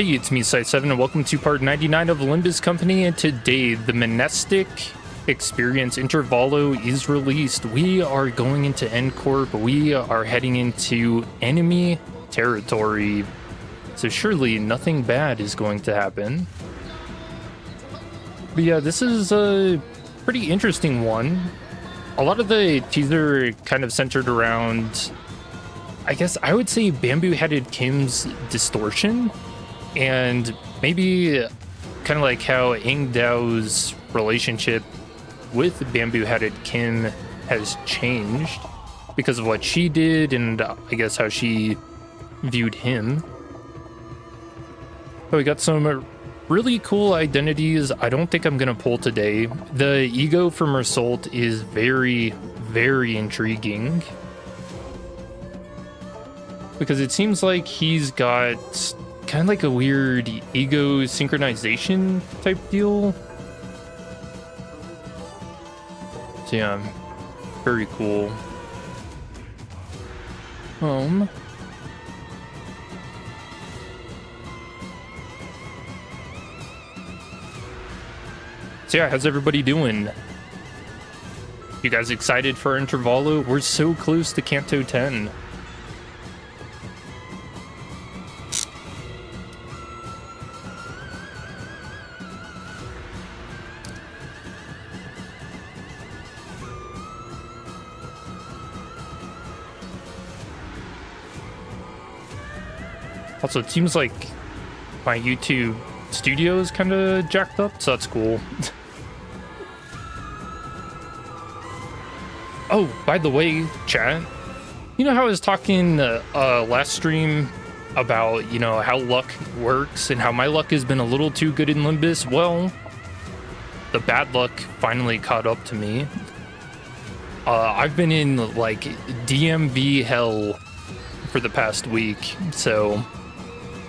Hey, it's me, Site7, and welcome to part 99 of Limbus Company, and today the Mnestic experience Intervallo is released. We are going into Corp. We are heading into enemy territory, so surely nothing bad is going to happen. But yeah, this is a pretty interesting one. A lot of the teaser kind of centered around, I guess I would say, Bamboo-Headed Kim's distortion, and maybe kind of like how Ingdao's relationship with Bamboo-Headed Kim has changed because of what she did and I guess how she viewed him. So we got some really cool identities. I don't think I'm gonna pull today. The ego from Result is very, very intriguing because it seems like he's got kind of like a weird ego synchronization type deal. So yeah, very cool. So yeah, how's everybody doing? You guys excited for Intervallo? We're so close to Canto 10. Also, it seems like my YouTube studio is kind of jacked up, so that's cool. Oh, by the way, chat, you know how I was talking last stream about, you know, how luck works and how my luck has been a little too good in Limbus? Well, the bad luck finally caught up to me. I've been in, like, DMV hell for the past week, so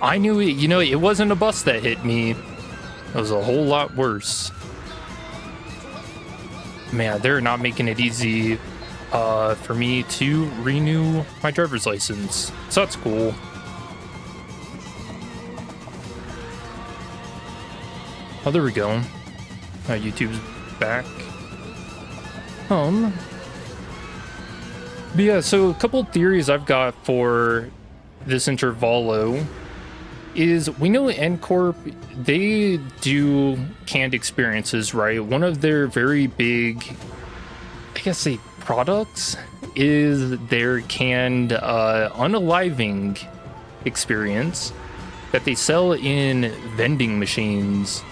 I knew it, you know, it wasn't a bus that hit me. It was a whole lot worse. Man, they're not making it easy for me to renew my driver's license. So that's cool. Oh, there we go. YouTube's back. But yeah, so a couple theories I've got for this Intervallo is, we know Corp, they do canned experiences, right? One of their very big, I guess, say products is their canned unaliving experience that they sell in vending machines.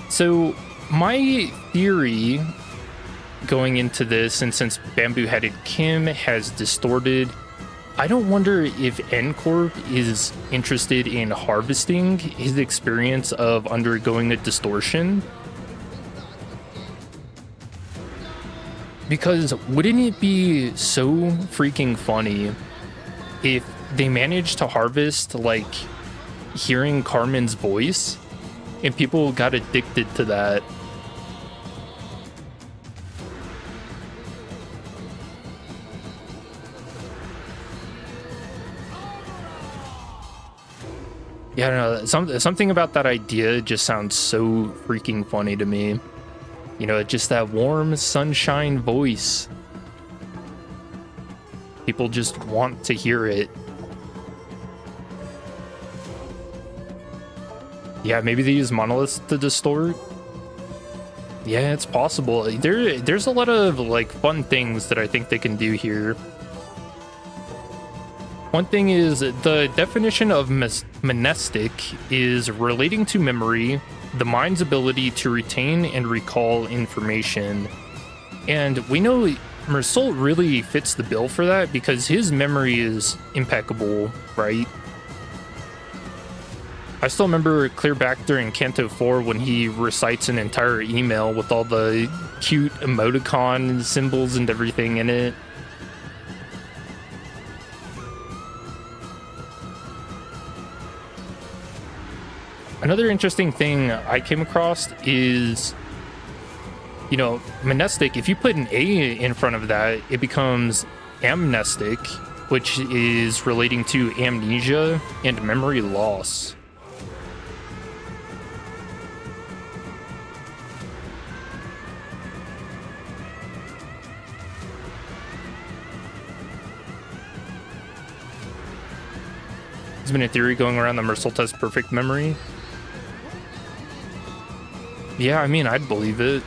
So my theory going into this, and since Bamboo-Headed Kim has distorted, I don't wonder if Corp is interested in harvesting his experience of undergoing a distortion. Because wouldn't it be so freaking funny if they managed to harvest, like, hearing Carmen's voice and people got addicted to that? Yeah, I don't know, something about that idea just sounds so freaking funny to me. You know, just that warm sunshine voice. People just want to hear it. Yeah, maybe they use monoliths to distort. Yeah, it's possible. There's a lot of, like, fun things that I think they can do here. One thing is, the definition of Mnestic is relating to memory, the mind's ability to retain and recall information. And we know Result really fits the bill for that because his memory is impeccable, right? I still remember clear back during Canto 4 when he recites an entire email with all the cute emoticon symbols and everything in it. Another interesting thing I came across is, you know, Mnestic, if you put an A in front of that, it becomes Mnestic. which is relating to amnesia and memory loss. There's been a theory going around that Mersault has perfect memory. Yeah, I mean, I'd believe it.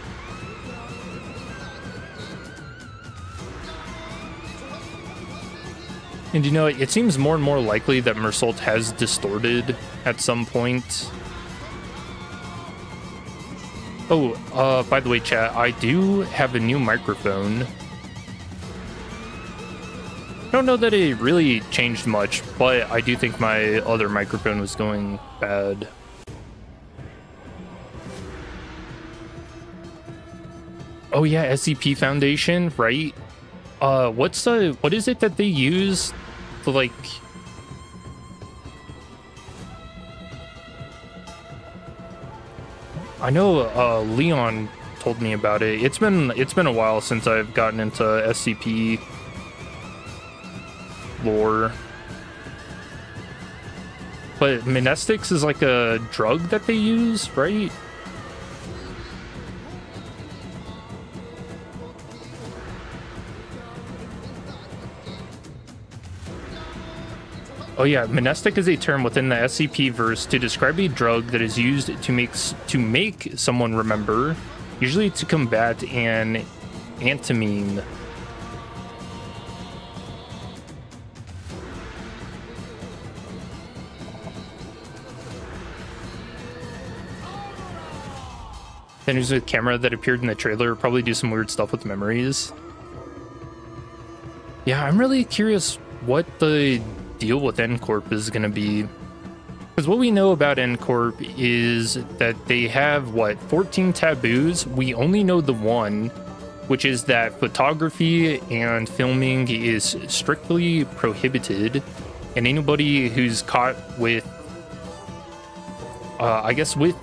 And you know, it seems more and more likely that Mersault has distorted at some point. Oh, by the way, chat, I do have a new microphone. I don't know that it really changed much, but I do think my other microphone was going bad. Oh yeah, SCP Foundation, right? What is it that they use to, like, I know Leon told me about it. It's been a while since I've gotten into SCP lore. But Mnestics is like a drug that they use, right? Oh yeah, Mnestic is a term within the SCP verse to describe a drug that is used to make someone remember, usually to combat an antimine. Then there's a camera that appeared in the trailer, probably do some weird stuff with memories. Yeah, I'm really curious what the deal with Corp is going to be, because what we know about Corp is that they have, what, 14 taboos. We only know the one, which is that photography and filming is strictly prohibited, and anybody who's caught with I guess with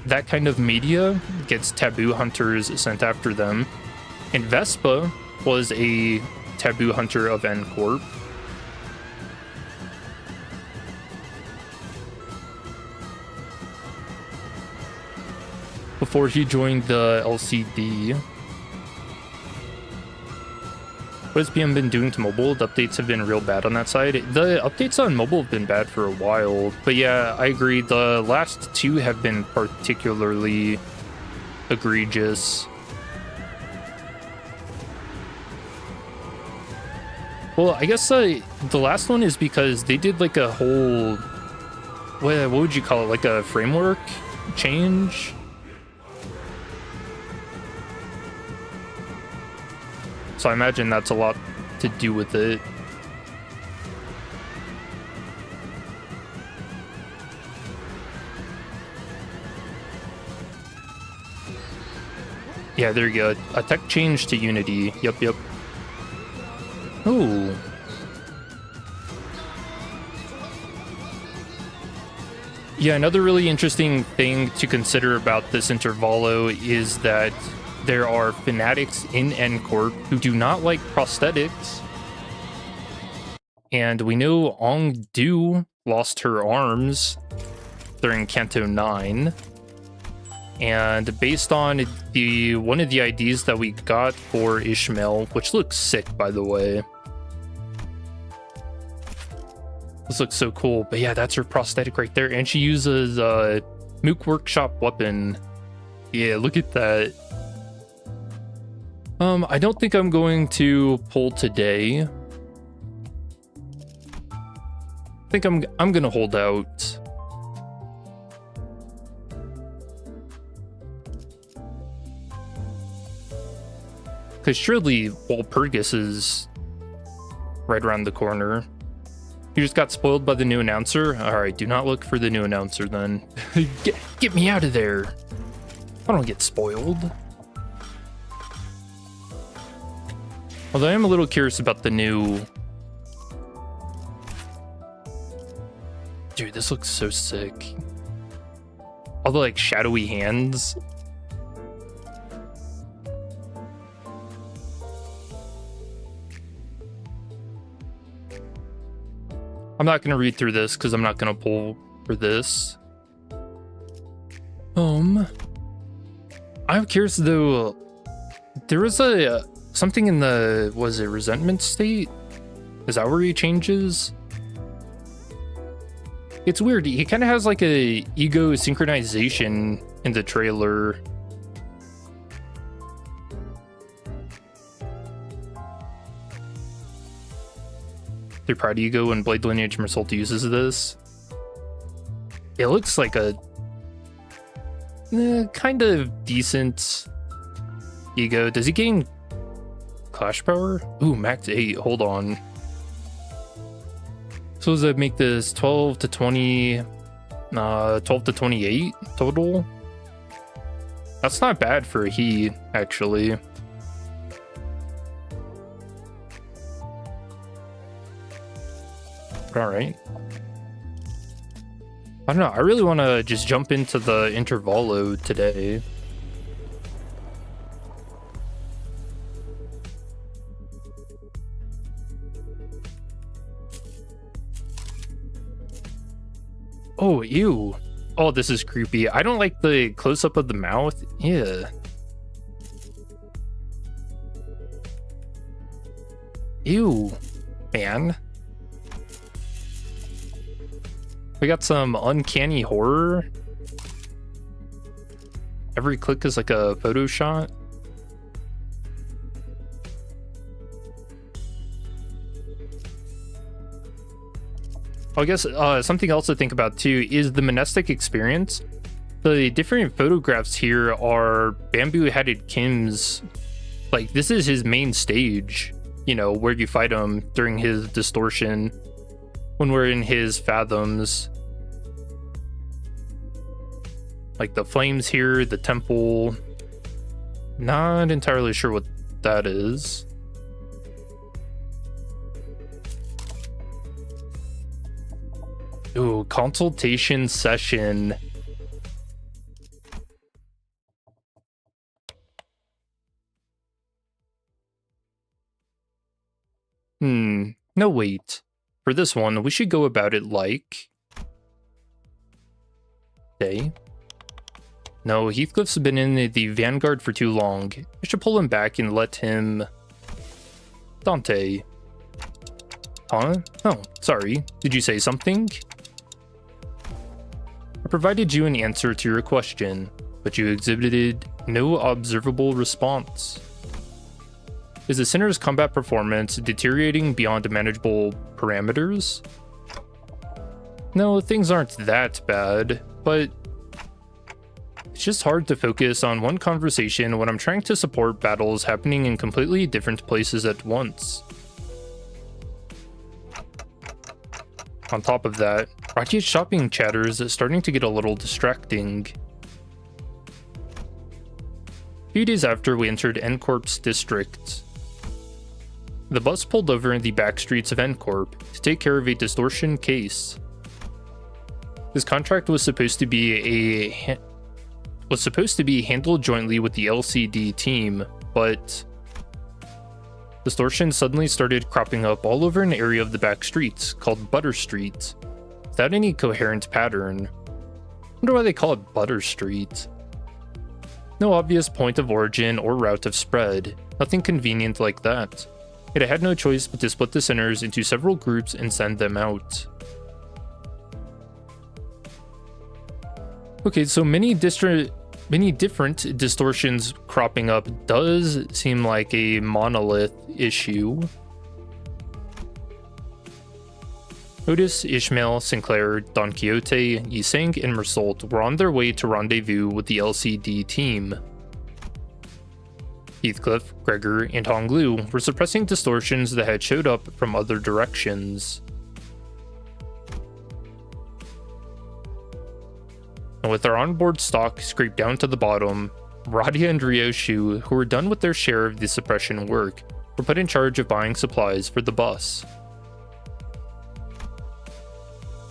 that kind of media gets taboo hunters sent after them. And Vespa was a taboo hunter of Corp. Before he joined the LCD. What has PM been doing to mobile? The updates have been real bad on that side. The updates on mobile have been bad for a while. But yeah, I agree. The last two have been particularly egregious. Well, I guess the last one is because they did like a whole, what would you call it? Like a framework change? So I imagine that's a lot to do with it. Yeah, there you go. A tech change to Unity. Yep. Ooh. Yeah, another really interesting thing to consider about this Intervallo is that there are fanatics in Corp who do not like prosthetics. And we know Ong Du lost her arms during Canto 9. And based on one of the IDs that we got for Ishmael, which looks sick, by the way. This looks so cool. But yeah, that's her prosthetic right there. And she uses a Mook Workshop weapon. Yeah, look at that. I don't think I'm going to pull today. I think I'm gonna hold out. Because surely Walpurgis is right around the corner. You just got spoiled by the new announcer? Alright, do not look for the new announcer then. Get me out of there. I don't get spoiled. Although I am a little curious about the new... Dude, this looks so sick. All the, like, shadowy hands. I'm not going to read through this because I'm not going to pull for this. I'm curious though. There was something in the, was it resentment state? Is that where he changes? It's weird. He kind of has like a ego synchronization in the trailer. Through Pride Ego and Blade Lineage Mersault uses this. It looks like a kind of decent ego. Does he gain Clash Power? Ooh, max 8. Hold on. So does that make this 12 to 20, 12 to 28 total? That's not bad for a he, actually. All right. I don't know. I really want to just jump into the Intervallo today. Oh, ew. Oh, this is creepy. I don't like the close-up of the mouth. Yeah. Ew, man. We got some uncanny horror. Every click is like a photo shot. I guess something else to think about too is the Mnestic experience. The different photographs here are Bamboo-Headed Kim's. Like, this is his main stage, you know, where you fight him during his distortion when we're in his fathoms. Like the flames here, the temple. Not entirely sure what that is. Ooh, consultation session. No, wait. For this one, we should go about it like... Okay. No, Heathcliff's been in the Vanguard for too long. I should pull him back and let him... Dante. Huh? Oh, sorry. Did you say something? I provided you an answer to your question, but you exhibited no observable response. Is the Sinner's combat performance deteriorating beyond manageable parameters? No, things aren't that bad, but it's just hard to focus on one conversation when I'm trying to support battles happening in completely different places at once. On top of that, Raki's shopping chatter is starting to get a little distracting. A few days after we entered N-Corp's district, the bus pulled over in the back streets of N-Corp to take care of a distortion case. This contract was supposed to be handled jointly with the LCD team, but distortion suddenly started cropping up all over an area of the back streets called Butter Street, without any coherent pattern. I wonder why they call it Butter Street. No obvious point of origin or route of spread, nothing convenient like that. Yet I had no choice but to split the sinners into several groups and send them out. Okay, so many different distortions cropping up does seem like a monolith issue. Otis, Ishmael, Sinclair, Don Quixote, Yiseng, and Mersault were on their way to rendezvous with the LCD team. Heathcliff, Gregor, and Honglu were suppressing distortions that had showed up from other directions. And with our onboard stock scraped down to the bottom, Radia and Ryoshu, who were done with their share of the suppression work, were put in charge of buying supplies for the bus.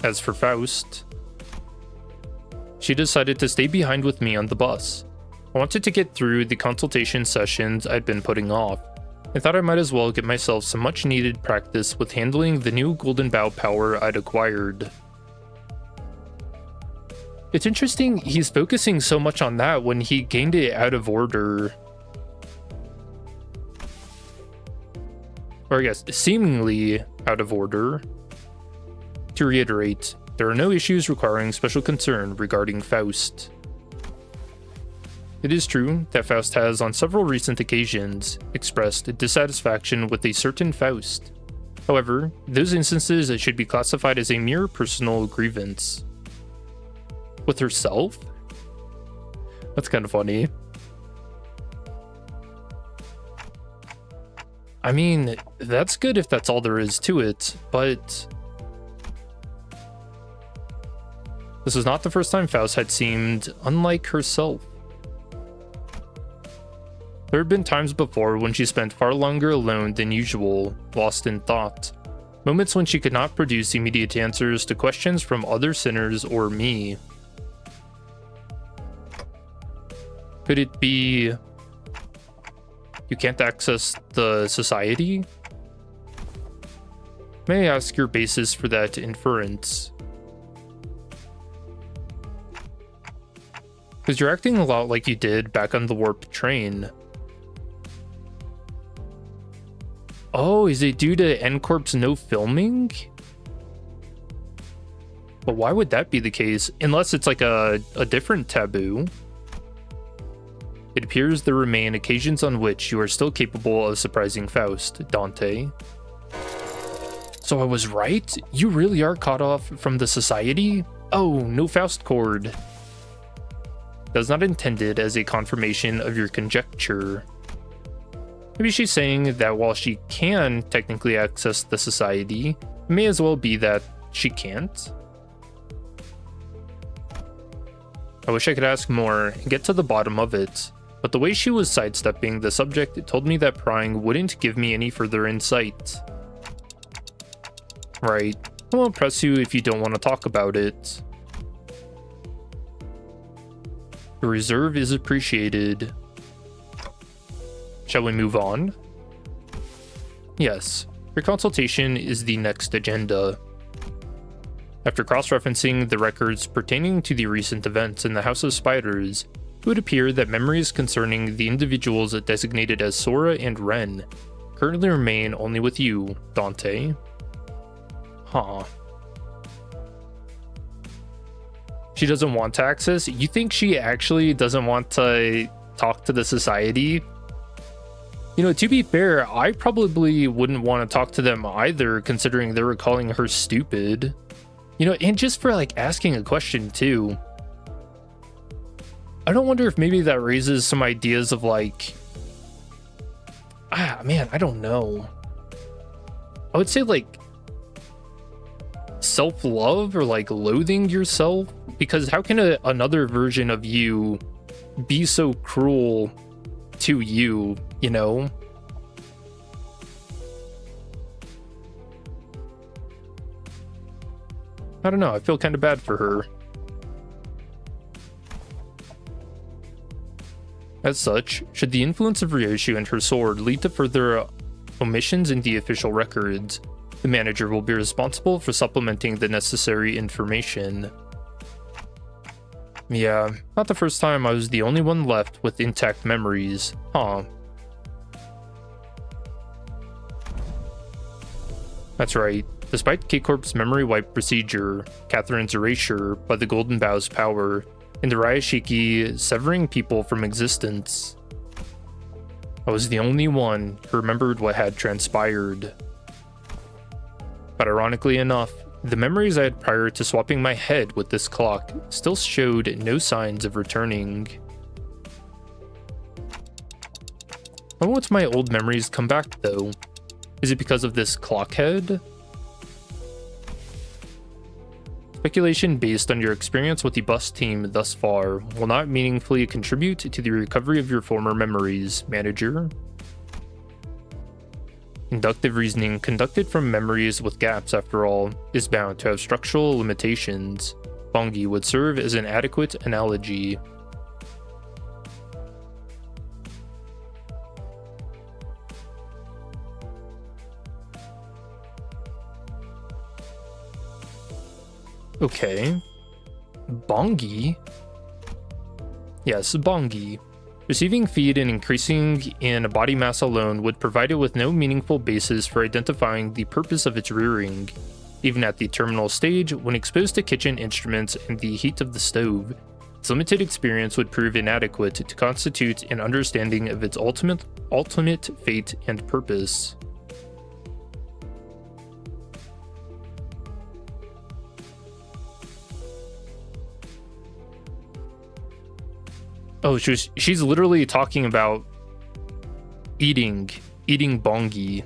As for Faust, she decided to stay behind with me on the bus. I wanted to get through the consultation sessions I'd been putting off. I thought I might as well get myself some much needed practice with handling the new golden bow power I'd acquired. It's interesting he's focusing so much on that when he gained it out of order. Or I guess, seemingly out of order. To reiterate, there are no issues requiring special concern regarding Faust. It is true that Faust has, on several recent occasions, expressed dissatisfaction with a certain Faust. However, those instances should be classified as a mere personal grievance. With herself? That's kind of funny. I mean, that's good if that's all there is to it, but this was not the first time Faust had seemed unlike herself. There had been times before when she spent far longer alone than usual, lost in thought. Moments when she could not produce immediate answers to questions from other sinners or me. Could it be you can't access the society? May I ask your basis for that inference? Because you're acting a lot like you did back on the warp train. Oh, is it due to Corp's no filming? But why would that be the case? Unless it's like a different taboo. It appears there remain occasions on which you are still capable of surprising Faust, Dante. So I was right? You really are cut off from the society? Oh, no Faust cord. That was not intended as a confirmation of your conjecture. Maybe she's saying that while she can technically access the society, it may as well be that she can't. I wish I could ask more and get to the bottom of it, but the way she was sidestepping the subject told me that prying wouldn't give me any further insight. Right, I won't press you if you don't want to talk about it. The reserve is appreciated. Shall we move on? Yes, your consultation is the next agenda. After cross-referencing the records pertaining to the recent events in the House of Spiders, it would appear that memories concerning the individuals designated as Sora and Ren currently remain only with you, Dante. Huh. She doesn't want to access? You think she actually doesn't want to talk to the society? You know, to be fair, I probably wouldn't want to talk to them either, considering they were calling her stupid. You know, and just for like asking a question too. I don't wonder if maybe that raises some ideas of like, man, I don't know. I would say like self-love or like loathing yourself, because how can another version of you be so cruel to you, you know? I don't know, I feel kind of bad for her. As such, should the influence of Ryoshu and her sword lead to further omissions in the official records, the manager will be responsible for supplementing the necessary information. Yeah, not the first time I was the only one left with intact memories, huh? That's right. Despite K-Corp's memory wipe procedure, Catherine's erasure by the Golden Bow's power, and the Ryashiki severing people from existence, I was the only one who remembered what had transpired. But ironically enough, the memories I had prior to swapping my head with this clock still showed no signs of returning. Why won't my old memories come back though? Is it because of this clock head? Speculation based on your experience with the bus team thus far will not meaningfully contribute to the recovery of your former memories, manager. Inductive reasoning conducted from memories with gaps, after all, is bound to have structural limitations. Bongi would serve as an adequate analogy. Okay. Bongi? Yes, Bongi. Receiving feed and increasing in body mass alone would provide it with no meaningful basis for identifying the purpose of its rearing. Even at the terminal stage, when exposed to kitchen instruments and the heat of the stove, its limited experience would prove inadequate to constitute an understanding of its ultimate fate and purpose. Oh, she's literally talking about eating Bongi.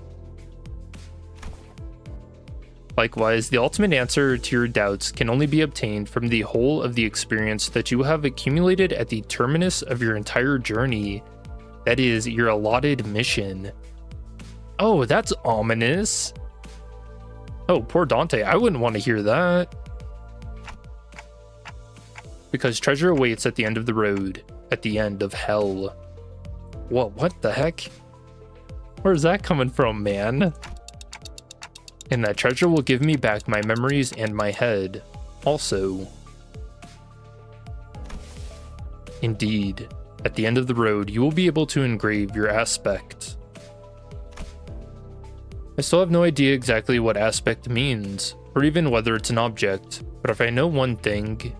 Likewise, the ultimate answer to your doubts can only be obtained from the whole of the experience that you have accumulated at the terminus of your entire journey. That is, your allotted mission. Oh, that's ominous. Oh, poor Dante. I wouldn't want to hear that. Because treasure awaits at the end of the road. At the end of hell. What the heck? Where's that coming from, man? And that treasure will give me back my memories and my head. Also. Indeed, at the end of the road, you will be able to engrave your aspect. I still have no idea exactly what aspect means, or even whether it's an object, but if I know one thing,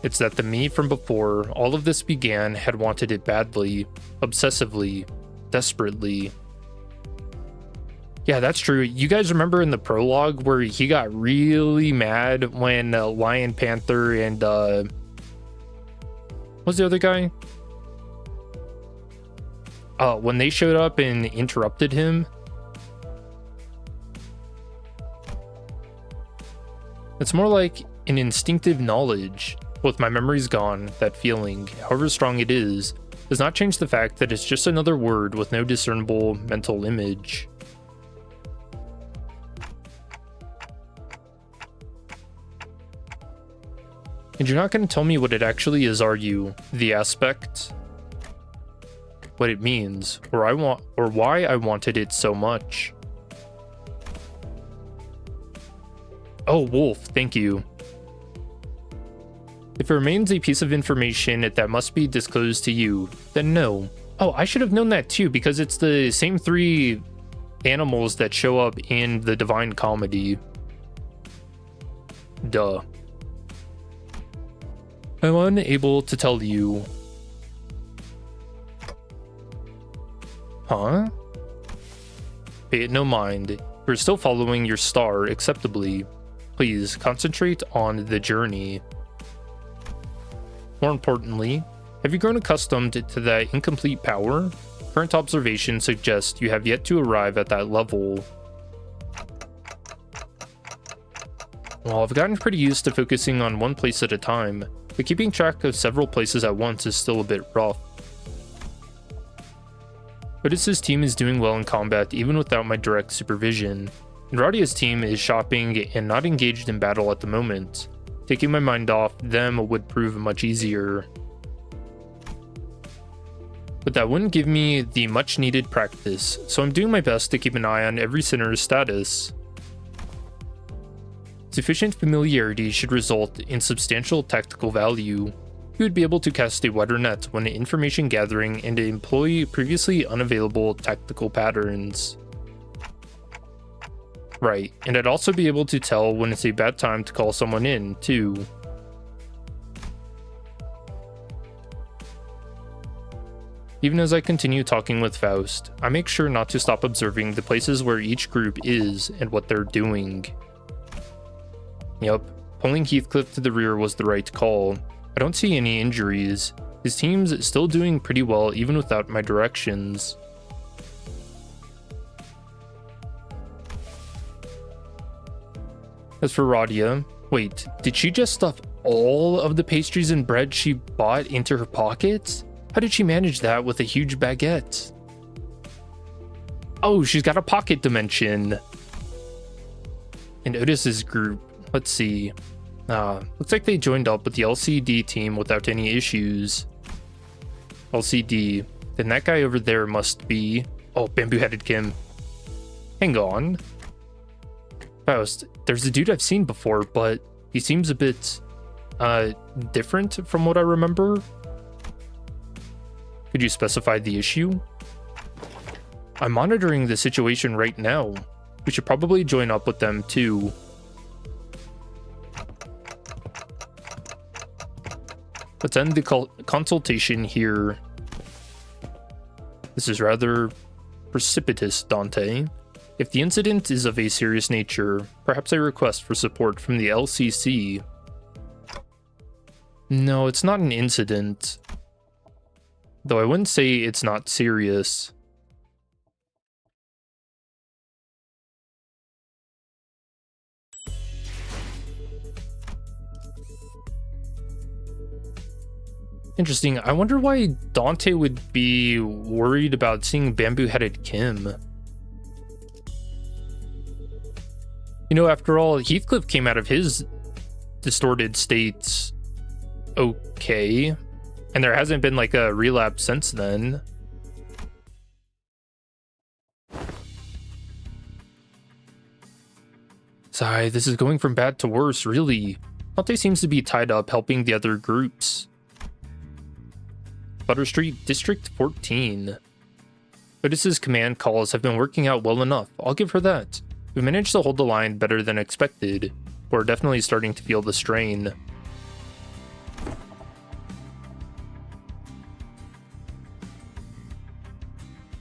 it's that the me from before all of this began had wanted it badly, obsessively, desperately. Yeah, that's true. You guys remember in the prologue where he got really mad when Lion Panther and what's the other guy? When they showed up and interrupted him. It's more like an instinctive knowledge. With my memories gone, that feeling, however strong it is, does not change the fact that it's just another word with no discernible mental image. And you're not going to tell me what it actually is, are you? The aspect? What it means, or why I wanted it so much. Oh, Wolf, thank you. If it remains a piece of information that must be disclosed to you, then no. Oh, I should have known that too, because it's the same 3 animals that show up in the Divine Comedy. Duh. I'm unable to tell you. Huh? Pay it no mind. We're still following your star acceptably. Please concentrate on the journey. More importantly, have you grown accustomed to that incomplete power? Current observation suggests you have yet to arrive at that level. Well, I've gotten pretty used to focusing on one place at a time, but keeping track of several places at once is still a bit rough. Otis's team is doing well in combat even without my direct supervision, and Radia's team is shopping and not engaged in battle at the moment. Taking my mind off them would prove much easier. But that wouldn't give me the much needed practice, so I'm doing my best to keep an eye on every sinner's status. Sufficient familiarity should result in substantial tactical value. You would be able to cast a wider net when information gathering and employ previously unavailable tactical patterns. Right, and I'd also be able to tell when it's a bad time to call someone in, too. Even as I continue talking with Faust, I make sure not to stop observing the places where each group is and what they're doing. Yup, pulling Heathcliff to the rear was the right call. I don't see any injuries. His team's still doing pretty well even without my directions. As for Radia, wait, did she just stuff all of the pastries and bread she bought into her pockets? How did she manage that with a huge baguette? Oh, she's got a pocket dimension. And Otis's group, let's see. Looks like they joined up with the LCD team without any issues. LCD, then that guy over there must be... Oh, Bamboo-Headed Kim. Hang on. Faust, there's a dude I've seen before, but he seems a bit different from what I remember. Could you specify the issue? I'm monitoring the situation right now. We should probably join up with them too. Let's end the consultation here. This is rather precipitous, Dante. If the incident is of a serious nature, perhaps I request for support from the LCC. No, it's not an incident. Though I wouldn't say it's not serious. Interesting. I wonder why Dante would be worried about seeing bamboo-headed Kim. You know, after all, Heathcliff came out of his distorted states okay, and there hasn't been like a relapse since then. Sigh, this is going from bad to worse, really. Dante seems to be tied up helping the other groups. Butter Street, District 14. Otis's command calls have been working out well enough, I'll give her that. We managed to hold the line better than expected. We're definitely starting to feel the strain.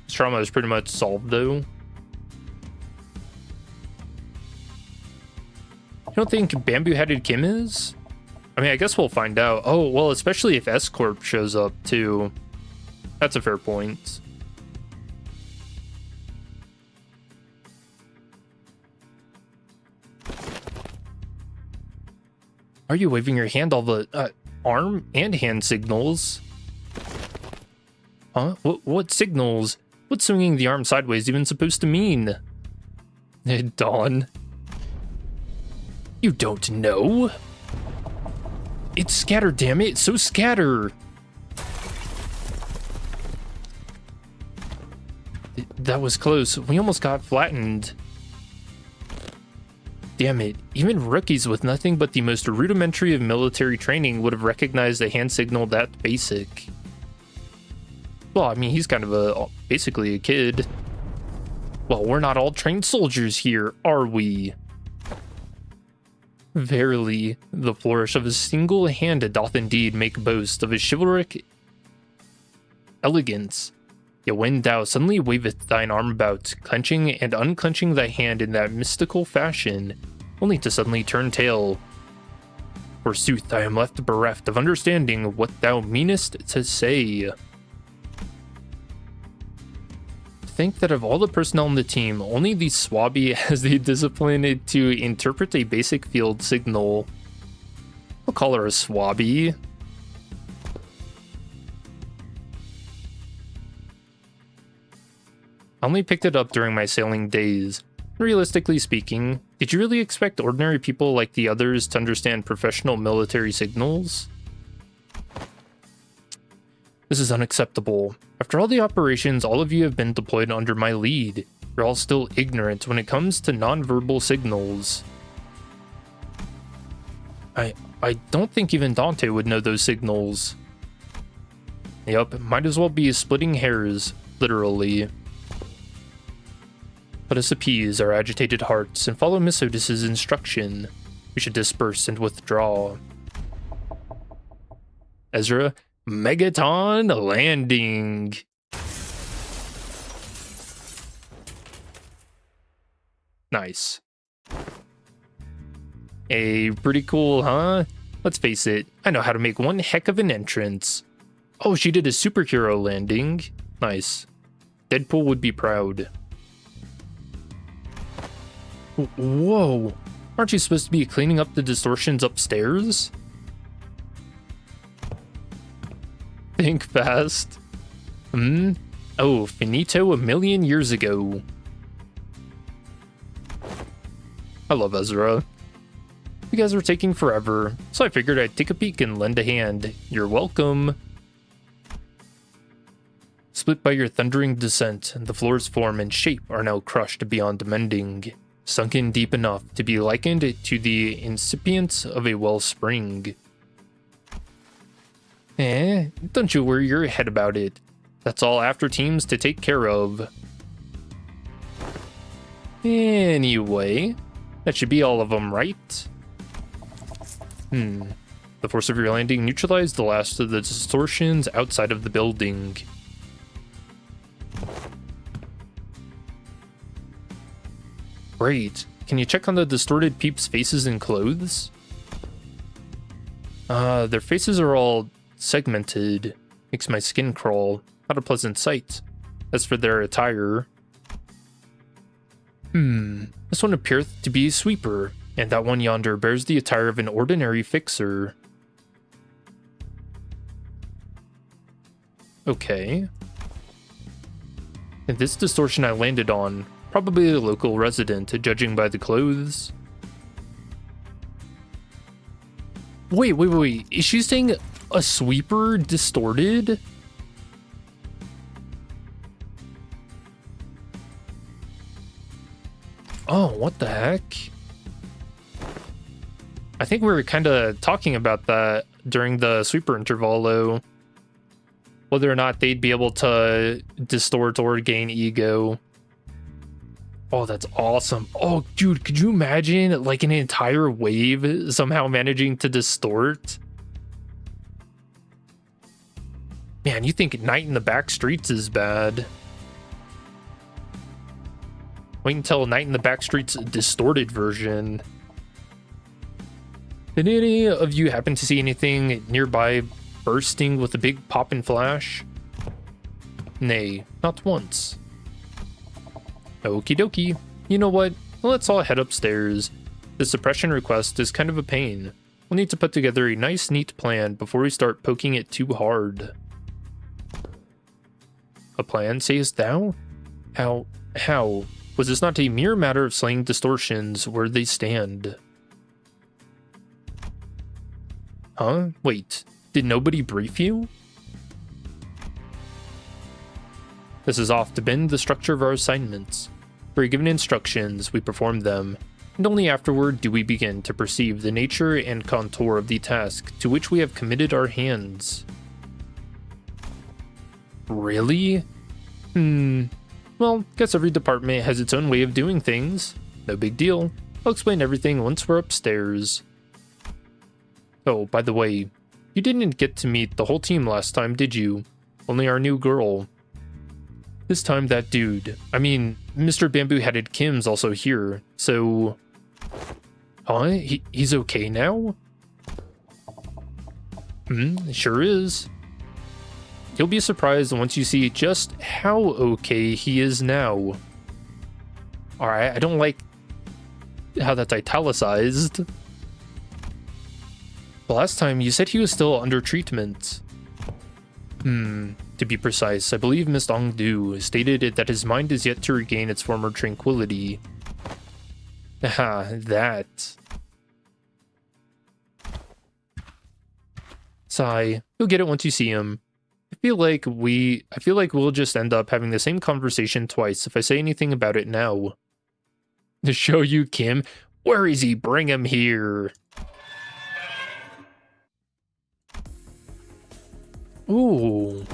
This trauma is pretty much solved though. You don't think bamboo-headed Kim is? I mean, I guess we'll find out. Oh, well, especially if S-Corp shows up too. That's a fair point. Are you waving your hand all the arm and hand signals? Huh? What signals? What's swinging the arm sideways even supposed to mean? Dawn. You don't know? It's scatter, damn it. So scatter. That was close. We almost got flattened. Damn it. Even rookies with nothing but the most rudimentary of military training would have recognized a hand signal that basic. Well, I mean, he's kind of basically a kid. Well, we're not all trained soldiers here, are we? Verily, the flourish of a single hand doth indeed make boast of a chivalric elegance. Yet when thou suddenly wavest thine arm about, clenching and unclenching thy hand in that mystical fashion, only to suddenly turn tail. Forsooth, I am left bereft of understanding what thou meanest to say. Think that of all the personnel in the team, only the swabby has the discipline to interpret a basic field signal. I'll call her a swabby. I only picked it up during my sailing days. Realistically speaking, did you really expect ordinary people like the others to understand professional military signals? This is unacceptable. After all the operations, all of you have been deployed under my lead. You're all still ignorant when it comes to nonverbal signals. I don't think even Dante would know those signals. Yup, might as well be splitting hairs, literally. Let us appease our agitated hearts and follow Miss Otis's instruction. We should disperse and withdraw. Ezra, Megaton landing. Nice. Hey, pretty cool, huh? Let's face it, I know how to make one heck of an entrance. Oh, she did a superhero landing. Nice. Deadpool would be proud. Whoa. Aren't you supposed to be cleaning up the distortions upstairs? Think fast. Oh, finito a million years ago. I love Ezra. You guys were taking forever, so I figured I'd take a peek and lend a hand. You're welcome. Split by your thundering descent, the floor's form and shape are now crushed beyond mending. sunken deep enough to be likened to the incipience of a wellspring. Don't you worry your head about it. That's all after teams to take care of. Anyway, that should be all of them, right? The force of your landing neutralized the last of the distortions outside of the building. Great. Can you check on the distorted peeps' faces and clothes? Their faces are all segmented. Makes my skin crawl. Not a pleasant sight. As for their attire... This one appeareth to be a sweeper, and that one yonder bears the attire of an ordinary fixer. Okay. And this distortion I landed on, probably a local resident, judging by the clothes. Wait. Is she saying a sweeper distorted? Oh, what the heck? I think we were kind of talking about that during the sweeper intervallo. Whether or not they'd be able to distort or gain ego. Oh, that's awesome. Oh, dude, could you imagine like an entire wave somehow managing to distort? Man, you think Night in the Back Streets is bad. Wait until Night in the Back Streets distorted version. Did any of you happen to see anything nearby bursting with a big pop and flash? Nay, not once. Okie dokie. You know what? Let's all head upstairs. The suppression request is kind of a pain. We'll need to put together a nice, neat plan before we start poking it too hard. A plan, sayest thou? How? Was this not a mere matter of slaying distortions where they stand? Huh? Wait, did nobody brief you? This is off to bend the structure of our assignments. We're given instructions, we perform them, and only afterward do we begin to perceive the nature and contour of the task to which we have committed our hands. Really? Well, guess every department has its own way of doing things. No big deal. I'll explain everything once we're upstairs. Oh, by the way, you didn't get to meet the whole team last time, did you? Only our new girl. This time that dude, I mean, Mr. Bamboo-Headed Kim's also here, so... Huh? He's okay now? Sure is. You'll be surprised once you see just how okay he is now. Alright, I don't like how that's italicized. The last time you said he was still under treatment. To be precise, I believe Miss Ongdu stated that his mind is yet to regain its former tranquility. Aha, that. Sigh, you'll get it once you see him. I feel like we'll just end up having the same conversation twice if I say anything about it now. To show you, Kim. Where is he? Bring him here. Ooh.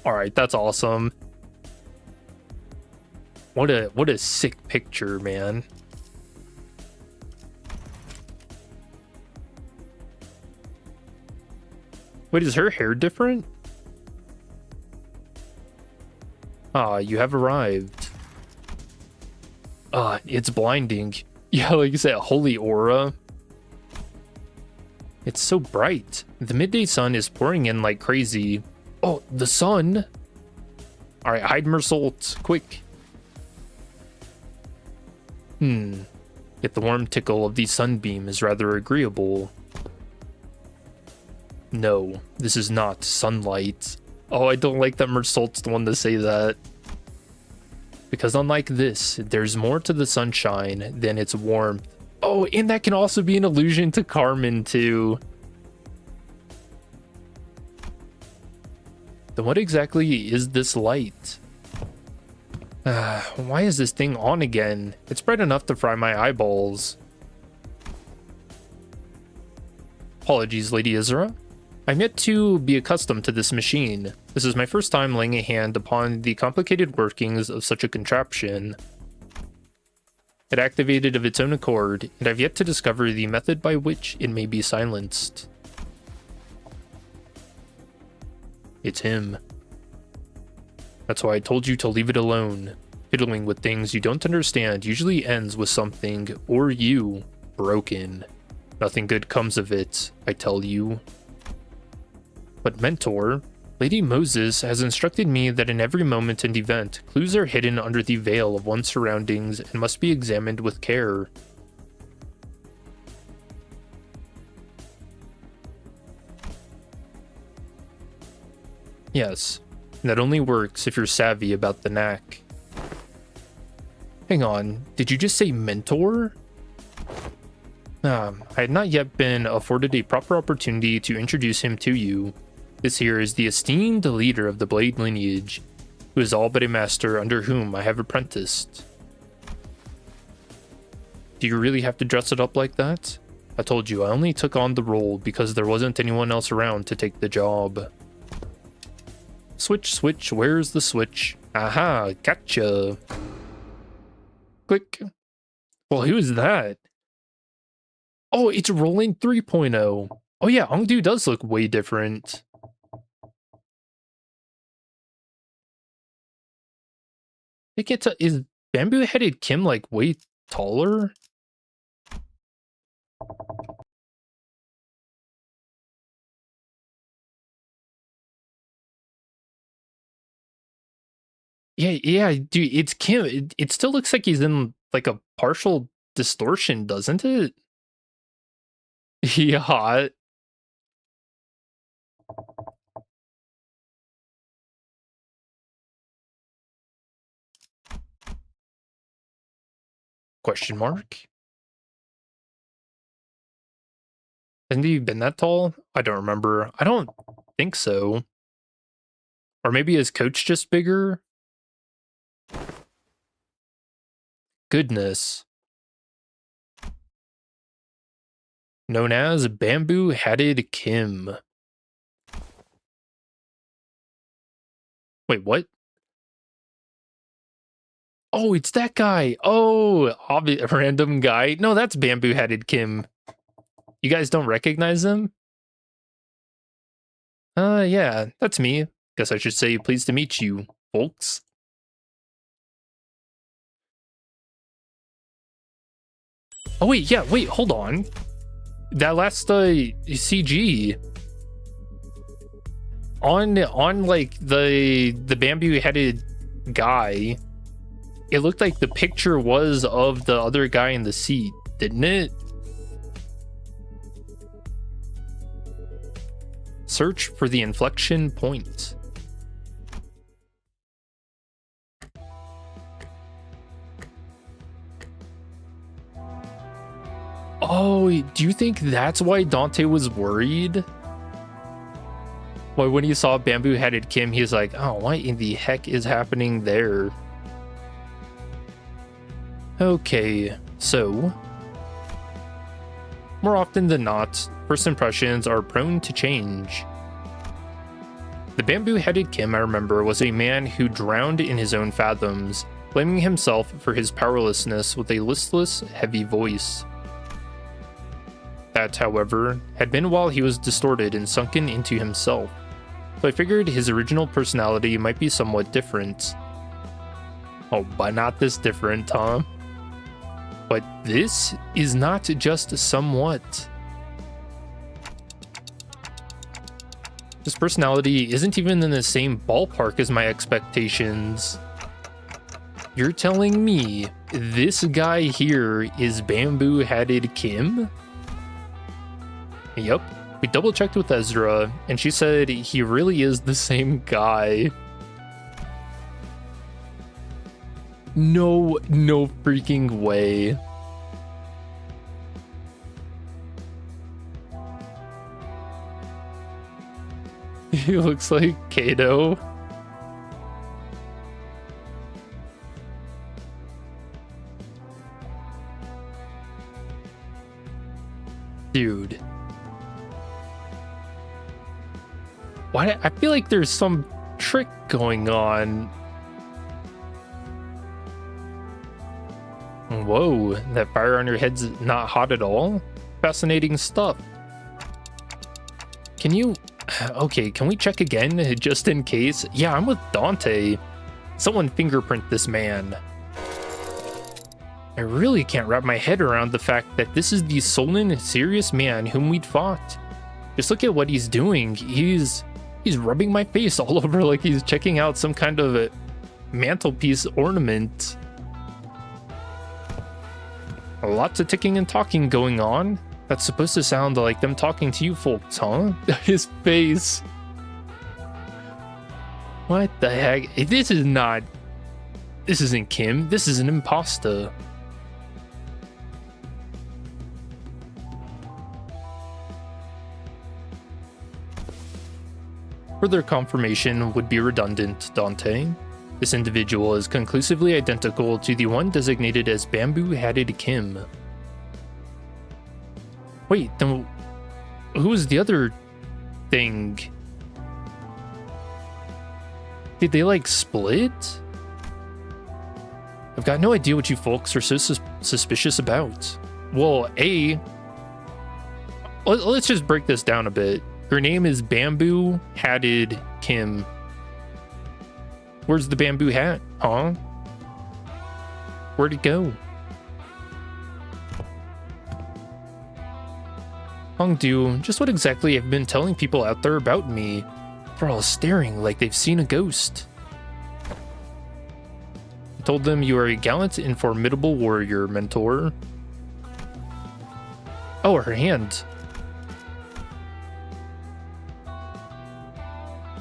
Alright, that's awesome. What a sick picture, man. Wait, is her hair different? Ah, you have arrived. It's blinding. Yeah, like you said, holy aura. It's so bright. The midday sun is pouring in like crazy. Oh, the sun! Alright, hide Mersault, quick. Yet the warm tickle of the sunbeam is rather agreeable. No, this is not sunlight. Oh, I don't like that Mersault's the one to say that. Because unlike this, there's more to the sunshine than its warmth. Oh, and that can also be an allusion to Carmen, too. Then what exactly is this light? Why is this thing on again? It's bright enough to fry my eyeballs. Apologies, Lady Isra. I'm yet to be accustomed to this machine. This is my first time laying a hand upon the complicated workings of such a contraption. It activated of its own accord, and I've yet to discover the method by which it may be silenced. It's him. That's why I told you to leave it alone. Fiddling with things you don't understand usually ends with something, or you, broken. Nothing good comes of it, I tell you. But Mentor, Lady Moses has instructed me that in every moment and event, clues are hidden under the veil of one's surroundings and must be examined with care. Yes, and that only works if you're savvy about the knack. Hang on, did you just say mentor? I had not yet been afforded a proper opportunity to introduce him to you. This here is the esteemed leader of the Blade lineage, who is all but a master under whom I have apprenticed. Do you really have to dress it up like that? I told you I only took on the role because there wasn't anyone else around to take the job. Switch, switch, where's the switch? Aha, gotcha. Click. Well, who is that? Oh, it's Roland 3.0. Oh yeah, Hongdu does look way different. I think is bamboo-headed Kim like way taller? Yeah, dude, it's Kim. It still looks like he's in like a partial distortion, doesn't it? Yeah. Question mark? Hasn't he been that tall? I don't remember. I don't think so. Or maybe his coach just bigger? Goodness. Known as Bamboo-Hatted Kim. Wait, what? Oh, it's that guy. Oh, random guy. No, that's Bamboo-Hatted Kim. You guys don't recognize him? Yeah, that's me. Guess I should say pleased to meet you, folks. Oh, wait, yeah, wait, hold on. That last, CG... On like, the bamboo-headed guy, it looked like the picture was of the other guy in the seat, didn't it? Search for the inflection point. Oh, do you think that's why Dante was worried? Well, when he saw Bamboo-Hatted Kim, he's like, oh, what in the heck is happening there? Okay, so... more often than not, first impressions are prone to change. The Bamboo-Headed Kim, I remember, was a man who drowned in his own fathoms, blaming himself for his powerlessness with a listless, heavy voice. That, however, had been while he was distorted and sunken into himself, so I figured his original personality might be somewhat different. Oh, but not this different, huh? But this is not just somewhat. His personality isn't even in the same ballpark as my expectations. You're telling me this guy here is Bamboo-Hatted Kim? Yep, we double checked with Ezra, and she said he really is the same guy. No freaking way. He looks like Kato. Dude. Why? I feel like there's some trick going on. Whoa, that fire on your head's not hot at all? Fascinating stuff. Can you... Okay, can we check again, just in case? Yeah, I'm with Dante. Someone fingerprint this man. I really can't wrap my head around the fact that this is the sullen, serious man whom we'd fought. Just look at what he's doing. He's rubbing my face all over like he's checking out some kind of a mantelpiece ornament. Lots of ticking and talking going on. That's supposed to sound like them talking to you folks, huh? His face. What the heck? This isn't Kim. This is an imposter. Further confirmation would be redundant, Dante. This individual is conclusively identical to the one designated as Bamboo-Hatted Kim. Wait, then who was the other thing? Did they like split? I've got no idea what you folks are so suspicious about. Well, let's just break this down a bit. Her name is Bamboo-Hatted Kim. Where's the bamboo hat, huh? Where'd it go? Hongdu, just what exactly have you been telling people out there about me? They're all staring like they've seen a ghost. I told them you are a gallant and formidable warrior, mentor. Oh, her hand.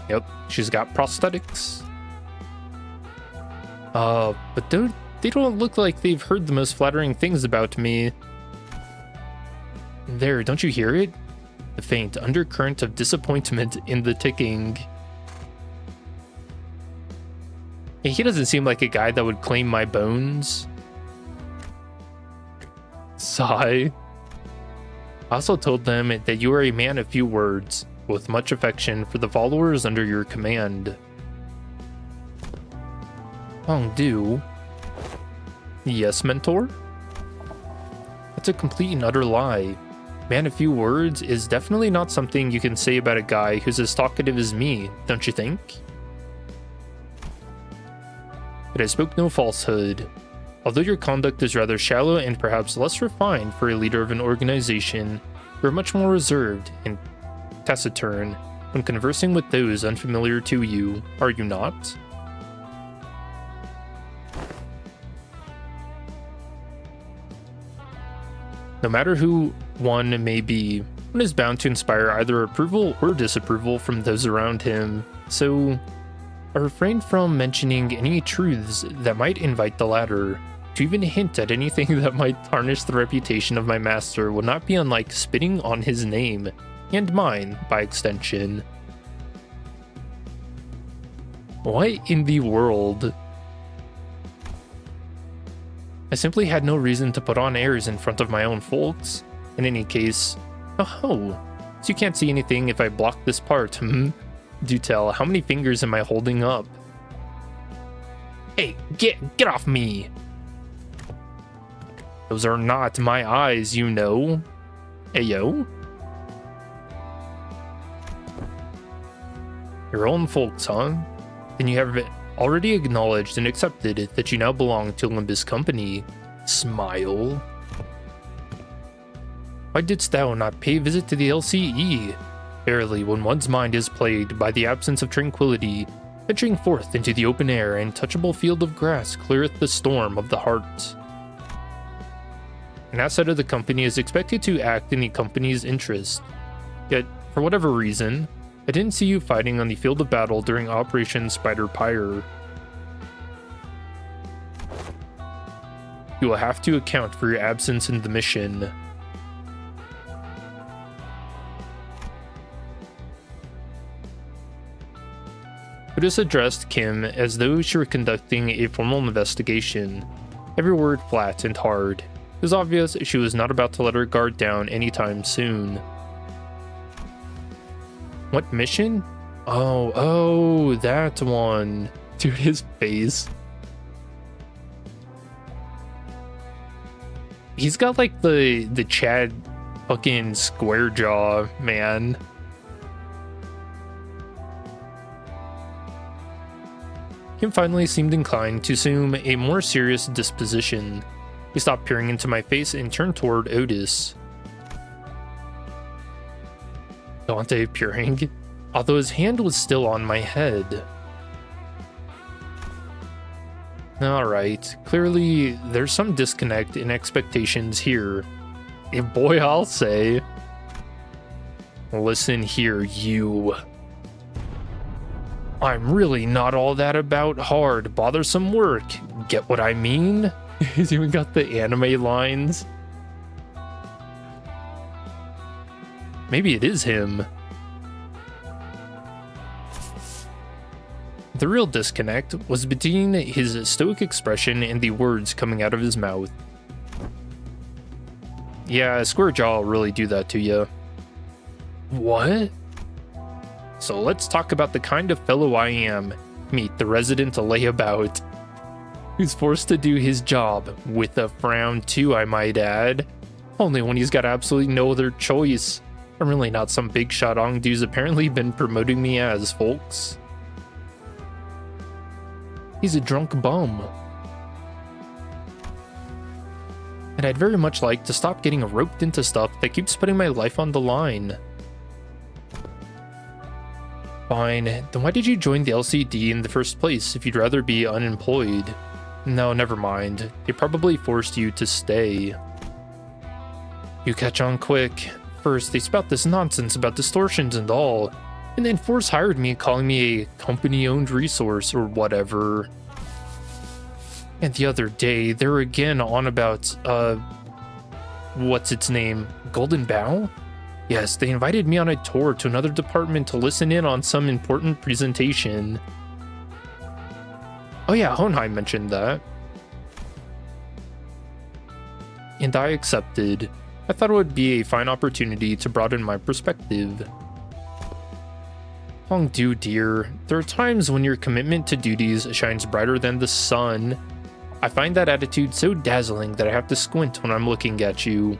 Yep, she's got prosthetics. But they don't look like they've heard the most flattering things about me. There, don't you hear it? The faint undercurrent of disappointment in the ticking. Yeah, he doesn't seem like a guy that would claim my bones. Sigh. I also told them that you are a man of few words, with much affection for the followers under your command. Hongdu. Yes, mentor? That's a complete and utter lie. Man of few words is definitely not something you can say about a guy who's as talkative as me, don't you think? But I spoke no falsehood. Although your conduct is rather shallow and perhaps less refined for a leader of an organization, you're much more reserved and taciturn when conversing with those unfamiliar to you, are you not? No matter who one may be, one is bound to inspire either approval or disapproval from those around him, so I refrain from mentioning any truths that might invite the latter. To even hint at anything that might tarnish the reputation of my master would not be unlike spitting on his name, and mine, by extension. What in the world? I simply had no reason to put on airs in front of my own folks. In any case, oh, so you can't see anything if I block this part, hmm? Do tell, how many fingers am I holding up? Hey, get off me! Those are not my eyes, you know. Ayo? Your own folks, huh? Then you have already acknowledged and accepted that you now belong to Limbus Company. Smile. Why didst thou not pay visit to the LCE? Verily, when one's mind is plagued by the absence of tranquility, venturing forth into the open air and touchable field of grass cleareth the storm of the heart. An asset of the company is expected to act in the company's interest. Yet, for whatever reason, I didn't see you fighting on the field of battle during Operation Spider Pyre. You will have to account for your absence in the mission. Otis addressed Kim as though she were conducting a formal investigation, every word flat and hard. It was obvious she was not about to let her guard down anytime soon. What mission? Oh, that one. Dude, his face. He's got like the Chad fucking square jaw, man. Kim finally seemed inclined to assume a more serious disposition. He stopped peering into my face and turned toward Otis. Dante peering, although his hand was still on my head. Alright, clearly there's some disconnect in expectations here. Boy, I'll say. Listen here, you. I'm really not all that about hard, bothersome work. Get what I mean? He's even got the anime lines. Maybe it is him. The real disconnect was between his stoic expression and the words coming out of his mouth. Yeah, square jaw will really do that to you. What? So let's talk about the kind of fellow I am. Meet the resident layabout, who's forced to do his job, with a frown too, I might add. Only when he's got absolutely no other choice. I'm really not some big shot Ongdu's apparently been promoting me as, folks. He's a drunk bum. And I'd very much like to stop getting roped into stuff that keeps putting my life on the line. Fine, then why did you join the LCD in the first place if you'd rather be unemployed? No, never mind. They probably forced you to stay. You catch on quick. First, they spout this nonsense about distortions and all, and then Force hired me, calling me a company-owned resource or whatever. And the other day, they were again on about, what's its name? Golden Bow? Yes, they invited me on a tour to another department to listen in on some important presentation. Oh yeah, Honheim mentioned that. And I accepted. I thought it would be a fine opportunity to broaden my perspective. Ongdu, dear, there are times when your commitment to duties shines brighter than the sun. I find that attitude so dazzling that I have to squint when I'm looking at you.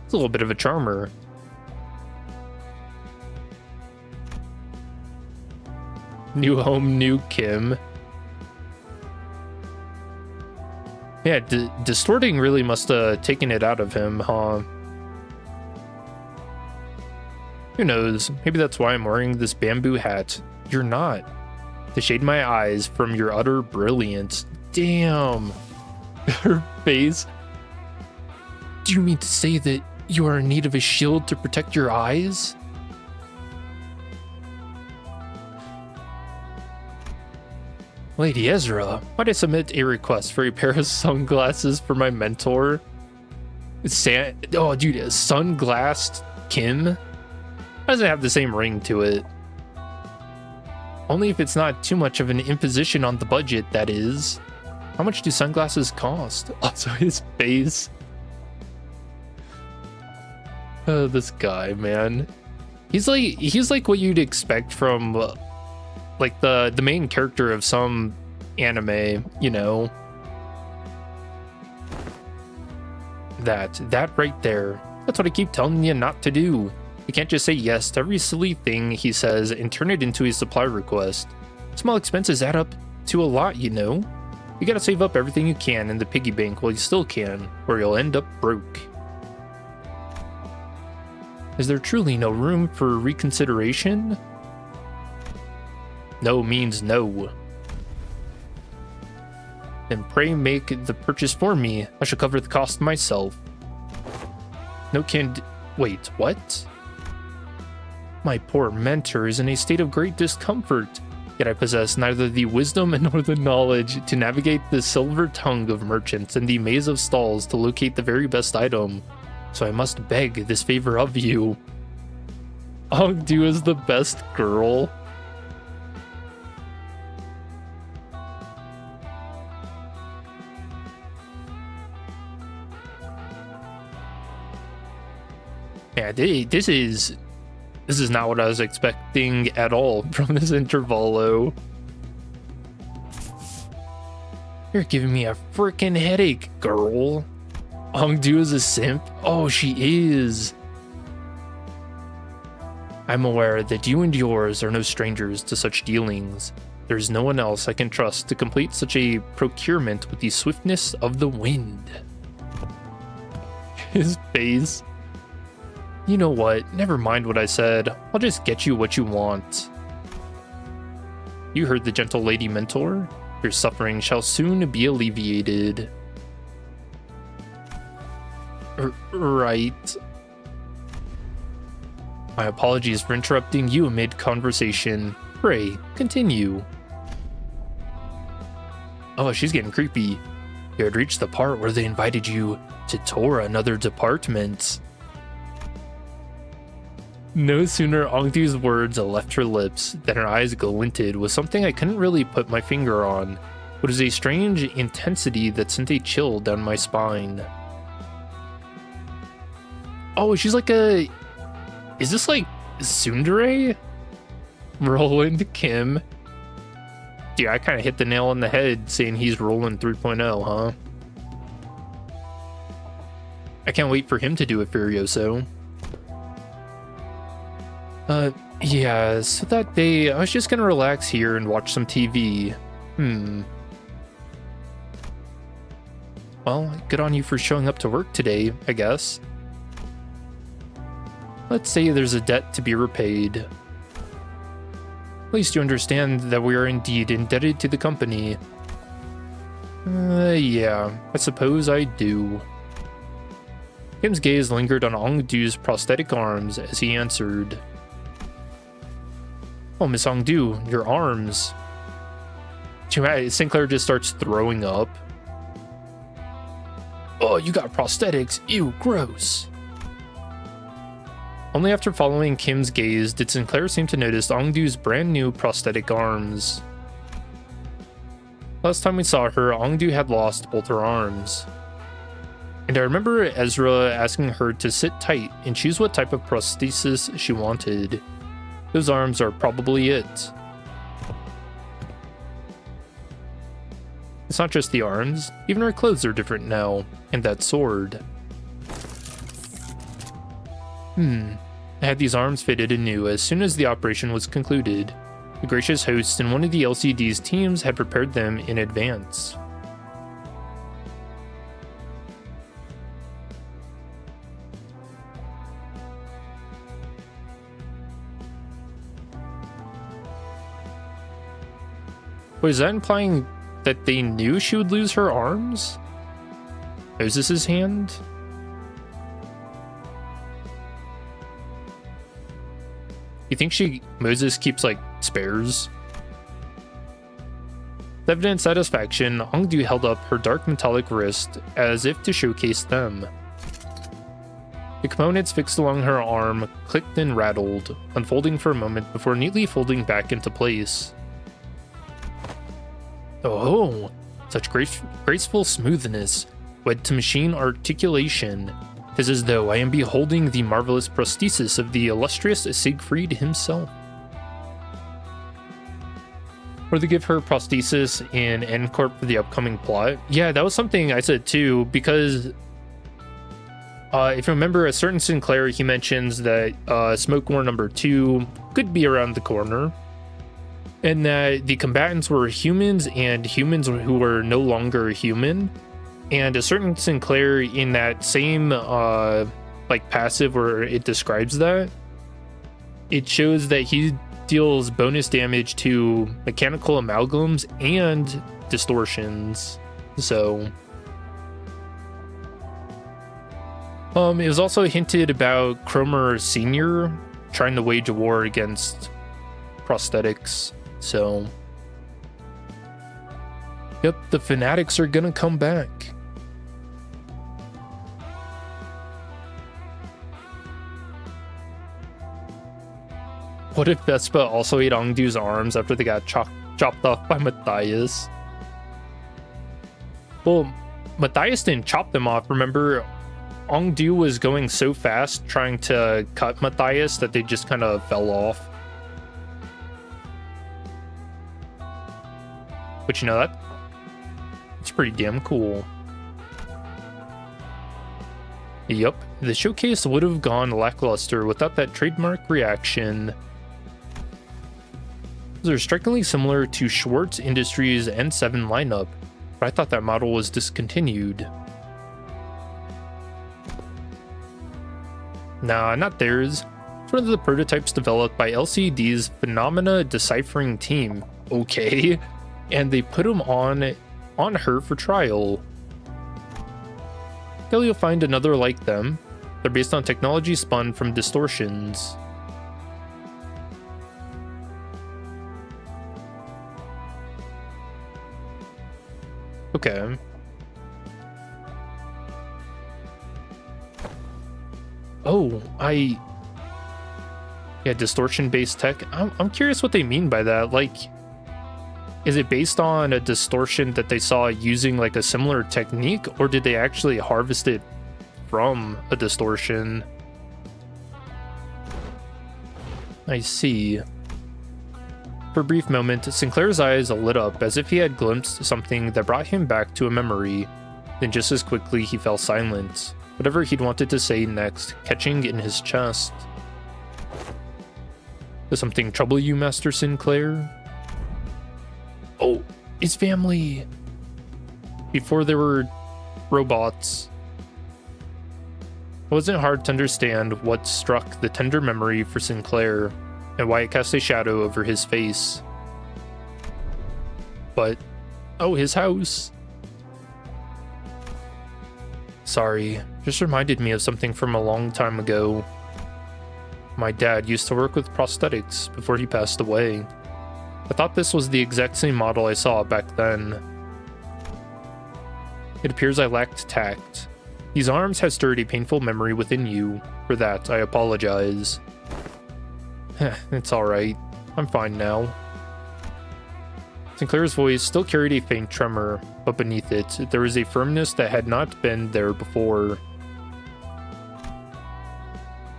It's a little bit of a charmer. New home, new Kim. Yeah, distorting really must have taken it out of him, huh? Who knows? Maybe that's why I'm wearing this bamboo hat. You're not. To shade my eyes from your utter brilliance. Damn. Her face. Do you mean to say that you are in need of a shield to protect your eyes? Lady Ezra, might I submit a request for a pair of sunglasses for my mentor? Oh, dude, a sunglassed Kim? Why does it have the same ring to it? Only if it's not too much of an imposition on the budget, that is. How much do sunglasses cost? Also, his face. This guy, man. He's like what you'd expect from like the main character of some anime, you know. That right there. That's what I keep telling you not to do. You can't just say yes to every silly thing he says and turn it into a supply request. Small expenses add up to a lot, you know. You gotta save up everything you can in the piggy bank while you still can, or you'll end up broke. Is there truly no room for reconsideration? No means no. Then pray make the purchase for me. I shall cover the cost myself. No can... Wait, what? My poor mentor is in a state of great discomfort, yet I possess neither the wisdom nor the knowledge to navigate the silver tongue of merchants and the maze of stalls to locate the very best item. So I must beg this favor of you. Ongdu is the best girl. Yeah, this is not what I was expecting at all from this Intervallo. You're giving me a freaking headache, girl. Hongdu is a simp? Oh, she is. I'm aware that you and yours are no strangers to such dealings. There's no one else I can trust to complete such a procurement with the swiftness of the wind. His face. You know what? Never mind what I said. I'll just get you what you want. You heard the gentle lady mentor? Your suffering shall soon be alleviated. Right. My apologies for interrupting you amid conversation. Pray, continue. Oh, she's getting creepy. You had reached the part where they invited you to tour another department. No sooner Ongdu's words left her lips than her eyes glinted with something I couldn't really put my finger on. It was a strange intensity that sent a chill down my spine. Oh, she's like a... Is this like Tsundere? Roland Kim? Yeah, I kind of hit the nail on the head saying he's Roland 3.0, huh? I can't wait for him to do it, Furioso. Yeah, so that day, I was just gonna relax here and watch some TV. Well, good on you for showing up to work today, I guess. Let's say there's a debt to be repaid. At least you understand that we are indeed indebted to the company. Yeah, I suppose I do. Kim's gaze lingered on Ongdu's prosthetic arms as he answered. Oh, Miss Ongdu, your arms. Sinclair just starts throwing up. Oh, you got prosthetics. Ew, gross. Only after following Kim's gaze did Sinclair seem to notice Ongdu's brand new prosthetic arms. Last time we saw her, Ongdu had lost both her arms. And I remember Ezra asking her to sit tight and choose what type of prosthesis she wanted. Those arms are probably it. It's not just the arms, even her clothes are different now, and that sword. I had these arms fitted anew as soon as the operation was concluded. The gracious host and one of the LCD's teams had prepared them in advance. Was that implying that they knew she would lose her arms? Moses' hand? You think Moses keeps, like, spares? With evident satisfaction, Ongdu held up her dark metallic wrist as if to showcase them. The components fixed along her arm clicked and rattled, unfolding for a moment before neatly folding back into place. Oh, such graceful smoothness, wed to machine articulation. 'Tis as though I am beholding the marvelous prosthesis of the illustrious Siegfried himself. Or they give her prosthesis in Corp for the upcoming plot. Yeah, that was something I said too, because if you remember, a certain Sinclair, he mentions that Smoke War number 2 could be around the corner. And that the combatants were humans and humans who were no longer human. And a certain Sinclair in that same like passive where it describes that, it shows that he deals bonus damage to mechanical amalgams and distortions. So it was also hinted about Cromer Sr. trying to wage a war against prosthetics. So, yep, the fanatics are gonna come back. What if Vespa also ate Ongdu's arms after they got chopped off by Matthias? Well, Matthias didn't chop them off, remember? Ongdu was going so fast trying to cut Matthias that they just kind of fell off. But you know that? It's pretty damn cool. Yup, the showcase would have gone lackluster without that trademark reaction. Those are strikingly similar to Schwartz Industries N7 lineup, but I thought that model was discontinued. Nah, not theirs. It's one of the prototypes developed by LCD's Phenomena Deciphering team. Okay. And they put them on her for trial. You'll find another like them. They're based on technology spun from distortions. Okay. Oh, yeah, distortion-based tech. I'm curious what they mean by that. Like, is it based on a distortion that they saw using like a similar technique, or did they actually harvest it from a distortion? I see. For a brief moment, Sinclair's eyes lit up as if he had glimpsed something that brought him back to a memory. Then just as quickly he fell silent, whatever he'd wanted to say next catching in his chest. Does something trouble you, Master Sinclair? Oh, his family. Before there were robots. It wasn't hard to understand what struck the tender memory for Sinclair and why it cast a shadow over his face. But, oh, his house. Sorry, just reminded me of something from a long time ago. My dad used to work with prosthetics before he passed away. I thought this was the exact same model I saw back then. It appears I lacked tact. These arms have stirred a painful memory within you. For that, I apologize. It's alright. I'm fine now. Sinclair's voice still carried a faint tremor, but beneath it, there was a firmness that had not been there before.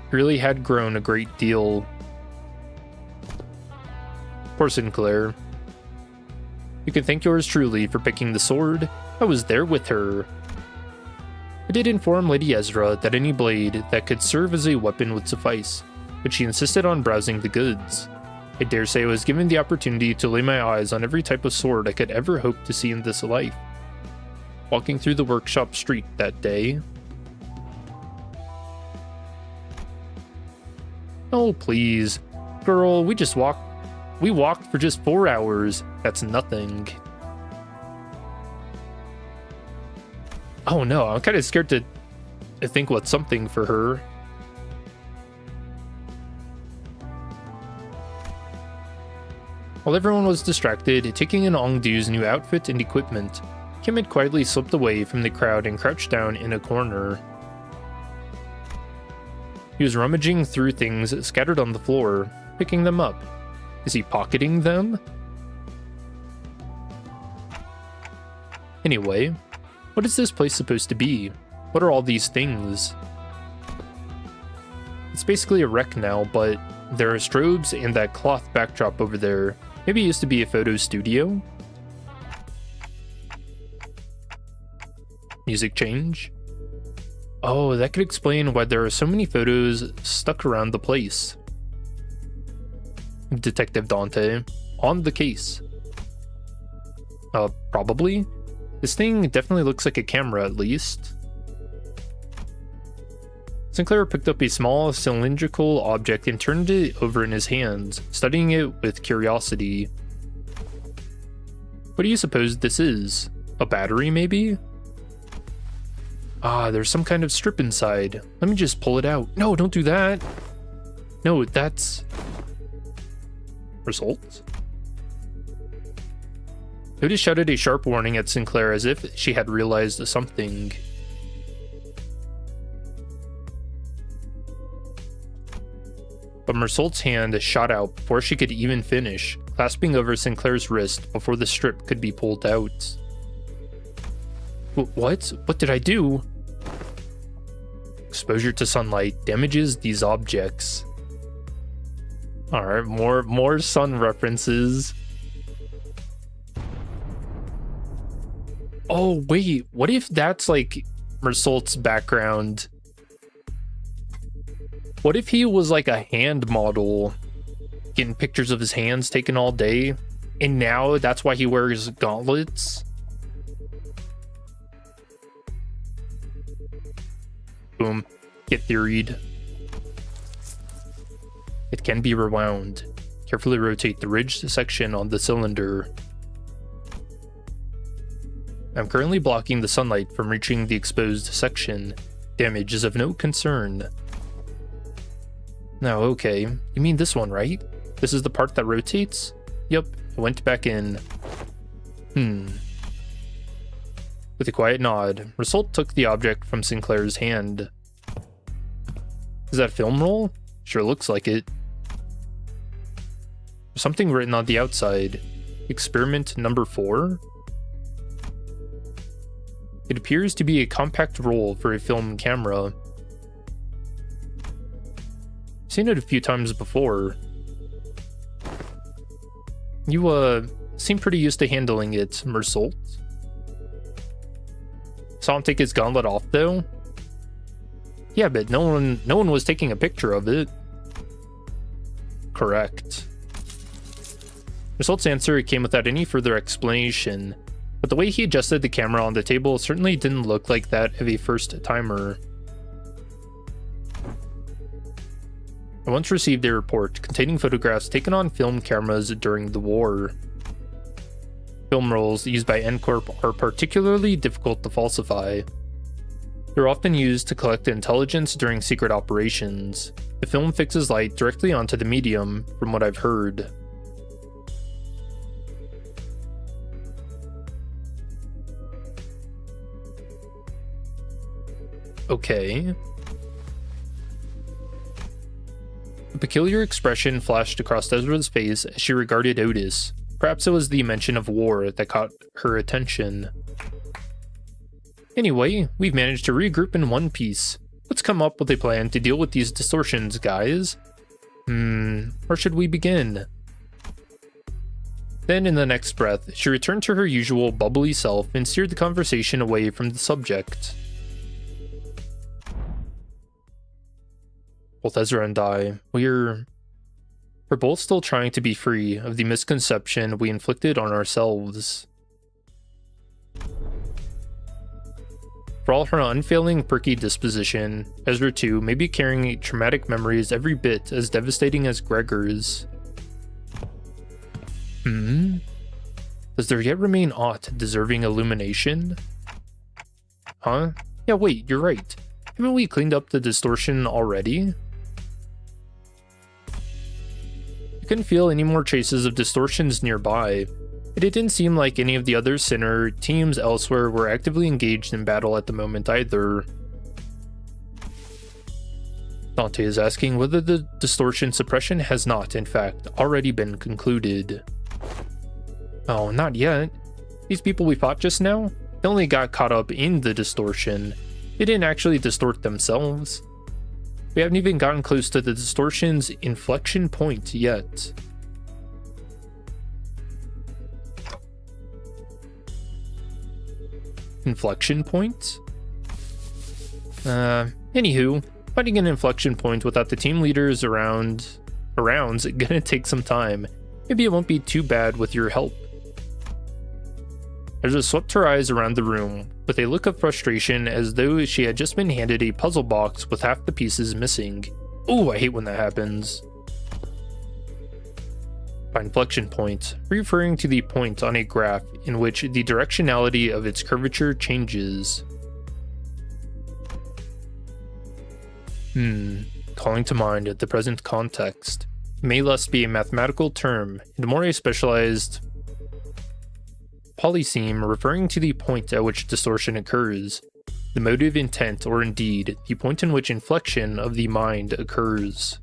He really had grown a great deal. Poor Sinclair. You can thank yours truly for picking the sword. I was there with her. I did inform Lady Ezra that any blade that could serve as a weapon would suffice, but she insisted on browsing the goods. I dare say I was given the opportunity to lay my eyes on every type of sword I could ever hope to see in this life. Walking through the workshop street that day. Oh, please. Girl, we walked for just 4 hours. That's nothing. Oh no, I'm kind of scared to think what's something for her. While everyone was distracted, taking in Ongdu's new outfit and equipment, Kim had quietly slipped away from the crowd and crouched down in a corner. He was rummaging through things scattered on the floor, picking them up. Is he pocketing them? Anyway, what is this place supposed to be? What are all these things? It's basically a wreck now, but there are strobes and that cloth backdrop over there. Maybe it used to be a photo studio? Music change? Oh, that could explain why there are so many photos stuck around the place. Detective Dante, on the case. Probably. This thing definitely looks like a camera, at least. Sinclair picked up a small cylindrical object and turned it over in his hands, studying it with curiosity. What do you suppose this is? A battery, maybe? Ah, there's some kind of strip inside. Let me just pull it out. No, don't do that. No, that's... Results? Otis shouted a sharp warning at Sinclair as if she had realized something. But Mersault's hand shot out before she could even finish, clasping over Sinclair's wrist before the strip could be pulled out. What? What did I do? exposure to sunlight damages these objects. Alright, more sun references. Oh, wait, what if that's like Mersault's background? What if he was like a hand model, getting pictures of his hands taken all day, and now that's why he wears gauntlets? Boom. Get theoried. It can be rewound. Carefully rotate the ridged section on the cylinder. I'm currently blocking the sunlight from reaching the exposed section. Damage is of no concern. Now, okay. You mean this one, right? This is the part that rotates? Yep, it went back in. With a quiet nod, Mersault took the object from Sinclair's hand. Is that film roll? Sure looks like it. There's something written on the outside. Experiment number 4? It appears to be a compact roll for a film camera. I've seen it a few times before. You, seem pretty used to handling it, Mersault. Saw him take his gauntlet off, though? Yeah, but no one was taking a picture of it. Correct. Mersault's answer came without any further explanation, but the way he adjusted the camera on the table certainly didn't look like that of a first-timer. I once received a report containing photographs taken on film cameras during the war. Film rolls used by Corp are particularly difficult to falsify. They're often used to collect intelligence during secret operations. The film fixes light directly onto the medium, from what I've heard. Okay. A peculiar expression flashed across Ezra's face as she regarded Otis. Perhaps it was the mention of war that caught her attention. Anyway, we've managed to regroup in one piece. Let's come up with a plan to deal with these distortions, guys. Where should we begin? Then, in the next breath, she returned to her usual bubbly self and steered the conversation away from the subject. Both Ezra and I, we're both still trying to be free of the misconception we inflicted on ourselves. For all her unfailing perky disposition, Ezra too may be carrying traumatic memories every bit as devastating as Gregor's. Does there yet remain aught deserving illumination? Huh? Yeah, wait, you're right. Haven't we cleaned up the distortion already? I couldn't feel any more traces of distortions nearby. It didn't seem like any of the other Sinner teams elsewhere were actively engaged in battle at the moment either. Dante is asking whether the distortion suppression has not, in fact, already been concluded. Oh, not yet. These people we fought just now, they only got caught up in the distortion. They didn't actually distort themselves. We haven't even gotten close to the distortion's inflection point yet. Inflection point? Anywho, finding an inflection point without the team leaders around's gonna take some time. Maybe it won't be too bad with your help. Ezra swept her eyes around the room with a look of frustration as though she had just been handed a puzzle box with half the pieces missing. Ooh, I hate when that happens. By inflection point, referring to the point on a graph in which the directionality of its curvature changes. Calling to mind the present context. It may less be a mathematical term and more a specialized polyseme referring to the point at which distortion occurs, the motive intent, or indeed, the point in which inflection of the mind occurs.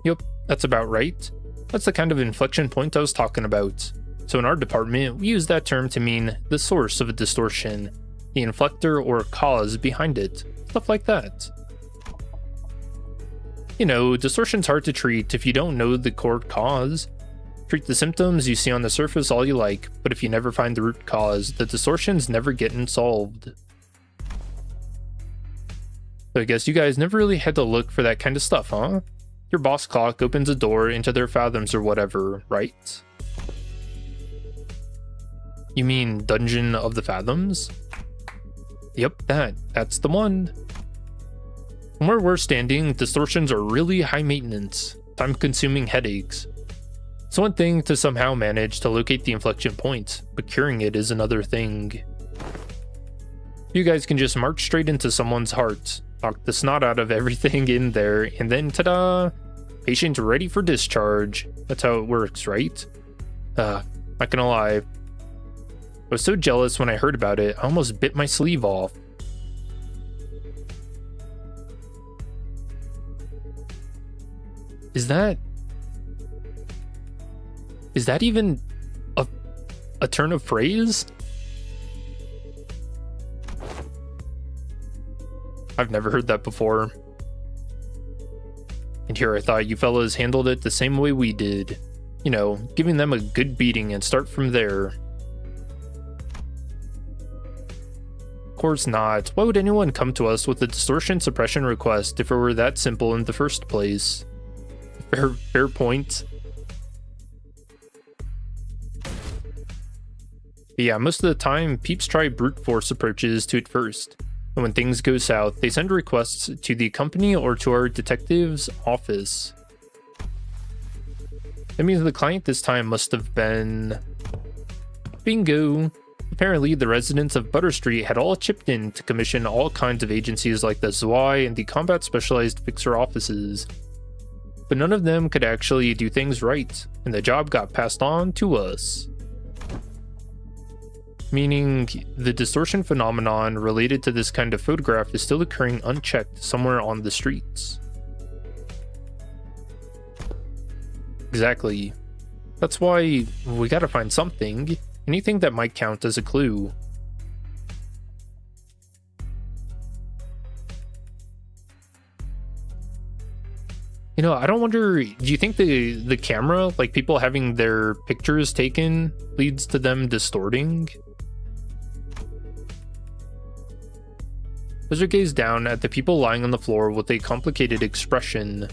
Yep, that's about right. That's the kind of inflection point I was talking about. So in our department, we use that term to mean the source of a distortion, the inflector or cause behind it, stuff like that. You know, distortion's hard to treat if you don't know the core cause. Treat the symptoms you see on the surface all you like, but if you never find the root cause, the distortions never get solved. So I guess you guys never really had to look for that kind of stuff, huh? Your boss clock opens a door into their fathoms or whatever, right? You mean Dungeon of the Fathoms? Yep, that's the one. From where we're standing, distortions are really high maintenance, time-consuming headaches. It's one thing to somehow manage to locate the inflection point, but curing it is another thing. You guys can just march straight into someone's heart, knock the snot out of everything in there, and then ta-da! Patient ready for discharge. That's how it works, right? Not gonna lie. I was so jealous when I heard about it, I almost bit my sleeve off. Is that even a turn of phrase? I've never heard that before. And here I thought you fellas handled it the same way we did. You know, giving them a good beating and start from there. Of course not. Why would anyone come to us with a distortion suppression request if it were that simple in the first place? Fair point. But yeah, most of the time, peeps try brute force approaches to it first. And when things go south, they send requests to the company or to our detective's office. That means the client this time must have been... Bingo! Apparently, the residents of Butter Street had all chipped in to commission all kinds of agencies like the ZY and the Combat Specialized Fixer offices. But none of them could actually do things right, and the job got passed on to us. Meaning, the distortion phenomenon related to this kind of photograph is still occurring unchecked somewhere on the streets. Exactly. That's why we gotta find something, anything that might count as a clue. You know, I don't wonder, do you think the camera, like people having their pictures taken, leads to them distorting? Lizard gazed down at the people lying on the floor with a complicated expression.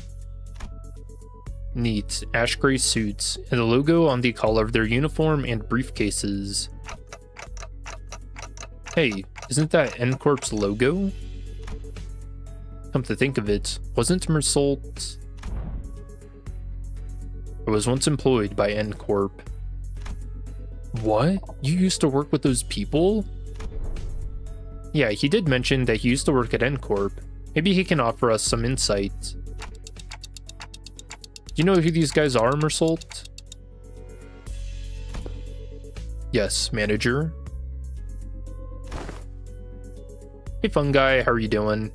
Neat, ash gray suits, and the logo on the collar of their uniform and briefcases. Hey, isn't that N-Corp's logo? Come to think of it, wasn't Mersault... I was once employed by N-Corp. What? You used to work with those people? Yeah, he did mention that he used to work at N-Corp. Maybe he can offer us some insight. Do you know who these guys are, Mersault? Yes, manager. Hey, fun guy, how are you doing?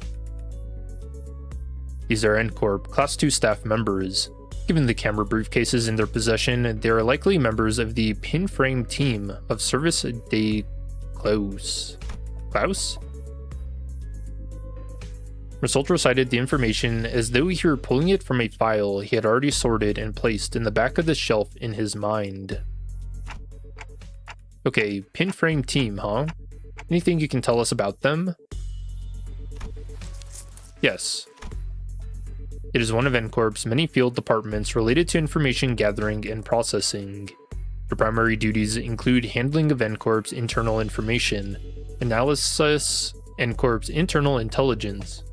These are N-Corp Class 2 staff members. Given the camera briefcases in their possession, they are likely members of the Pinframe team of Service de Klaus. Klaus? Mersault recited the information as though he were pulling it from a file he had already sorted and placed in the back of the shelf in his mind. Okay, Pinframe team, huh? Anything you can tell us about them? Yes. It is one of N-Corp's many field departments related to information gathering and processing. Their primary duties include handling of N-Corp's internal information, analysis N-Corp's internal intelligence,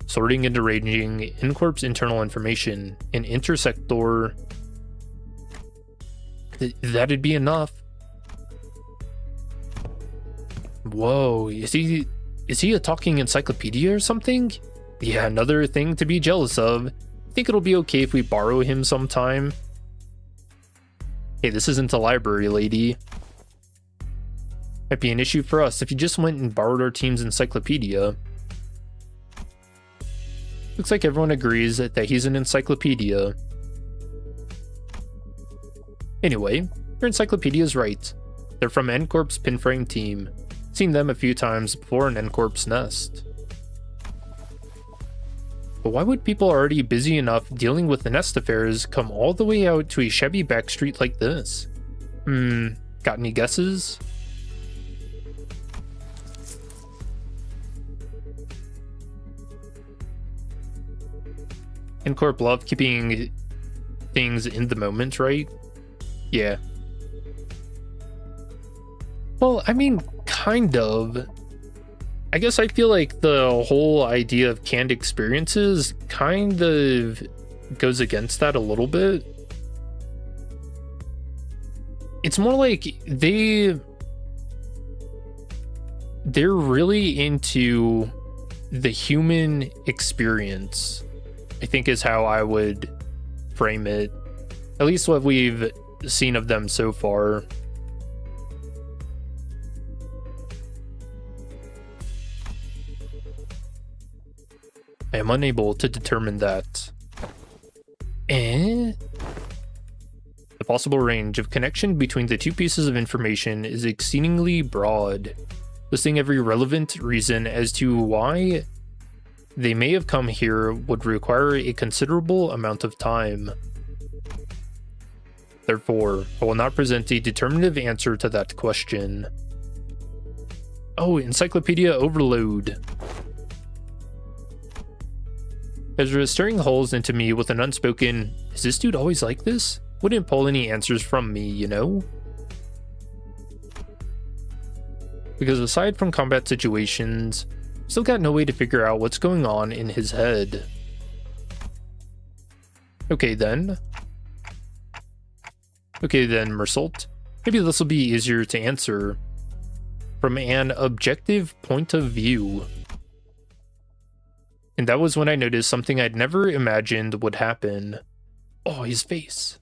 sorting and arranging N-Corp's internal information, and intersector... That'd be enough. Whoa, is he a talking encyclopedia or something? Yeah, another thing to be jealous of. Think it'll be okay if we borrow him sometime? Hey, this isn't a library, lady. Might be an issue for us if you just went and borrowed our team's encyclopedia. Looks like everyone agrees that he's an encyclopedia. Anyway, your encyclopedia's right. They're from N-Corp's pinframe team. Seen them a few times before in N-Corp's nest. But why would people already busy enough dealing with the nest affairs come all the way out to a shabby back street like this? Got any guesses? N-Corp love keeping things in the moment, right? Yeah. Well, I mean, kind of. I guess I feel like the whole idea of canned experiences kind of goes against that a little bit. It's more like they're really into the human experience, I think is how I would frame it. At least what we've seen of them so far. I am unable to determine that. The possible range of connection between the two pieces of information is exceedingly broad, listing every relevant reason as to why they may have come here would require a considerable amount of time. Therefore, I will not present a determinative answer to that question. Oh, encyclopedia overload. Ezra is staring holes into me with an unspoken, "Is this dude always like this?" Wouldn't pull any answers from me, you know? Because aside from combat situations, still got no way to figure out what's going on in his head. Okay then, Mersault. Maybe this will be easier to answer. From an objective point of view. And that was when I noticed something I'd never imagined would happen. Oh, his face.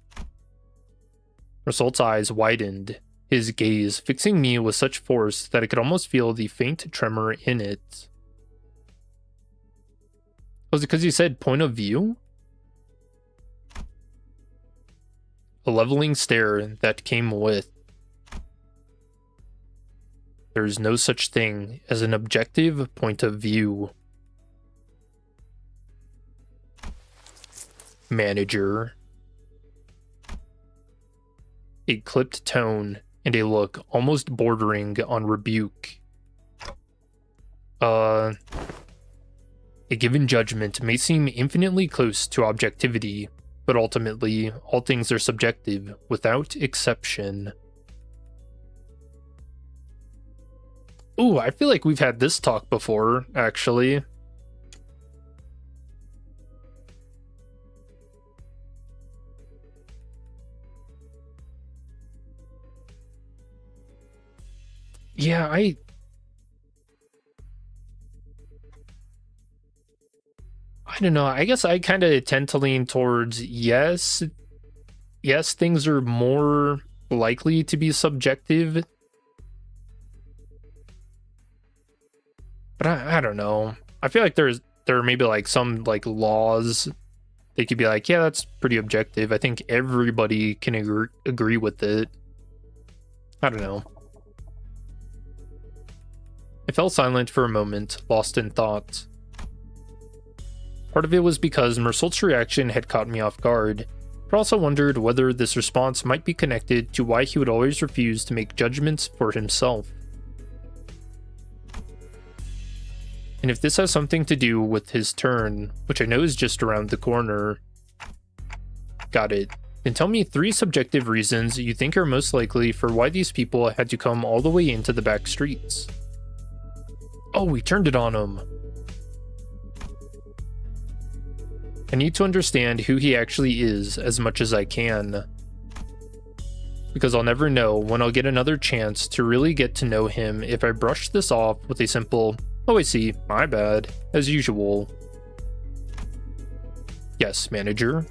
Mersault's eyes widened, his gaze fixing me with such force that I could almost feel the faint tremor in it. Was it because he said point of view? A leveling stare that came with. There's no such thing as an objective point of view. Manager. A clipped tone and a look almost bordering on rebuke. A given judgment may seem infinitely close to objectivity, but ultimately, all things are subjective, without exception. Ooh, I feel like we've had this talk before, actually. Yeah, I don't know. I guess I kind of tend to lean towards yes. Yes, things are more likely to be subjective. But I don't know. I feel like there are maybe like some like laws they could be like, yeah, that's pretty objective. I think everybody can agree with it. I don't know. I fell silent for a moment, lost in thought. Part of it was because Mersault's reaction had caught me off guard, but I also wondered whether this response might be connected to why he would always refuse to make judgments for himself. And if this has something to do with his turn, which I know is just around the corner. Got it. Then tell me 3 subjective reasons you think are most likely for why these people had to come all the way into the back streets. Oh, we turned it on him. I need to understand who he actually is as much as I can. Because I'll never know when I'll get another chance to really get to know him if I brush this off with a simple, "Oh, I see, my bad," as usual. Yes, manager.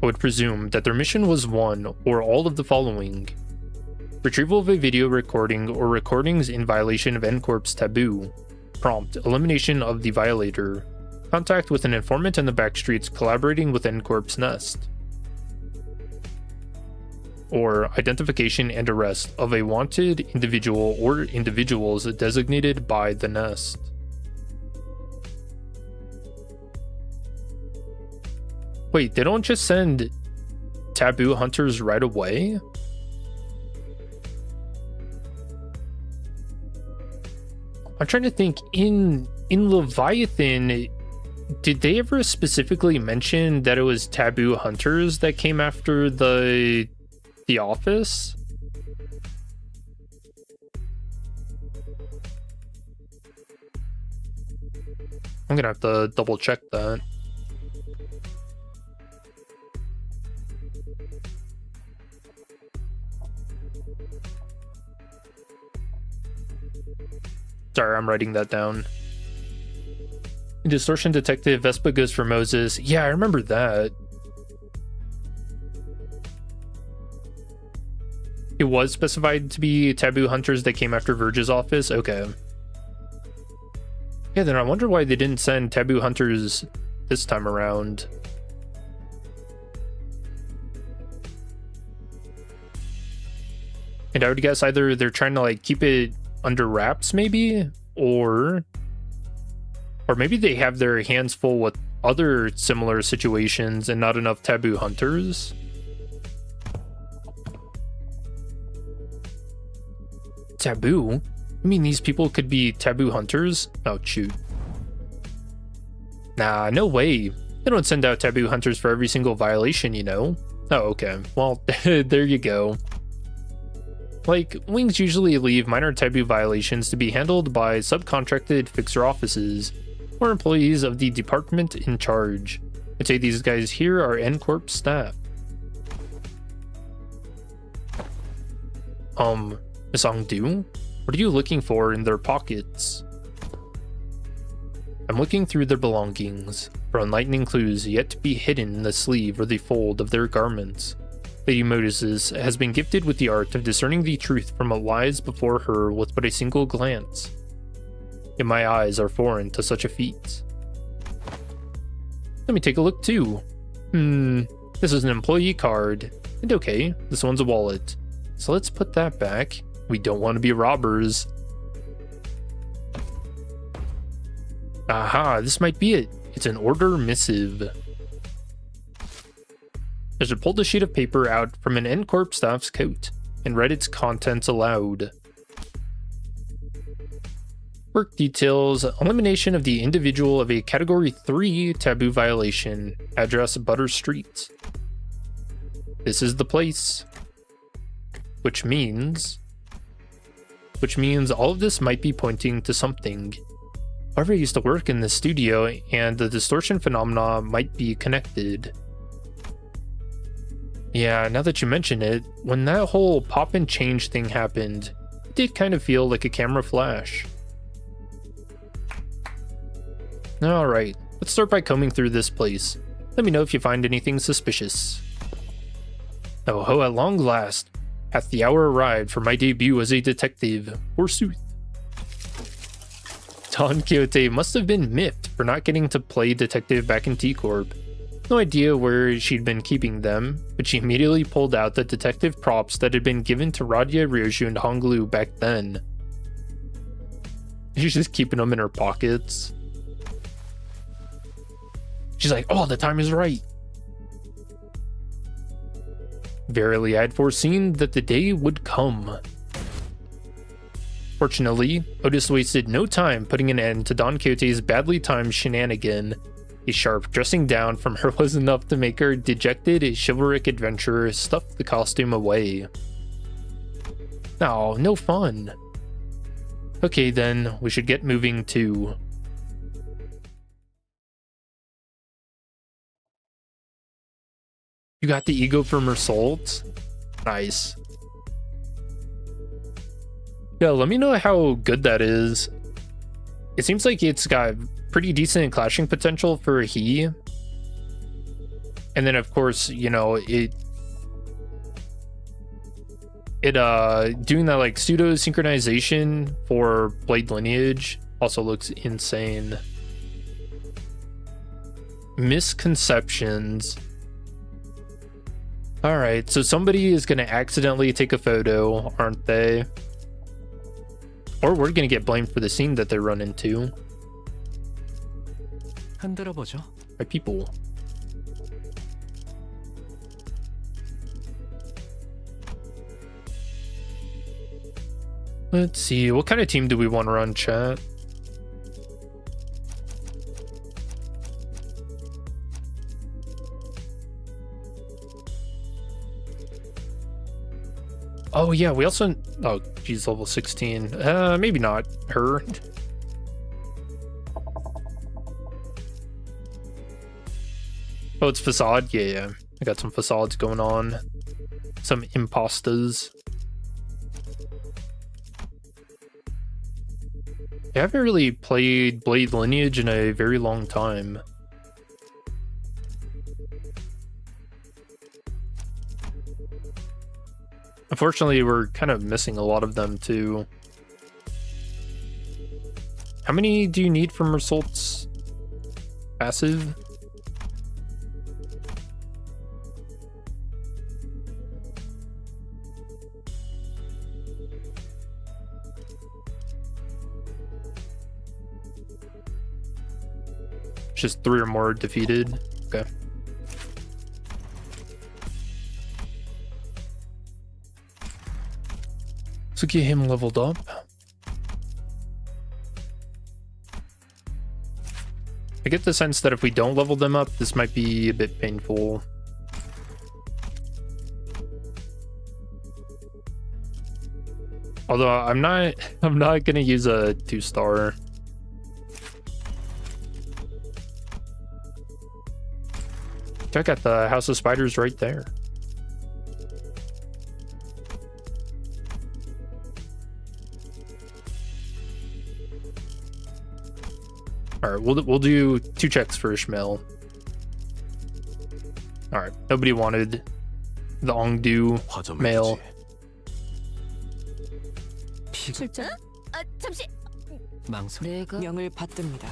I would presume that their mission was one or all of the following. Retrieval of a video recording or recordings in violation of N-Corp's taboo. Prompt elimination of the violator. Contact with an informant in the backstreets collaborating with Corp's nest. Or identification and arrest of a wanted individual or individuals designated by the nest. Wait, they don't just send taboo hunters right away? I'm trying to think, in Leviathan, did they ever specifically mention that it was taboo hunters that came after the office? I'm gonna have to double check that. Sorry, I'm writing that down. Distortion Detective, Vespa goes for Moses. Yeah, I remember that. It was specified to be taboo hunters that came after Verge's office? Okay. Yeah, then I wonder why they didn't send taboo hunters this time around. And I would guess either they're trying to like keep it under wraps maybe, or maybe they have their hands full with other similar situations and not enough taboo hunters. Taboo? You mean these people could be taboo hunters? Oh, shoot. Nah, no way. They don't send out taboo hunters for every single violation, you know? Oh, okay. Well, there you go. Like, wings usually leave minor taboo violations to be handled by subcontracted fixer offices or employees of the department in charge. I'd say these guys here are Corp staff. Miss Ongdu? What are you looking for in their pockets? I'm looking through their belongings for enlightening clues yet to be hidden in the sleeve or the fold of their garments. Lady Moses has been gifted with the art of discerning the truth from what lies before her with but a single glance. Yet my eyes are foreign to such a feat. Let me take a look too. This is an employee card. And okay, this one's a wallet. So let's put that back. We don't want to be robbers. Aha, this might be it. It's an order missive. Ezra pulled a sheet of paper out from an Corp staff's coat and read its contents aloud. Work details: elimination of the individual of a Category 3 taboo violation. Address Butter Street. This is the place. Which means all of this might be pointing to something. However, I used to work in the studio, and the distortion phenomena might be connected. Yeah, now that you mention it, when that whole pop and change thing happened, it did kind of feel like a camera flash. Alright, let's start by combing through this place. Let me know if you find anything suspicious. Oh ho, at long last, hath the hour arrived for my debut as a detective, forsooth. Don Quixote must have been miffed for not getting to play detective back in T-Corp. No idea where she'd been keeping them, but she immediately pulled out the detective props that had been given to Radia, Ryoju, and Honglu back then. She's just keeping them in her pockets. She's like, oh, the time is right. Verily, I had foreseen that the day would come. Fortunately, Otis wasted no time putting an end to Don Quixote's badly timed shenanigan. A sharp dressing down from her was enough to make her dejected chivalric adventurer stuff the costume away. Oh, no fun. Okay then, we should get moving too. You got the ego from Mersault? Nice. Yeah, let me know how good that is. It seems like it's got pretty decent clashing potential for a he. And then of course, you know, it doing that like pseudo synchronization for blade lineage also looks insane. Misconceptions. All right, so somebody is going to accidentally take a photo, aren't they? Or we're going to get blamed for the scene that they run into. By people. Let's see, what kind of team do we want to run, chat? Oh yeah, we also... Oh, she's level 16. Maybe not her. Oh, it's Facade? Yeah. I got some Facades going on. Some imposters. I haven't really played Blade Lineage in a very long time. Unfortunately, we're kind of missing a lot of them too. How many do you need from results? Passive? Just 3 or more defeated. Okay. So get him leveled up. I get the sense that if we don't level them up, this might be a bit painful. Although I'm not gonna use a 2-star. Check out the House of Spiders right there. All right, we'll do 2 checks for Ishmael. All right, nobody wanted the Ongdu male. 출전? 잠시. 내가 명을 받듭니다.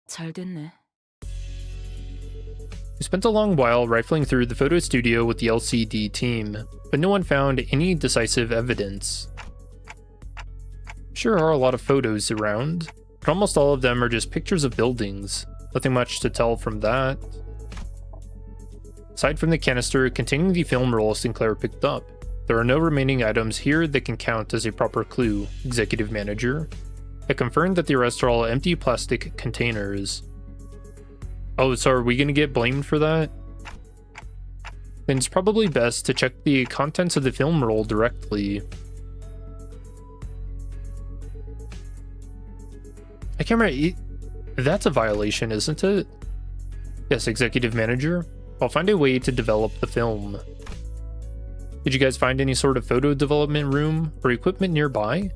잘 됐네. We spent a long while rifling through the photo studio with the LCD team, but no one found any decisive evidence. Sure are a lot of photos around, but almost all of them are just pictures of buildings. Nothing much to tell from that. Aside from the canister containing the film roll Sinclair picked up, there are no remaining items here that can count as a proper clue, Executive Manager. I confirmed that the rest are all empty plastic containers. Oh, so are we going to get blamed for that? Then it's probably best to check the contents of the film roll directly. I can't remember. That's a violation, isn't it? Yes, Executive Manager. I'll find a way to develop the film. Did you guys find any sort of photo development room or equipment nearby?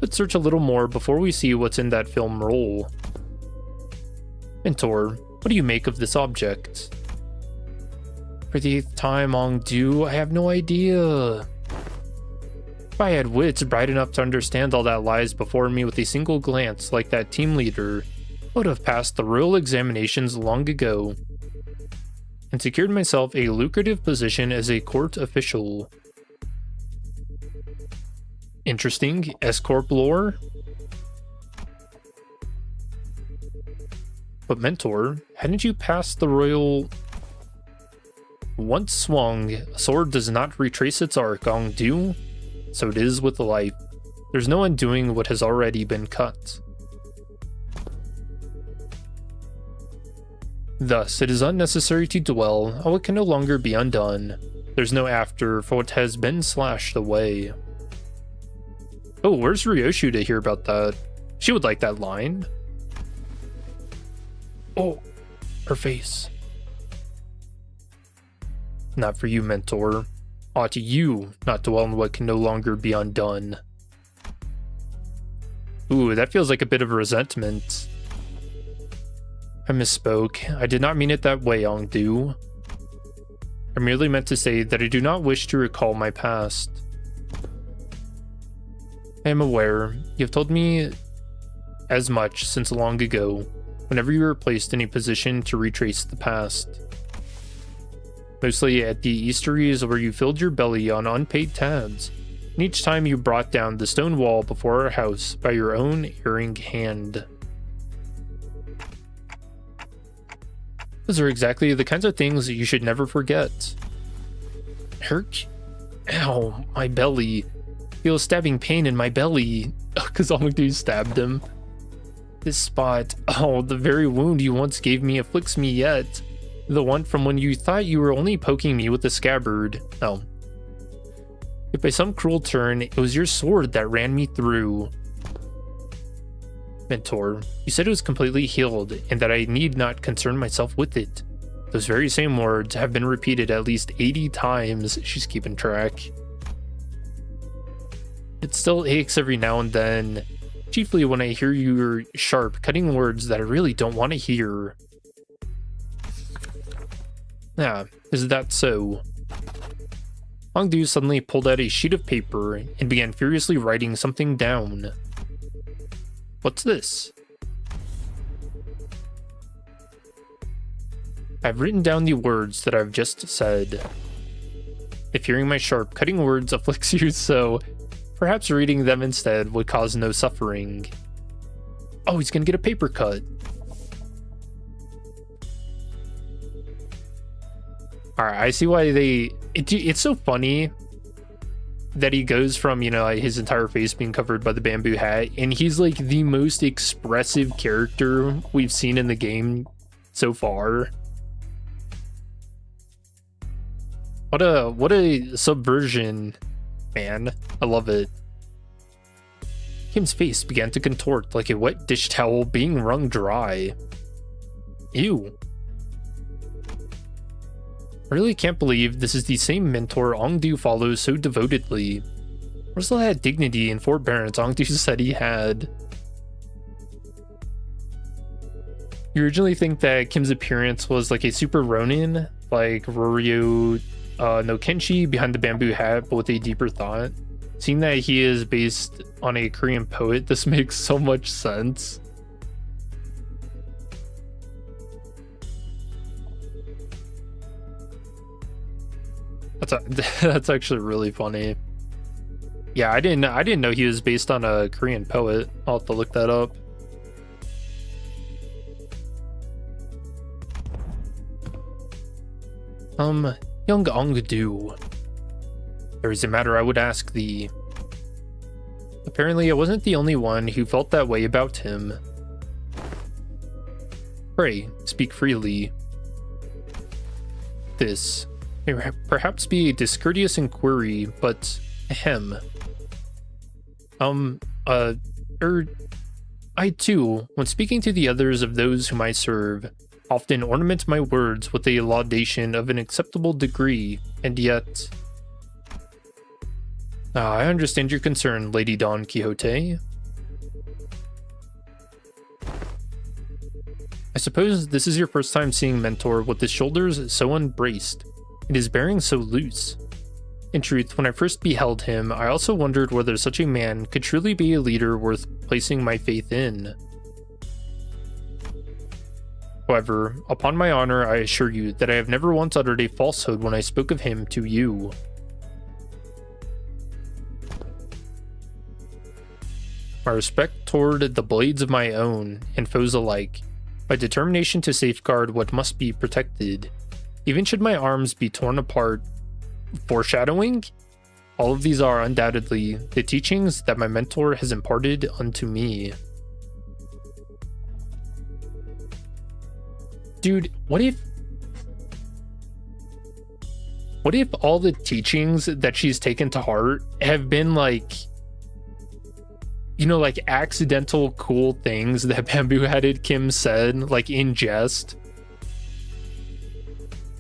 Let's search a little more before we see what's in that film roll. Mentor, what do you make of this object? For the 8th time, Ongdu, I have no idea. If I had wits bright enough to understand all that lies before me with a single glance like that team leader, I would have passed the royal examinations long ago and secured myself a lucrative position as a court official. Interesting S-Corp lore. But Mentor, hadn't you passed the royal... Once swung, a sword does not retrace its arc, Ongdu. So it is with life. There's no undoing what has already been cut. Thus, it is unnecessary to dwell on what can no longer be undone. There's no after for what has been slashed away. Oh, where's Ryoshu to hear about that? She would like that line. Oh, her face. Not for you, Mentor. Ought you not dwell on what can no longer be undone. Ooh, that feels like a bit of resentment. I misspoke. I did not mean it that way, Ongdu. I merely meant to say that I do not wish to recall my past. I am aware. You have told me as much since long ago. whenever you were placed in a position to retrace the past. Mostly at the eateries where you filled your belly on unpaid tabs, and each time you brought down the stone wall before our house by your own erring hand. Those are exactly the kinds of things that you should never forget. Herc? Ow, my belly. Feel a stabbing pain in my belly. Because Ongdu stabbed him. This spot. Oh, the very wound you once gave me afflicts me yet. The one from when you thought you were only poking me with the scabbard. Oh. If by some cruel turn, it was your sword that ran me through. Mentor, you said it was completely healed and that I need not concern myself with it. Those very same words have been repeated at least 80 times. She's keeping track. It still aches every now and then, chiefly when I hear your sharp, cutting words that I really don't want to hear. Ah, is that so? Ongdu suddenly pulled out a sheet of paper and began furiously writing something down. What's this? I've written down the words that I've just said. If hearing my sharp, cutting words afflicts you so, perhaps reading them instead would cause no suffering. Oh, he's gonna get a paper cut. Alright, I see why it's so funny that he goes from, you know, his entire face being covered by the bamboo hat, and he's like the most expressive character we've seen in the game so far. What a subversion, man. I love it. Kim's face began to contort like a wet dish towel being wrung dry. Ew. I really can't believe this is the same mentor Ongdu follows so devotedly. Where's all that dignity and forbearance Ongdu said he had? You originally think that Kim's appearance was like a super Ronin, like Roryo no Kenshi behind the bamboo hat, but with a deeper thought. Seeing that he is based on a Korean poet, this makes so much sense. That's actually really funny. Yeah, I didn't know he was based on a Korean poet. I'll have to look that up. Young Ongdu, there is a matter I would ask thee. Apparently I wasn't the only one who felt that way about him. Pray, speak freely. This may perhaps be a discourteous inquiry, but ahem. I too, when speaking to the others of those whom I serve, often ornament my words with a laudation of an acceptable degree, and yet... I understand your concern, Lady Don Quixote. I suppose this is your first time seeing Mentor with his shoulders so unbraced, and his bearing so loose. In truth, when I first beheld him, I also wondered whether such a man could truly be a leader worth placing my faith in. However, upon my honor, I assure you that I have never once uttered a falsehood when I spoke of him to you. My respect toward the blades of my own, and foes alike, my determination to safeguard what must be protected, even should my arms be torn apart, foreshadowing? All of these are undoubtedly the teachings that my mentor has imparted unto me. Dude, what if all the teachings that she's taken to heart have been like, you know, like accidental cool things that bamboo-headed Kim said, like in jest,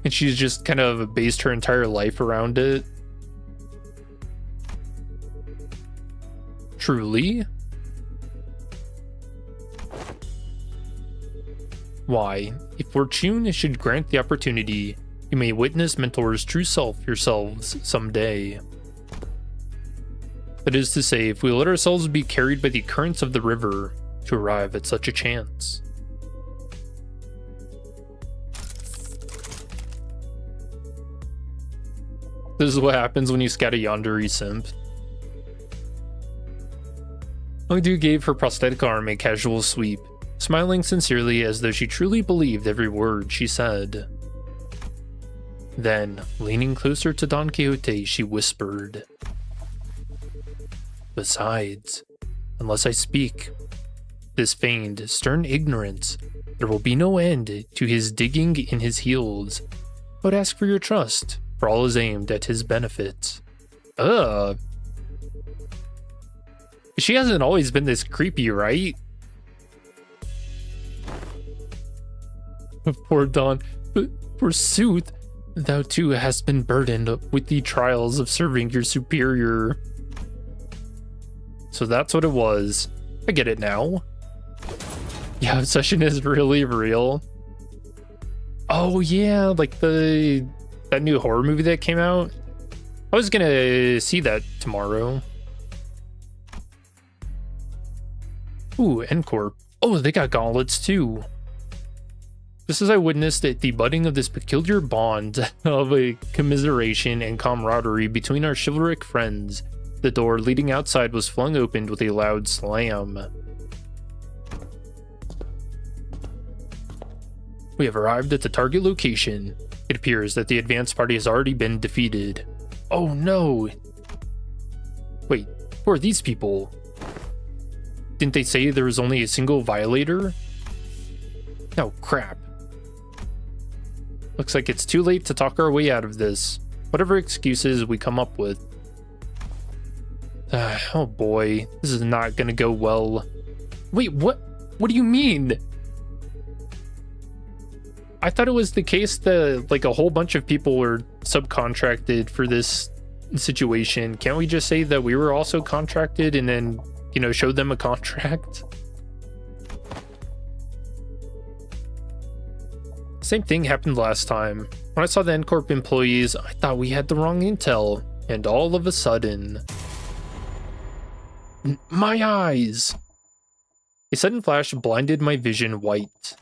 and she's just kind of based her entire life around it? Truly? Why, if fortune should grant the opportunity, you may witness Mentor's true self yourselves someday. That is to say, if we let ourselves be carried by the currents of the river to arrive at such a chance. This is what happens when you scat a yandere simp. Hongdu gave her prosthetic arm a casual sweep, smiling sincerely as though she truly believed every word she said. Then, leaning closer to Don Quixote, she whispered, "Besides, unless I speak this feigned, stern ignorance, there will be no end to his digging in his heels. But ask for your trust, for all is aimed at his benefit." She hasn't always been this creepy, right? Poor Dawn. Forsooth, thou too hast been burdened with the trials of serving your superior. So that's what it was. I get it now. Yeah, obsession is really real. Oh yeah, like that new horror movie that came out. I was gonna see that tomorrow. Ooh, Corp. Oh, they got gauntlets too. Just as I witnessed the budding of this peculiar bond of a commiseration and camaraderie between our chivalric friends, the door leading outside was flung open with a loud slam. We have arrived at the target location. It appears that the advance party has already been defeated. Oh no! Wait, who are these people? Didn't they say there was only a single violator? Oh crap. Looks like it's too late to talk our way out of this. Whatever excuses we come up with. Oh boy, this is not gonna go well. Wait, what? What do you mean? I thought it was the case that like a whole bunch of people were subcontracted for this situation. Can't we just say that we were also contracted and then, you know, show them a contract? Same thing happened last time. When I saw the Corp employees, I thought we had the wrong intel, and all of a sudden... My eyes! A sudden flash blinded my vision white,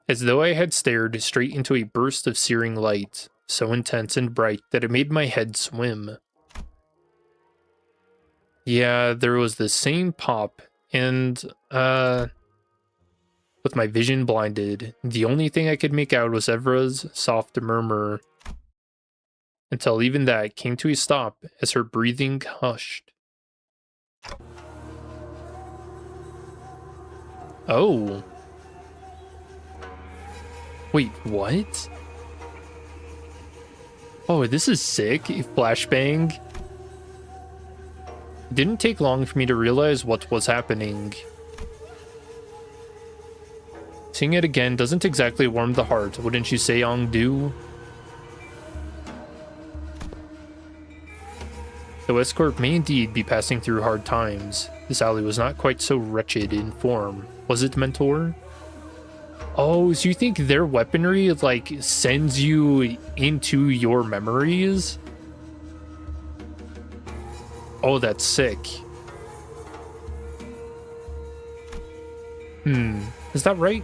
as though I had stared straight into a burst of searing light, so intense and bright that it made my head swim. Yeah, there was the same pop, and, with my vision blinded, the only thing I could make out was Evra's soft murmur, until even that came to a stop as her breathing hushed. Oh. Wait, what? Oh, this is sick. Flashbang. It didn't take long for me to realize what was happening. Seeing it again doesn't exactly warm the heart, wouldn't you say, Ongdu? Though S-Corp may indeed be passing through hard times, this alley was not quite so wretched in form, was it, Mentor? Oh, so you think their weaponry, like, sends you into your memories? Oh, that's sick. Is that right?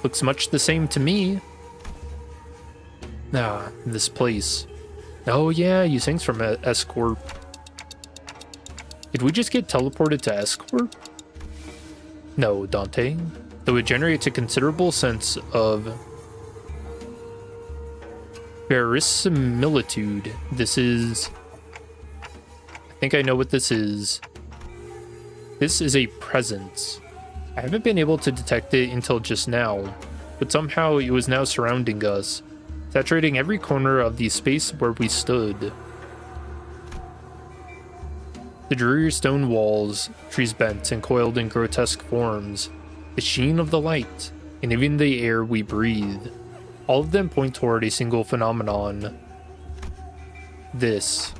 Looks much the same to me. Ah, this place. Oh yeah, you things from S-Corp. Did we just get teleported to S-Corp? No, Dante. Though it generates a considerable sense of verisimilitude. This is... I think I know what this is. This is a presence. I haven't been able to detect it until just now, but somehow it was now surrounding us, saturating every corner of the space where we stood. The dreary stone walls, trees bent and coiled in grotesque forms, the sheen of the light, and even the air we breathe, all of them point toward a single phenomenon. This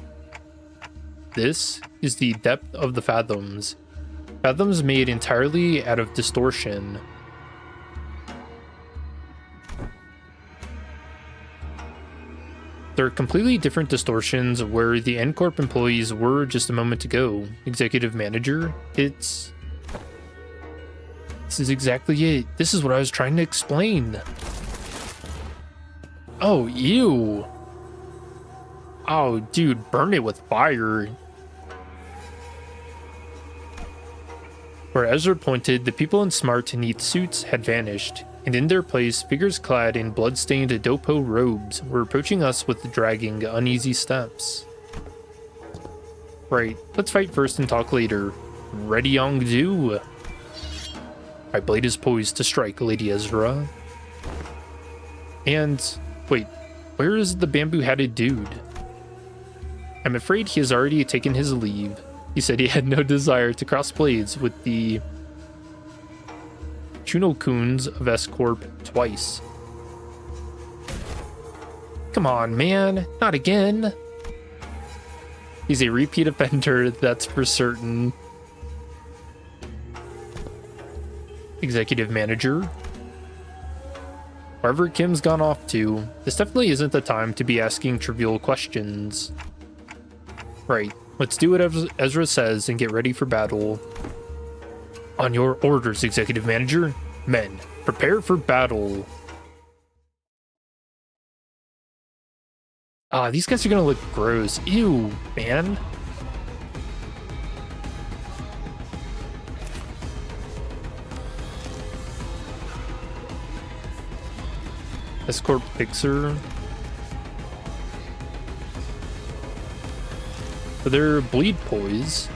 is the depth of the fathoms. Fathoms made entirely out of distortion. They're completely different distortions where the Corp employees were just a moment ago. Executive manager, this is exactly it. This is what I was trying to explain. Oh, ew. Oh, dude, burn it with fire. Where Ezra pointed, the people in smart, neat suits had vanished, and in their place, figures clad in blood-stained dopo robes were approaching us with dragging, uneasy steps. Right, let's fight first and talk later. Ready on do. My blade is poised to strike, Lady Ezra. And, wait, where is the bamboo-hatted dude? I'm afraid he has already taken his leave. He said he had no desire to cross blades with the Chunokuns of S-Corp twice. Come on, man, not again. He's a repeat offender, that's for certain. Executive manager. Wherever Kim's gone off to, this definitely isn't the time to be asking trivial questions. Right. Let's do what Ezra says and get ready for battle. On your orders, Executive Manager. Men, prepare for battle. Ah, these guys are gonna look gross. Ew, man. S-Corp Fixer. For their bleed poise,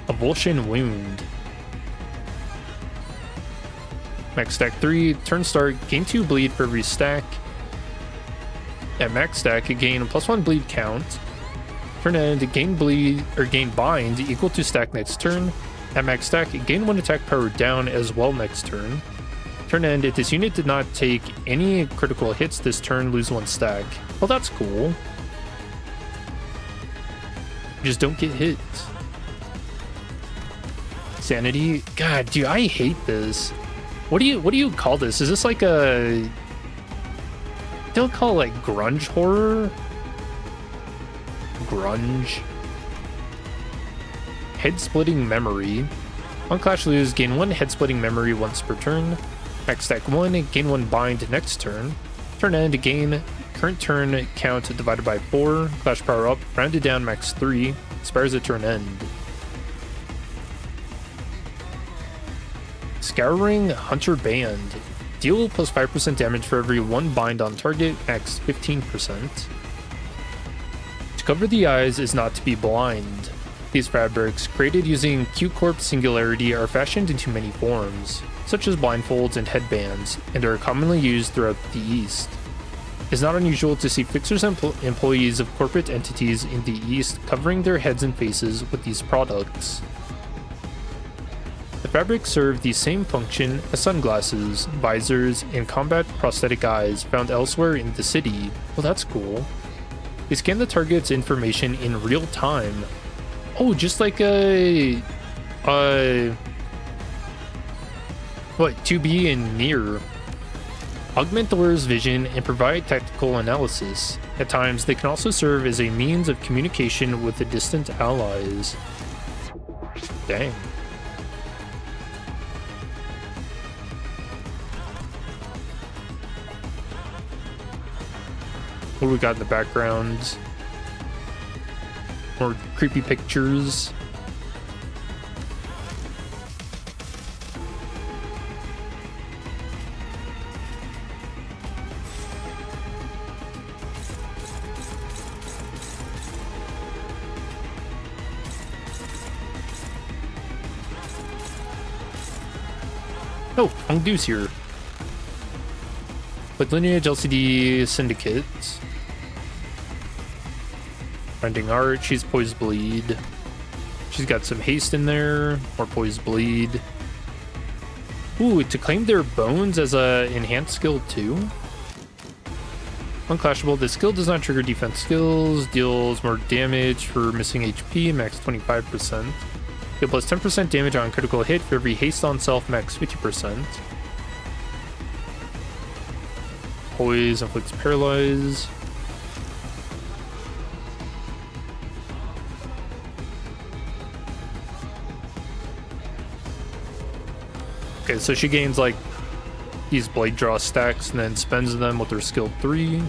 avulsion wound. Max stack 3, turn start, gain 2 bleed for every stack. At max stack, gain a +1 bleed count. Turn end, gain bleed or gain bind equal to stack next turn. At max stack, gain 1 attack power down as well next turn. Turn end, if this unit did not take any critical hits this turn, lose 1 stack. Well, that's cool. Just don't get hit. Sanity. God, dude, I hate this. What do you call this? Is this like a... Don't call it like grunge horror? Grunge. Head-splitting memory. On Clash lose, gain 1 head-splitting memory once per turn. Max stack 1, gain 1 bind next turn. Turn end, gain current turn count divided by 4. Clash power up, rounded down max 3. Expires at turn end. Scouring Hunter Band. Deal plus 5% damage for every 1 bind on target, max 15%. To cover the eyes is not to be blind. These fabrics, created using Q-Corp Singularity, are fashioned into many forms, such as blindfolds and headbands, and are commonly used throughout the East. It's not unusual to see fixers and employees of corporate entities in the East covering their heads and faces with these products. The fabrics serve the same function as sunglasses, visors, and combat prosthetic eyes found elsewhere in the city. Well, that's cool. They scan the target's information in real time. Oh, just like a... what, 2B and Near. Augment the wearer's vision and provide tactical analysis. At times, they can also serve as a means of communication with the distant allies. Dang. What do we got in the background? More creepy pictures. Oh, Hongdu's here. With Lineage LCD Syndicate. Rending Art, she's Poised Bleed. She's got some haste in there, more Poised Bleed. Ooh, to claim their bones as a enhanced skill too. Unclashable, this skill does not trigger defense skills, deals more damage for missing HP, max 25%. Deal plus 10% damage on critical hit for every haste on self, max 50%. Poise inflicts paralyze. Okay, so she gains like these blade draw stacks and then spends them with her skill 3.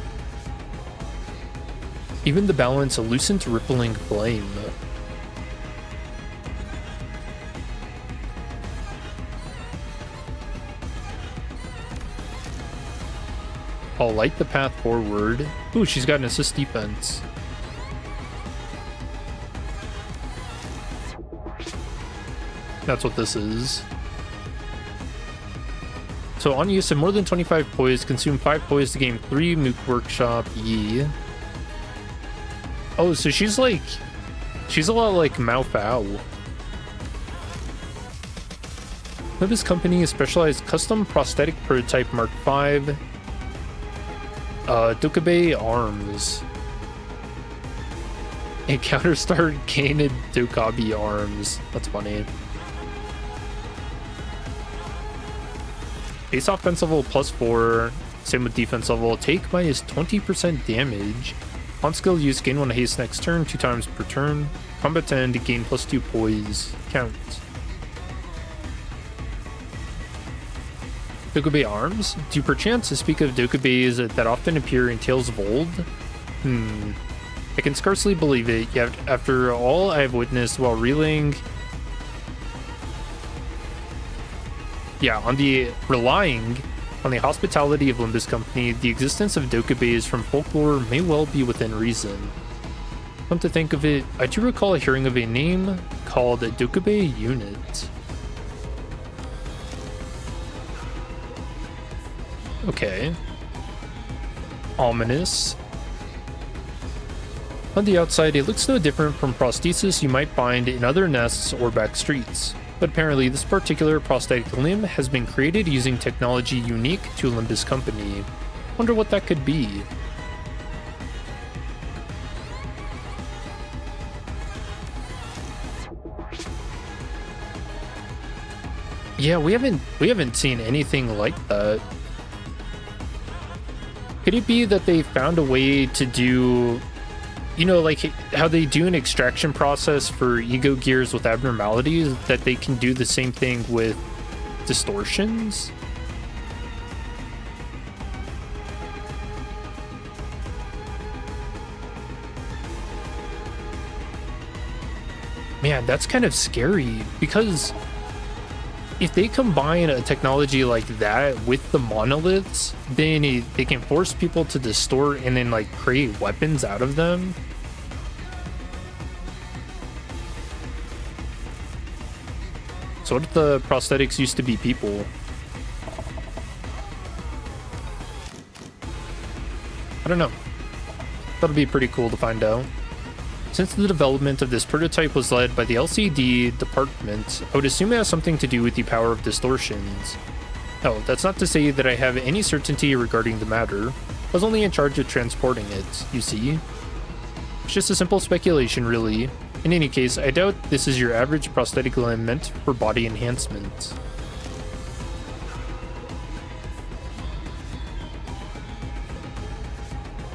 Even the balance, a lucent rippling flame. I'll light the path forward. Ooh, she's got an assist defense. That's what this is. So on use of more than 25 poise, consume 5 poise to gain 3 Mook Workshop. Yee. Oh, so she's a lot like Mao Fao. Limbus Company, a specialized custom prosthetic prototype Mark V. Dokkaebi arms. A counter-star gained Dokkaebi arms. That's funny. Base offense level +4. Same with defense level. Take minus 20% damage. On skill use, gain 1 haste next turn, 2 times per turn. Combat to end, gain +2 poise. Count. Dokkaebi arms? Do you perchance speak of Dokkaebis that often appear in Tales of Old? I can scarcely believe it, yet after all I have witnessed while reeling... relying on the hospitality of Limbus Company, the existence of Dokkaebis from folklore may well be within reason. Come to think of it, I do recall hearing of a name called a Dokkaebi unit. Okay. Ominous. On the outside, it looks no different from prosthesis you might find in other nests or back streets. But apparently this particular prosthetic limb has been created using technology unique to Limbus Company. Wonder what that could be. Yeah, we haven't seen anything like that. Could it be that they found a way to do, you know, like how they do an extraction process for ego gears with abnormalities, that they can do the same thing with distortions? Man, that's kind of scary, because if they combine a technology like that with the monoliths, then they can force people to distort and then like create weapons out of them. So what if the prosthetics used to be people? I don't know. That'll be pretty cool to find out. Since the development of this prototype was led by the LCD department, I would assume it has something to do with the power of distortions. Oh, that's not to say that I have any certainty regarding the matter. I was only in charge of transporting it, you see. It's just a simple speculation, really. In any case, I doubt this is your average prosthetic limb meant for body enhancement.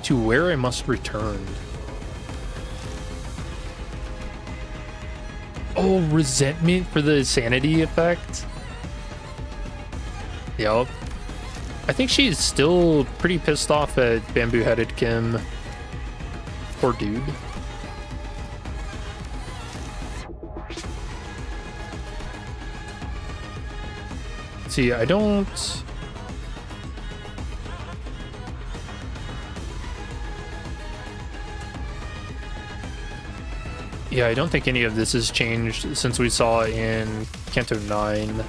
To where I must return. Oh, resentment for the sanity effect? Yup. I think she's still pretty pissed off at Bamboo-Headed Kim. Poor dude. See, I don't... Yeah, I don't think any of this has changed since we saw in Kanto 9.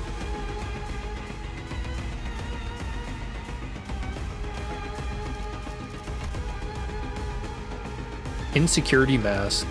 Insecurity mask.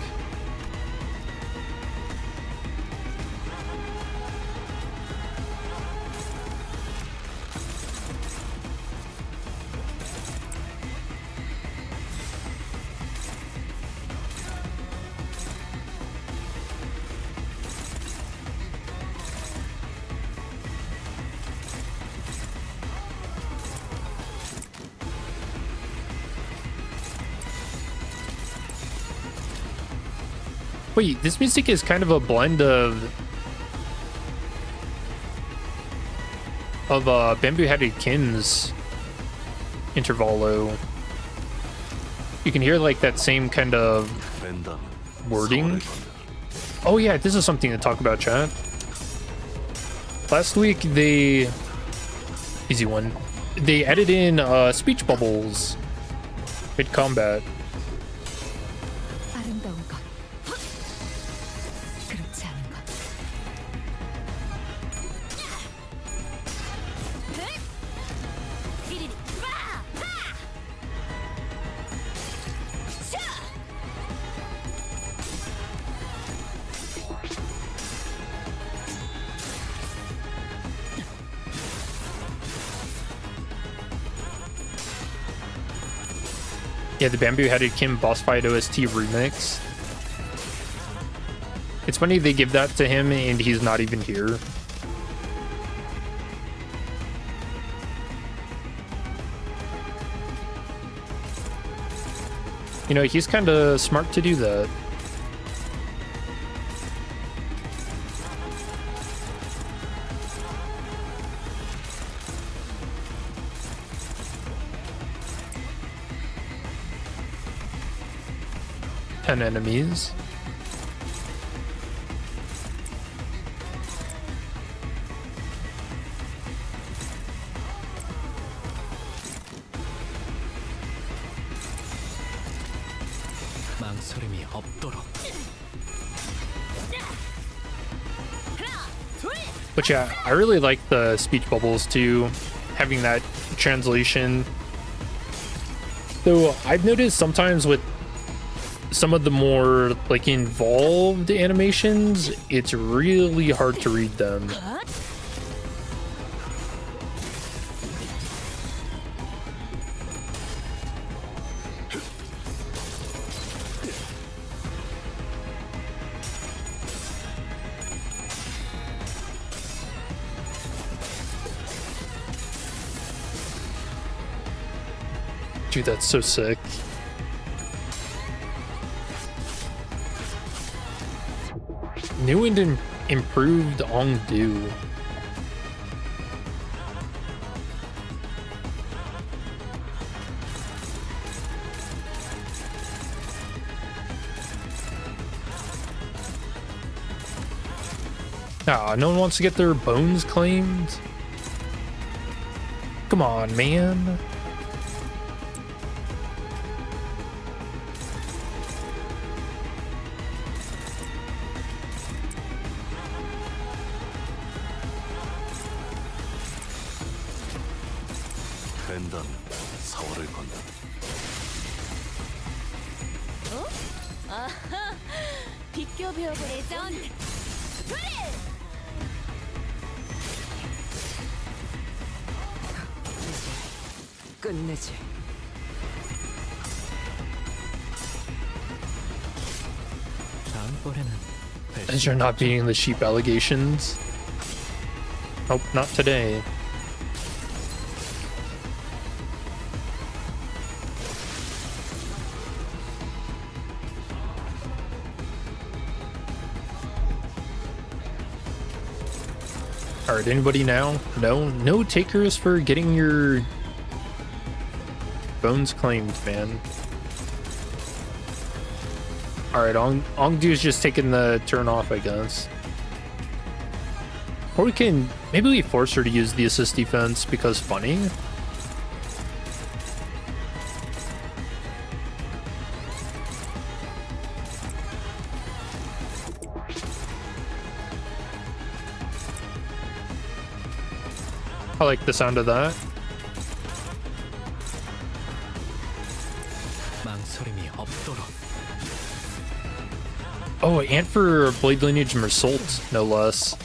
Wait, this music is kind of a blend of Bamboo-Headed Kim's Intervallo. You can hear like that same kind of wording. Oh yeah, this is something to talk about, chat. Last week easy one. They added in speech bubbles mid combat. Yeah, the Bamboo-Headed Kim boss fight OST remix. It's funny they give that to him and he's not even here. You know, he's kind of smart to do that. Enemies. 망설임이 없도록. But yeah, I really like the speech bubbles too, having that translation. Though I've noticed sometimes with some of the more like involved animations, it's really hard to read them. Dude, that's so sick. New and improved Ongdu. Ah, no one wants to get their bones claimed? Come on, man. 끝내지. 다음번에는 As you're not beating the sheep allegations. Nope, not today. Alright, anybody now? No takers for getting your bones claimed, man. Alright, Ongdu's just taking the turn off, I guess. Or maybe we force her to use the assist defense because funny. I like the sound of that. Oh, and for Blade Lineage Mersault, no less.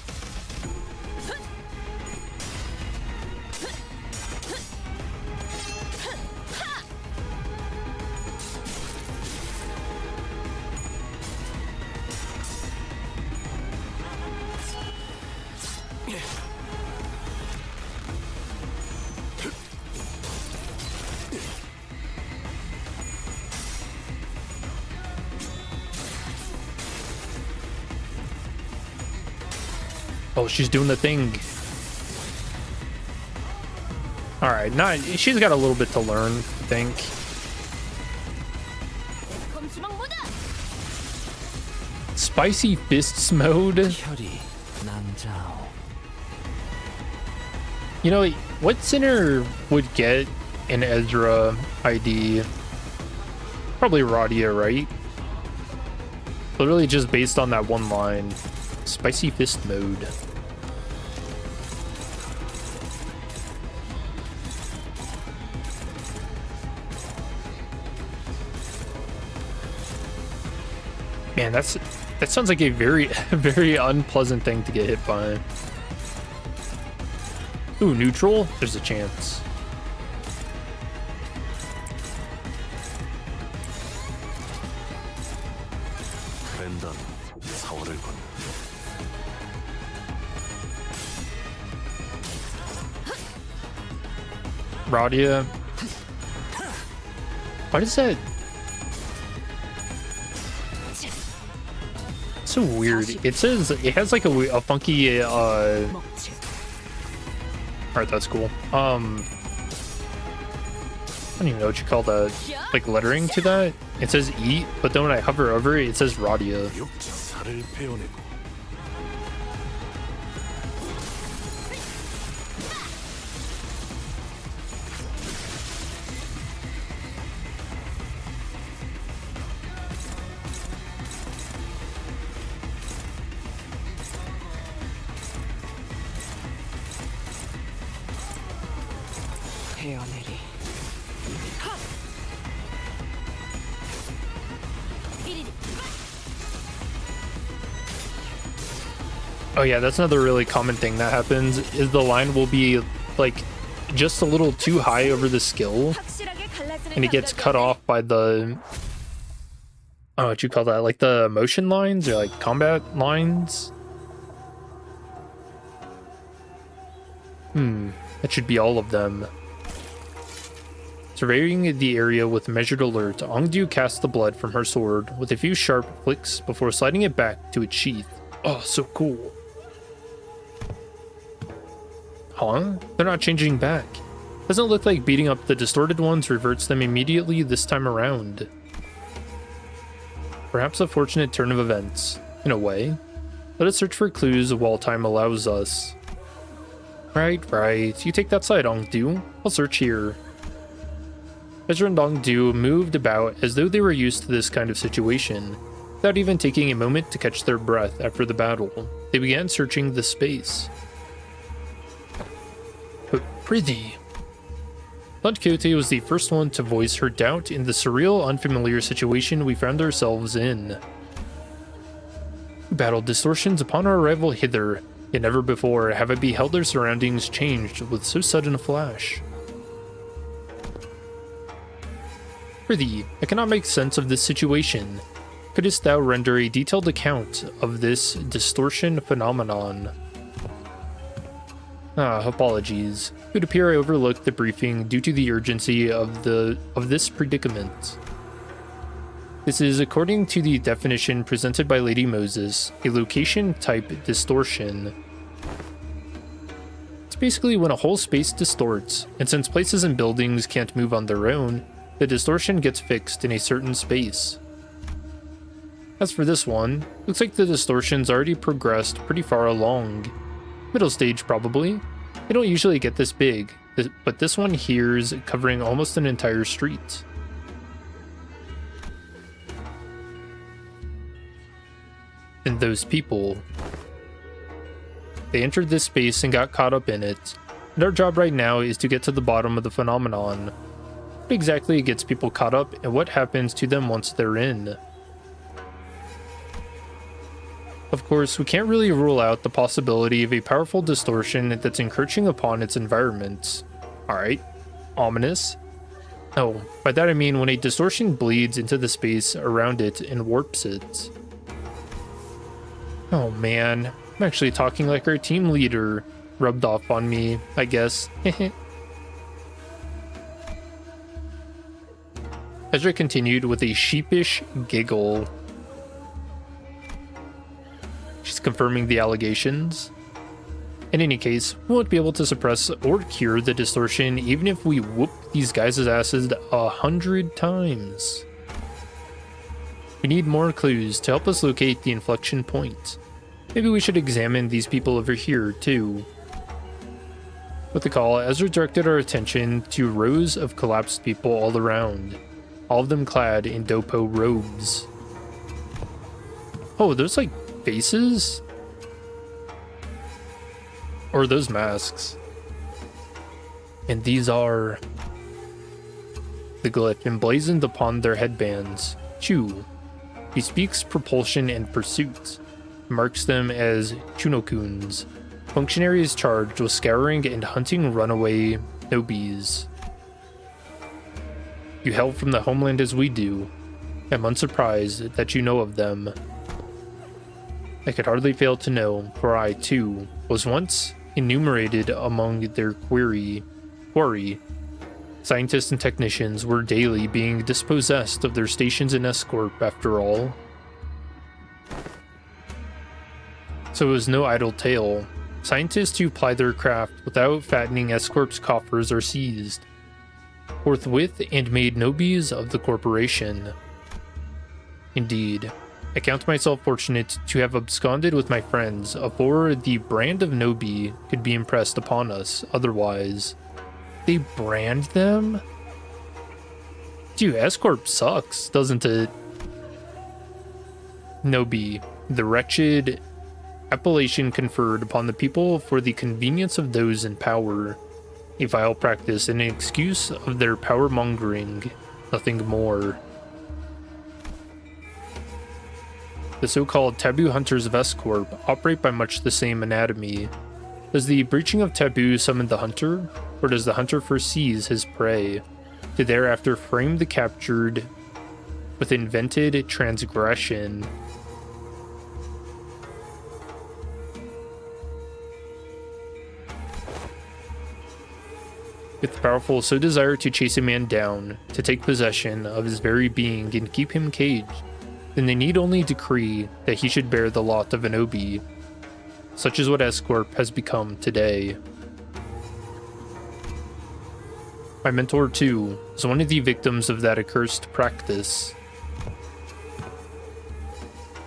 Oh, she's doing the thing. All right, she's got a little bit to learn, I think. Spicy fists mode. You know, what sinner would get an Ezra ID? Probably Radia, right? Literally just based on that one line. Spicy fist mode. Man, that sounds like a very, very unpleasant thing to get hit by. Ooh, neutral? There's a chance. Radia. Why does that... So weird. It says it has like a funky alright, that's cool. I don't even know what you call that, like lettering to that. It says eat, but then when I hover over it, it says Radia. Oh yeah, that's another really common thing that happens, is the line will be like just a little too high over the skill and it gets cut off by the, I don't know what you call that, like the motion lines or like combat lines. That should be all of them. Surveying the area with measured alert, Ongdu casts the blood from her sword with a few sharp flicks before sliding it back to its sheath. Oh, so cool. Huh? They're not changing back. Doesn't look like beating up the distorted ones reverts them immediately this time around. Perhaps a fortunate turn of events, in a way. Let us search for clues while time allows us. Right. You take that side, Ongdu. I'll search here. Ezra and Ongdu moved about as though they were used to this kind of situation. Without even taking a moment to catch their breath after the battle, they began searching the space. Prithee. Don Quixote was the first one to voice her doubt in the surreal, unfamiliar situation we found ourselves in. We battled distortions upon our arrival hither, yet never before have I beheld our surroundings changed with so sudden a flash. Prithee, I cannot make sense of this situation. Couldst thou render a detailed account of this distortion phenomenon? Apologies. It would appear I overlooked the briefing due to the urgency of this predicament. This is according to the definition presented by Lady Moses, a location-type distortion. It's basically when a whole space distorts, and since places and buildings can't move on their own, the distortion gets fixed in a certain space. As for this one, looks like the distortion's already progressed pretty far along. Middle stage, probably. They don't usually get this big, but this one here's covering almost an entire street. And those people. They entered this space and got caught up in it, and our job right now is to get to the bottom of the phenomenon. What exactly gets people caught up, and what happens to them once they're in? Of course, we can't really rule out the possibility of a powerful distortion that's encroaching upon its environment. Alright, ominous. Oh, by that I mean when a distortion bleeds into the space around it and warps it. Oh man, I'm actually talking like our team leader. Rubbed off on me, I guess. Ezra continued with a sheepish giggle. She's confirming the allegations. In any case, we won't be able to suppress or cure the distortion even if we whoop these guys' asses 100 times. We need more clues to help us locate the inflection point. Maybe we should examine these people over here, too. With the call, Ezra directed our attention to rows of collapsed people all around, all of them clad in dopo robes. Oh, those like faces? Or are those masks? And these are the glyph emblazoned upon their headbands. Chu. He speaks propulsion and pursuit. Marks them as Chunokuns, functionaries charged with scouring and hunting runaway nobis. You hail from the homeland as we do. I'm unsurprised that you know of them. I could hardly fail to know, for I, too, was once enumerated among their quarry. Scientists and technicians were daily being dispossessed of their stations in S-Corp, after all. So it was no idle tale. Scientists who ply their craft without fattening S-Corp's coffers are seized, forthwith, and made nobis of the corporation. Indeed, I count myself fortunate to have absconded with my friends afore the brand of Nobi could be impressed upon us otherwise. They brand them? Dude, S-Corp sucks, doesn't it? Nobi, the wretched appellation conferred upon the people for the convenience of those in power. A vile practice and an excuse of their power-mongering, nothing more. The so-called taboo hunters of S-Corp operate by much the same anatomy. Does the breaching of taboo summon the hunter, or does the hunter first seize his prey, to thereafter frame the captured with invented transgression? If the powerful so desire to chase a man down, to take possession of his very being and keep him caged, then they need only decree that he should bear the lot of an obi. Such is what S-Corp has become today. My mentor, too, is one of the victims of that accursed practice.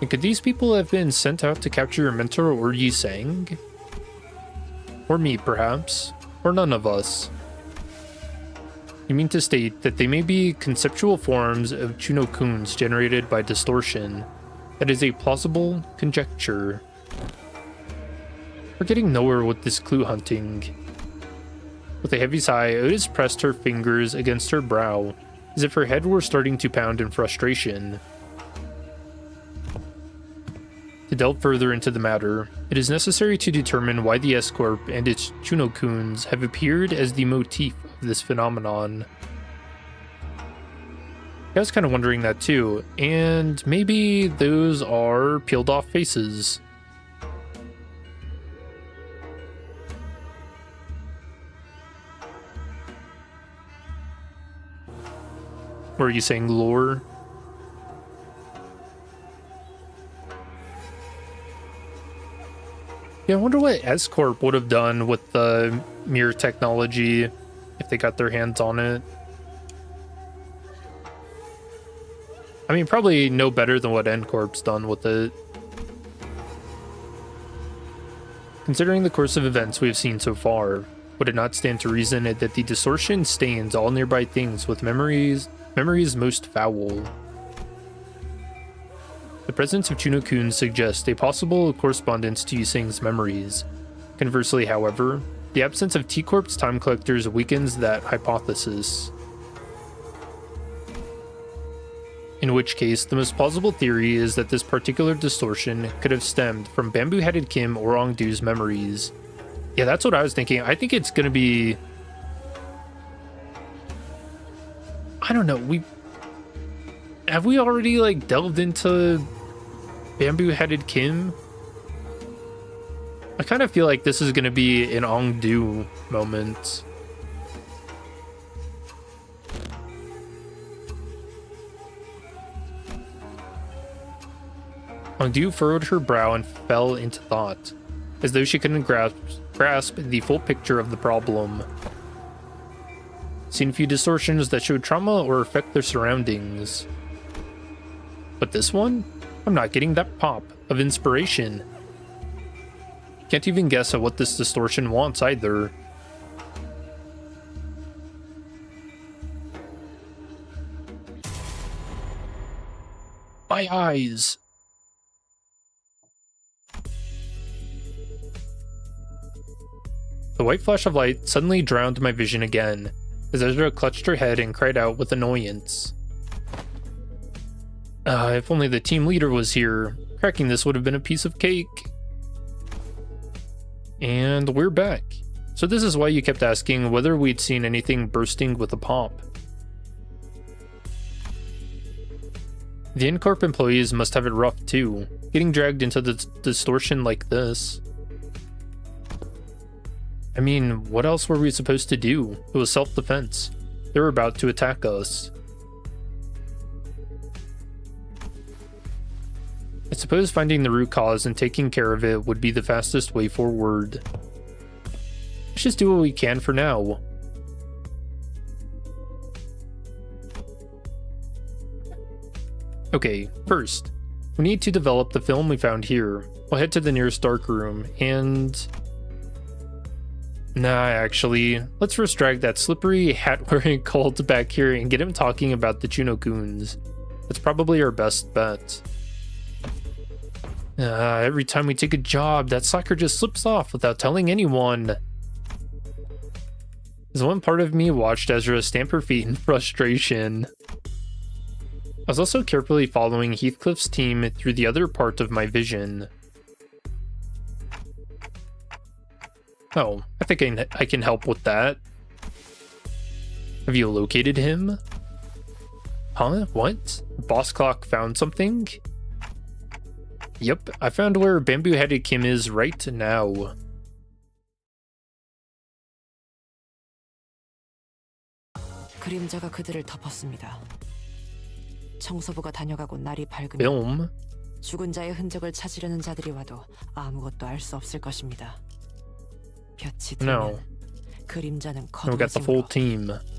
And could these people have been sent out to capture your mentor, or Yi Sang? Or me, perhaps? Or none of us? You mean to state that they may be conceptual forms of Chunokuns generated by distortion? That is a plausible conjecture. We're getting nowhere with this clue hunting. With a heavy sigh, Otis pressed her fingers against her brow, as if her head were starting to pound in frustration. To delve further into the matter, it is necessary to determine why the S-Corp and its Chunokuns have appeared as the motif of this phenomenon. I was kind of wondering that too, and maybe those are peeled off faces. Or are you saying lore? Yeah, I wonder what S-Corp would have done with the mirror technology if they got their hands on it. I mean, probably no better than what N-Corp's done with it. Considering the course of events we have seen so far, would it not stand to reason that the distortion stains all nearby things with memories most foul? The presence of Chunokun suggests a possible correspondence to Yusing's memories. Conversely, however, the absence of T-Corp's time collectors weakens that hypothesis. In which case, the most plausible theory is that this particular distortion could have stemmed from Bamboo-Headed Kim or Ongdu's memories. Yeah, that's what I was thinking. I think it's gonna be... I don't know, have we already, like, delved into Bamboo-Headed Kim? I kind of feel like this is gonna be an Ongdu moment. Ongdu furrowed her brow and fell into thought, as though she couldn't grasp the full picture of the problem. Seen a few distortions that showed trauma or affect their surroundings. But this one? I'm not getting that pop of inspiration. Can't even guess at what this distortion wants either. My eyes! The white flash of light suddenly drowned my vision again, as Ezra clutched her head and cried out with annoyance. If only the team leader was here. Cracking this would have been a piece of cake. And we're back. So this is why you kept asking whether we'd seen anything bursting with a pop. The Corp employees must have it rough too, getting dragged into the distortion like this. I mean, what else were we supposed to do? It was self-defense. They were about to attack us. I suppose finding the root cause and taking care of it would be the fastest way forward. Let's just do what we can for now. Okay, first, we need to develop the film we found here. We'll head to the nearest dark room and... Nah, actually, let's first drag that slippery hat-wearing cult back here and get him talking about the Chuno-kuns. That's probably our best bet. Every time we take a job, that slacker just slips off without telling anyone. As one part of me watched Ezra stamp her feet in frustration. I was also carefully following Heathcliff's team through the other part of my vision. Oh, I think I can help with that. Have you located him? Huh? What? Boss Clock found something? Yep, I found where Bamboo-Headed Kim is right now. 그림자가 그들을 덮었습니다. 청소부가 다녀가고 날이 밝으면 Film? 죽은 자의 흔적을 찾으려는 자들이 와도 아무것도 알 수 없을 것입니다. 볕이 들면 그림자는 We got the full 거두어진 것. team.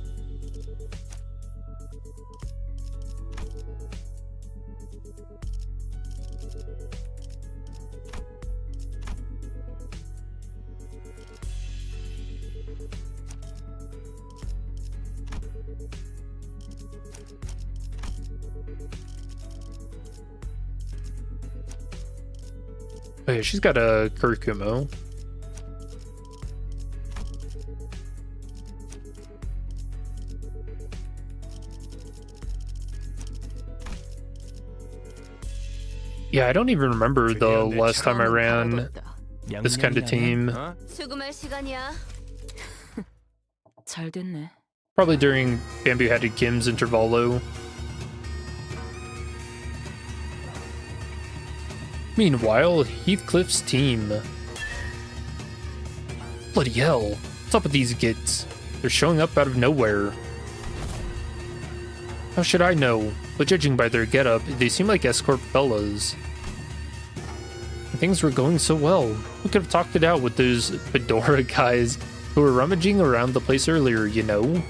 Oh yeah, she's got a Kumo. Yeah, I don't even remember the last time I ran this kind of team. 수금할 시간이야. 잘 됐네. Probably during Bamboo-Headed Kim's Intervallo. Meanwhile, Heathcliff's team. Bloody hell, what's up with these kids? They're showing up out of nowhere. How should I know? But judging by their getup, they seem like escort fellas. Things were going so well. We could have talked it out with those fedora guys who were rummaging around the place earlier, you know?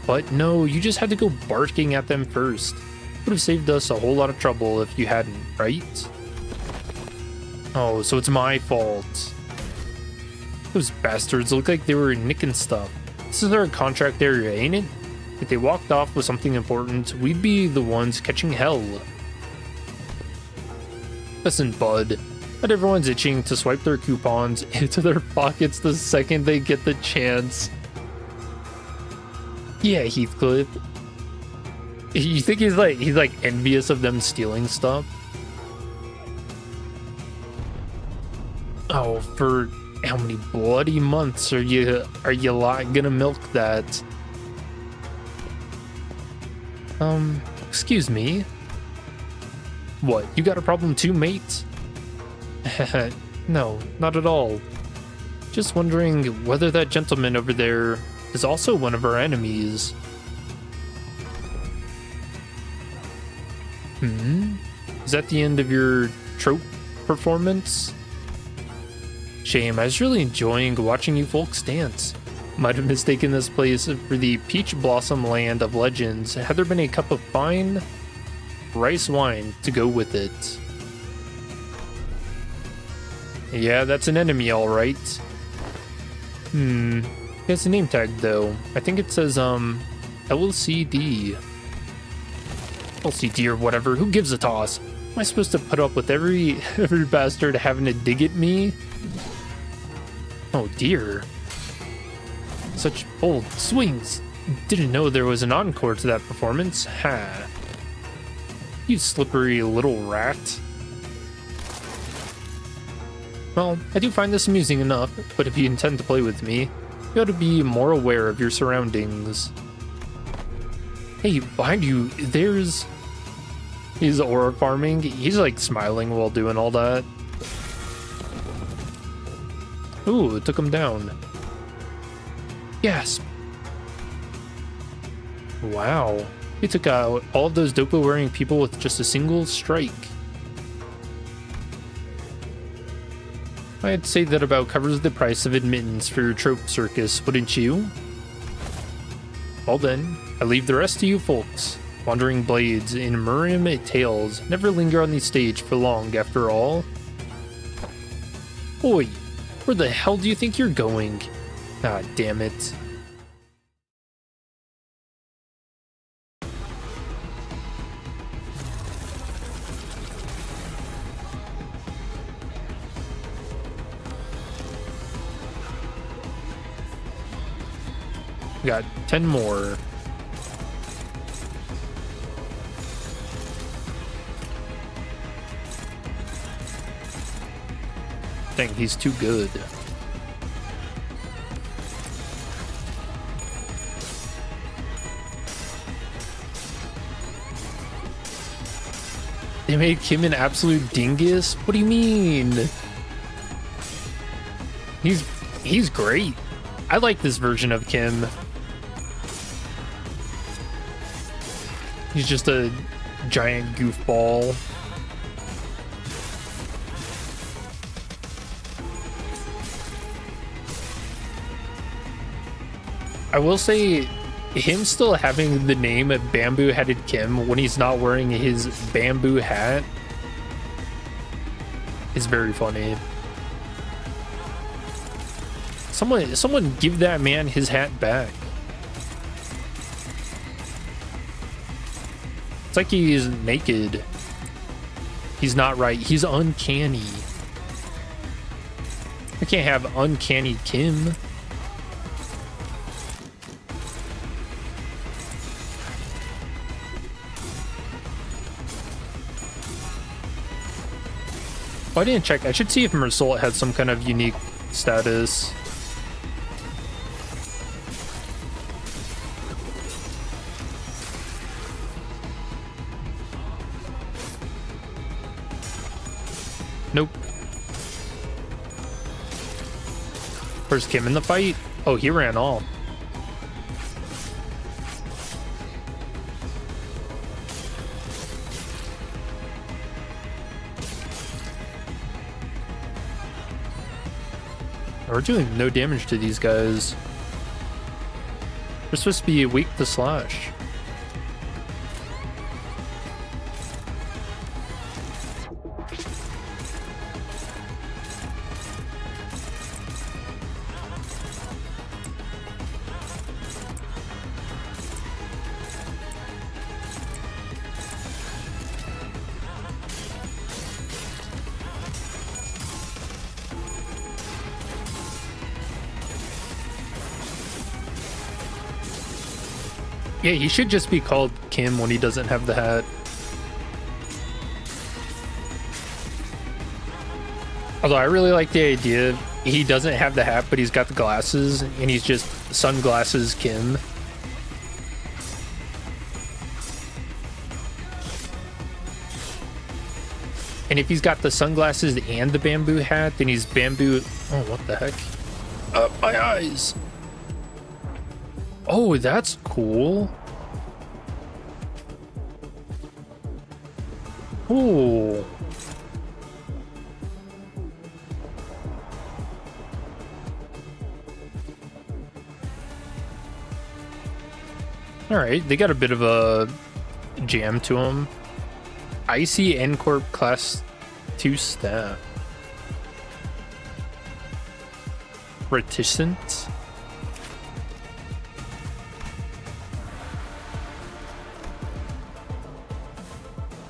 But no, you just had to go barking at them first. Would have saved us a whole lot of trouble if you hadn't, right? Oh, so it's my fault. Those bastards look like they were nicking stuff. This is our contract area, ain't it? If they walked off with something important, we'd be the ones catching hell. Listen, bud. Not everyone's itching to swipe their coupons into their pockets the second they get the chance. Yeah, Heathcliff. You think he's like envious of them stealing stuff? Oh, for how many bloody months are you gonna milk that? Excuse me. What, you got a problem too, mate? No, not at all. Just wondering whether that gentleman over there is also one of our enemies. Is that the end of your trope performance? Shame, I was really enjoying watching you folks dance. Might have mistaken this place for the Peach Blossom Land of Legends had there been a cup of fine. rice wine to go with it. Yeah, that's an enemy, all right. It has a name tag though. I think it says LCD. LCD or whatever. Who gives a toss? Am I supposed to put up with every bastard having to dig at me? Oh dear. Such bold swings. Didn't know there was an encore to that performance. Ha. You slippery little rat. Well, I do find this amusing enough, but if you intend to play with me, you ought to be more aware of your surroundings. Hey, behind you, he's aura farming. He's like smiling while doing all that. Ooh, it took him down. Gasp. Wow. He took out all of those dopo-wearing people with just a single strike. I'd say that about covers the price of admittance for your trope circus, wouldn't you? Well then, I leave the rest to you folks. Wandering blades in Muriam tales never linger on the stage for long after all. Oi, where the hell do you think you're going? Ah, damn it. Got 10 more. Dang, he's too good. They made Kim an absolute dingus? What do you mean? He's great. I like this version of Kim. He's just a giant goofball. I will say, him still having the name Bamboo-Headed Kim when he's not wearing his bamboo hat is very funny. Someone give that man his hat back. It's like he's naked. He's not right. He's uncanny. I can't have uncanny Kim. Oh, I didn't check. I should see if Mersault had some kind of unique status. Nope. Where's Kim in the fight? Oh, he ran off. We're doing no damage to these guys. We're supposed to be weak to slash. Yeah, he should just be called Kim when he doesn't have the hat. Although I really like the idea, he doesn't have the hat, but he's got the glasses, and he's just Sunglasses Kim. And if he's got the sunglasses and the bamboo hat, then he's bamboo... Oh, what the heck? My eyes! Oh, that's cool. Ooh. All right, they got a bit of a jam to them. Icy N Corp Class 2 staff. Reticent.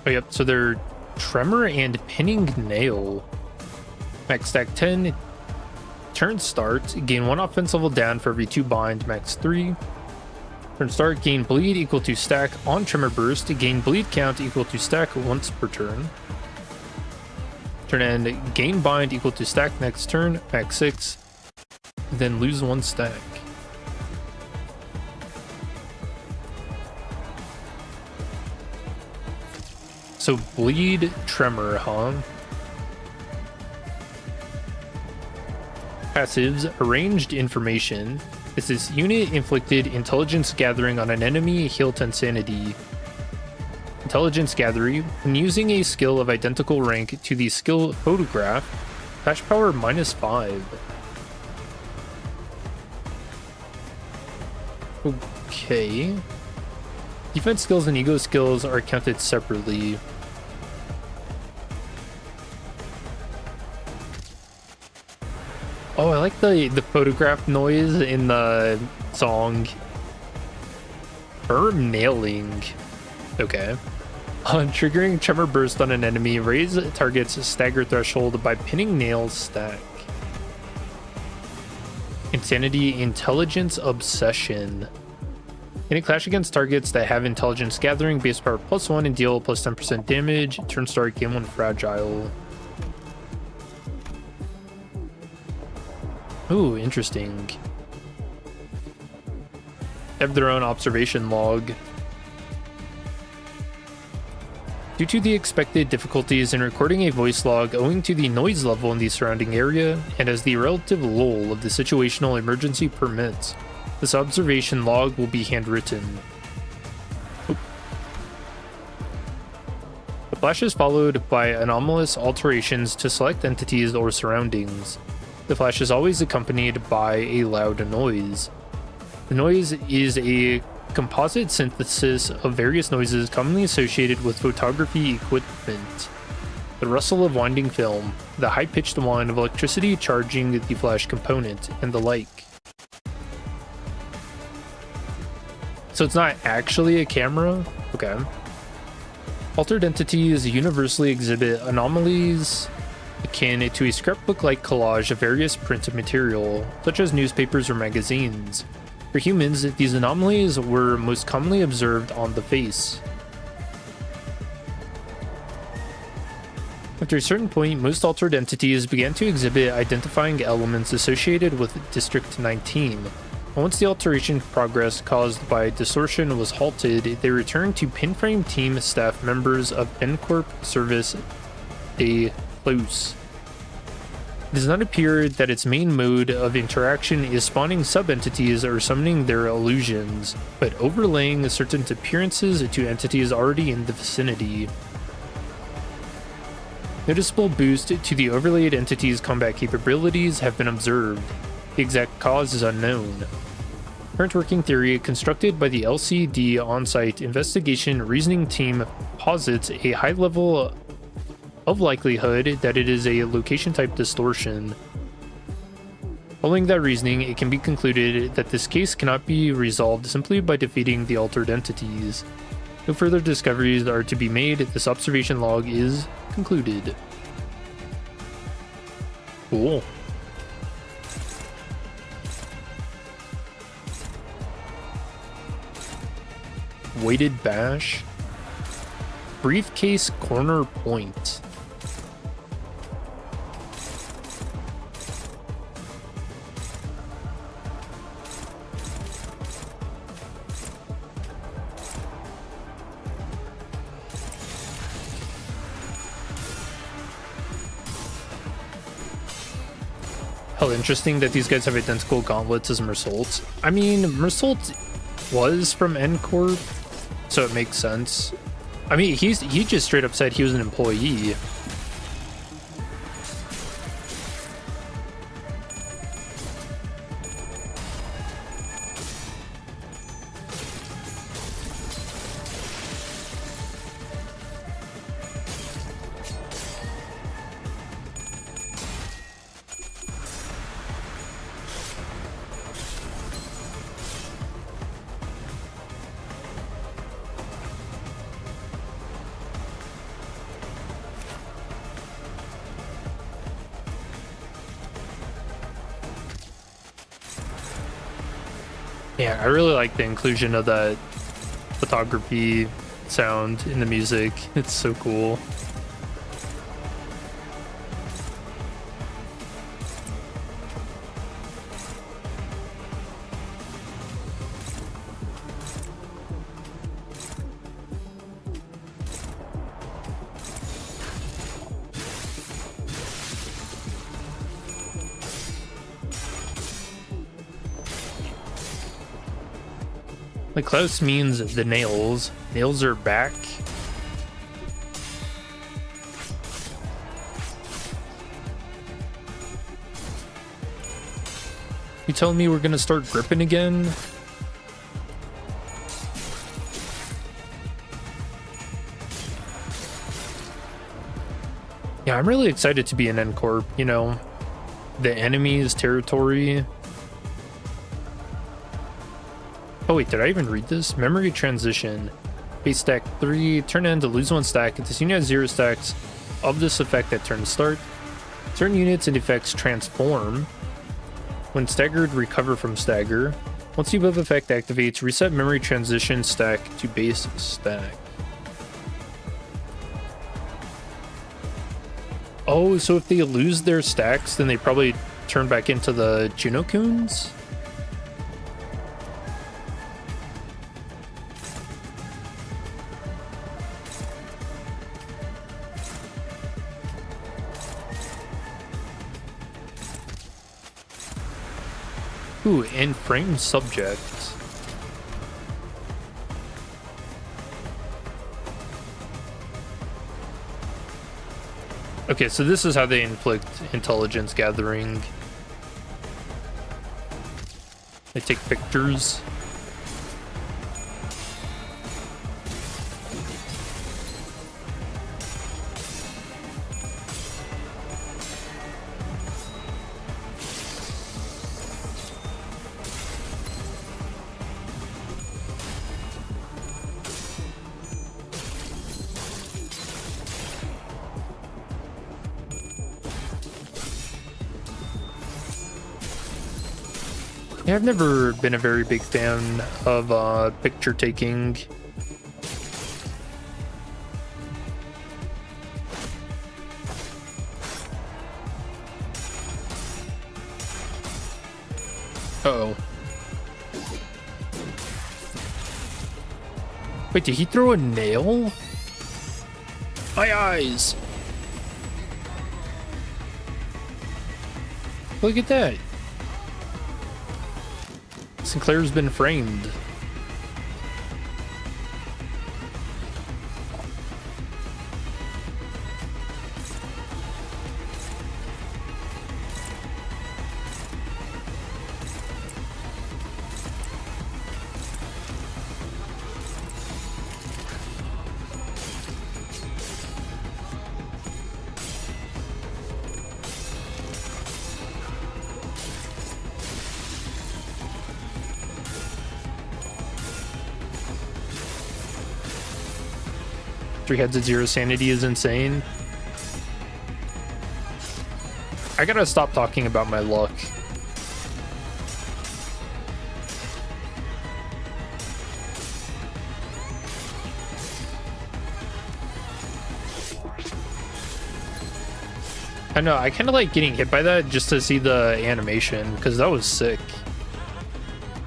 Oh, yep. So they're Tremor and Pinning Nail. Max stack 10. Turn start. Gain 1 offense level down for every 2 bind. Max 3. Turn start. Gain bleed equal to stack on Tremor burst. Gain bleed count equal to stack once per turn. Turn end. Gain bind equal to stack next turn. Max 6. Then lose 1 stack. So bleed Tremor, huh? Passives. Arranged information. This is unit inflicted intelligence gathering on an enemy, heal 10 sanity. Intelligence gathering. When using a skill of identical rank to the skill photograph, flash power -5. Okay. Defense skills and ego skills are counted separately. Oh, I like the photograph noise in the song. Firm nailing. Okay. On triggering Tremor Burst on an enemy, raise target's stagger threshold by pinning nails stack. Insanity Intelligence Obsession. In a clash against targets that have Intelligence Gathering, base power +1 and deal plus 10% damage. Turn start, game 1 fragile. Ooh, interesting. They have their own observation log. Due to the expected difficulties in recording a voice log owing to the noise level in the surrounding area, and as the relative lull of the situational emergency permits, this observation log will be handwritten. Oop. The flash is followed by anomalous alterations to select entities or surroundings. The flash is always accompanied by a loud noise. The noise is a composite synthesis of various noises commonly associated with photography equipment. The rustle of winding film, the high-pitched whine of electricity charging the flash component, and the like. So it's not actually a camera? Okay. Altered entities universally exhibit anomalies akin to a scrapbook-like collage of various printed material, such as newspapers or magazines. For humans, these anomalies were most commonly observed on the face. After a certain point, most altered entities began to exhibit identifying elements associated with District 19. Once the alteration progress caused by distortion was halted, they returned to pinframe team staff members of N-Corp Service de Plus. It does not appear that its main mode of interaction is spawning sub-entities or summoning their illusions, but overlaying certain appearances to entities already in the vicinity. Noticeable boost to the overlaid entity's combat capabilities have been observed. The exact cause is unknown. Current working theory constructed by the LCD on-site investigation reasoning team posits a high level of likelihood that it is a location type distortion. Following that reasoning, it can be concluded that this case cannot be resolved simply by defeating the altered entities. No further discoveries are to be made. This observation log is concluded. Cool. Weighted bash. Briefcase corner point. Hell, interesting that these guys have identical gauntlets as Mersault. I mean, Mersault was from N-Corp, so it makes sense. I mean, he just straight up said he was an employee. Yeah, I really like the inclusion of that photography sound in the music. It's so cool. Like Klaus means the nails. Nails are back. You telling me we're gonna start gripping again? Yeah, I'm really excited to be in Corp. You know, the enemy's territory. Oh wait, did I even read this? Memory transition. Base stack 3, turn it into lose 1 stack. If this unit has 0 stacks of this effect at turn start, certain units and effects transform. When staggered, recover from stagger. Once the above effect activates, reset memory transition stack to base stack. Oh, so if they lose their stacks, then they probably turn back into the Juno-kuns? Ooh, and frame subject. Okay, so this is how they inflict intelligence gathering. They take pictures. Yeah, I've never been a very big fan of picture taking. Uh-oh. Wait, did he throw a nail? My eyes! Look at that. Sinclair's been framed. Three heads at 0 sanity is insane. I gotta stop talking about my luck. I know, I kind of like getting hit by that just to see the animation, because that was sick.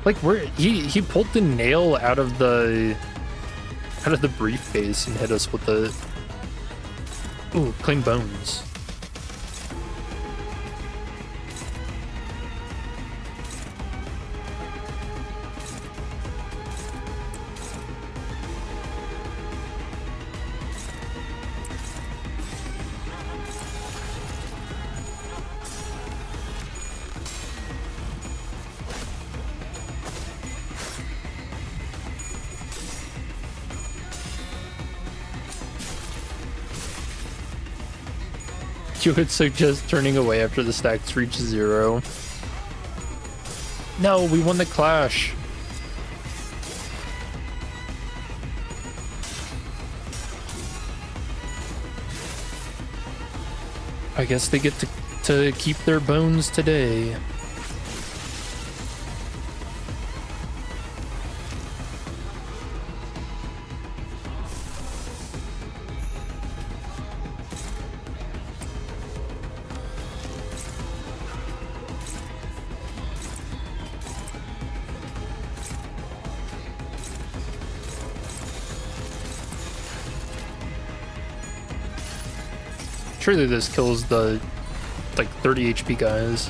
Like, where he pulled the nail out of the briefcase and hit us with the... Ooh, clean bones. You would suggest turning away after the stacks reach 0. No, we won the clash. I guess they get to keep their bones today. surely this kills the like 30 HP guys.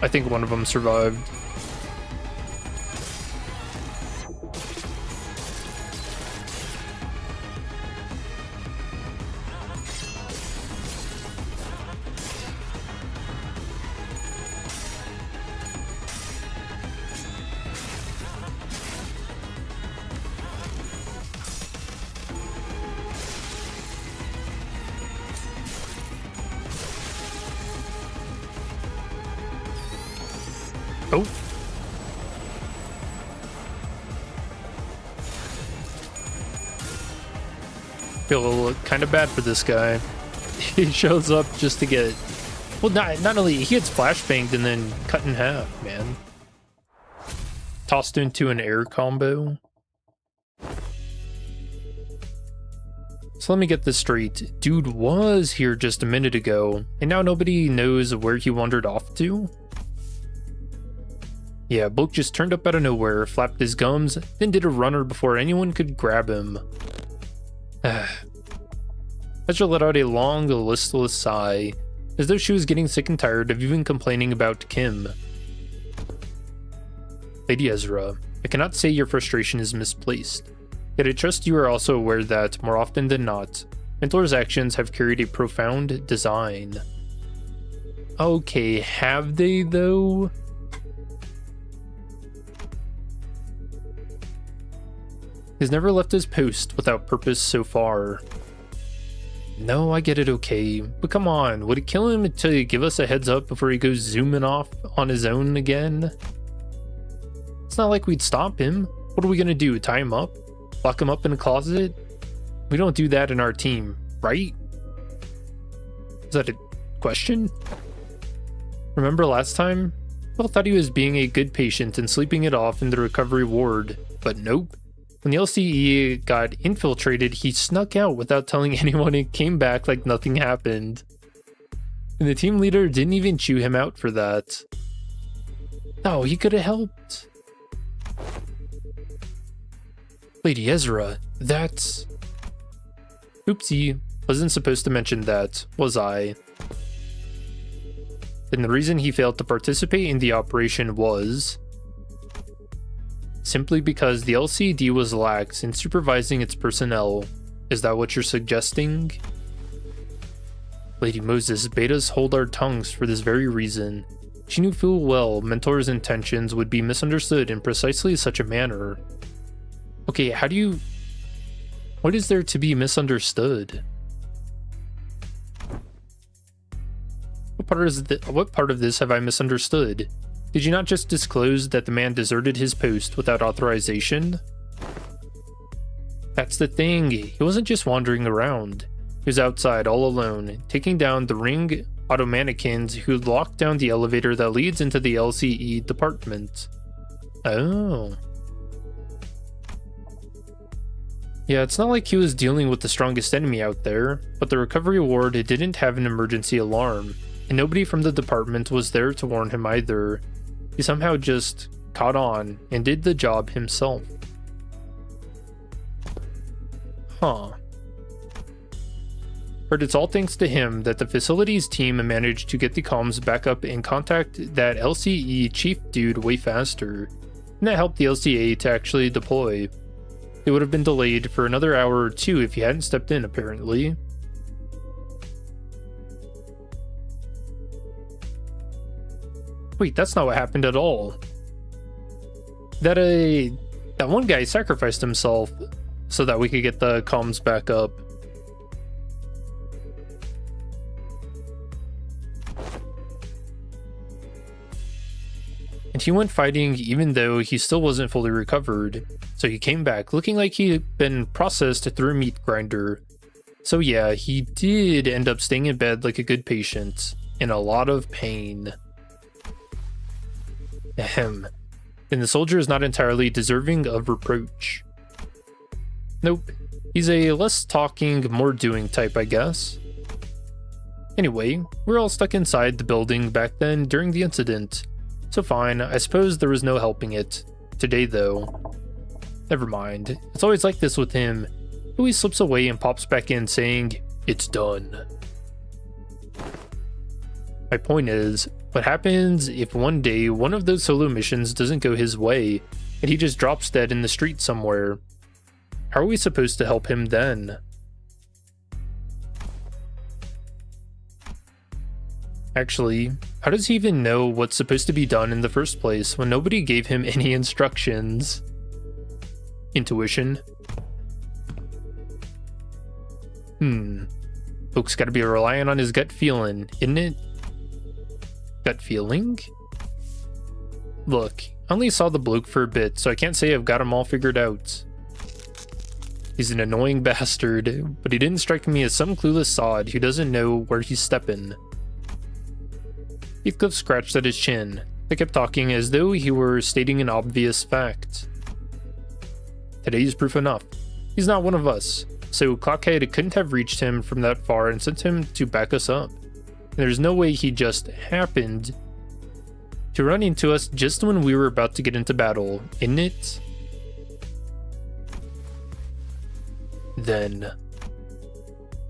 I think one of them survived. Oh. Feel kind of bad for this guy. He shows up just to get... Well, not only... He gets flashbanged and then cut in half, man. Tossed into an air combo. So let me get this straight. Dude was here just a minute ago, and now nobody knows where he wandered off to? Yeah, Bulk just turned up out of nowhere, flapped his gums, then did a runner before anyone could grab him. Ezra let out a long, listless sigh, as though she was getting sick and tired of even complaining about Kim. Lady Ezra, I cannot say your frustration is misplaced, yet I trust you are also aware that, more often than not, Mentor's actions have carried a profound design. Okay, have they though? He's never left his post without purpose so far. No, I get it, okay, but come on, would it kill him to give us a heads up before he goes zooming off on his own again? It's not like we'd stop him. What are we gonna do, tie him up? Lock him up in a closet? We don't do that in our team, right? Is that a question? Remember last time? Well, thought he was being a good patient and sleeping it off in the recovery ward, but nope. When the LCE got infiltrated, he snuck out without telling anyone and came back like nothing happened. And the team leader didn't even chew him out for that. Oh, he could have helped. Lady Ezra, that's... Oopsie, wasn't supposed to mention that, was I? And the reason he failed to participate in the operation was... simply because the LCD was lax in supervising its personnel. Is that what you're suggesting? Lady Moses bade us hold our tongues for this very reason. She knew full well Mentor's intentions would be misunderstood in precisely such a manner. Okay, how do you... What is there to be misunderstood? What part of this have I misunderstood? Did you not just disclose that the man deserted his post without authorization? That's the thing, he wasn't just wandering around. He was outside all alone, taking down the ring auto mannequins who locked down the elevator that leads into the LCE department. Oh. Yeah, it's not like he was dealing with the strongest enemy out there, but the recovery ward didn't have an emergency alarm, and nobody from the department was there to warn him either. He somehow just caught on and did the job himself. Huh. But it's all thanks to him that the facilities team managed to get the comms back up and contact that LCE chief dude way faster, and that helped the LCA to actually deploy. It would have been delayed for another hour or two if he hadn't stepped in, apparently. Wait, that's not what happened at all. That one guy sacrificed himself so that we could get the comms back up. And he went fighting even though he still wasn't fully recovered. So he came back looking like he had been processed through a meat grinder. So yeah, he did end up staying in bed like a good patient, in a lot of pain. Ahem. And the soldier is not entirely deserving of reproach. Nope. He's a less talking, more doing type, I guess. Anyway, we're all stuck inside the building back then during the incident. So fine, I suppose there was no helping it. Today though. Never mind. It's always like this with him. He always slips away and pops back in saying, "It's done." My point is, what happens if one day one of those solo missions doesn't go his way and he just drops dead in the street somewhere? How are we supposed to help him then? Actually, how does he even know what's supposed to be done in the first place when nobody gave him any instructions? Intuition? Folks gotta be relying on his gut feeling, isn't it? Gut feeling? Look, I only saw the bloke for a bit, so I can't say I've got him all figured out. He's an annoying bastard, but he didn't strike me as some clueless sod who doesn't know where he's stepping. Heathcliff scratched at his chin. They kept talking as though he were stating an obvious fact. Today's proof enough. He's not one of us, so Clockhead couldn't have reached him from that far and sent him to back us up. And there's no way he just happened to run into us just when we were about to get into battle, isn't it? Then,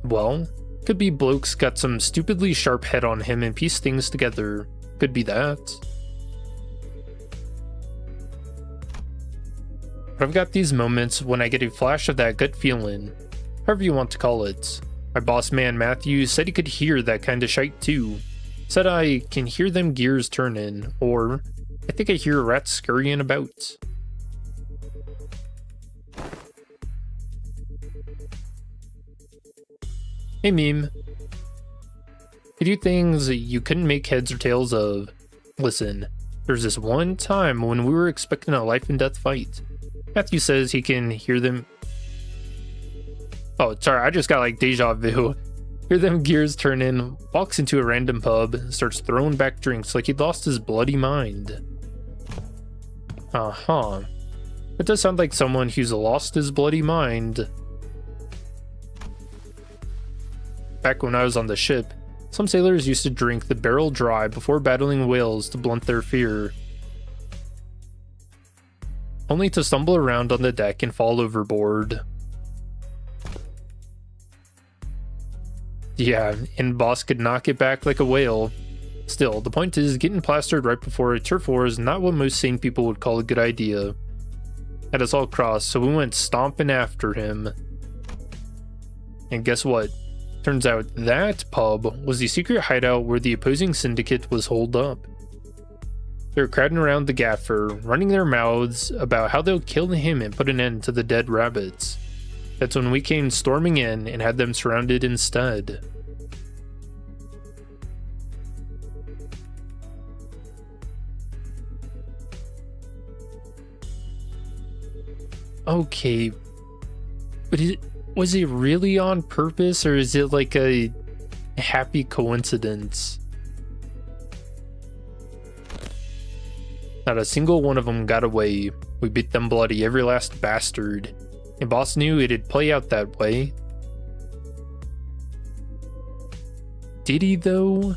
well, could be bloke's got some stupidly sharp head on him and piece things together. Could be that. But I've got these moments when I get a flash of that gut feeling, however you want to call it. My boss man Matthew said he could hear that kind of shite too. Said I can hear them gears turning, or I think I hear rats scurrying about. Hey meme. You do things you couldn't make heads or tails of. Listen, there's this one time when we were expecting a life and death fight. Matthew says he can hear them. Oh, sorry, I just got like deja vu. Hear them gears turning, walks into a random pub, starts throwing back drinks like he'd lost his bloody mind. Uh-huh. It does sound like someone who's lost his bloody mind. Back when I was on the ship, some sailors used to drink the barrel dry before battling whales to blunt their fear, only to stumble around on the deck and fall overboard. Yeah, and boss could knock it back like a whale. Still, the point is, getting plastered right before a turf war is not what most sane people would call a good idea. Had us all crossed, so we went stomping after him. And guess what? Turns out that pub was the secret hideout where the opposing syndicate was holed up. They were crowding around the gaffer, running their mouths about how they'll kill him and put an end to the dead rabbits. That's when we came storming in and had them surrounded instead. Okay, but was it really on purpose, or is it like a happy coincidence? Not a single one of them got away. We beat them bloody, every last bastard. And boss knew it'd play out that way. Did he though?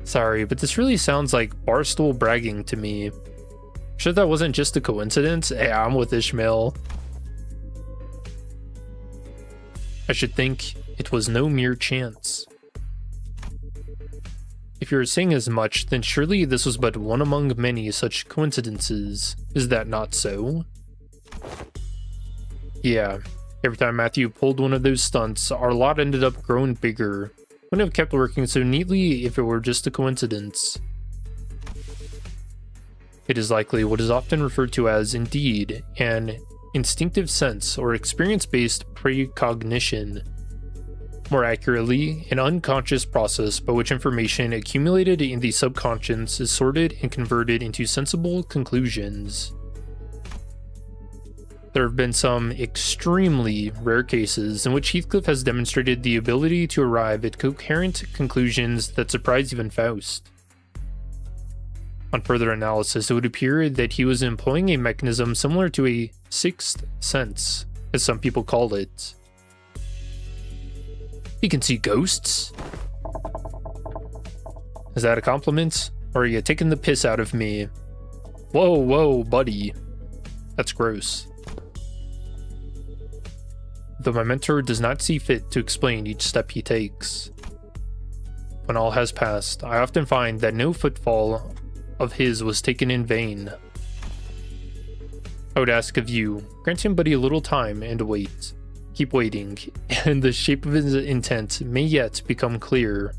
Sorry, but this really sounds like barstool bragging to me. Sure that wasn't just a coincidence? Hey, I'm with Ishmael. I should think it was no mere chance. If you're saying as much, then surely this was but one among many such coincidences. Is that not so? Yeah, every time Matthew pulled one of those stunts, our lot ended up growing bigger. Wouldn't have kept working so neatly if it were just a coincidence. It is likely what is often referred to as, indeed, an instinctive sense or experience-based precognition. More accurately, an unconscious process by which information accumulated in the subconscious is sorted and converted into sensible conclusions. There have been some extremely rare cases in which Heathcliff has demonstrated the ability to arrive at coherent conclusions that surprise even Faust. On further analysis, it would appear that he was employing a mechanism similar to a sixth sense, as some people call it. He can see ghosts? Is that a compliment? Or are you taking the piss out of me? Whoa, buddy. That's gross. Though my mentor does not see fit to explain each step he takes. When all has passed, I often find that no footfall of his was taken in vain. I would ask of you, grant him but a little time and wait. Keep waiting, and the shape of his intent may yet become clear.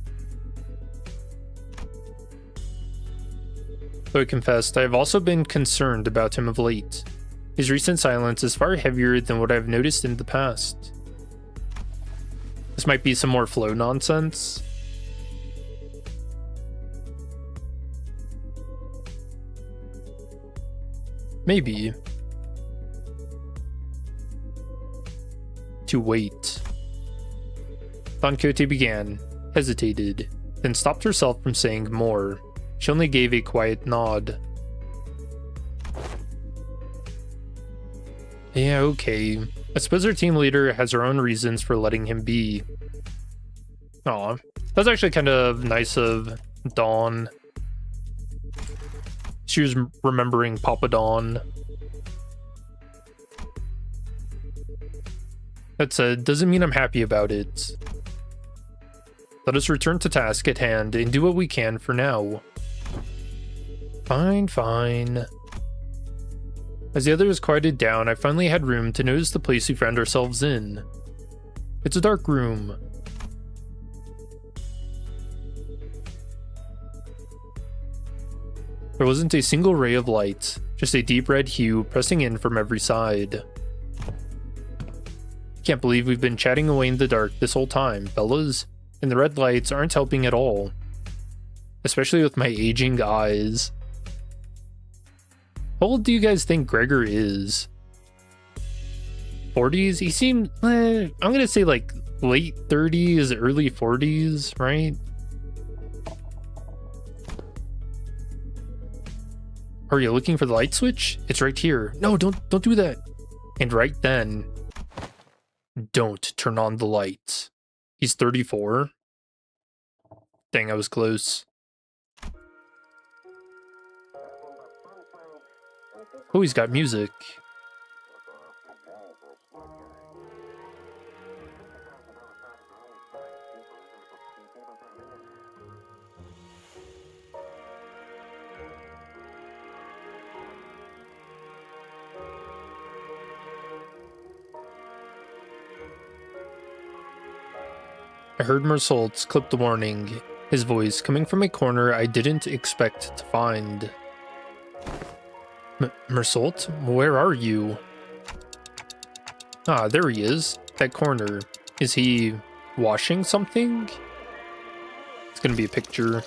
Though I confessed, I have also been concerned about him of late. His recent silence is far heavier than what I have noticed in the past. This might be some more flow nonsense. Maybe. To wait. Don Quixote began, hesitated, then stopped herself from saying more. She only gave a quiet nod. Yeah, okay. I suppose our team leader has her own reasons for letting him be. Aw, that's actually kind of nice of Dawn. She was remembering Papa Dawn. That said, doesn't mean I'm happy about it. Let us return to task at hand and do what we can for now. Fine, fine. As the others quieted down, I finally had room to notice the place we found ourselves in. It's a dark room. There wasn't a single ray of light, just a deep red hue pressing in from every side. Can't believe we've been chatting away in the dark this whole time, fellas, and the red lights aren't helping at all. Especially with my aging eyes. How old do you guys think Gregor is? 40s? He seemed, I'm gonna say like late 30s, early 40s, right? Are you looking for the light switch? It's right here. No, don't do that. And right then, don't turn on the lights. He's 34. Dang, I was close. Oh, he's got music. I heard Mersault clip the warning, his voice coming from a corner I didn't expect to find. Mersault, where are you? Ah, there he is. That corner. Is he washing something? It's gonna be a picture.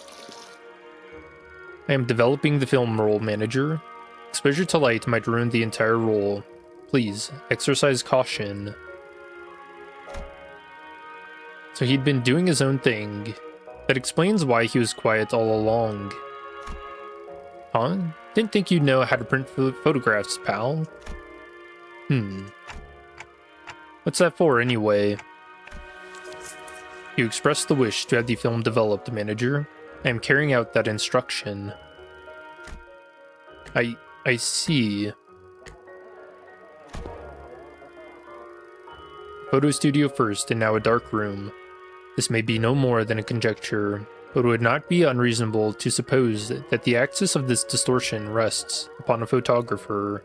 I am developing the film roll, manager. Exposure to light might ruin the entire roll. Please, exercise caution. So he'd been doing his own thing. That explains why he was quiet all along. Huh? Didn't think you'd know how to print photographs, pal. What's that for, anyway? You expressed the wish to have the film developed, manager. I am carrying out that instruction. I see. Photo studio first, and now a dark room. This may be no more than a conjecture, but it would not be unreasonable to suppose that the axis of this distortion rests upon a photographer.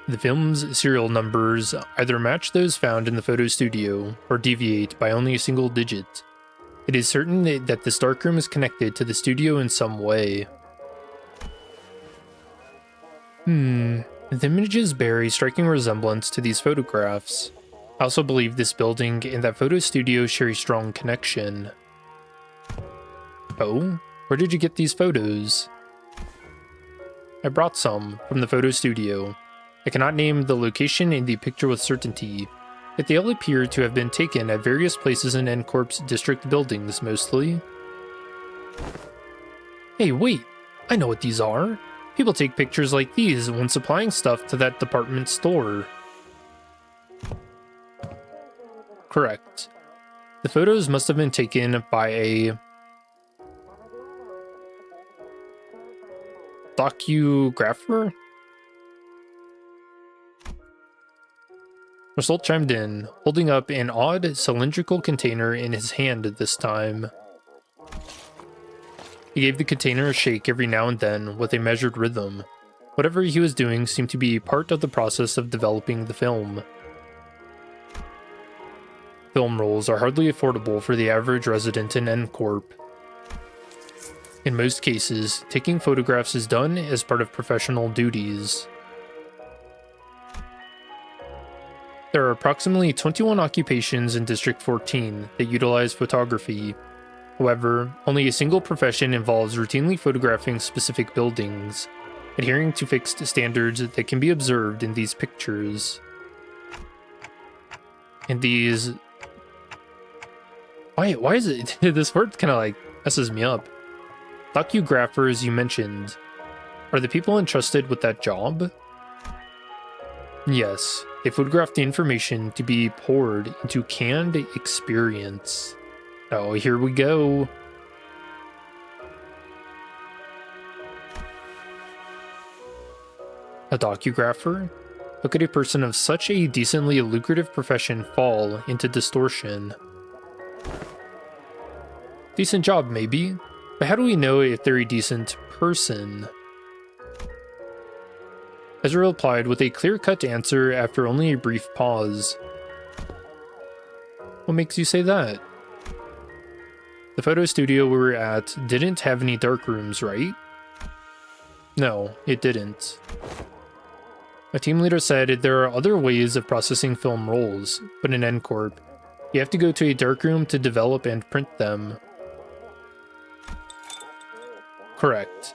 The film's serial numbers either match those found in the photo studio, or deviate by only a single digit. It is certain that this darkroom is connected to the studio in some way. The images bear a striking resemblance to these photographs. I also believe this building and that photo studio share a strong connection. Oh? Where did you get these photos? I brought some from the photo studio. I cannot name the location in the picture with certainty, yet they all appear to have been taken at various places in Corp's district buildings, mostly. Hey, wait! I know what these are! People take pictures like these when supplying stuff to that department store. Correct. The photos must have been taken by a Docographer? Result chimed in, holding up an odd cylindrical container in his hand this time. He gave the container a shake every now and then with a measured rhythm. Whatever he was doing seemed to be part of the process of developing the film. Film rolls are hardly affordable for the average resident in Corp. In most cases, taking photographs is done as part of professional duties. There are approximately 21 occupations in District 14 that utilize photography. However, only a single profession involves routinely photographing specific buildings, adhering to fixed standards that can be observed in these pictures. And these... Why is it... This word kind of like messes me up. Docugraphers you mentioned. Are the people entrusted with that job? Yes, they photograph the information to be poured into canned experience. Oh, here we go. A docugrapher? How could a person of such a decently lucrative profession fall into distortion? Decent job, maybe, but how do we know if they're a decent person? Ezra replied with a clear-cut answer after only a brief pause. What makes you say that? The photo studio we were at didn't have any dark rooms, right? No, it didn't. My team leader said there are other ways of processing film rolls, but in NCorp, you have to go to a darkroom to develop and print them. Correct.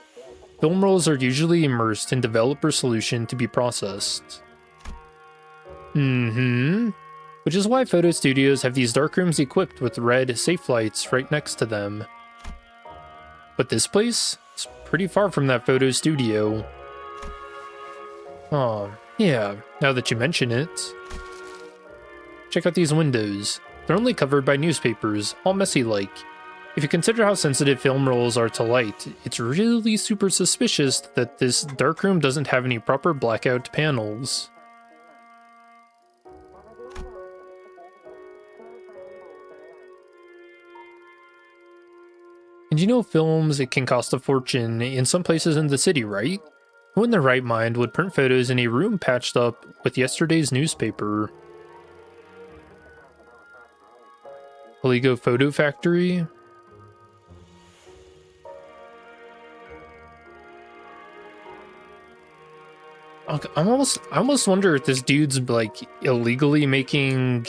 Film rolls are usually immersed in developer solution to be processed. Which is why photo studios have these darkrooms equipped with red safe lights right next to them. But this place? It's pretty far from that photo studio. Oh, yeah, now that you mention it. Check out these windows. They're only covered by newspapers, all messy-like. If you consider how sensitive film rolls are to light, it's really super suspicious that this darkroom doesn't have any proper blackout panels. And you know films, it can cost a fortune in some places in the city, right? Who in their right mind would print photos in a room patched up with yesterday's newspaper? Oligo Photo Factory? I almost wonder if this dude's like illegally making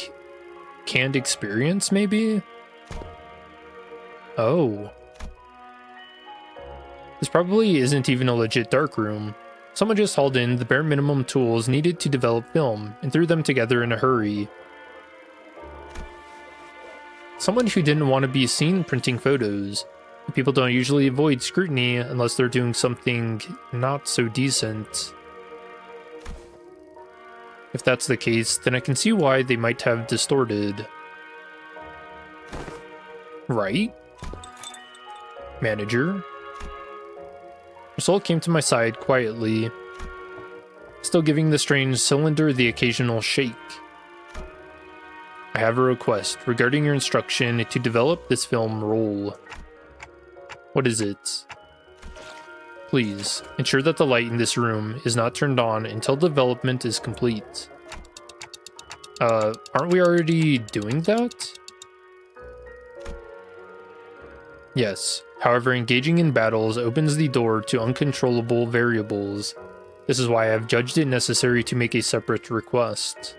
canned experience, maybe? Oh. This probably isn't even a legit darkroom. Someone just hauled in the bare minimum tools needed to develop film and threw them together in a hurry. Someone who didn't want to be seen printing photos. People don't usually avoid scrutiny unless they're doing something not so decent. If that's the case, then I can see why they might have distorted. Right? Manager? Soul came to my side quietly, still giving the strange cylinder the occasional shake. I have a request regarding your instruction to develop this film roll. What is it? Please, ensure that the light in this room is not turned on until development is complete. Aren't we already doing that? Yes. However, engaging in battles opens the door to uncontrollable variables. This is why I have judged it necessary to make a separate request.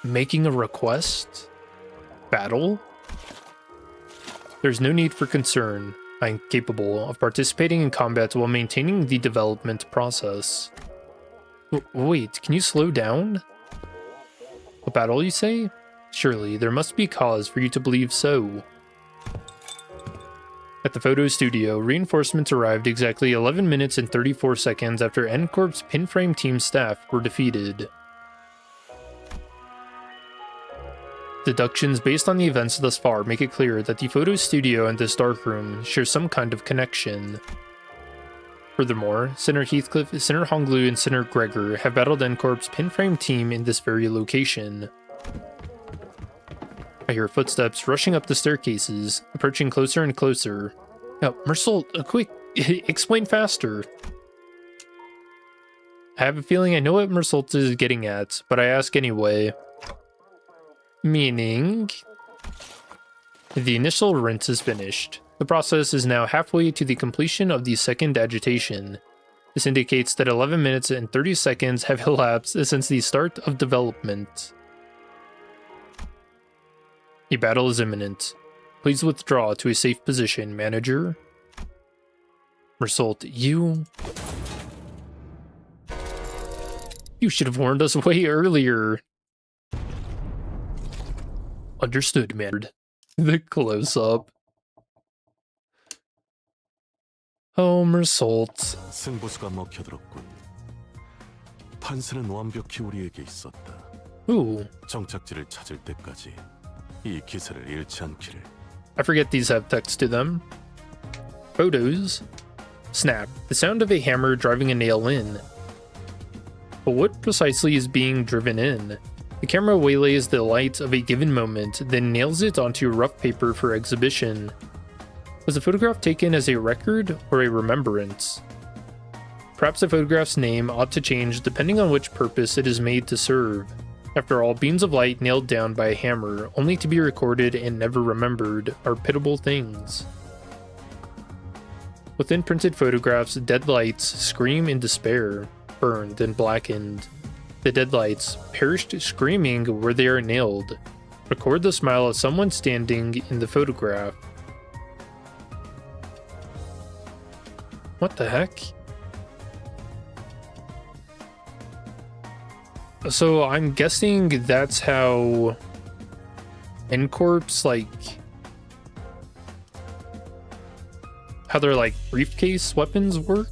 Making a request? Battle? There's no need for concern. I am capable of participating in combat while maintaining the development process. Wait, can you slow down? A battle, you say? Surely, there must be cause for you to believe so. At the photo studio, reinforcements arrived exactly 11 minutes and 34 seconds after NCorp's pinframe team staff were defeated. Deductions based on the events thus far make it clear that the photo studio and this darkroom share some kind of connection. Furthermore, Senator Heathcliff, Senator Honglu, and Senator Gregor have battled N-Corp's pinframe team in this very location. I hear footsteps rushing up the staircases, approaching closer and closer. Now, Mersault, quick, explain faster. I have a feeling I know what Mersault is getting at, but I ask anyway. Meaning, the initial rinse is finished. The process is now halfway to the completion of the second agitation. This indicates that 11 minutes and 30 seconds have elapsed since the start of development. A battle is imminent. Please withdraw to a safe position, Manager. Mersault, you should have warned us way earlier. Understood, Manager. The close-up. Oh, Mersault. 승부수가 먹혀들었군. 판세는 완벽히 우리에게 있었다. Ooh. 정착지를 찾을 때까지 이 기세를 잃지 않기를. I forget these have text to them. Photos. Snap. The sound of a hammer driving a nail in. But what precisely is being driven in? The camera waylays the light of a given moment, then nails it onto rough paper for exhibition. Was the photograph taken as a record or a remembrance? Perhaps the photograph's name ought to change depending on which purpose it is made to serve. After all, beams of light nailed down by a hammer, only to be recorded and never remembered, are pitiable things. Within printed photographs, dead lights scream in despair, burned and blackened. The dead lights, perished screaming where they are nailed, record the smile of someone standing in the photograph. What the heck? So I'm guessing that's how N-Corp's, like, how their, like, briefcase weapons work?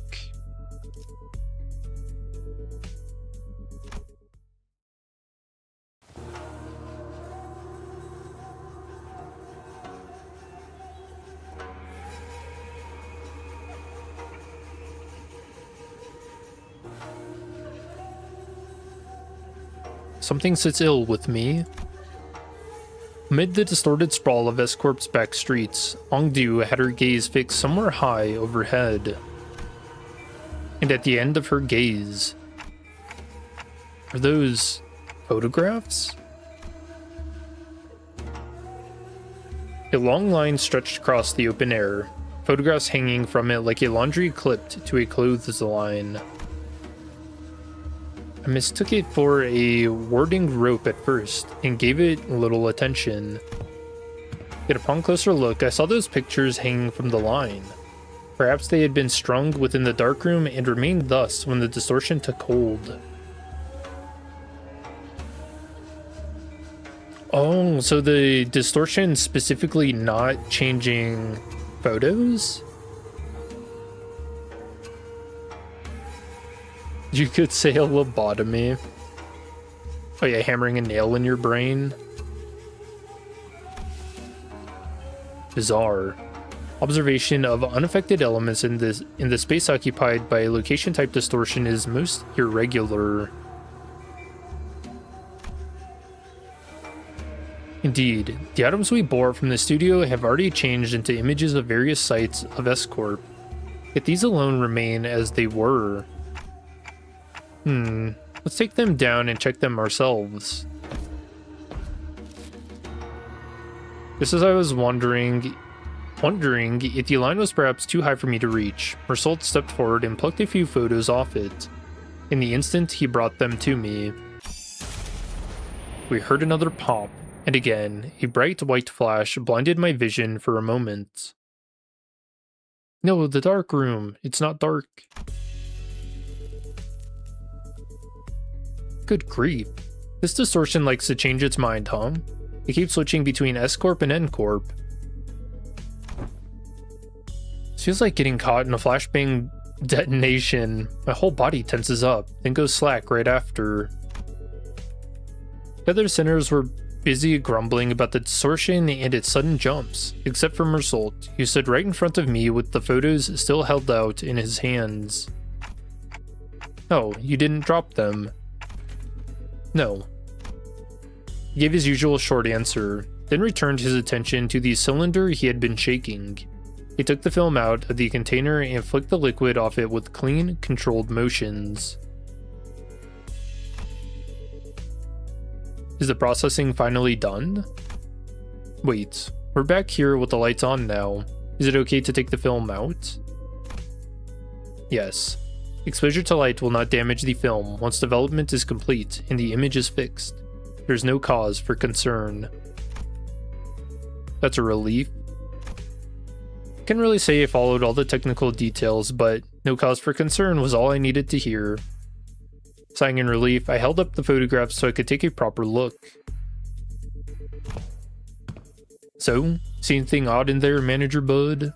Something sits ill with me. Amid the distorted sprawl of S-Corp's back streets, Ongdu had her gaze fixed somewhere high overhead. And at the end of her gaze, are those photographs? A long line stretched across the open air, photographs hanging from it like a laundry clipped to a clothesline. I mistook it for a warding rope at first, and gave it little attention. Yet upon closer look, I saw those pictures hanging from the line. Perhaps they had been strung within the darkroom and remained thus when the distortion took hold. Oh, so the distortion specifically not changing photos? You could say a lobotomy. Oh yeah, hammering a nail in your brain. Bizarre. Observation of unaffected elements in the space occupied by a location type distortion is most irregular. Indeed, the items we bore from the studio have already changed into images of various sites of S-Corp, yet these alone remain as they were. Let's take them down and check them ourselves. Just as I was wondering if the line was perhaps too high for me to reach, Mersault stepped forward and plucked a few photos off it. In the instant he brought them to me, we heard another pop, and again, a bright white flash blinded my vision for a moment. No, the dark room. It's not dark. Good grief. This distortion likes to change its mind, huh? It keeps switching between S-Corp and N-Corp. This feels like getting caught in a flashbang detonation. My whole body tenses up, then goes slack right after. The other sinners were busy grumbling about the distortion and its sudden jumps, except for Mersault, who stood right in front of me with the photos still held out in his hands. Oh, you didn't drop them? No. He gave his usual short answer, then returned his attention to the cylinder he had been shaking. He took the film out of the container and flicked the liquid off it with clean, controlled motions. Is the processing finally done? Wait, we're back here with the lights on now. Is it okay to take the film out? Yes. Exposure to light will not damage the film once development is complete and the image is fixed. There's no cause for concern. That's a relief. Can't really say I followed all the technical details, but no cause for concern was all I needed to hear. Sighing in relief, I held up the photographs so I could take a proper look. So, see anything odd in there, Manager Bud?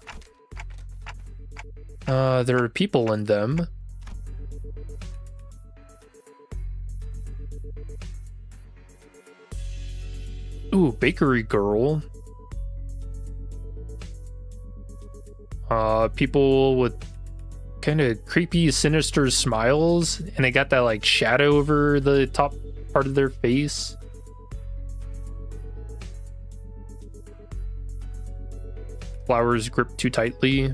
There are people in them. Ooh, bakery girl. People with kind of creepy, sinister smiles, and they got that like shadow over the top part of their face. Flowers gripped too tightly.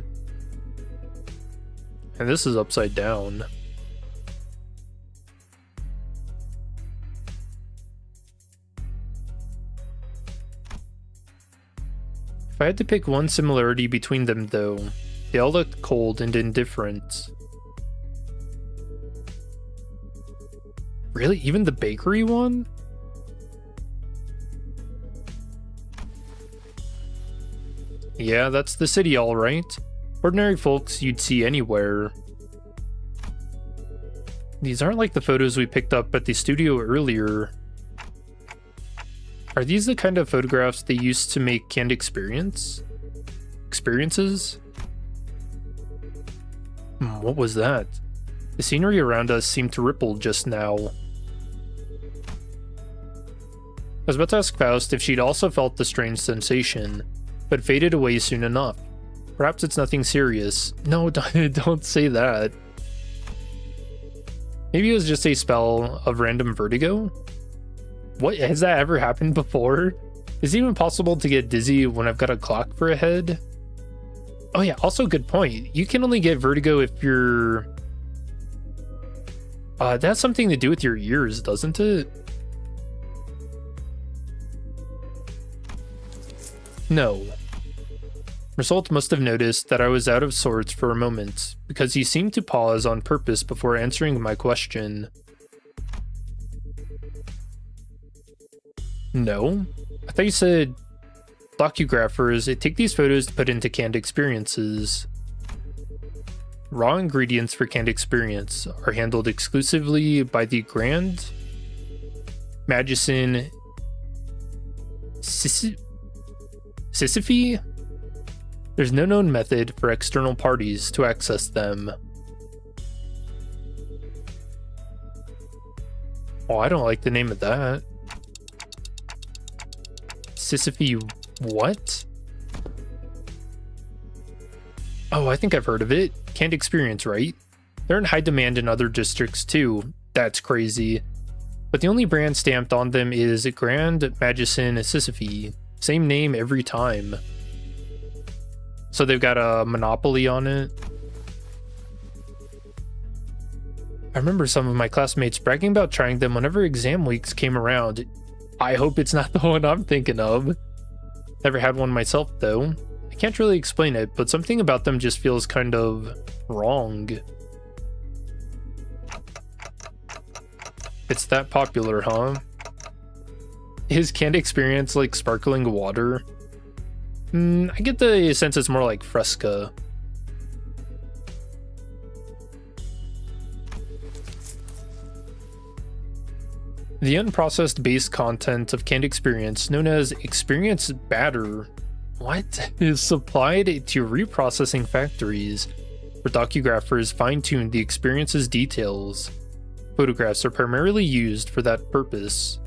And this is upside down. If I had to pick one similarity between them though, they all looked cold and indifferent. Really? Even the bakery one? Yeah, that's the city all right. Ordinary folks you'd see anywhere. These aren't like the photos we picked up at the studio earlier. Are these the kind of photographs they used to make canned experiences? What was that? The scenery around us seemed to ripple just now. I was about to ask Faust if she'd also felt the strange sensation, but faded away soon enough. Perhaps it's nothing serious. No, don't say that. Maybe it was just a spell of random vertigo? What, has that ever happened before? Is it even possible to get dizzy when I've got a clock for a head? Oh yeah, also good point. You can only get vertigo if you're... that has something to do with your ears, doesn't it? No. Mersault must have noticed that I was out of sorts for a moment, because he seemed to pause on purpose before answering my question. No? I thought you said docugraphers take these photos to put into canned experiences. Raw ingredients for canned experience are handled exclusively by the Grand Magician Sisyphe? There's no known method for external parties to access them. Oh, I don't like the name of that. Sisyphe what? Oh, I think I've heard of it. Canned experience, right? They're in high demand in other districts too. That's crazy. But the only brand stamped on them is Grand Magician Sisyphe. Same name every time. So they've got a monopoly on it. I remember some of my classmates bragging about trying them whenever exam weeks came around. I hope it's not the one I'm thinking of. Never had one myself though. I can't really explain it, but something about them just feels kind of wrong. It's that popular, huh? Is canned experience like sparkling water? I get the sense it's more like Fresca. The unprocessed base content of canned experience, known as experience batter, is supplied to reprocessing factories, where docugraphers fine-tune the experience's details. Photographs are primarily used for that purpose.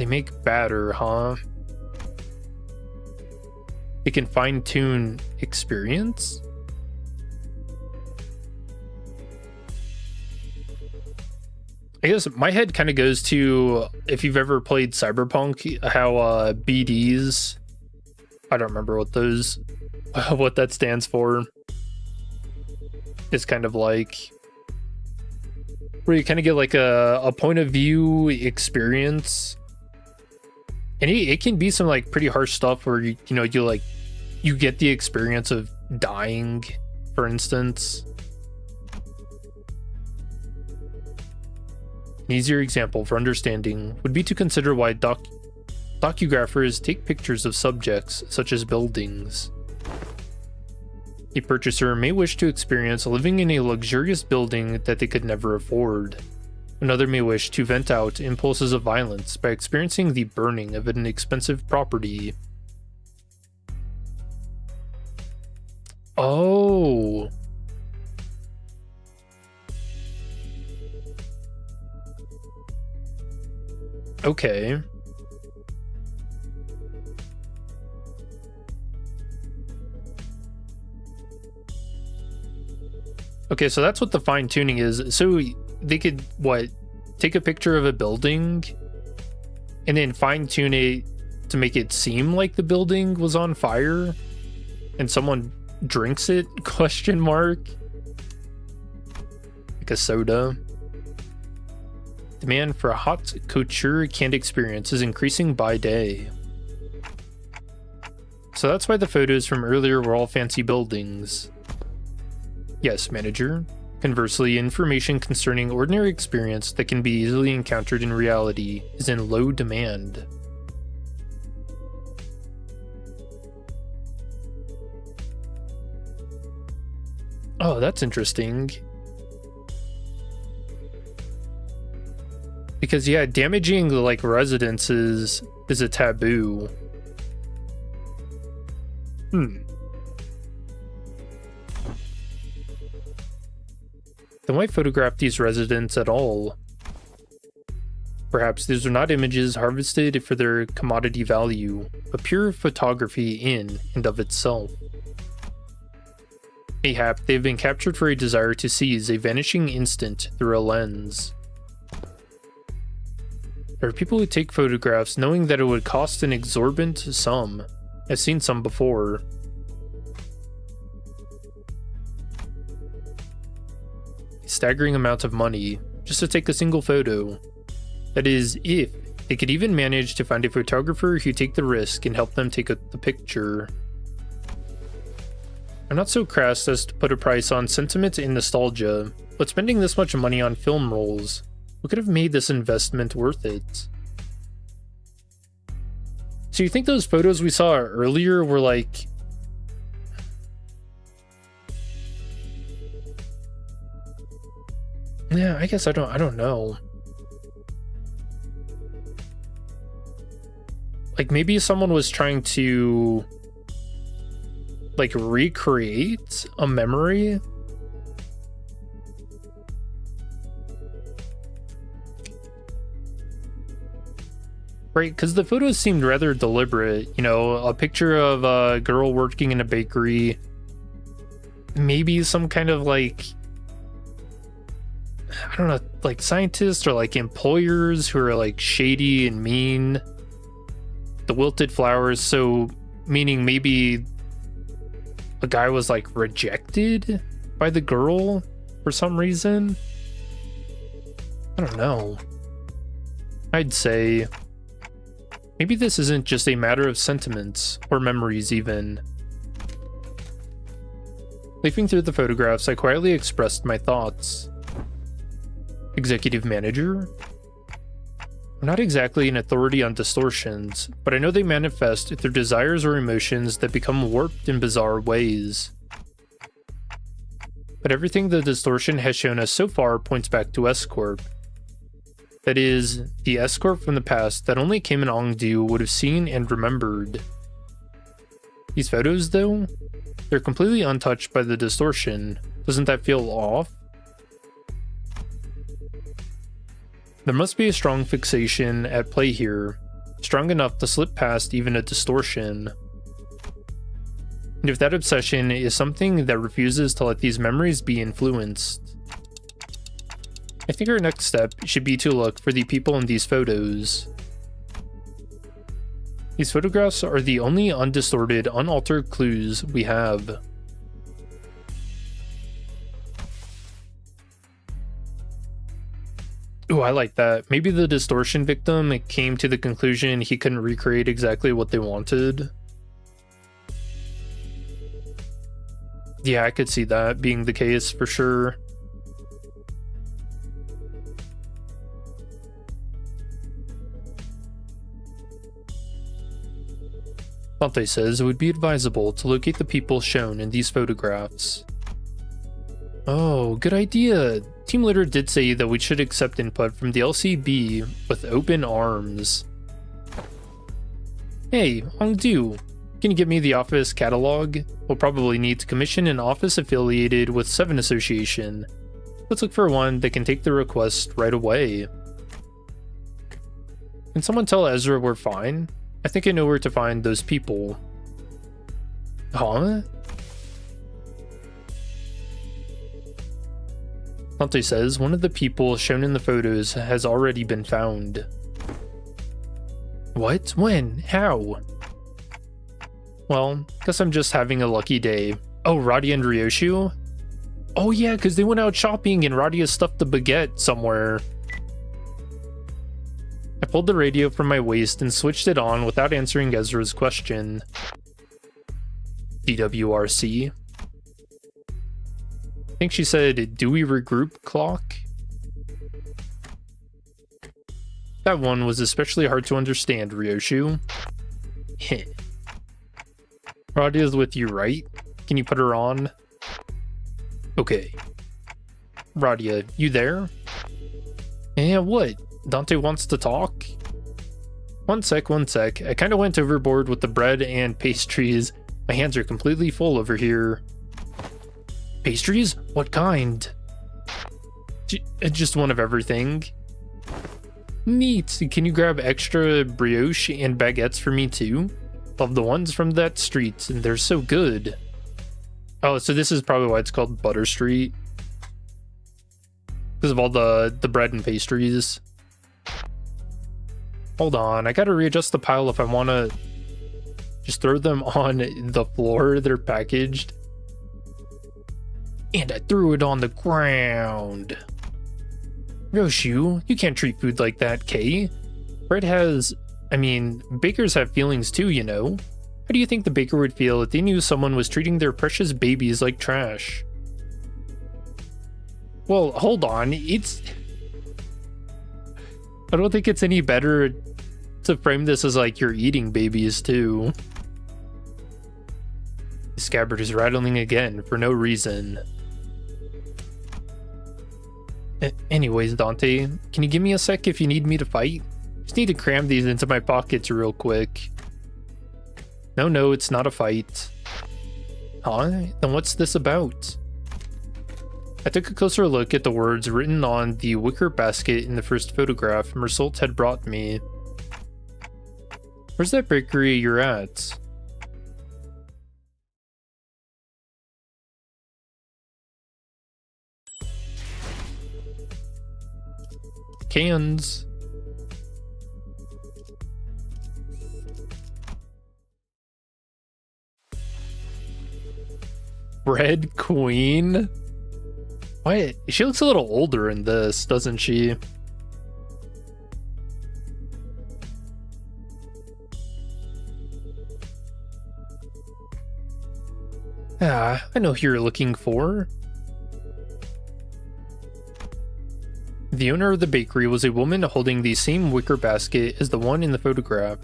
They make batter, huh? They can fine-tune experience? I guess my head kind of goes to, if you've ever played Cyberpunk, how BDs, I don't remember what those, what that stands for. It's kind of like, where you kind of get like a point of view experience. And it can be some like pretty harsh stuff where you get the experience of dying, for instance. An easier example for understanding would be to consider why docugraphers take pictures of subjects such as buildings. A purchaser may wish to experience living in a luxurious building that they could never afford. Another may wish to vent out impulses of violence by experiencing the burning of an expensive property. Oh. Okay. Okay, so that's what the fine tuning is. So they could, what, take a picture of a building and then fine tune it to make it seem like the building was on fire and someone drinks it, question mark, like a soda. Demand for a hot couture canned experience is increasing by day. So that's why the photos from earlier were all fancy buildings. Yes, manager. Conversely, information concerning ordinary experience that can be easily encountered in reality is in low demand. Oh, that's interesting. Because yeah, damaging like residences is a taboo. Then why photograph these residents at all? Perhaps these are not images harvested for their commodity value, but pure photography in and of itself. Mayhap they have been captured for a desire to seize a vanishing instant through a lens. There are people who take photographs knowing that it would cost an exorbitant sum. I've seen some before. A staggering amount of money just to take a single photo. That is, if they could even manage to find a photographer who'd take the risk and help them take the picture. I'm not so crass as to put a price on sentiment and nostalgia, but spending this much money on film rolls, what could have made this investment worth it? So you think those photos we saw earlier were like... Yeah, I guess I don't know. Like maybe someone was trying to like recreate a memory. Right, because the photos seemed rather deliberate. You know, a picture of a girl working in a bakery. Maybe some kind of like, I don't know, like scientists or like employers who are like shady and mean. The wilted flowers, so meaning maybe a guy was like rejected by the girl for some reason. I don't know. I'd say maybe this isn't just a matter of sentiments or memories even. Leafing through the photographs, I quietly expressed my thoughts. Executive manager? I'm not exactly an authority on distortions, but I know they manifest through desires or emotions that become warped in bizarre ways. But everything the distortion has shown us so far points back to S-Corp. That is, the S-Corp from the past that only Kim and Ongdu would have seen and remembered. These photos, though, they're completely untouched by the distortion. Doesn't that feel off? There must be a strong fixation at play here, strong enough to slip past even a distortion. And if that obsession is something that refuses to let these memories be influenced, I think our next step should be to look for the people in these photos. These photographs are the only undistorted, unaltered clues we have. Ooh, I like that. Maybe the distortion victim came to the conclusion he couldn't recreate exactly what they wanted. Yeah, I could see that being the case for sure. Dante says it would be advisable to locate the people shown in these photographs. Oh, good idea. Team Leader did say that we should accept input from the LCB with open arms. Hey, Hongdu, can you give me the office catalog? We'll probably need to commission an office affiliated with 7 Association. Let's look for one that can take the request right away. Can someone tell Ezra we're fine? I think I know where to find those people. Huh? Dante says one of the people shown in the photos has already been found. What? When? How? Well, guess I'm just having a lucky day. Oh, Radia and Ryoshu? Oh yeah, because they went out shopping and Radia stuffed the baguette somewhere. I pulled the radio from my waist and switched it on without answering Ezra's question. DWRC. I think she said, do we regroup clock? That one was especially hard to understand, Ryoshu. Heh. Radia's with you, right? Can you put her on? Okay. Radia, you there? Yeah, what? Dante wants to talk? One sec. I kinda went overboard with the bread and pastries. My hands are completely full over here. Pastries? What kind? Just one of everything. Neat. Can you grab extra brioche and baguettes for me too? Love the ones from that street, and they're so good. Oh, so this is probably why it's called Butter Street. Because of all the bread and pastries. Hold on, I gotta readjust the pile if I want to just throw them on the floor. They're packaged. And I threw it on the ground. Ryoshu, you can't treat food like that, Kay. Bread has... bakers have feelings too, you know. How do you think the baker would feel if they knew someone was treating their precious babies like trash? Well, hold on, I don't think it's any better to frame this as like you're eating babies too. The scabbard is rattling again for no reason. Anyways, Dante, can you give me a sec if you need me to fight? Just need to cram these into my pockets real quick. No, it's not a fight. Huh? Then what's this about? I took a closer look at the words written on the wicker basket in the first photograph Mersault had brought me. Where's that bakery you're at? Cans. Red Queen? What? She looks a little older in this, doesn't she? Ah, I know who you're looking for. The owner of the bakery was a woman holding the same wicker basket as the one in the photograph.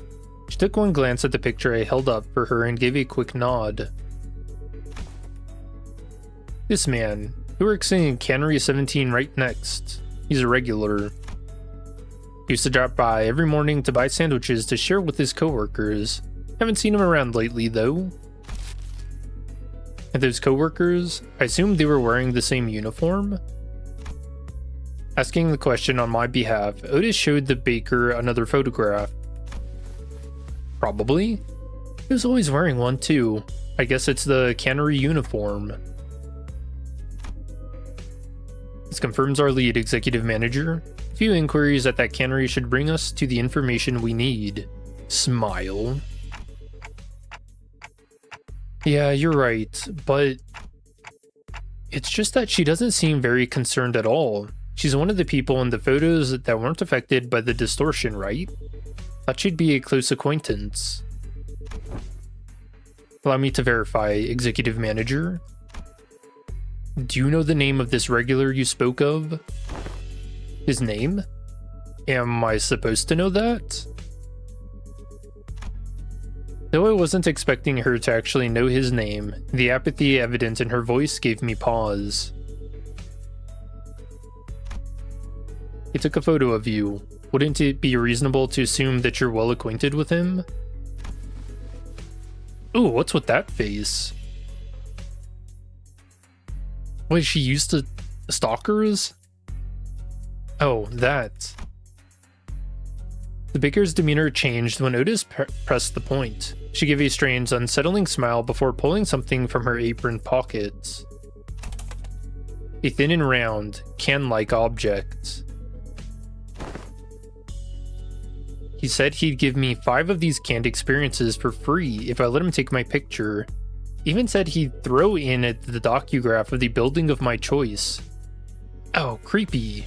She took one glance at the picture I held up for her and gave a quick nod. This man, he works in Cannery 17 right next. He's a regular. He used to drop by every morning to buy sandwiches to share with his coworkers. Haven't seen him around lately though. And those coworkers, I assumed they were wearing the same uniform? Asking the question on my behalf, Otis showed the baker another photograph. Probably. He was always wearing one too. I guess it's the cannery uniform. This confirms our lead, executive manager. A few inquiries at that cannery should bring us to the information we need. Smile. Yeah, you're right, but it's just that she doesn't seem very concerned at all. She's one of the people in the photos that weren't affected by the distortion, right? Thought she'd be a close acquaintance. Allow me to verify, executive manager. Do you know the name of this regular you spoke of? His name? Am I supposed to know that? Though I wasn't expecting her to actually know his name, the apathy evident in her voice gave me pause. He took a photo of you. Wouldn't it be reasonable to assume that you're well acquainted with him? Ooh, what's with that face? Wait, she used to stalkers? Oh, that. The baker's demeanor changed when Otis pressed the point. She gave a strange, unsettling smile before pulling something from her apron pockets. A thin and round, can-like object. He said he'd give me 5 of these canned experiences for free if I let him take my picture. Even said he'd throw in the docograph of the building of my choice. Oh, creepy.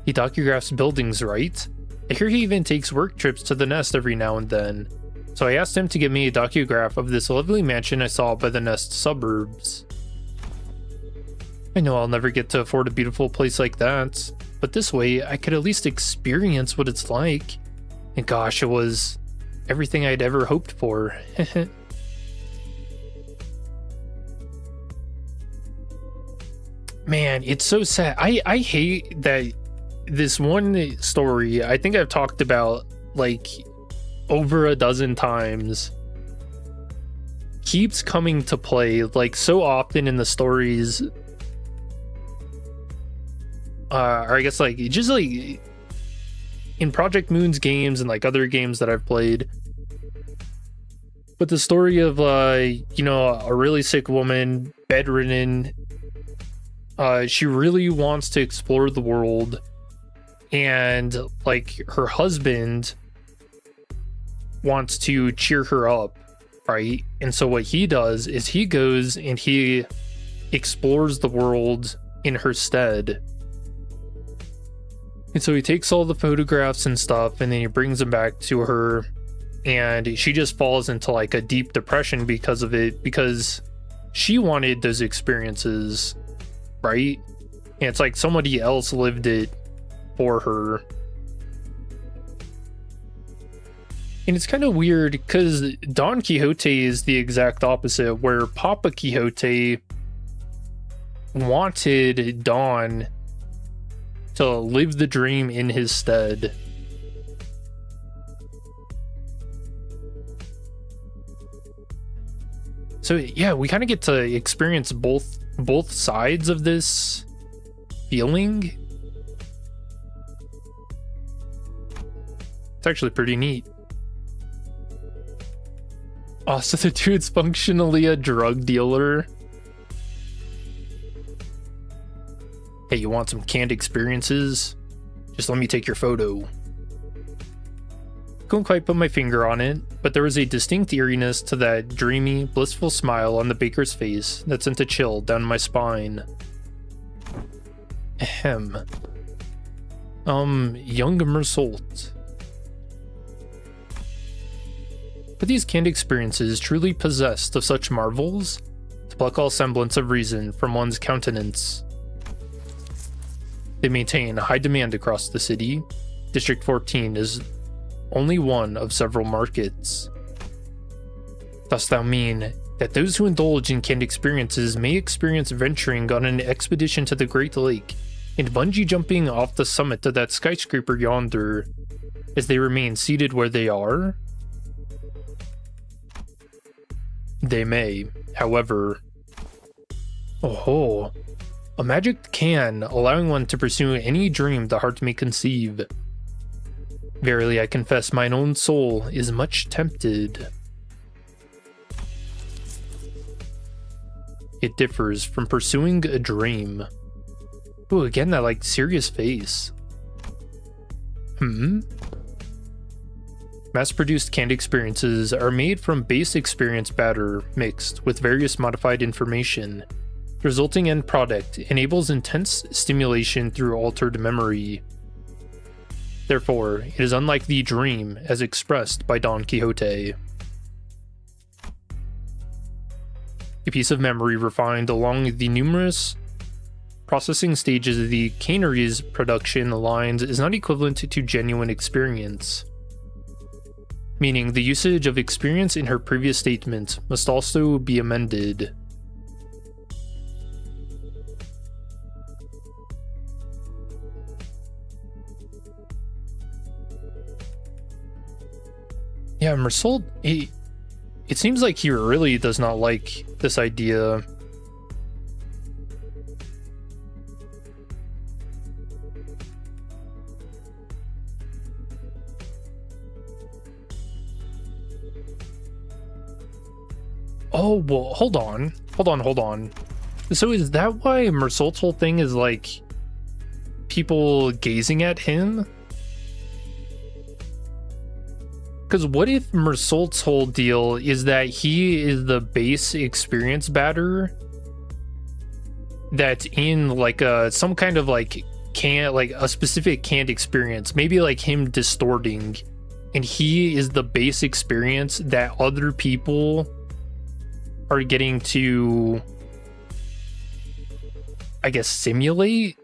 He docugraphs buildings, right? I hear he even takes work trips to the Nest every now and then. So I asked him to give me a docograph of this lovely mansion I saw by the Nest suburbs. I know I'll never get to afford a beautiful place like that, but this way I could at least experience what it's like. And gosh, it was everything I'd ever hoped for. Man, it's so sad. I hate that this one story, I think I've talked about like over a dozen times, keeps coming to play like so often in the stories. Or I guess like just like in Project Moon's games and like other games that I've played. But the story of you know, a really sick woman, bedridden, she really wants to explore the world, and like her husband wants to cheer her up, right? And so what he does is he goes and he explores the world in her stead. And so he takes all the photographs and stuff, and then he brings them back to her, and she just falls into like a deep depression because of it, because she wanted those experiences, right? And it's like somebody else lived it for her. And it's kind of weird because Don Quixote is the exact opposite, where Papa Quixote wanted Don to live the dream in his stead. So yeah, we kind of get to experience both sides of this feeling. It's actually pretty neat. Oh, so the dude's functionally a drug dealer. Hey, you want some canned experiences? Just let me take your photo. Couldn't quite put my finger on it, but there was a distinct eeriness to that dreamy, blissful smile on the baker's face that sent a chill down my spine. Ahem. Young Mersault. But these canned experiences truly possessed of such marvels, to pluck all semblance of reason from one's countenance. They maintain a high demand across the city. District 14 is only one of several markets. Dost thou mean that those who indulge in canned experiences may experience venturing on an expedition to the Great Lake and bungee jumping off the summit of that skyscraper yonder as they remain seated where they are? They may, however. Oh, a magic can allowing one to pursue any dream the heart may conceive. Verily, I confess, mine own soul is much tempted. It differs from pursuing a dream. Ooh, again, that like serious face. Mass-produced canned experiences are made from base experience batter mixed with various modified information. The resulting end product enables intense stimulation through altered memory. Therefore, it is unlike the dream as expressed by Don Quixote. A piece of memory refined along the numerous processing stages of the cannery's production lines is not equivalent to genuine experience. Meaning the usage of experience in her previous statement must also be amended. Yeah, Mersault, it seems like he really does not like this idea. Oh, well, hold on. So is that why Mersault's whole thing is like people gazing at him? Because what if Mersault's whole deal is that he is the base experience batter that's in like some kind of like a specific canned experience, maybe like him distorting, and he is the base experience that other people are getting to, I guess, simulate?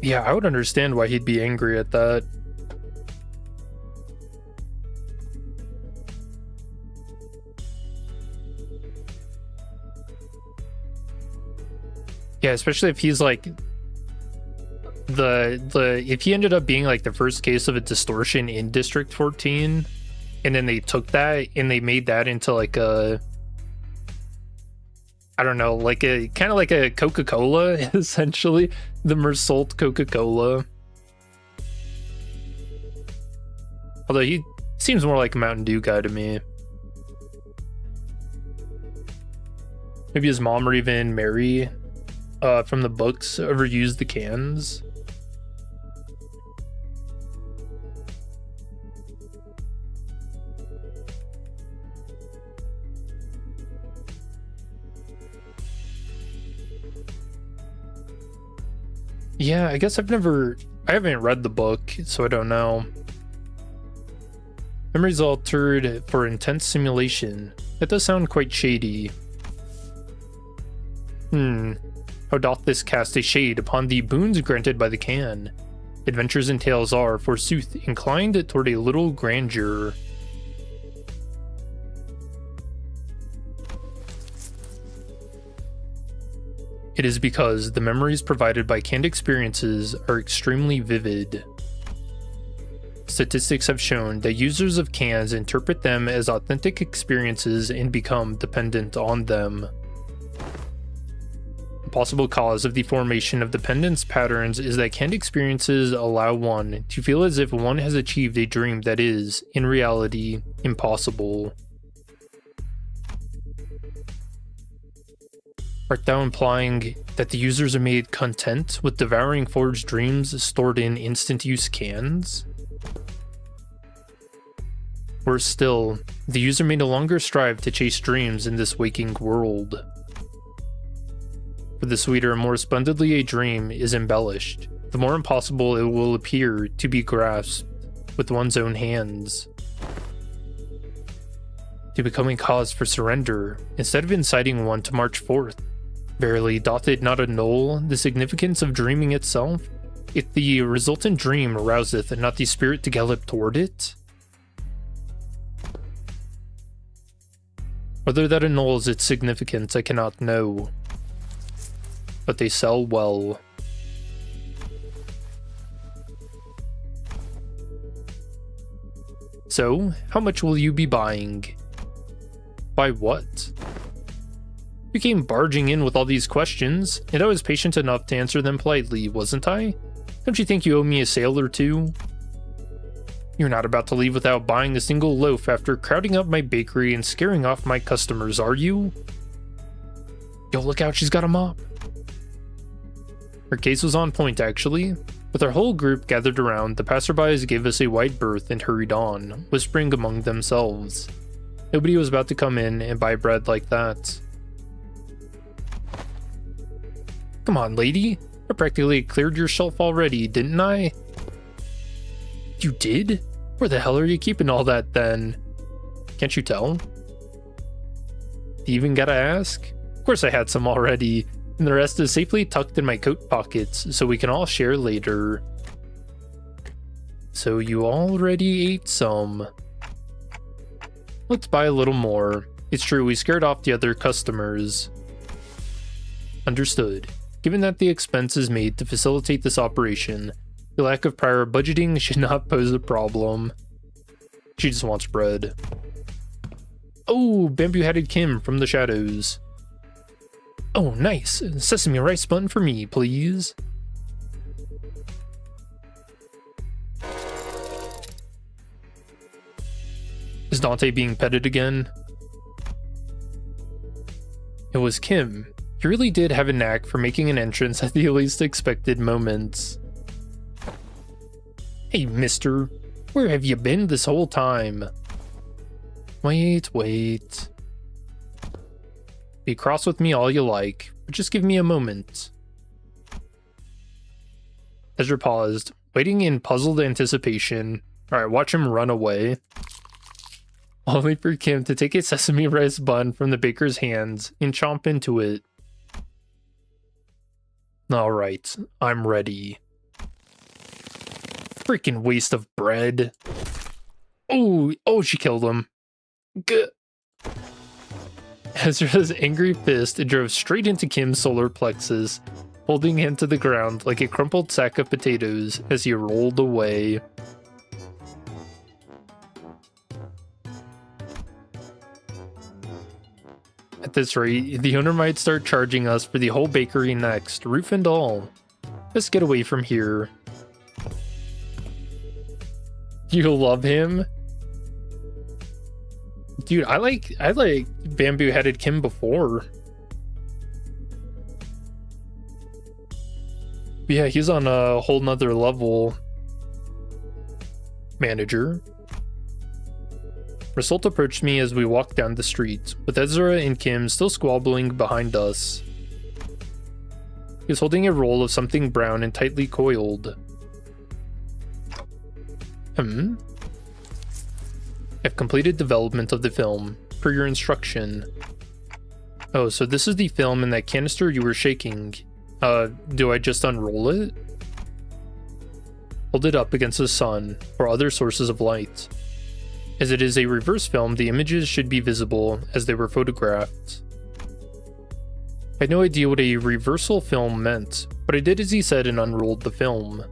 Yeah, I would understand why he'd be angry at that. Yeah, especially if he's like if he ended up being like the first case of a distortion in District 14, and then they took that and they made that into like a, I don't know, like a kind of like a Coca-Cola, essentially, the Mersault Coca-Cola. Although he seems more like a Mountain Dew guy to me. Maybe his mom or even Mary from the books overused the cans. Yeah, I guess I haven't read the book, so I don't know. Memories altered for intense simulation. That does sound quite shady. How doth this cast a shade upon the boons granted by the can? Adventures and tales are, forsooth, inclined toward a little grandeur. It is because the memories provided by canned experiences are extremely vivid. Statistics have shown that users of cans interpret them as authentic experiences and become dependent on them. A possible cause of the formation of dependence patterns is that canned experiences allow one to feel as if one has achieved a dream that is, in reality, impossible. Art thou implying that the users are made content with devouring forged dreams stored in instant-use cans? Worse still, the user may no longer strive to chase dreams in this waking world. For the sweeter and more splendidly a dream is embellished, the more impossible it will appear to be grasped with one's own hands. To become a cause for surrender, instead of inciting one to march forth. Verily, doth it not annul the significance of dreaming itself, if the resultant dream arouseth not the spirit to gallop toward it? Whether that annuls its significance, I cannot know. But they sell well. So, how much will you be buying? Buy what? You came barging in with all these questions, and I was patient enough to answer them politely, wasn't I? Don't you think you owe me a sale or two? You're not about to leave without buying a single loaf after crowding up my bakery and scaring off my customers, are you? Yo, look out, she's got a mop. Her case was on point, actually. With our whole group gathered around, the passerbys gave us a wide berth and hurried on, whispering among themselves. Nobody was about to come in and buy bread like that. Come on, lady. I practically cleared your shelf already, didn't I? You did? Where the hell are you keeping all that then? Can't you tell? You even gotta ask? Of course I had some already, and the rest is safely tucked in my coat pockets so we can all share later. So you already ate some. Let's buy a little more. It's true, we scared off the other customers. Understood. Given that the expense is made to facilitate this operation, the lack of prior budgeting should not pose a problem. She just wants bread. Oh, bamboo-headed Kim from the shadows. Oh, nice. Sesame rice bun for me, please. Is Dante being petted again? It was Kim. He really did have a knack for making an entrance at the least expected moments. Hey, mister. Where have you been this whole time? Wait. Be cross with me all you like, but just give me a moment. Ezra paused, waiting in puzzled anticipation. Alright, watch him run away. Only for Kim to take a sesame rice bun from the baker's hands and chomp into it. Alright, I'm ready. Freaking waste of bread. Oh, she killed him. Good. Ezra's angry fist drove straight into Kim's solar plexus, holding him to the ground like a crumpled sack of potatoes as he rolled away. At this rate, the owner might start charging us for the whole bakery next, roof and all. Let's get away from here. You love him? Dude, I like bamboo-headed Kim before. Yeah, he's on a whole nother level. Manager. Rasult approached me as we walked down the street, with Ezra and Kim still squabbling behind us. He was holding a roll of something brown and tightly coiled. I've completed development of the film, per your instruction. Oh, so this is the film in that canister you were shaking. Do I just unroll it? Hold it up against the sun, or other sources of light. As it is a reverse film, the images should be visible as they were photographed. I had no idea what a reversal film meant, but I did as he said and unrolled the film.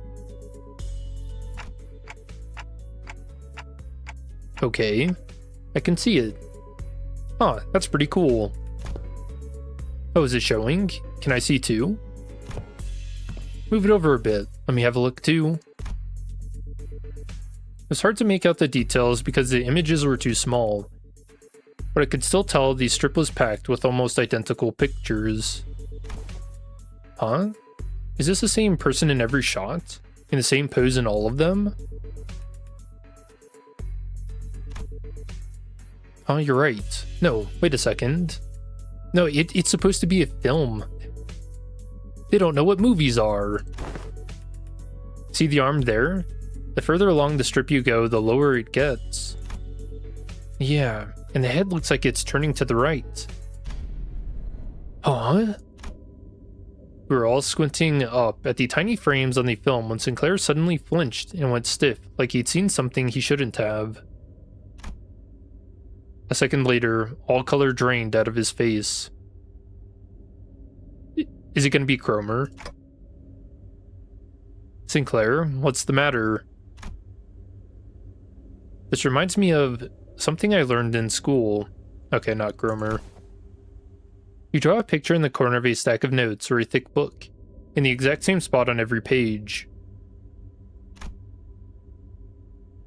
Okay, I can see it. Huh, that's pretty cool. Oh, is it showing? Can I see too? Move it over a bit. Let me have a look too. It was hard to make out the details because the images were too small, but I could still tell the strip was packed with almost identical pictures. Huh? Is this the same person in every shot? In the same pose in all of them? Oh, you're right. No, wait a second. No, it's supposed to be a film. They don't know what movies are. See the arm there? The further along the strip you go, the lower it gets. Yeah, and the head looks like it's turning to the right. Huh? We were all squinting up at the tiny frames on the film when Sinclair suddenly flinched and went stiff, like he'd seen something he shouldn't have. A second later, all color drained out of his face. Is it going to be Cromer? Sinclair, what's the matter? This reminds me of something I learned in school. Okay, not Cromer. You draw a picture in the corner of a stack of notes or a thick book, in the exact same spot on every page.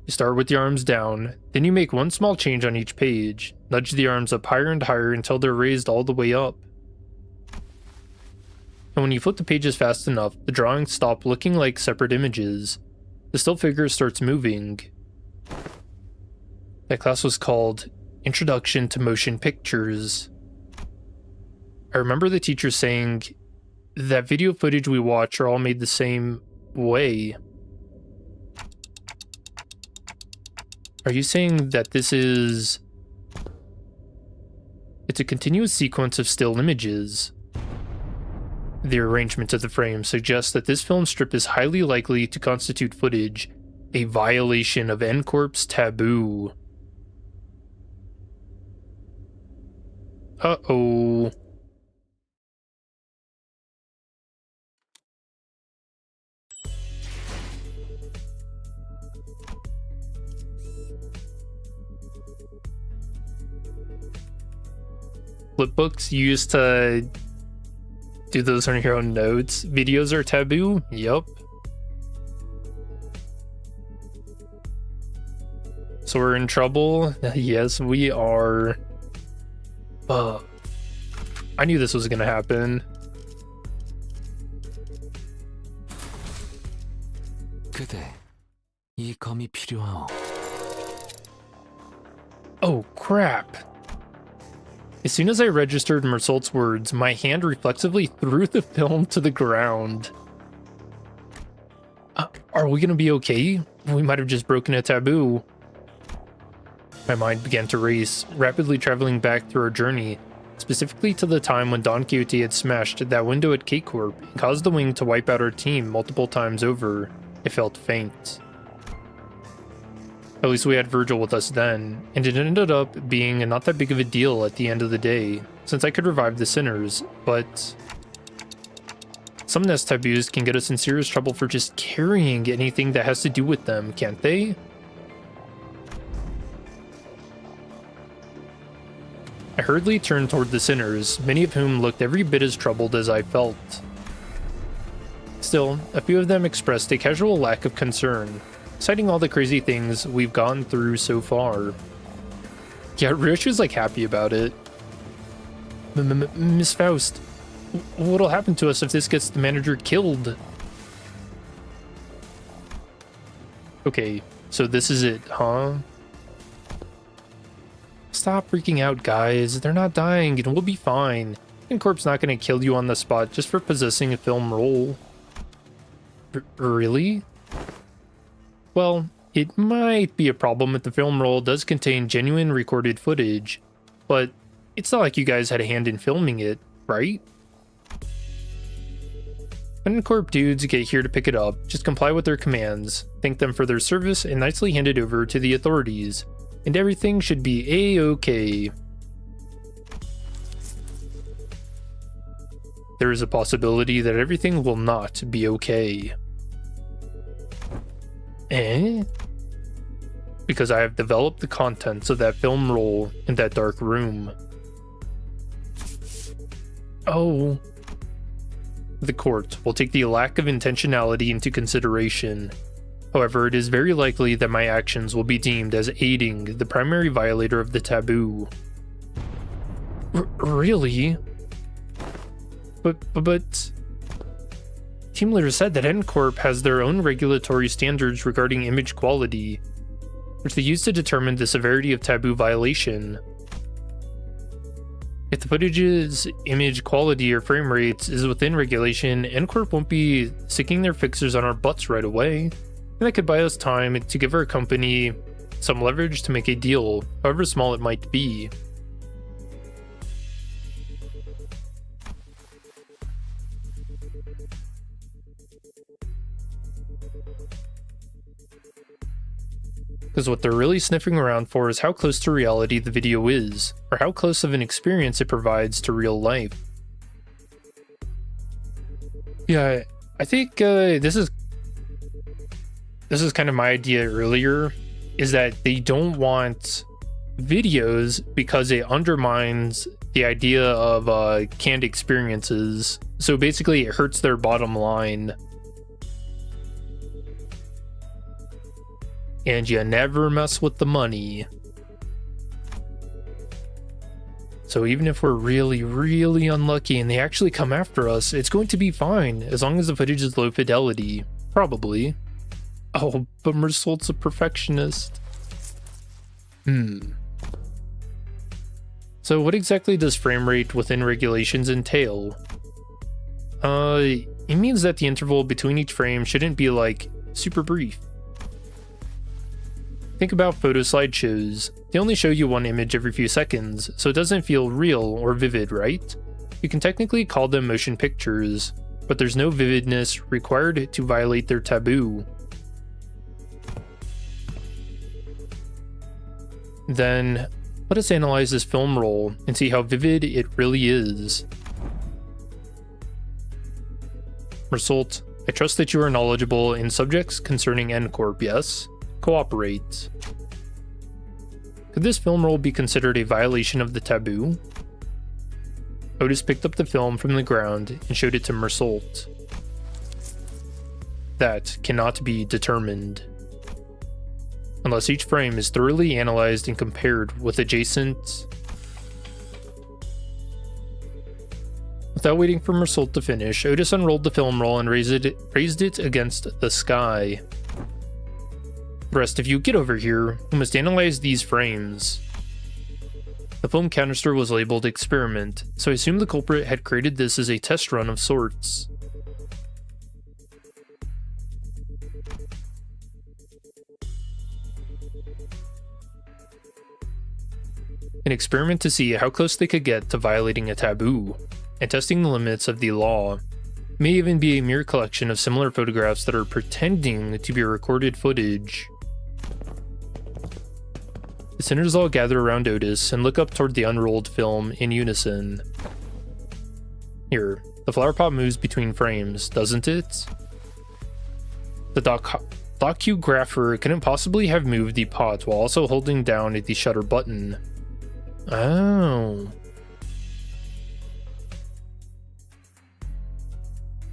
You start with the arms down, then you make one small change on each page, nudge the arms up higher and higher until they're raised all the way up. And when you flip the pages fast enough, the drawings stop looking like separate images. The still figure starts moving. That class was called Introduction to Motion Pictures. I remember the teacher saying that video footage we watch are all made the same way. Are you saying that this is... It's a continuous sequence of still images? The arrangement of the frame suggests that this film strip is highly likely to constitute footage, a violation of Corp's taboo. Uh-oh. Flipbooks you used to do those on your own notes. Videos are taboo? Yup. So we're in trouble? Yes, we are. I knew this was gonna happen. 그대, 이 검이 필요하오. Oh crap. As soon as I registered Mersault's words, my hand reflexively threw the film to the ground. Are we gonna be okay? We might have just broken a taboo. My mind began to race, rapidly traveling back through our journey, specifically to the time when Don Quixote had smashed that window at K-Corp and caused the wing to wipe out our team multiple times over. It felt faint. At least we had Virgil with us then, and it ended up being not that big of a deal at the end of the day, since I could revive the sinners, but... Some nest taboos can get us in serious trouble for just carrying anything that has to do with them, can't they? I hurriedly turned toward the sinners, many of whom looked every bit as troubled as I felt. Still, a few of them expressed a casual lack of concern, citing all the crazy things we've gone through so far. Yeah, Rish is like happy about it. Miss Faust, what'll happen to us if this gets the manager killed? Okay, so this is it, huh? Stop freaking out, guys. They're not dying, and we'll be fine. And Corp's not gonna kill you on the spot just for possessing a film roll. Really? Well, it might be a problem if the film roll does contain genuine recorded footage, but it's not like you guys had a hand in filming it, right? When Corp dudes get here to pick it up, just comply with their commands, thank them for their service, and nicely hand it over to the authorities, and everything should be A-okay. There is a possibility that everything will not be okay. Eh? Because I have developed the contents of that film roll in that dark room. Oh. The court will take the lack of intentionality into consideration. However, it is very likely that my actions will be deemed as aiding the primary violator of the taboo. Really? But... Team leader said that Corp has their own regulatory standards regarding image quality, which they use to determine the severity of taboo violation. If the footage's image quality or frame rates is within regulation, Corp won't be sticking their fixers on our butts right away, and that could buy us time to give our company some leverage to make a deal, however small it might be. Because what they're really sniffing around for is how close to reality the video is, or how close of an experience it provides to real life. Yeah, I think this is kind of my idea earlier, is that they don't want videos because it undermines the idea of canned experiences. So basically it hurts their bottom line. And you never mess with the money. So even if we're really, really unlucky and they actually come after us, it's going to be fine, as long as the footage is low fidelity. Probably. Oh, but Mersault's a perfectionist. So what exactly does frame rate within regulations entail? It means that the interval between each frame shouldn't be like super brief. Think about photo slideshows. They only show you one image every few seconds, so it doesn't feel real or vivid, right? You can technically call them motion pictures, but there's no vividness required to violate their taboo. Then, let us analyze this film roll and see how vivid it really is. Mersault, I trust that you are knowledgeable in subjects concerning Corp, yes? Cooperate. Could this film roll be considered a violation of the taboo? Otis picked up the film from the ground and showed it to Mersault. That cannot be determined. Unless each frame is thoroughly analyzed and compared with adjacent. Without waiting for Mersault to finish, Otis unrolled the film roll and raised it against the sky. The rest of you, get over here. We must analyze these frames. The film canister was labeled experiment, so I assume the culprit had created this as a test run of sorts. An experiment to see how close they could get to violating a taboo, and testing the limits of the law. May even be a mere collection of similar photographs that are pretending to be recorded footage. The sinners all gather around Otis and look up toward the unrolled film in unison. Here, the flower pot moves between frames, doesn't it? The docographer couldn't possibly have moved the pot while also holding down the shutter button. Oh.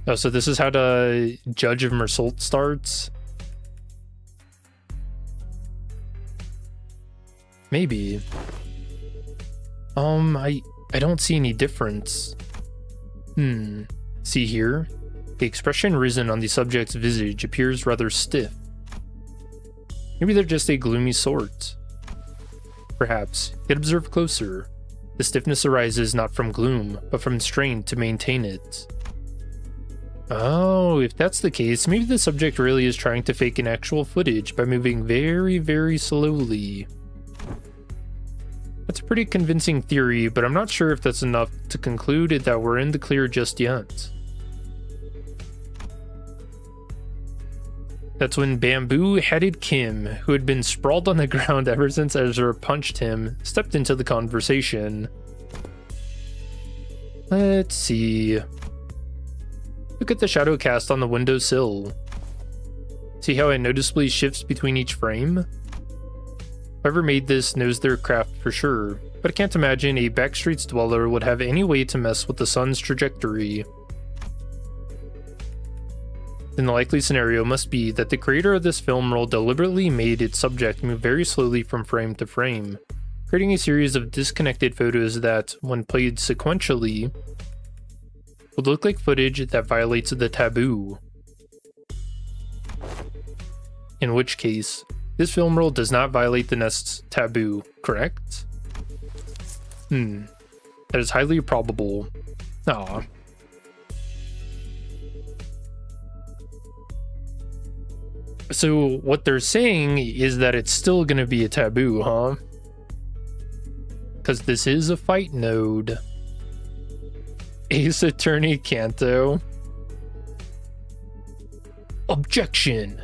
Oh, so this is how the judge of Mersault starts? Maybe. I don't see any difference. See here? The expression risen on the subject's visage appears rather stiff. Maybe they're just a gloomy sort. Perhaps, yet observe closer. The stiffness arises not from gloom, but from strain to maintain it. Oh, if that's the case, maybe the subject really is trying to fake an actual footage by moving very, very slowly. That's a pretty convincing theory, but I'm not sure if that's enough to conclude that we're in the clear just yet. That's when bamboo-headed Kim, who had been sprawled on the ground ever since Ezra punched him, stepped into the conversation. Let's see. Look at the shadow cast on the windowsill. See how it noticeably shifts between each frame? Whoever made this knows their craft for sure, but I can't imagine a backstreets dweller would have any way to mess with the sun's trajectory. Then the likely scenario must be that the creator of this film roll deliberately made its subject move very slowly from frame to frame, creating a series of disconnected photos that, when played sequentially, would look like footage that violates the taboo. In which case, this film roll does not violate the nest's taboo, correct? That is highly probable. Aw. So what they're saying is that it's still gonna be a taboo, huh? Because this is a fight node. Ace Attorney Kanto. Objection.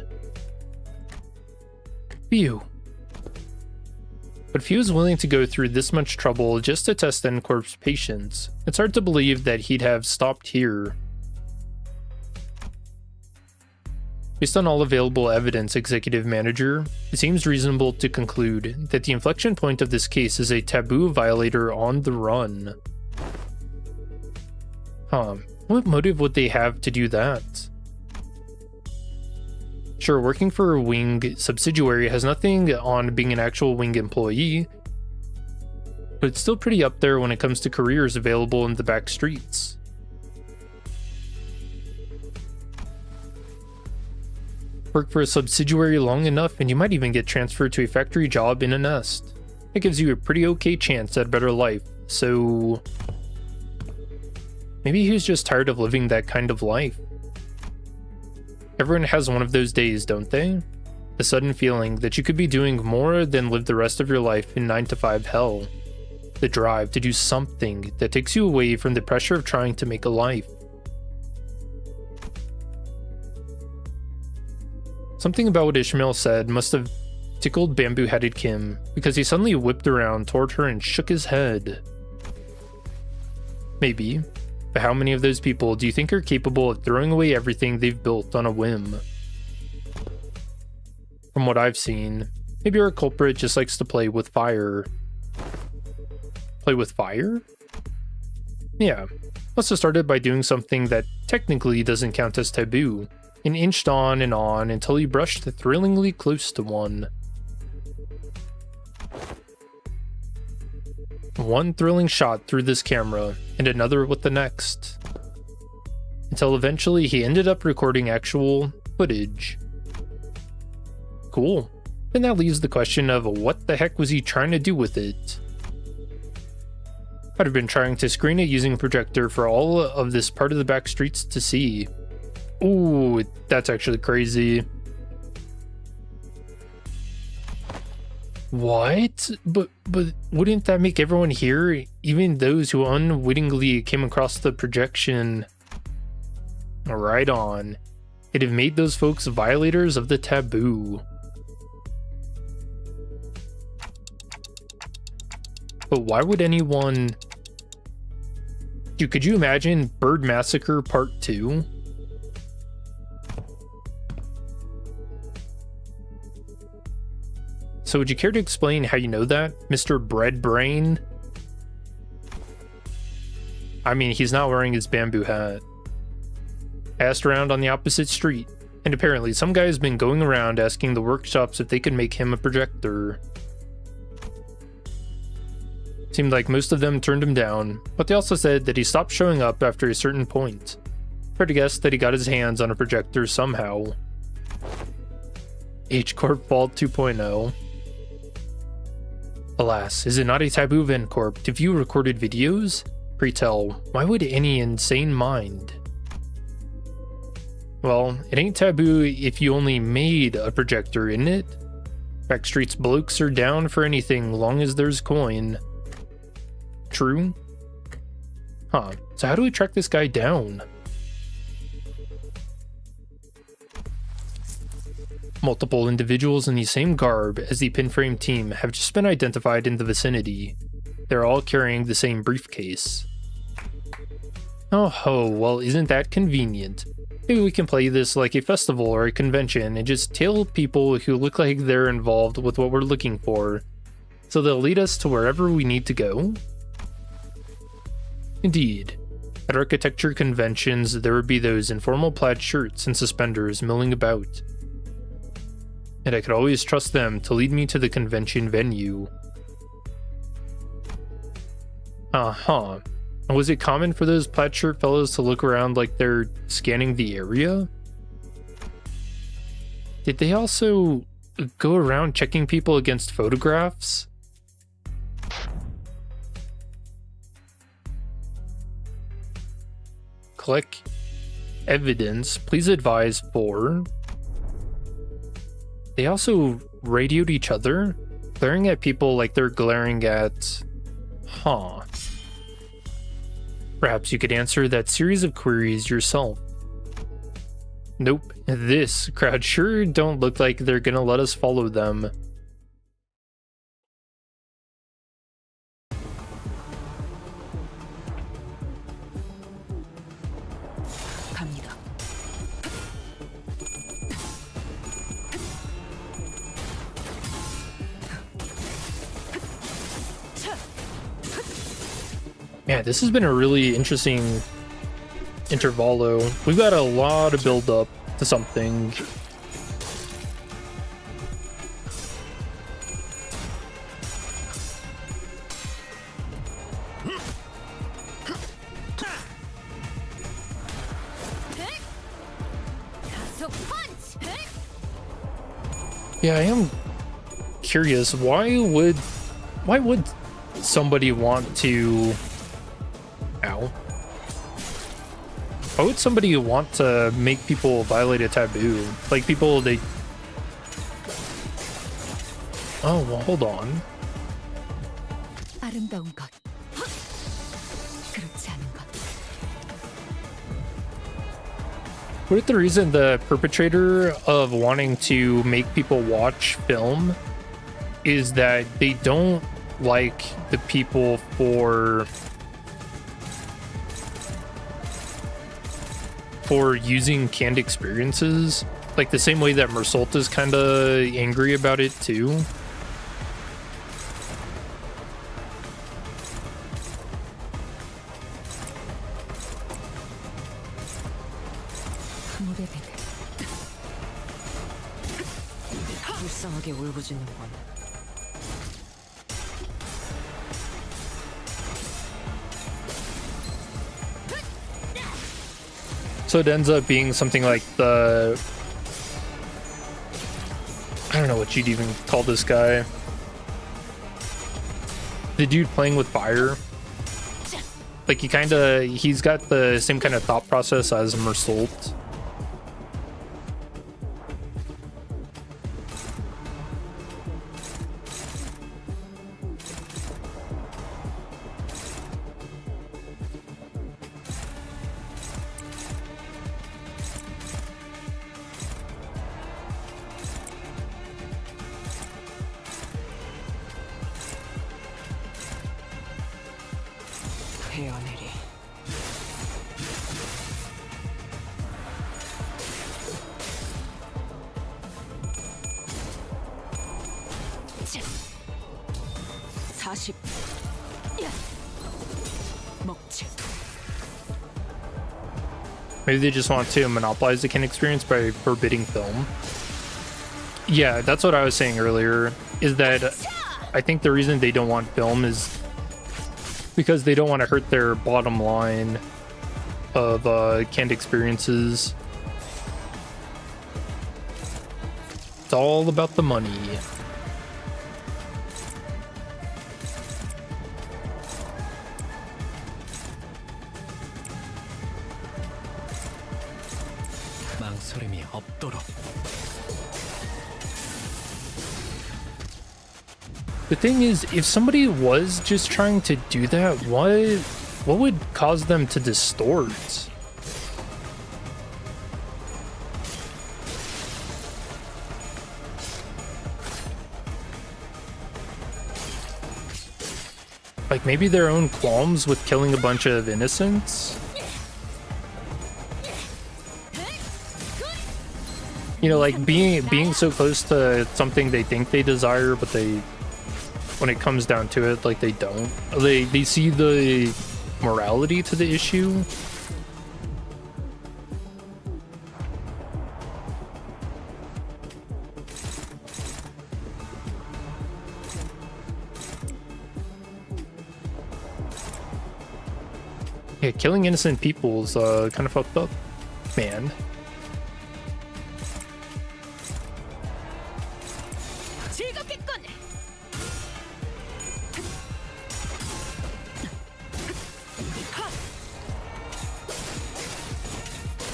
Phew. But if he was willing to go through this much trouble just to test Corp's patience, it's hard to believe that he'd have stopped here. Based on all available evidence, Executive Manager, it seems reasonable to conclude that the inflection point of this case is a taboo violator on the run. What motive would they have to do that? Sure, working for a Wing subsidiary has nothing on being an actual Wing employee, but it's still pretty up there when it comes to careers available in the back streets. Work for a subsidiary long enough and you might even get transferred to a factory job in a nest. It gives you a pretty okay chance at a better life, so maybe he was just tired of living that kind of life. Everyone has one of those days, don't they? The sudden feeling that you could be doing more than live the rest of your life in 9-to-5 hell. The drive to do something that takes you away from the pressure of trying to make a life. Something about what Ishmael said must have tickled bamboo-headed Kim, because he suddenly whipped around toward her and shook his head. Maybe. But how many of those people do you think are capable of throwing away everything they've built on a whim? From what I've seen, maybe our culprit just likes to play with fire. Play with fire? Yeah, must have started by doing something that technically doesn't count as taboo, and inched on until he brushed thrillingly close to one. One thrilling shot through this camera, and another with the next. Until eventually he ended up recording actual footage. Cool. Then that leaves the question of what the heck was he trying to do with it? I'd have been trying to screen it using a projector for all of this part of the back streets to see. Ooh, that's actually crazy. What? But wouldn't that make everyone here, even those who unwittingly came across the projection? Right on. It'd have made those folks violators of the taboo. But why would anyone... Dude, could you imagine Bird Massacre Part 2? So would you care to explain how you know that, Mr. Bread Brain? I mean, he's not wearing his bamboo hat. I asked around on the opposite street, and apparently some guy has been going around asking the workshops if they could make him a projector. Seemed like most of them turned him down, but they also said that he stopped showing up after a certain point. Fair to guess that he got his hands on a projector somehow. H-Corp Vault 2.0. Alas, is it not a taboo of N-Corp to view recorded videos? Pray tell, why would any insane mind? Well, it ain't taboo if you only made a projector, isn't it? Backstreet's blokes are down for anything long as there's coin. True? Huh, so how do we track this guy down? Multiple individuals in the same garb as the Pinframe team have just been identified in the vicinity. They're all carrying the same briefcase. Oh ho, well isn't that convenient? Maybe we can play this like a festival or a convention and just tail people who look like they're involved with what we're looking for, so they'll lead us to wherever we need to go? Indeed. At architecture conventions, there would be those in formal plaid shirts and suspenders milling about. And I could always trust them to lead me to the convention venue. Uh-huh. Was it common for those plaid shirt fellows to look around like they're scanning the area? Did they also go around checking people against photographs? Click evidence. Please advise for... They also radioed each other, glaring at people like they're glaring at... Huh. Perhaps you could answer that series of queries yourself. Nope, this crowd sure don't look like they're gonna let us follow them. Man, this has been a really interesting Intervallo. We've got a lot of build up to something. Yeah, I am curious. Why would somebody want to? Ow. Why would somebody want to make people violate a taboo? Like people, they. Oh well, hold on. 아름다운 것. 그렇지 않은 것. What if the reason the perpetrator of wanting to make people watch film is that they don't like the people for using canned experiences, like the same way that Mersault is kind of angry about it too? 불쌍하게 울부짖는군. So it ends up being something like the, I don't know what you'd even call this guy. The dude playing with fire. Like he's got the same kind of thought process as Mersault. 헤어내리. 사십. 먹칠. Maybe they just want to monopolize the Ken experience by forbidding film. Yeah, that's what I was saying earlier, is that I think the reason they don't want film is because they don't want to hurt their bottom line of canned experiences. It's all about the money. 망설임이 없도록. The thing is, if somebody was just trying to do that, what would cause them to distort? Like maybe their own qualms with killing a bunch of innocents? You know, like being so close to something they think they desire, but they, when it comes down to it, like they don't. They see the morality to the issue. Yeah, killing innocent people is kind of fucked up, man.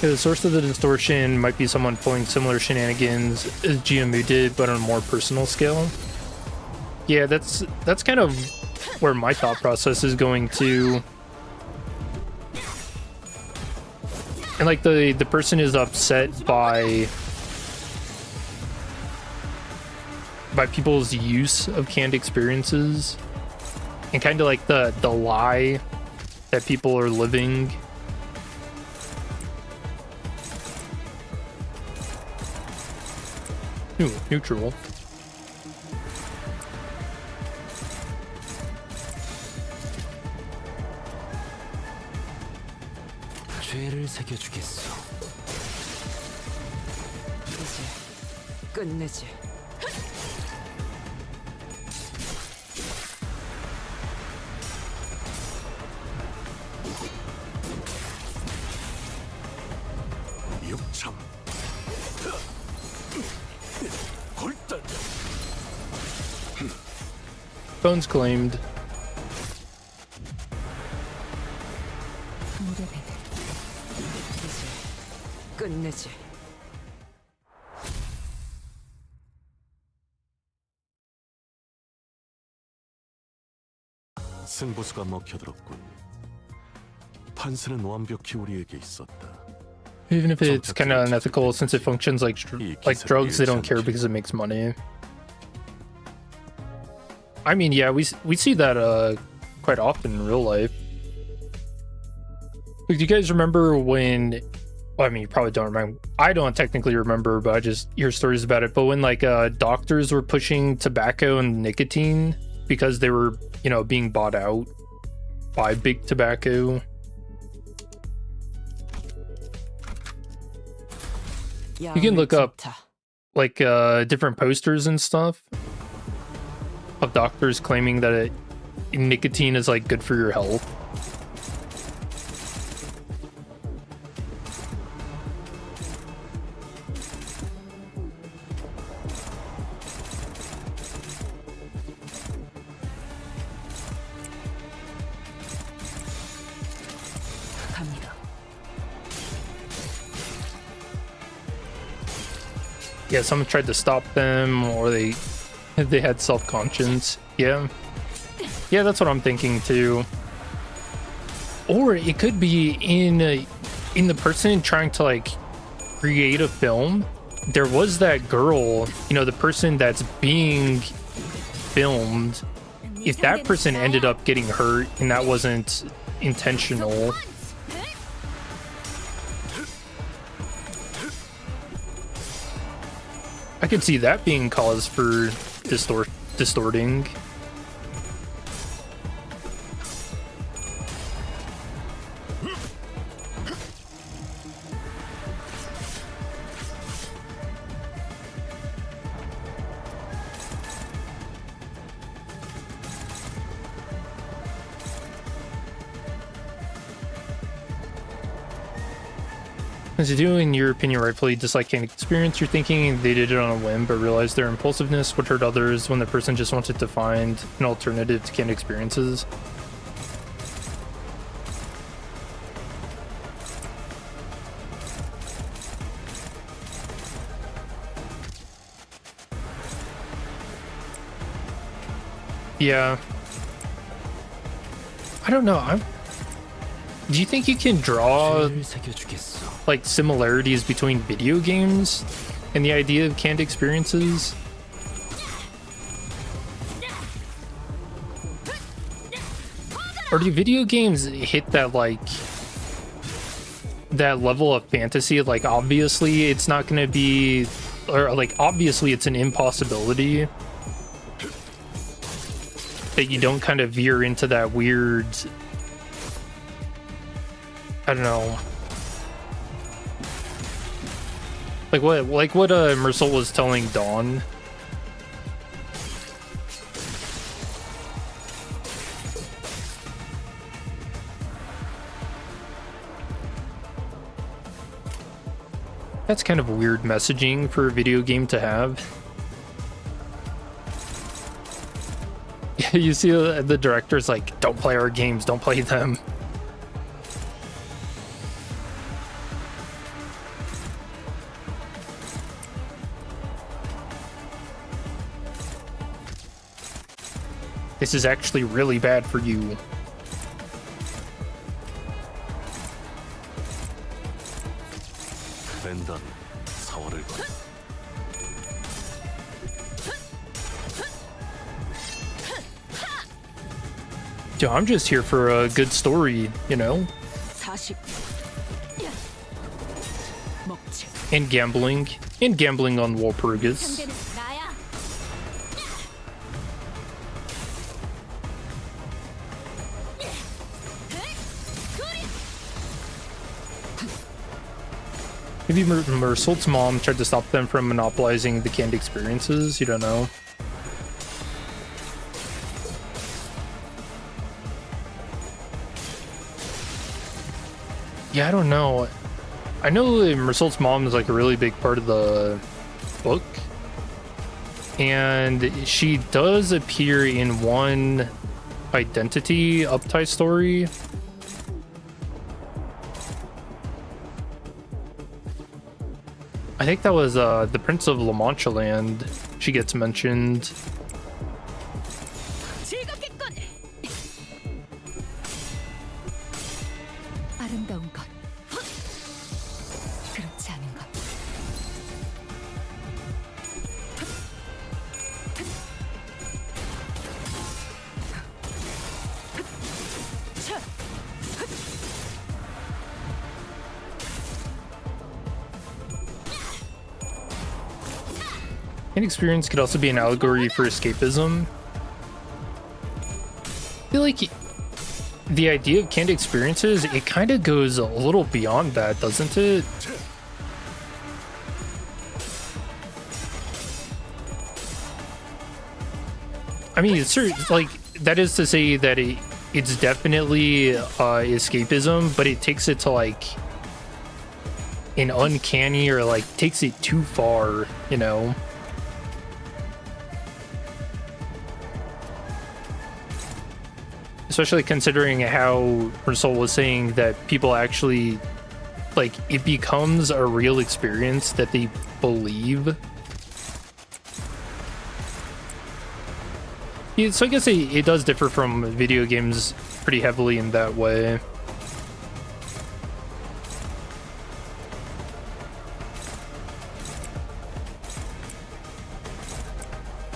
Yeah, the source of the distortion might be someone pulling similar shenanigans as GMU did, but on a more personal scale. Yeah, that's kind of where my thought process is going to. And like the person is upset by people's use of canned experiences and kind of like the lie that people are living. Ooh, neutral. 죄를 새겨주겠어. 이제 끝내지. 육참 골단 Phone's claimed. 이제 끝내지. 승부수가 먹혀들었군. 판세는 완벽히 우리에게 있었다. Even if it's kind of unethical, since it functions like drugs, they don't care because it makes money. I mean, yeah, we see that quite often in real life. Like, do you guys remember when? Well, I mean, you probably don't remember. I don't technically remember, but I just hear stories about it. But when like doctors were pushing tobacco and nicotine because they were, you know, being bought out by big tobacco. You can look up like different posters and stuff of doctors claiming that nicotine is like good for your health. 갑니다. Yeah, someone tried to stop them, or they had self-conscience. Yeah, that's what I'm thinking too. Or it could be in the person trying to like create a film. There was that girl, you know, the person that's being filmed. If that person ended up getting hurt and that wasn't intentional, I could see that being cause for distorting. As you do, in your opinion, rightfully dislike canned experience, you're thinking they did it on a whim, but realize their impulsiveness would hurt others when the person just wanted to find an alternative to canned experiences. Yeah. I don't know. Do you think you can draw like similarities between video games and the idea of canned experiences? Or do video games hit that like that level of fantasy? Like obviously it's not going to be, or like obviously it's an impossibility, that you don't kind of veer into that weird, I don't know, like what Mersal was telling Dawn. That's kind of weird messaging for a video game to have. You see the director's like, don't play our games, don't play them. This is actually really bad for you. Yo, I'm just here for a good story, you know? And gambling. And gambling on Walpurgis. Maybe Mersault's mom tried to stop them from monopolizing the canned experiences. You don't know. Yeah, I don't know. I know Mersault's mom is like a really big part of the book. And she does appear in one identity uptie story. I think that was the Prince of La Mancha Land. She gets mentioned. 아름다운 것, 그렇지 않은 것. An experience could also be an allegory for escapism. I feel like the idea of canned experiences, it kind of goes a little beyond that, doesn't it? I mean, it's like, that is to say that it's definitely escapism, but it takes it to like an uncanny, or like takes it too far, you know? Especially considering how Mersault was saying that people actually, like, it becomes a real experience that they believe. Yeah, so I guess it does differ from video games pretty heavily in that way.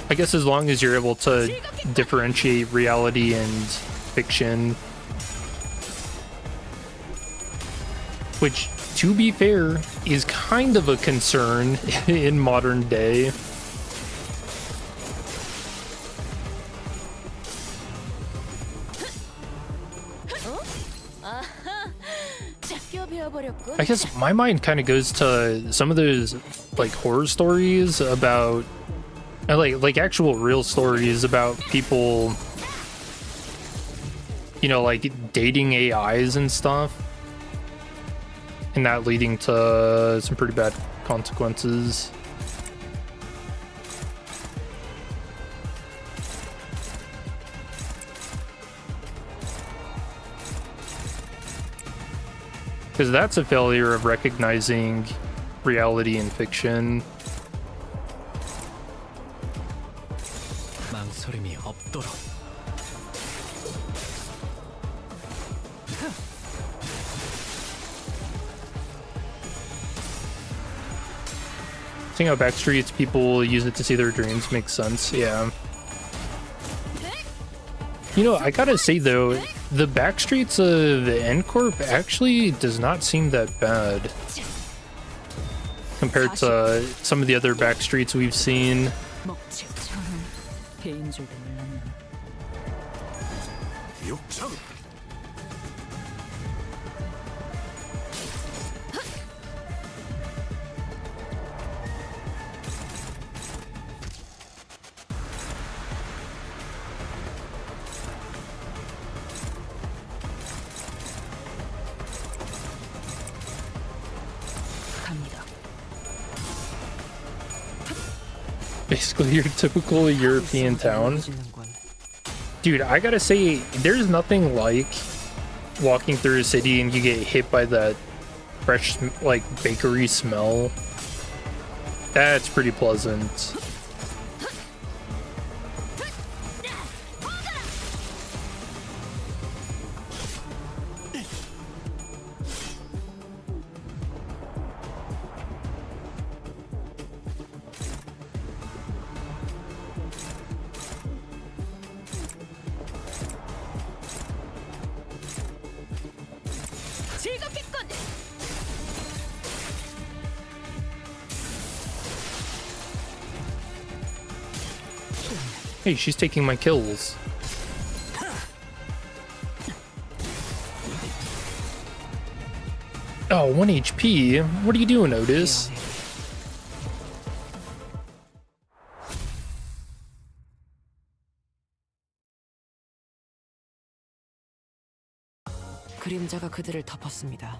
I guess as long as you're able to differentiate reality and fiction, which, to be fair, is kind of a concern in modern day. I guess my mind kind of goes to some of those like horror stories about like actual real stories about people, you know, like dating AIs and stuff, and that leading to some pretty bad consequences. Because that's a failure of recognizing reality and fiction. 망설임이 없도록. Seeing how backstreets people use it to see their dreams makes sense, yeah. You know, I gotta say though, the backstreets of Corp actually does not seem that bad compared to some of the other backstreets we've seen. Basically your typical European town. Dude, I gotta say, there's nothing like walking through a city and you get hit by that fresh, like, bakery smell. That's pretty pleasant. Hey, she's taking my kills. Oh, 1 HP. What are you doing, Otis? 그림자가 그들을 덮었습니다.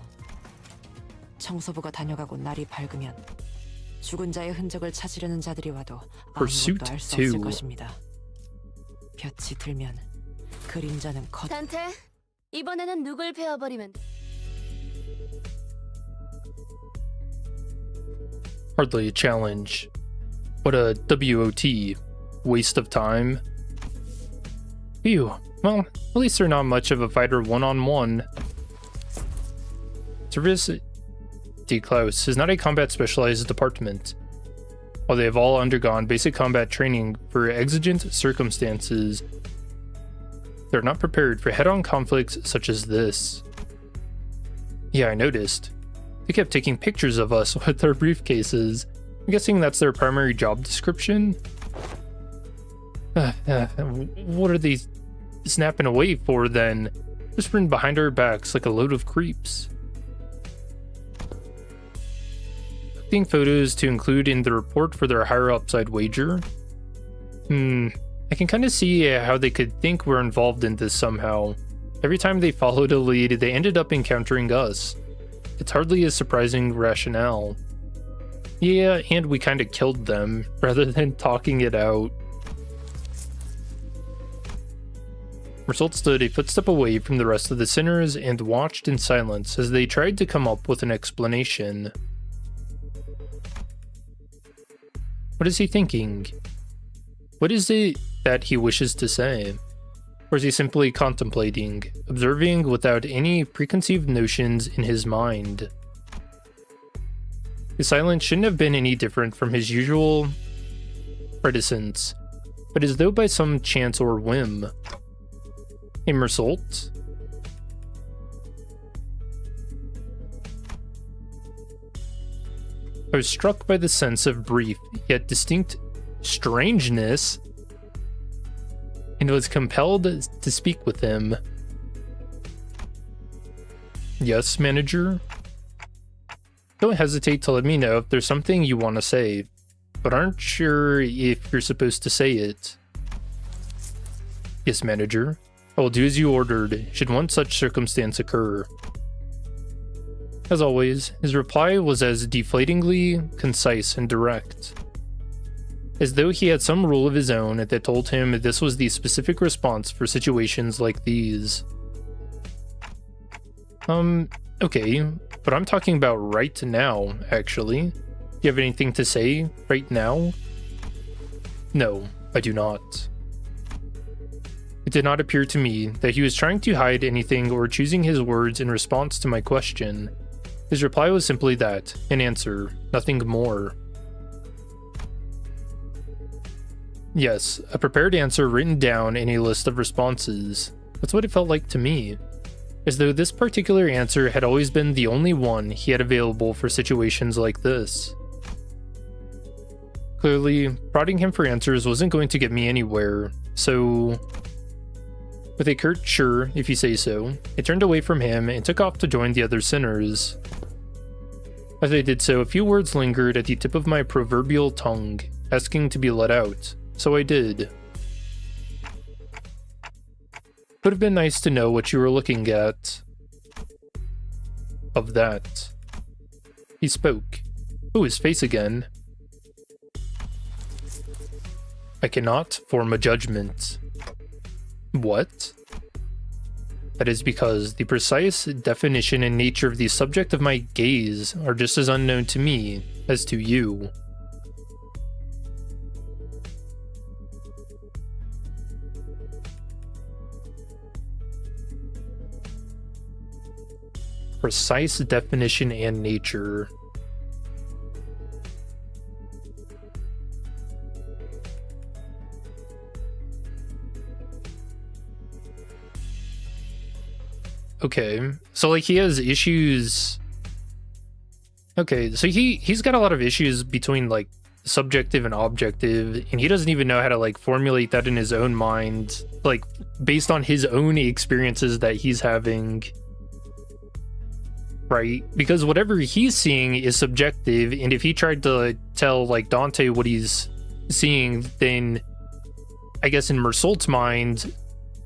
청소부가 다녀가고 날이 밝으면 죽은 자의 흔적을 찾으려는 자들이 와도 아무것도 알 수 없을 것입니다. 볕이 들면 그림자는 단테, 이번에는 누굴 베어버리면 돼? Hardly a challenge. What a WOT. Waste of time. Phew. Well, at least they're not much of a fighter one-on-one. Service D. Klaus is not a combat specialized department. While they have all undergone basic combat training for exigent circumstances, they're not prepared for head-on conflicts such as this. Yeah, I noticed. They kept taking pictures of us with their briefcases. I'm guessing that's their primary job description? What are they snapping away for then? Whispering behind our backs like a load of creeps. Collecting photos to include in the report for their higher upside wager? I can kind of see how they could think we're involved in this somehow. Every time they followed a lead, they ended up encountering us. It's hardly a surprising rationale. Yeah, and we kind of killed them, rather than talking it out. Result stood a footstep away from the rest of the sinners and watched in silence as they tried to come up with an explanation. What is he thinking? What is it that he wishes to say? Or is he simply contemplating, observing without any preconceived notions in his mind? His silence shouldn't have been any different from his usual reticence, but as though by some chance or whim. A result? I was struck by the sense of brief yet distinct strangeness and was compelled to speak with him. Yes, manager? Don't hesitate to let me know if there's something you want to say, but aren't sure if you're supposed to say it. Yes, manager. I will do as you ordered, should one such circumstance occur. As always, his reply was as deflatingly concise and direct, as though he had some rule of his own that told him this was the specific response for situations like these. Okay, but I'm talking about right now, actually. Do you have anything to say right now? No, I do not. It did not appear to me that he was trying to hide anything or choosing his words in response to my question. His reply was simply that, an answer, nothing more. Yes, a prepared answer written down in a list of responses. That's what it felt like to me. As though this particular answer had always been the only one he had available for situations like this. Clearly, prodding him for answers wasn't going to get me anywhere, so... With a curt sure, if you say so, I turned away from him and took off to join the other sinners. As I did so, a few words lingered at the tip of my proverbial tongue, asking to be let out, so I did. Would have been nice to know what you were looking at. Of that. He spoke. Oh, his face again. I cannot form a judgment. What? That is because the precise definition and nature of the subject of my gaze are just as unknown to me as to you. Precise definition and nature. Okay, so like he has issues. Okay, so he's got a lot of issues between like subjective and objective, and he doesn't even know how to like formulate that in his own mind, like based on his own experiences that he's having. right? Because whatever he's seeing is subjective, and if he tried to tell like Dante what he's seeing, then I guess in Mersault's mind,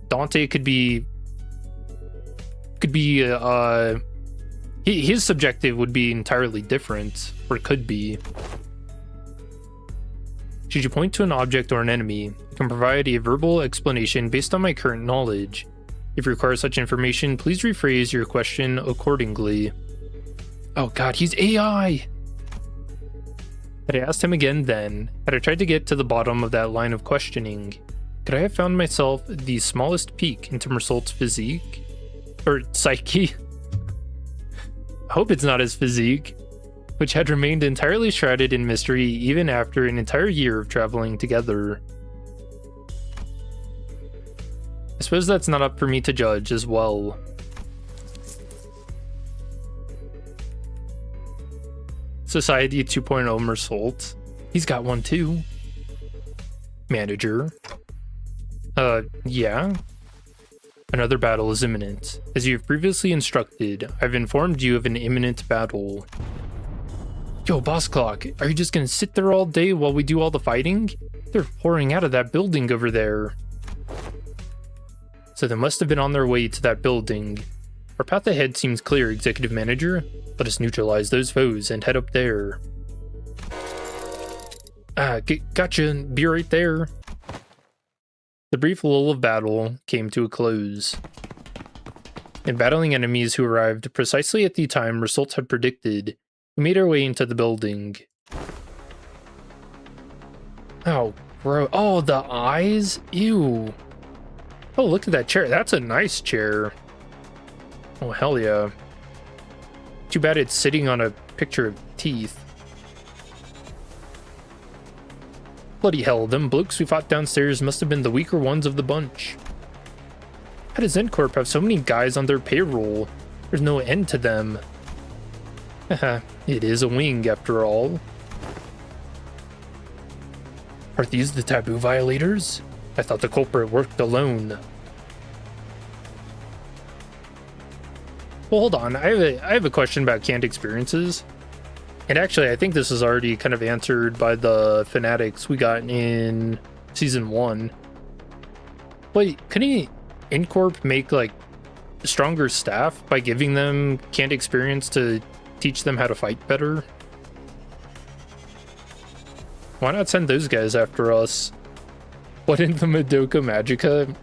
Dante could be his subjective would be entirely different, or could be. Should you point to an object or an enemy, you can provide a verbal explanation based on my current knowledge. If you require such information, please rephrase your question accordingly. Oh god, he's AI! Had I asked him again then, had I tried to get to the bottom of that line of questioning, could I have found myself the smallest peek into Mersault's physique? Or psyche? I hope it's not his physique, which had remained entirely shrouded in mystery even after an entire year of traveling together. I suppose that's not up for me to judge as well. Society 2.0 Mersault. He's got one too. Manager. Yeah. Another battle is imminent. As you have previously instructed, I've informed you of an imminent battle. Yo, Boss Clock, are you just gonna sit there all day while we do all the fighting? They're pouring out of that building over there. So they must have been on their way to that building. Our path ahead seems clear, Executive Manager. Let us neutralize those foes and head up there. Gotcha, be right there. The brief lull of battle came to a close. In battling enemies who arrived precisely at the time Mersault had predicted, we made our way into the building. Oh, bro. Oh, the eyes? Ew. Oh, look at that chair. That's a nice chair. Oh, hell yeah. Too bad it's sitting on a picture of teeth. Bloody hell, them blokes we fought downstairs must have been the weaker ones of the bunch. How does Corp have so many guys on their payroll? There's no end to them. Haha, it is a wing after all. Are these the taboo violators? I thought the culprit worked alone. Well, hold on, I have a question about canned experiences. And actually, I think this is already kind of answered by the fanatics we got in Season 1. Wait, couldn't Corp make, like, stronger staff by giving them canned experience to teach them how to fight better? Why not send those guys after us? What in the Madoka Magica?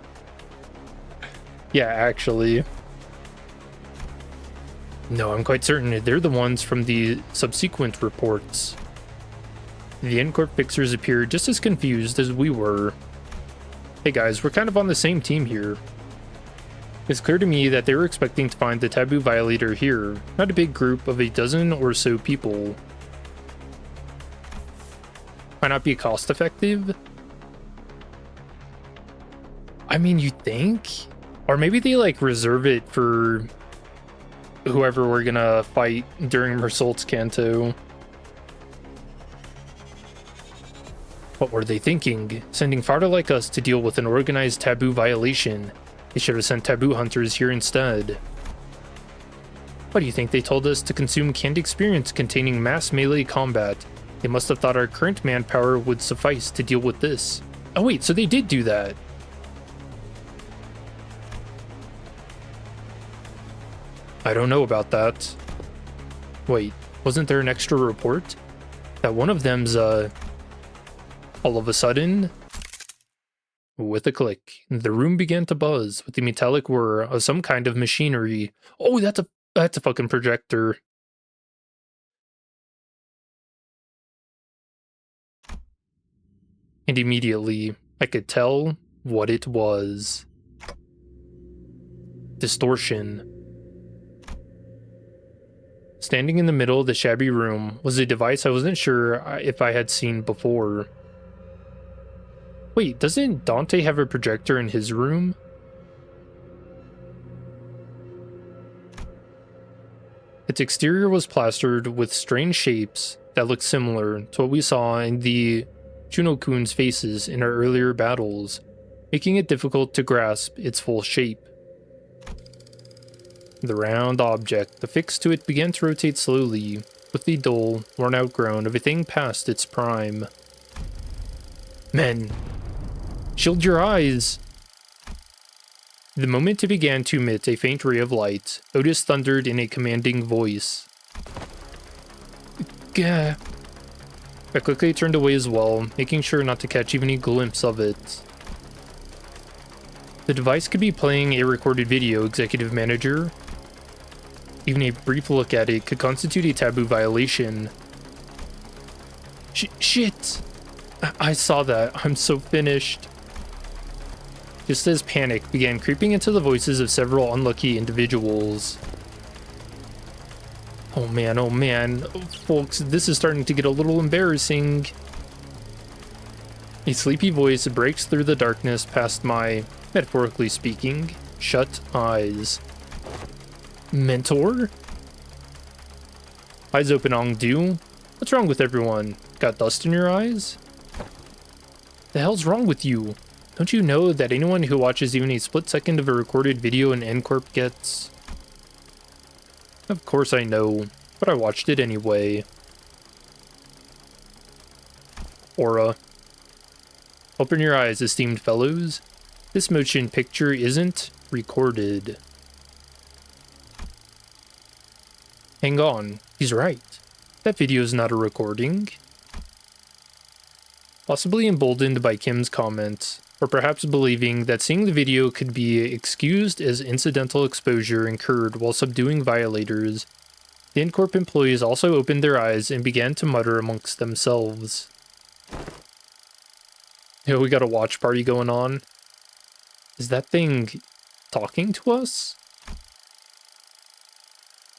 Yeah, actually. No, I'm quite certain they're the ones from the subsequent reports. The Corp fixers appeared just as confused as we were. Hey guys, we're kind of on the same team here. It's clear to me that they were expecting to find the taboo violator here, not a big group of a dozen or so people. Might not be cost effective? I mean, you think? Or maybe they like reserve it for whoever we're gonna fight during Mersault's Canto. What were they thinking? Sending Farda like us to deal with an organized taboo violation. They should have sent taboo hunters here instead. Why do you think they told us to consume canned experience containing mass melee combat? They must have thought our current manpower would suffice to deal with this. Oh wait, so they did do that. I don't know about that. Wait, wasn't there an extra report? That one of them's, all of a sudden... With a click, the room began to buzz with the metallic whir of some kind of machinery. Oh, that's a fucking projector. And immediately, I could tell what it was. Distortion. Standing in the middle of the shabby room was a device I wasn't sure if I had seen before. Wait, doesn't Dante have a projector in his room? Its exterior was plastered with strange shapes that looked similar to what we saw in the Chuno-kun's faces in our earlier battles, making it difficult to grasp its full shape. The round object affixed to it began to rotate slowly, with the dull, worn-out groan of a thing past its prime. Men, shield your eyes! The moment it began to emit a faint ray of light, Otis thundered in a commanding voice. Gah! I quickly turned away as well, making sure not to catch even a glimpse of it. The device could be playing a recorded video, Executive Manager. Even a brief look at it could constitute a taboo violation. Shit! I saw that. I'm so finished. Just as panic began creeping into the voices of several unlucky individuals. Oh man, folks, this is starting to get a little embarrassing. A sleepy voice breaks through the darkness past my, metaphorically speaking, shut eyes. Mentor? Eyes open, Ongdu. What's wrong with everyone? Got dust in your eyes? The hell's wrong with you? Don't you know that anyone who watches even a split second of a recorded video in Corp gets... Of course I know, but I watched it anyway. Aura. Open your eyes, esteemed fellows. This motion picture isn't recorded. Hang on, he's right. That video is not a recording. Possibly emboldened by Kim's comments, or perhaps believing that seeing the video could be excused as incidental exposure incurred while subduing violators, the Incorp employees also opened their eyes and began to mutter amongst themselves. Yo, we got a watch party going on. Is that thing talking to us?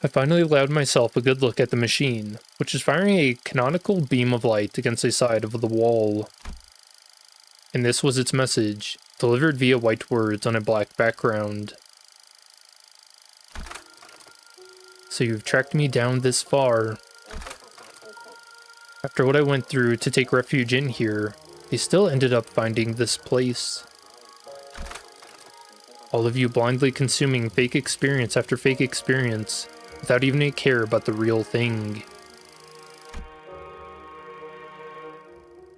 I finally allowed myself a good look at the machine, which is firing a canonical beam of light against the side of the wall. And this was its message, delivered via white words on a black background. So you've tracked me down this far. After what I went through to take refuge in here, they still ended up finding this place. All of you blindly consuming fake experience after fake experience, without even a care about the real thing.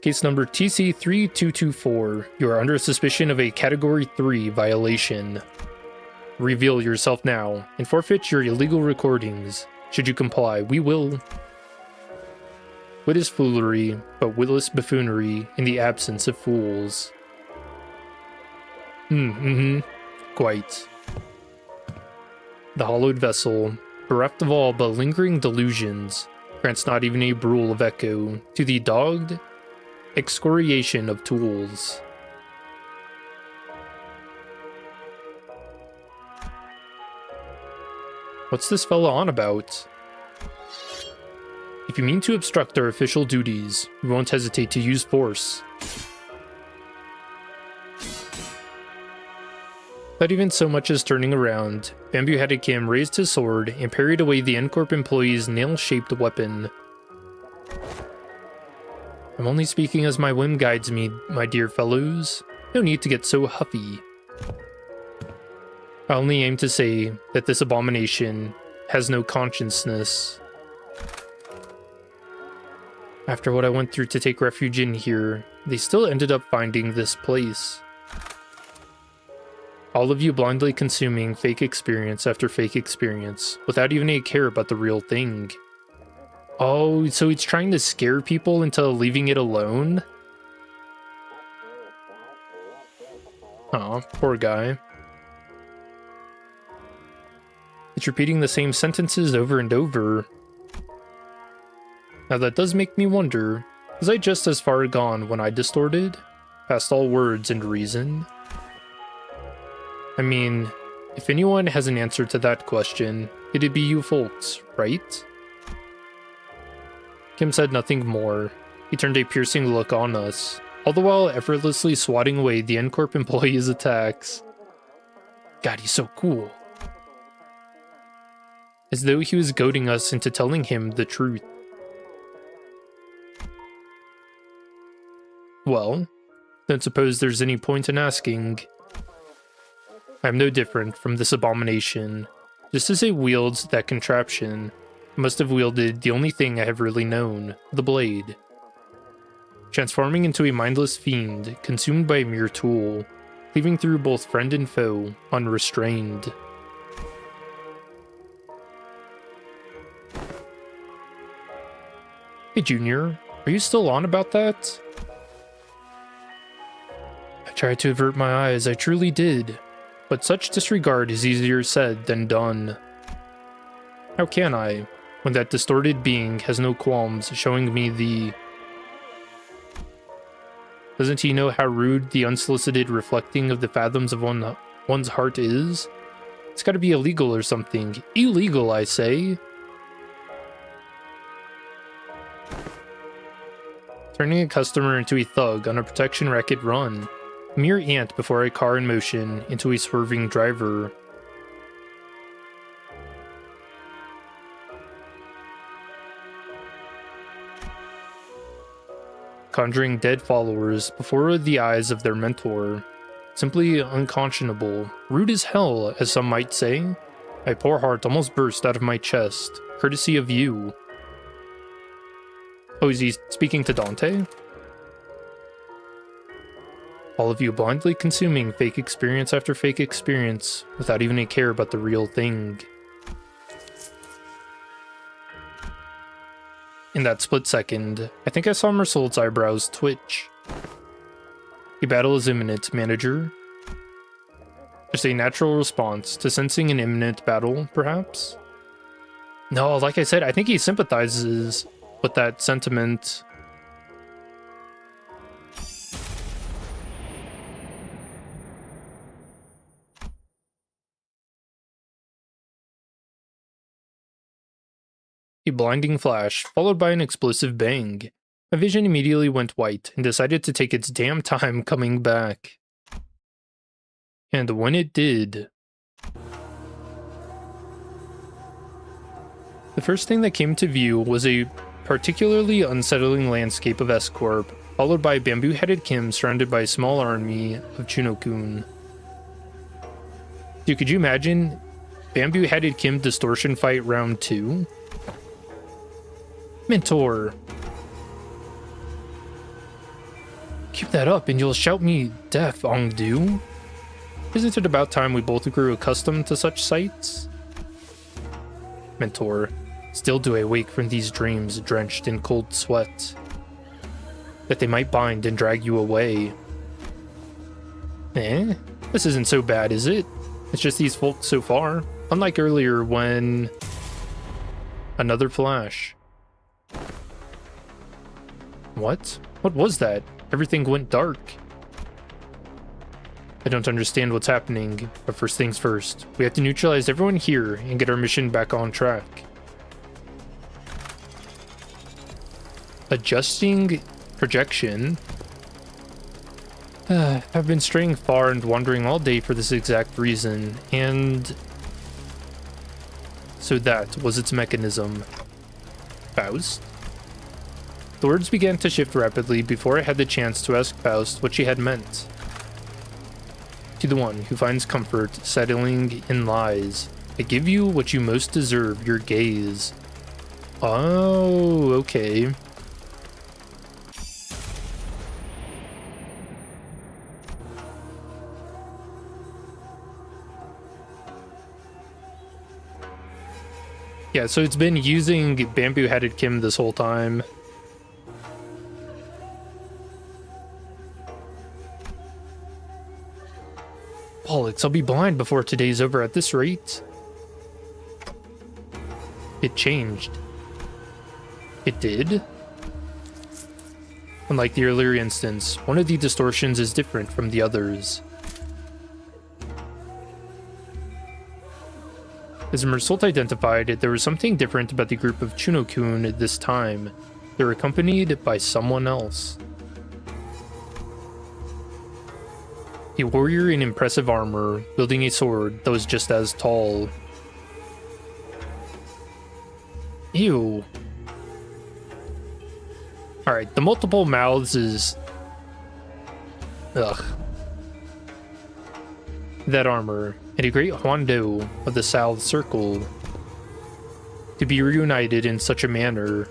Case number TC3224. You are under suspicion of a Category 3 violation. Reveal yourself now, and forfeit your illegal recordings. Should you comply, we will. Wit is foolery, but witless buffoonery in the absence of fools. Quite. The hollowed vessel, bereft of all but lingering delusions, grants not even a bruit of echo to the dogged excoriation of tools. What's this fella on about? If you mean to obstruct our official duties, we won't hesitate to use force. Not even so much as turning around, Bamboo-Headed Kim raised his sword and parried away the N-Corp employee's nail-shaped weapon. I'm only speaking as my whim guides me, my dear fellows. No need to get so huffy. I only aim to say that this abomination has no consciousness. After what I went through to take refuge in here, they still ended up finding this place. All of you blindly consuming fake experience after fake experience, without even a care about the real thing. Oh, so he's trying to scare people into leaving it alone? Aw, poor guy. It's repeating the same sentences over and over. Now that does make me wonder, was I just as far gone when I distorted? Past all words and reason? I mean, if anyone has an answer to that question, it'd be you folks, right? Kim said nothing more. He turned a piercing look on us, all the while effortlessly swatting away the N-Corp employee's attacks. God, he's so cool. As though he was goading us into telling him the truth. Well, don't suppose there's any point in asking. I'm no different from this abomination, Just as it wields that contraption, it must have wielded the only thing I have really known, the blade. Transforming into a mindless fiend, consumed by a mere tool, cleaving through both friend and foe, unrestrained. Hey Junior, are you still on about that? I tried to avert my eyes, I truly did. But such disregard is easier said than done. How can I, when that distorted being has no qualms showing me the... Doesn't he know how rude the unsolicited reflecting of the fathoms of one's heart is? It's gotta be illegal or something. Illegal, I say. Turning a customer into a thug on a protection racket run. A mere ant before a car in motion into a swerving driver. Conjuring dead followers before the eyes of their mentor. Simply unconscionable. Rude as hell, as some might say. My poor heart almost burst out of my chest, courtesy of you. Oh, is he speaking to Dante? All of you blindly consuming fake experience after fake experience, without even a care about the real thing. In that split second, I think I saw Mersault's eyebrows twitch. A battle is imminent, manager. Just a natural response to sensing an imminent battle, perhaps? No, like I said, I think he sympathizes with that sentiment. A blinding flash, followed by an explosive bang. My vision immediately went white and decided to take its damn time coming back. And when it did... The first thing that came to view was a particularly unsettling landscape of S-Corp, followed by bamboo-headed Kim surrounded by a small army of Chunokun. Dude, could you imagine bamboo-headed Kim distortion fight round 2? Mentor! Keep that up and you'll shout me deaf, Ongdu. Isn't it about time we both grew accustomed to such sights? Mentor. Still do I wake from these dreams drenched in cold sweat, that they might bind and drag you away. This isn't so bad, is it? It's just these folks so far. Unlike earlier when... Another flash. What? What was that? Everything went dark. I don't understand what's happening, but first things first. We have to neutralize everyone here and get our mission back on track. Adjusting projection. I've been straying far and wandering all day for this exact reason, and... So that was its mechanism. Faust? The words began to shift rapidly before I had the chance to ask Faust what she had meant. To the one who finds comfort settling in lies, I give you what you most deserve, your gaze. Oh, okay. Yeah, so it's been using bamboo-headed Kim this whole time. Bollocks, I'll be blind before today's over at this rate. It changed. It did? Unlike the earlier instance, one of the distortions is different from the others. As Mersault identified, there was something different about the group of Chunokun this time. They were accompanied by someone else. A warrior in impressive armor, wielding a sword that was just as tall. Ew. Alright, the multiple mouths is... Ugh. that armor, and a great Huando of the South Circle to be reunited in such a manner.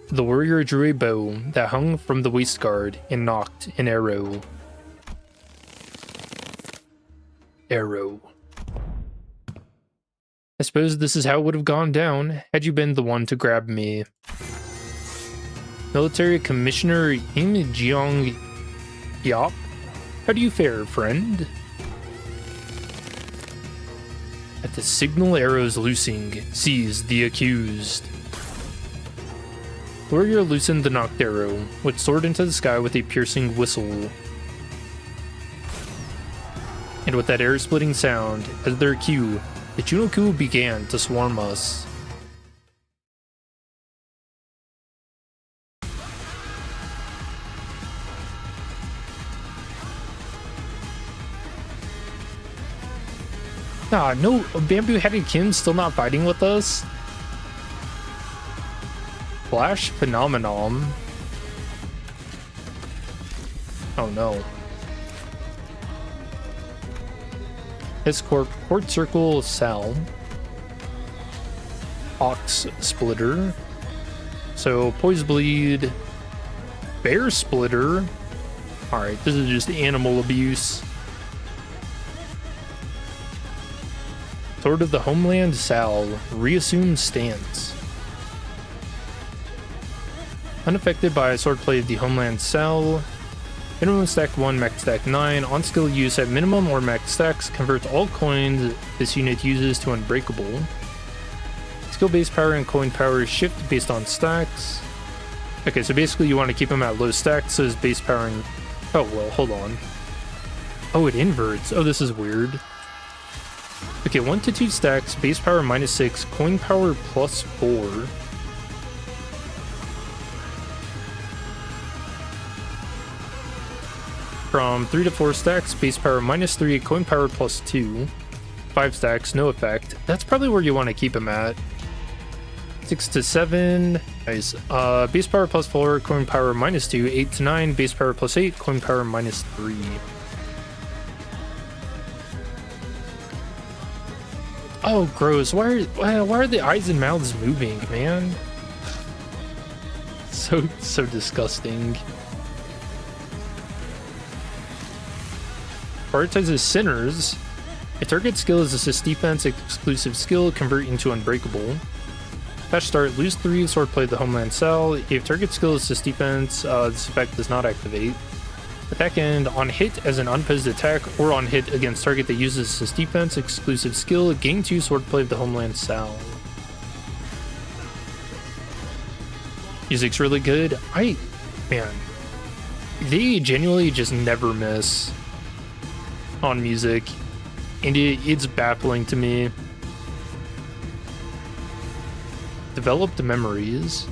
The warrior drew a bow that hung from the waist guard and knocked an arrow. Arrow. I suppose this is how it would have gone down had you been the one to grab me. Military Commissioner Im Jeong Yop, how do you fare, friend? At the signal arrows loosing, seize the accused. The warrior loosened the knocked arrow, which soared into the sky with a piercing whistle. And with that air-splitting sound, as their cue, the Junoku began to swarm us. Nah, no, bamboo-headed Kim's still not fighting with us? Flash Phenomenon. Oh no. His Corp, Port Circle Sal. Ox Splitter. So, Poise Bleed. Bear Splitter. Alright, this is just animal abuse. Sword of the Homeland Sal. Reassume Stance. Unaffected by swordplay of the Homeland Sal. Minimum stack 1, max stack 9. On skill use at minimum or max stacks. Converts all coins this unit uses to unbreakable. Skill base power and coin power shift based on stacks. Okay, so basically you want to keep them at low stacks, so his base power and... Oh, well, hold on. Oh, it inverts. Oh, this is weird. Okay, 1 to 2 stacks, base power -6, coin power +4. From 3 to 4 stacks, base power -3, coin power +2. 5 stacks, no effect. That's probably where you want to keep him at. 6 to 7, nice. Base power +4, coin power -2. 8 to 9, base power +8, coin power -3. Oh, gross. Why are the eyes and mouths moving, man? So disgusting. Prioritizes sinners. A target skill is assist defense exclusive skill, convert into unbreakable. Dash start, lose 3, swordplay of the Homeland Cell. If target skill is assist defense, this effect does not activate. Attack end, on hit as an unopposed attack, or on hit against target that uses assist defense exclusive skill, gain 2 swordplay of the Homeland Cell. Music's really good. Man, they genuinely just never miss on music, and it's baffling to me. Developed memories.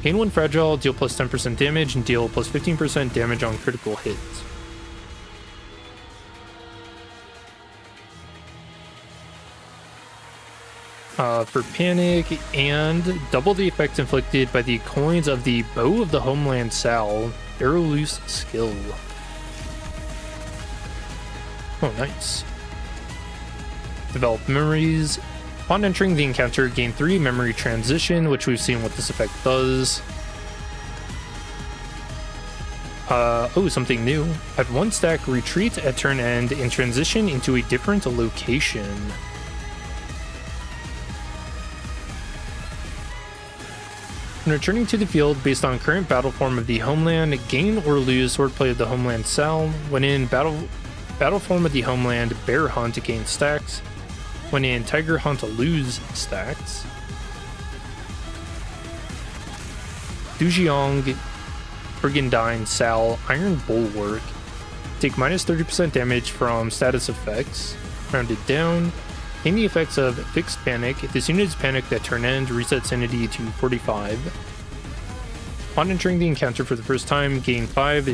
Pain when fragile, deal plus 10% damage, and deal plus 15% damage on critical hits. For panic, and double the effect inflicted by the coins of the Bow of the Homeland Sal, arrow loose skill. Oh, nice. Develop memories. Upon entering the encounter, gain 3 memory transition, which we've seen what this effect does. Oh, something new. At 1 stack, retreat at turn end and transition into a different location. When returning to the field based on current battle form of the Homeland, gain or lose swordplay of the Homeland Sal. When in battle form of the Homeland, Bear Hunt, gain stacks. When in Tiger Hunt, lose stacks. Dujiong, Brigandine Sal, Iron Bulwark. Take minus 30% damage from status effects. Rounded down. Gain the effects of Fixed Panic. If this unit is panicked at turn end, reset sanity to 45. Upon entering the encounter for the first time, gain 5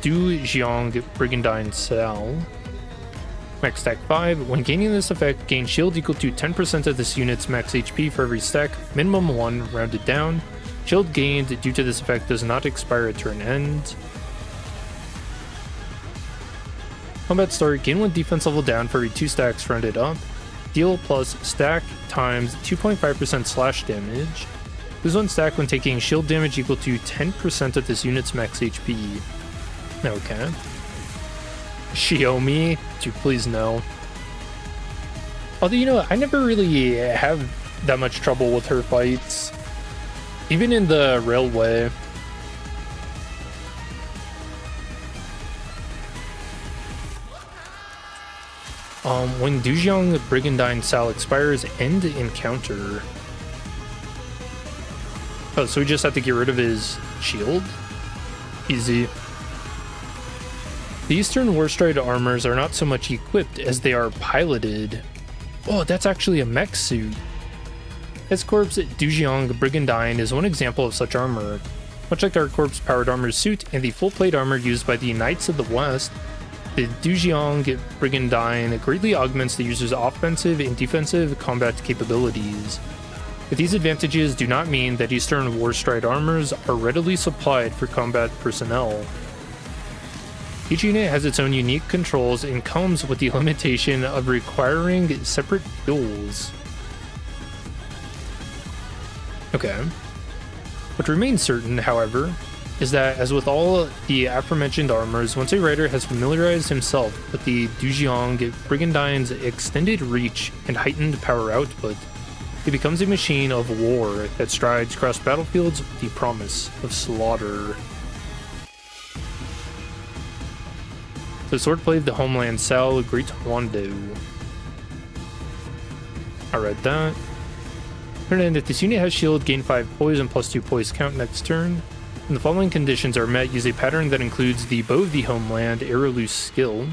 Dujiong, Brigandine Sal. Max stack 5. When gaining this effect, gain shield equal to 10% of this unit's max HP for every stack, minimum 1, rounded down. Shield gained due to this effect does not expire at turn end. Combat start, gain 1 defense level down for every 2 stacks rounded up. Deal plus stack times 2.5% slash damage. Lose 1 stack when taking shield damage equal to 10% of this unit's max HP. Okay. Shiomi, do please no. Although, you know, I never really have that much trouble with her fights. Even in the railway. When Dujiang Brigandine Sal expires, end encounter. Oh, so we just have to get rid of his shield? Easy. The Eastern Warstride armors are not so much equipped as they are piloted. Oh, that's actually a mech suit. S-Corp's Dujiang Brigandine is one example of such armor. Much like our Corp's powered armor suit and the full plate armor used by the Knights of the West, the Dujiang Brigandine greatly augments the user's offensive and defensive combat capabilities. But these advantages do not mean that Eastern Warstride armors are readily supplied for combat personnel. Each unit has its own unique controls and comes with the limitation of requiring separate fuels. Okay. What remains certain, however, is that, as with all the aforementioned armors, once a rider has familiarized himself with the Dujiang Brigandine's extended reach and heightened power output, he becomes a machine of war that strides across battlefields with the promise of slaughter. The Swordplay of the Homeland Sal, Great Hondo. I read that. Turn in, if this unit has shield, gain 5 poise and plus 2 poise count next turn. When the following conditions are met, use a pattern that includes the Bow of the Homeland Arrow Loose skill.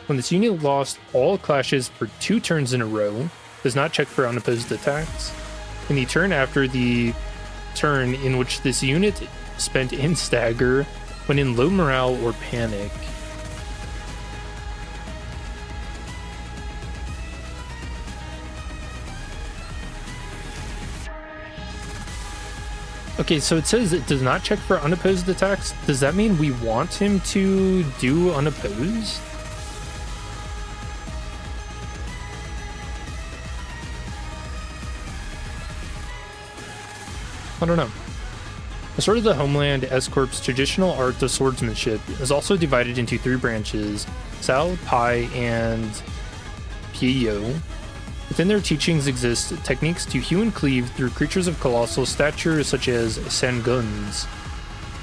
When this unit lost all clashes for 2 turns in a row, does not check for unopposed attacks. In the turn after the turn in which this unit spent in stagger, when in low morale or panic. Okay, so it says it does not check for unopposed attacks. Does that mean we want him to do unopposed? I don't know. The Sword of the Homeland, S-Corp's traditional art of swordsmanship, is also divided into 3 branches, Sal, Pai, and Pio. Within their teachings exist techniques to hew and cleave through creatures of colossal stature such as Sanguns.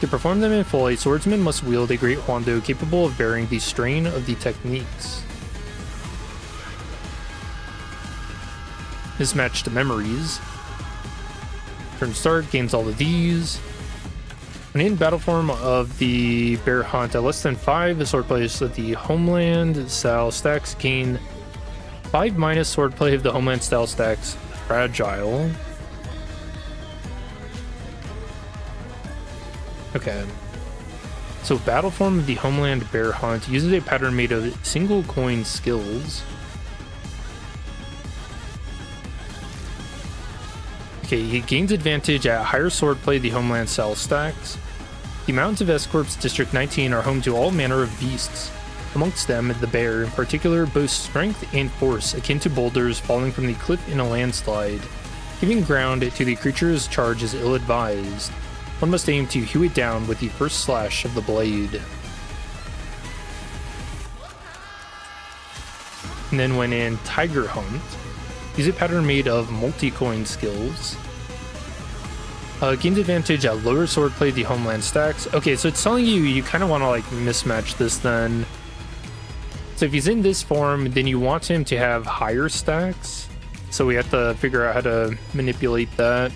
To perform them in full, a swordsman must wield a great Hondo capable of bearing the strain of the techniques. Mismatched memories. Turn start, gains all of these. When in battle form of the Bear Hunt at less than 5, the swordplays of the Homeland style stacks gain 5 minus swordplay of the Homeland style stacks fragile. Okay. So battle form of the Homeland Bear Hunt uses a pattern made of single coin skills. Okay, he gains advantage at higher swordplay of the Homeland style stacks. The mountains of S-Corp's District 19 are home to all manner of beasts. Amongst them, the bear in particular boasts strength and force akin to boulders falling from the cliff in a landslide. Giving ground to the creature's charge is ill-advised. One must aim to hew it down with the first slash of the blade. And then when in Tiger Hunt, use a pattern made of multi-coin skills. Gains advantage at lower swordplay the Homeland stacks. Okay, so it's telling you kind of want to like mismatch this then. So if he's in this form, then you want him to have higher stacks. So we have to figure out how to manipulate that.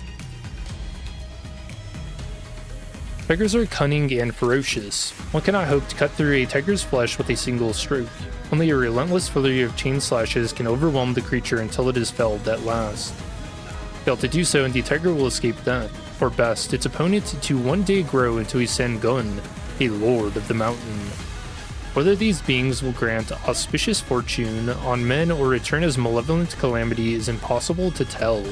Tigers are cunning and ferocious. One cannot hope to cut through a tiger's flesh with a single stroke. Only a relentless flurry of chain slashes can overwhelm the creature until it is felled at last. Fail to do so and the tiger will escape death, or best, its opponent to one day grow into a Sengun, a lord of the mountain. Whether these beings will grant auspicious fortune on men or return as malevolent calamity is impossible to tell.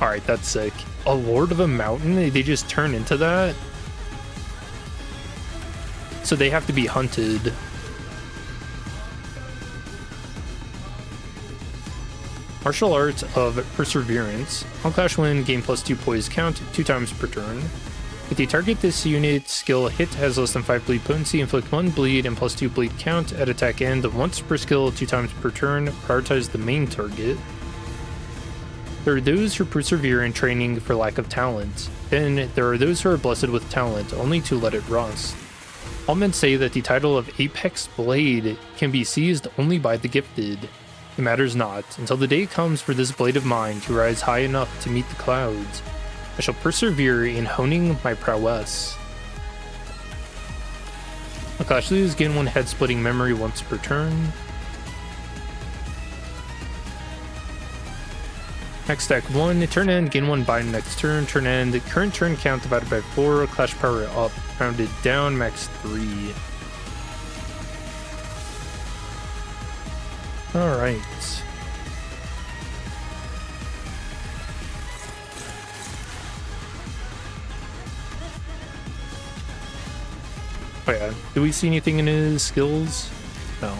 Alright, that's sick. A Lord of a Mountain? They just turn into that? So they have to be hunted. Martial Arts of Perseverance. On Clash Win, gain +2 poise count 2 times per turn. If you target this unit, skill hit has less than 5 bleed potency, inflict 1 bleed and +2 bleed count at attack end once per skill 2 times per turn. Prioritize the main target. There are those who persevere in training for lack of talent. Then there are those who are blessed with talent, only to let it rust. All men say that the title of Apex Blade can be seized only by the gifted. It matters not, until the day comes for this blade of mine to rise high enough to meet the clouds. I shall persevere in honing my prowess. Clash lose, gain 1 head-splitting memory once per turn. Max stack 1, turn end, gain 1 bind next turn, turn end, current turn count divided by 4, clash power up, rounded down, max 3. Alright. Oh yeah, do we see anything in his skills? No.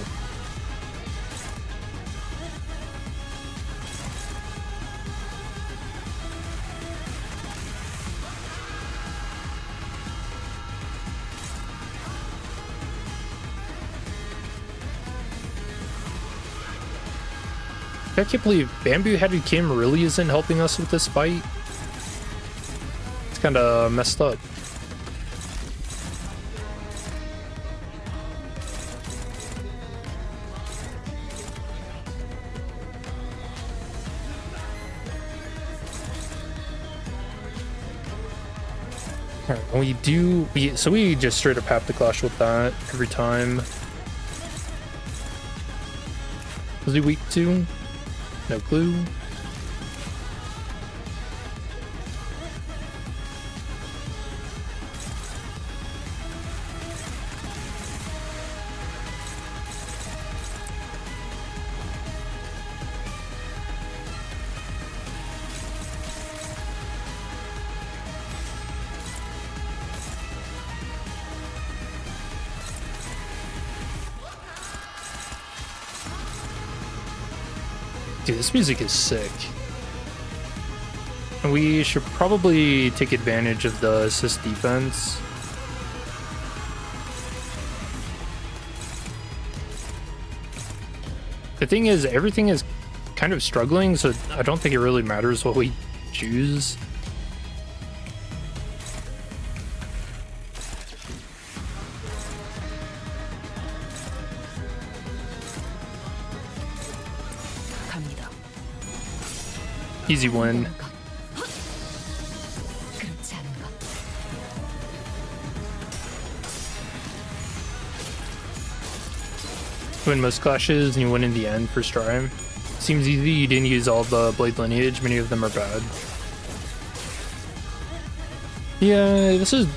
I can't believe Bamboo-Headed Kim really isn't helping us with this fight. It's kind of messed up. Alright, so we just straight up have to clash with that every time. Was he weak to? No clue. Dude, this music is sick. And we should probably take advantage of the assist defense. The thing is, everything is kind of struggling, so I don't think it really matters what we choose. Easy win. Win most clashes and you win in the end for Strime. Seems easy, you didn't use all the blade lineage, many of them are bad. Yeah, this would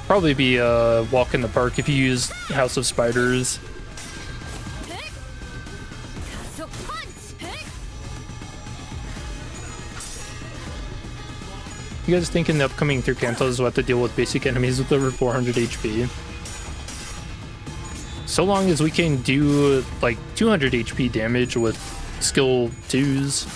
probably be a walk in the park if you use House of Spiders. You guys think in the upcoming 3 Cantos we'll have to deal with basic enemies with over 400 HP? So long as we can do like 200 HP damage with skill 2s.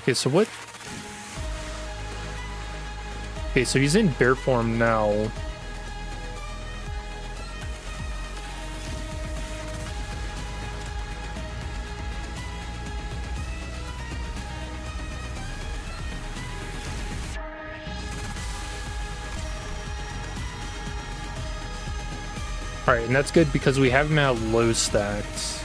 Okay, so what? Okay, so he's in bear form now. Alright, and that's good because we have him at low stats.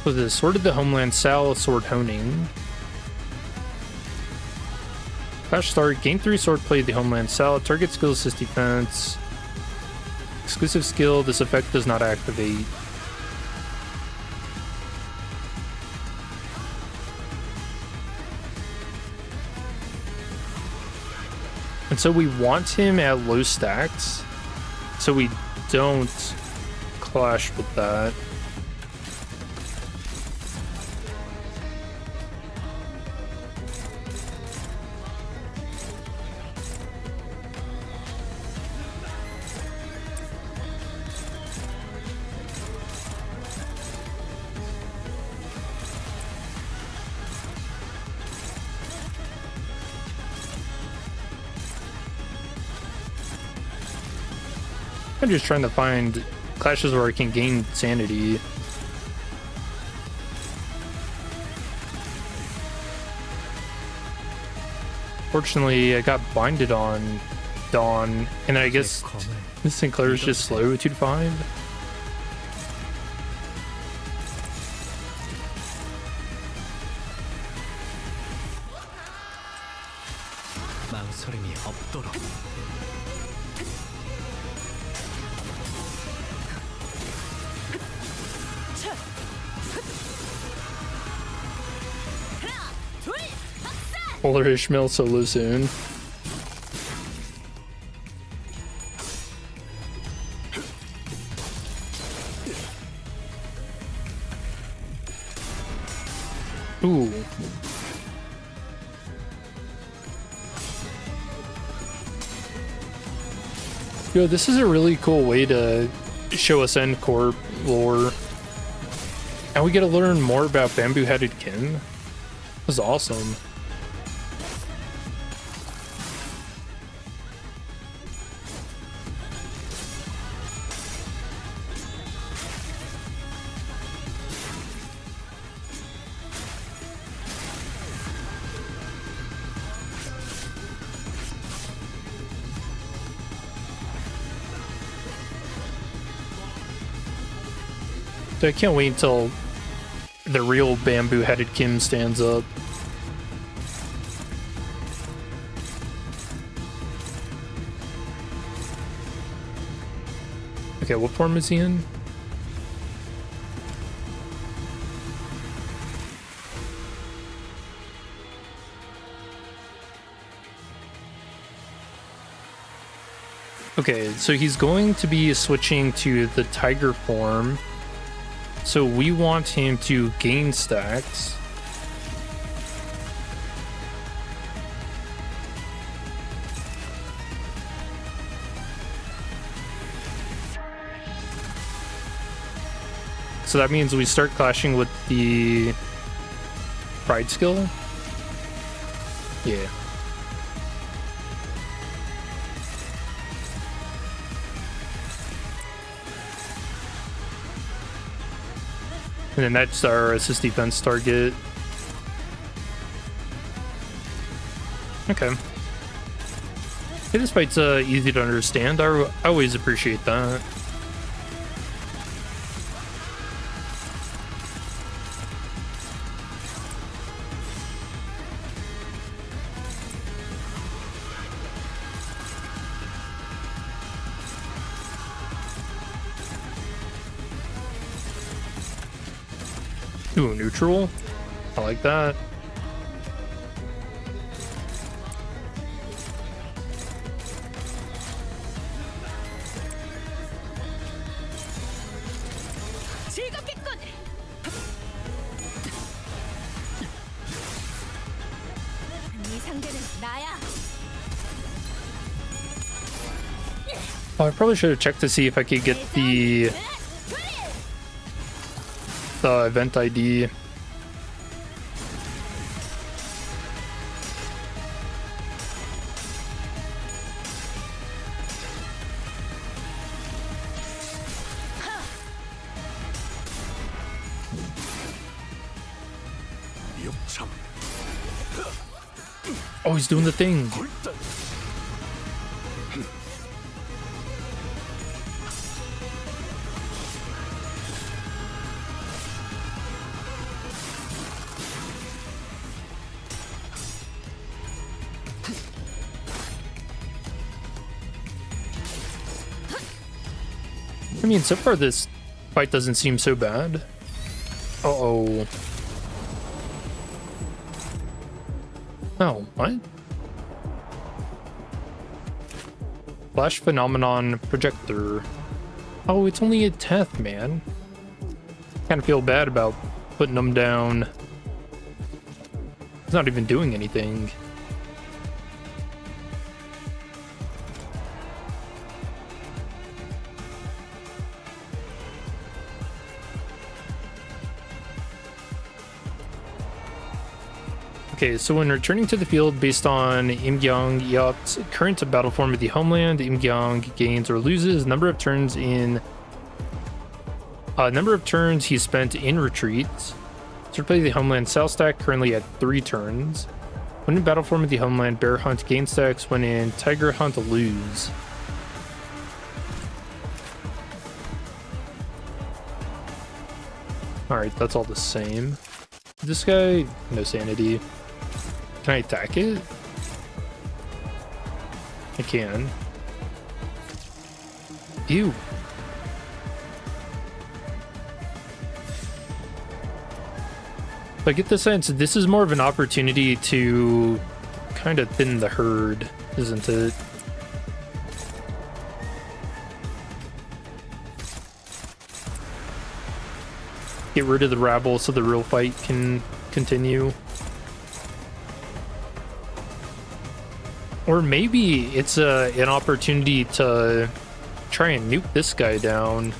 Was this Sword of the Homeland Sal, Sword Honing? Clash start, gain 3 swordplay of the Homeland Sal, target skill assist defense. exclusive skill. This effect does not activate. And so we want him at low stacks, so we don't clash with that. I'm just trying to find clashes where I can gain sanity. Fortunately, I got binded on Dawn, and I guess this Sinclair is just slow 2 to 5. 망설임이 없도록. Polar Ishmael solo soon. Ooh. Yo, this is a really cool way to show us end Corp lore. And we get to learn more about Bamboo-Headed Kim. This is awesome. So I can't wait until the real Bamboo-Headed Kim stands up. Okay, what form is he in? Okay, so he's going to be switching to the tiger form. So we want him to gain stacks. So that means we start clashing with the pride skill. Yeah. And then that's our assist defense target. Okay. Okay, this fight's easy to understand. I always appreciate that. Ooh, neutral. I like that. Oh, I probably should have checked to see if I could get the event ID. Oh, he's doing the thing. I mean, so far this fight doesn't seem so bad. Uh-oh. Oh, what? Flash Phenomenon Projector. Oh, it's only a 10th, man. Kind of feel bad about putting them down. It's not even doing anything. Okay, so when returning to the field based on Imgyang Yap's current battle form of the homeland, Imgyang gains or loses number of turns he spent in retreats. So play the homeland south stack currently at 3 turns. When in battle form of the homeland, bear hunt gain stacks. When in tiger hunt, lose. Alright, that's all the same. This guy, no sanity. Can I attack it? I can. Ew. I get the sense this is more of an opportunity to kind of thin the herd, isn't it? Get rid of the rabble so the real fight can continue. Or maybe it's an opportunity to try and nuke this guy down.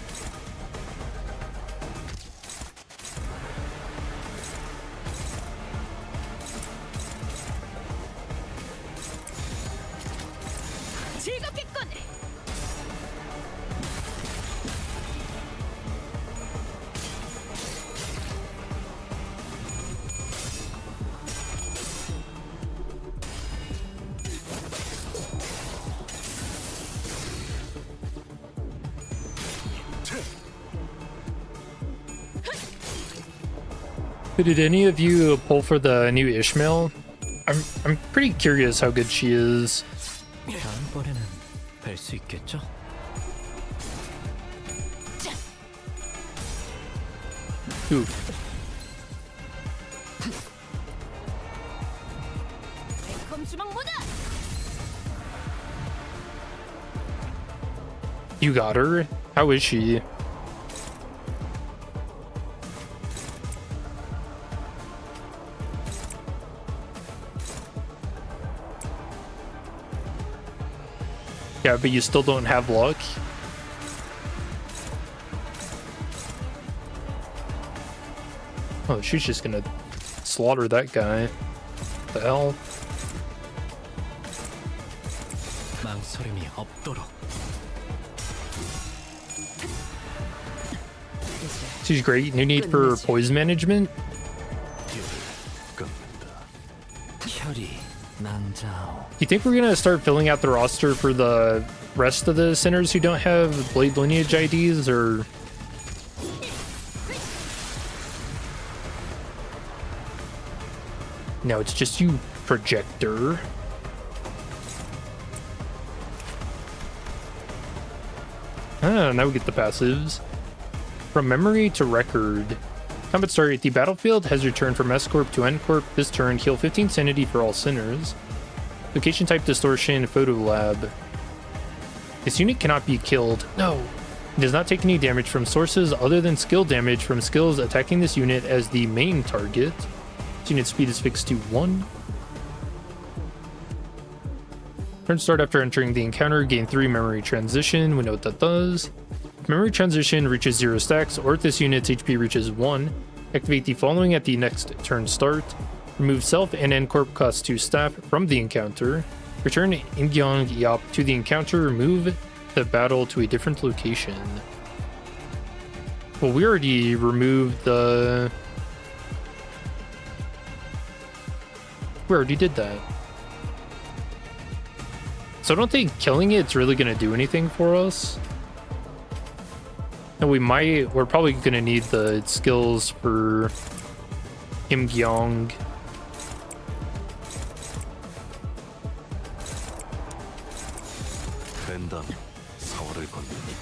Did any of you pull for the new Ishmael? I'm pretty curious how good she is. 다음번에는 뵐 수 있겠죠? Ooh. You got her? How is she? Yeah, but you still don't have luck. Oh, she's just gonna slaughter that guy. What the hell? 망설임이 없도록. She's great. No need for poison management. 혈이 난자오. You think we're gonna start filling out the roster for the rest of the sinners who don't have Blade Lineage IDs, or? No, it's just you, Projector. Ah, now we get the passives. From memory to record. Combat start at the battlefield has returned from S Corp to N Corp. This turn, heal 15 sanity for all sinners. Location type distortion, photo lab. This unit cannot be killed. No. It does not take any damage from sources other than skill damage from skills attacking this unit as the main target. This unit speed is fixed to 1. Turn start after entering the encounter, gain 3 memory transition. We know what that does. If memory transition reaches 0 stacks, or if this unit's HP reaches 1, activate the following at the next turn start. Remove self and N Corp cost 2 staff from the encounter. Return Imgyang Yap to the encounter. Move the battle to a different location. Well, we already removed the... We already did that. So I don't think killing it's really going to do anything for us. And we're probably going to need the skills for Imgyang. 된다면 서울을 건너니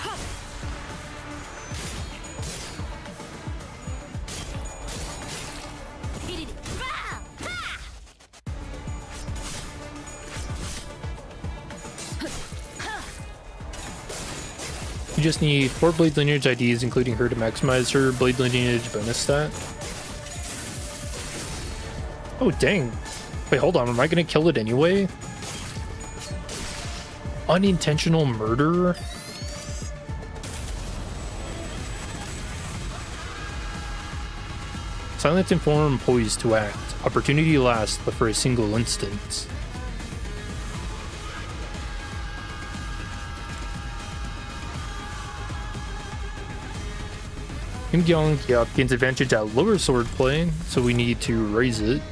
You just need 4 blade lineage IDs, including her, to maximize her blade lineage bonus stat. Oh, dang. Wait, hold on. Am I going to kill it anyway? Unintentional murder? Silent in form, poised to act. Opportunity lasts, but for a single instant. Kim Kyung gains advantage at lower sword play, so we need to raise it.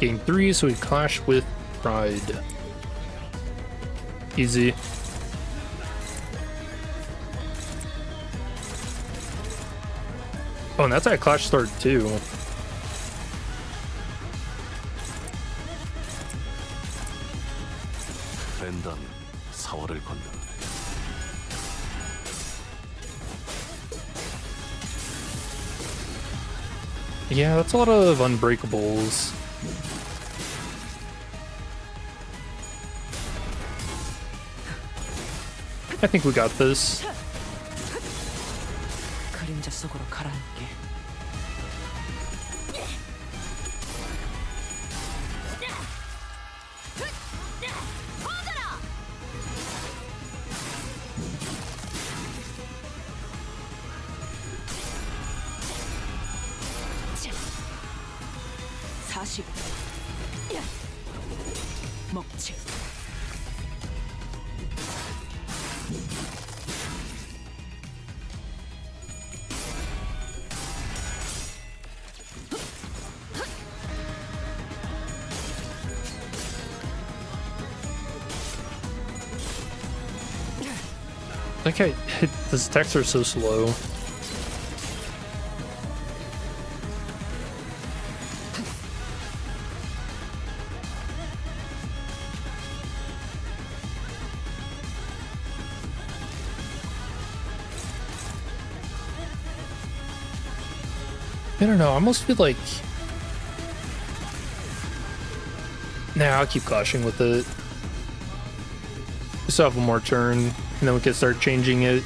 Gain 3, so we clash with Pride. Easy. Oh, and that's at Clash start too. 랜덤 4월을 건너네. Yeah, that's a lot of unbreakables. I think we got this. 그림자 속으로 가라앉게. 먹지. Okay, these attacks are so slow. I don't know, I almost feel like... Nah, I'll keep clashing with it. Just have one more turn, and then we can start changing it.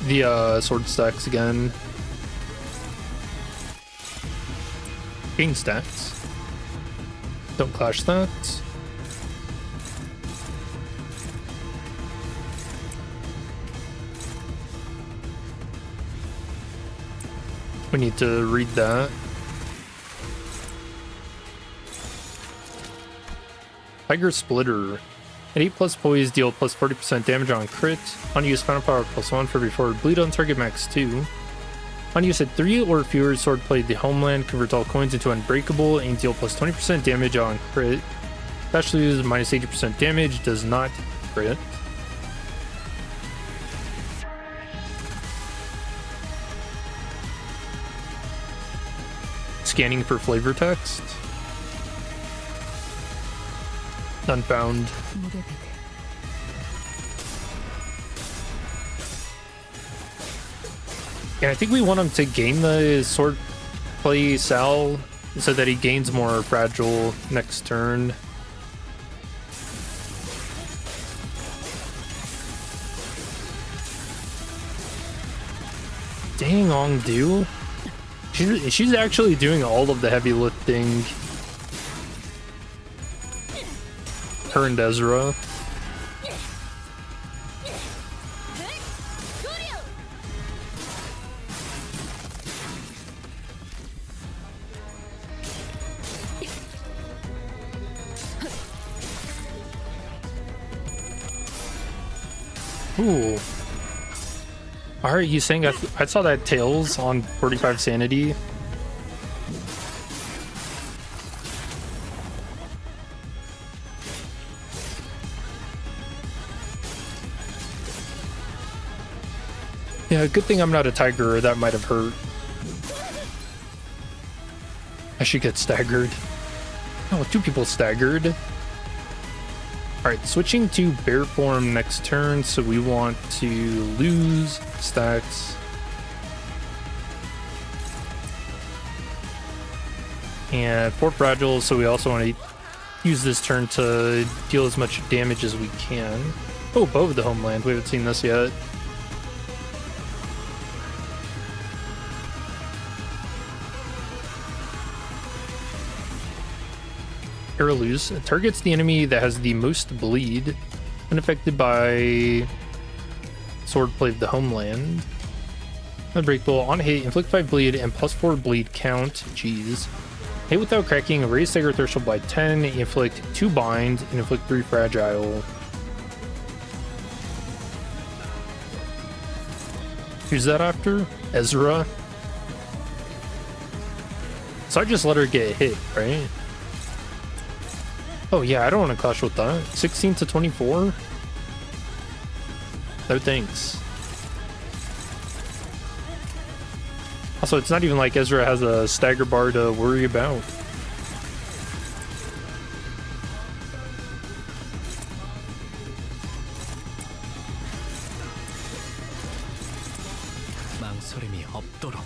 The sword stacks again. Gain stats. Don't clash that. We need to read that. Tiger Splitter. At 8 plus poise, deal plus 40% damage on crit. Unused final power +1 for every forward bleed on target max 2. Unused at 3 or fewer swordplay the homeland, converts all coins into unbreakable and deal plus 20% damage on crit. Especially use minus 80% damage, does not crit. Scanning for flavor text. None found. And I think we want him to gain the sword play Sal so that he gains more fragile next turn. Dang, Ongdu. She's actually doing all of the heavy lifting. Her and Ezra. Ooh. Alright, you saying I saw that Tails on 45 sanity. Yeah, good thing I'm not a tiger, or that might have hurt. I should get staggered. Oh, 2 people staggered. Alright, switching to bear form next turn, so we want to lose stacks. And 4 fragile, so we also want to use this turn to deal as much damage as we can. Oh, above the homeland. We haven't seen this yet. Arrows targets the enemy that has the most bleed, unaffected by swordplay of the homeland. Unbreakable on hit, inflict 5 bleed and +4 bleed count. Jeez. Hit without cracking, raise stagger threshold by 10, inflict 2 bind, and inflict 3 fragile. Who's that after? Ezra. So I just let her get hit, right? Oh yeah, I don't want to clash with that. 16 to 24? No thanks. Also, it's not even like Ezra has a stagger bar to worry about. 망설임이 없도록.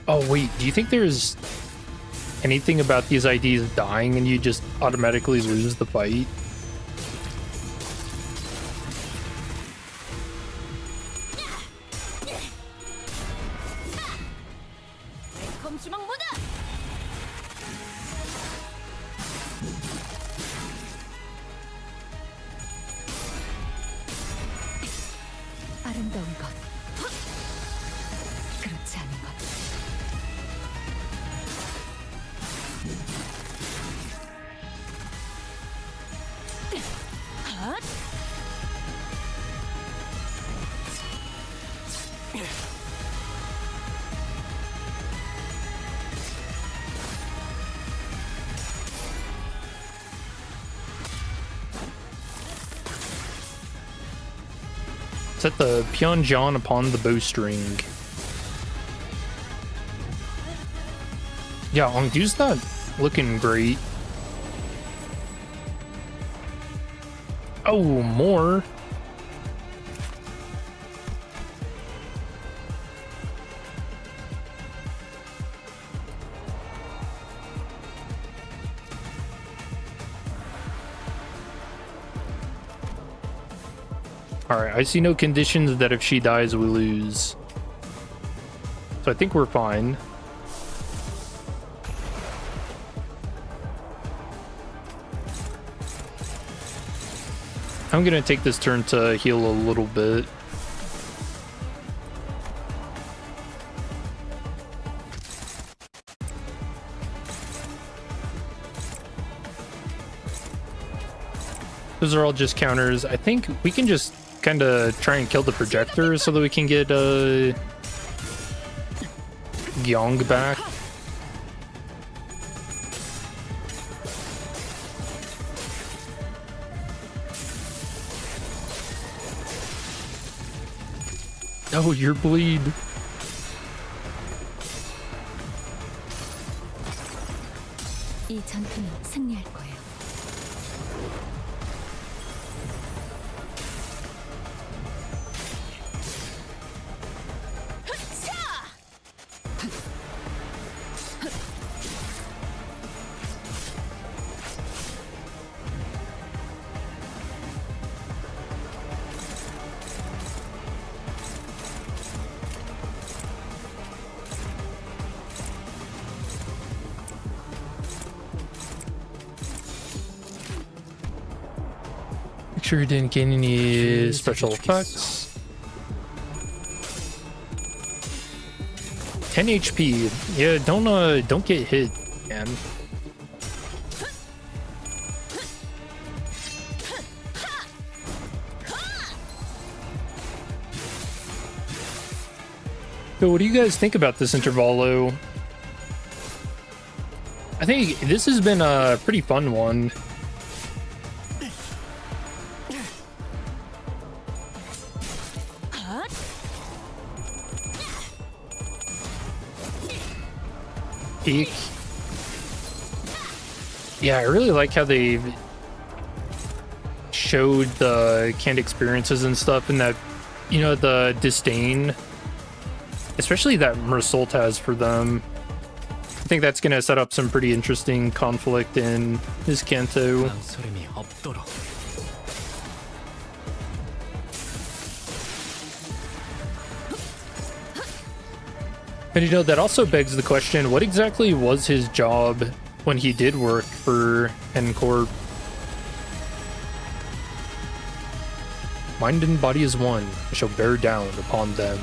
Oh wait, do you think there's anything about these IDs dying and you just automatically lose the fight? 아름다운 것. 그렇지 않은 것. Set the Pyonjan upon the bowstring. Yeah, Ongdu's not looking great. Oh, more. Alright, I see no conditions that if she dies, we lose. So I think we're fine. I'm gonna take this turn to heal a little bit. Those are all just counters. I think we can just kind of try and kill the projector so that we can get Gyeong back. Oh, your bleed. 이 전투는 승리할 거예요. Make sure you didn't gain any special effects. 10 HP. Yeah, don't get hit, man. So what do you guys think about this Intervallo? I think this has been a pretty fun one. Yeah, I really like how they've showed the canned experiences and stuff, and that, you know, the disdain, especially that Mersault has for them. I think that's gonna set up some pretty interesting conflict in this Kanto. 망설임이 없도록. And you know, that also begs the question, what exactly was his job when he did work for Corp? Mind and body is one. I shall bear down upon them.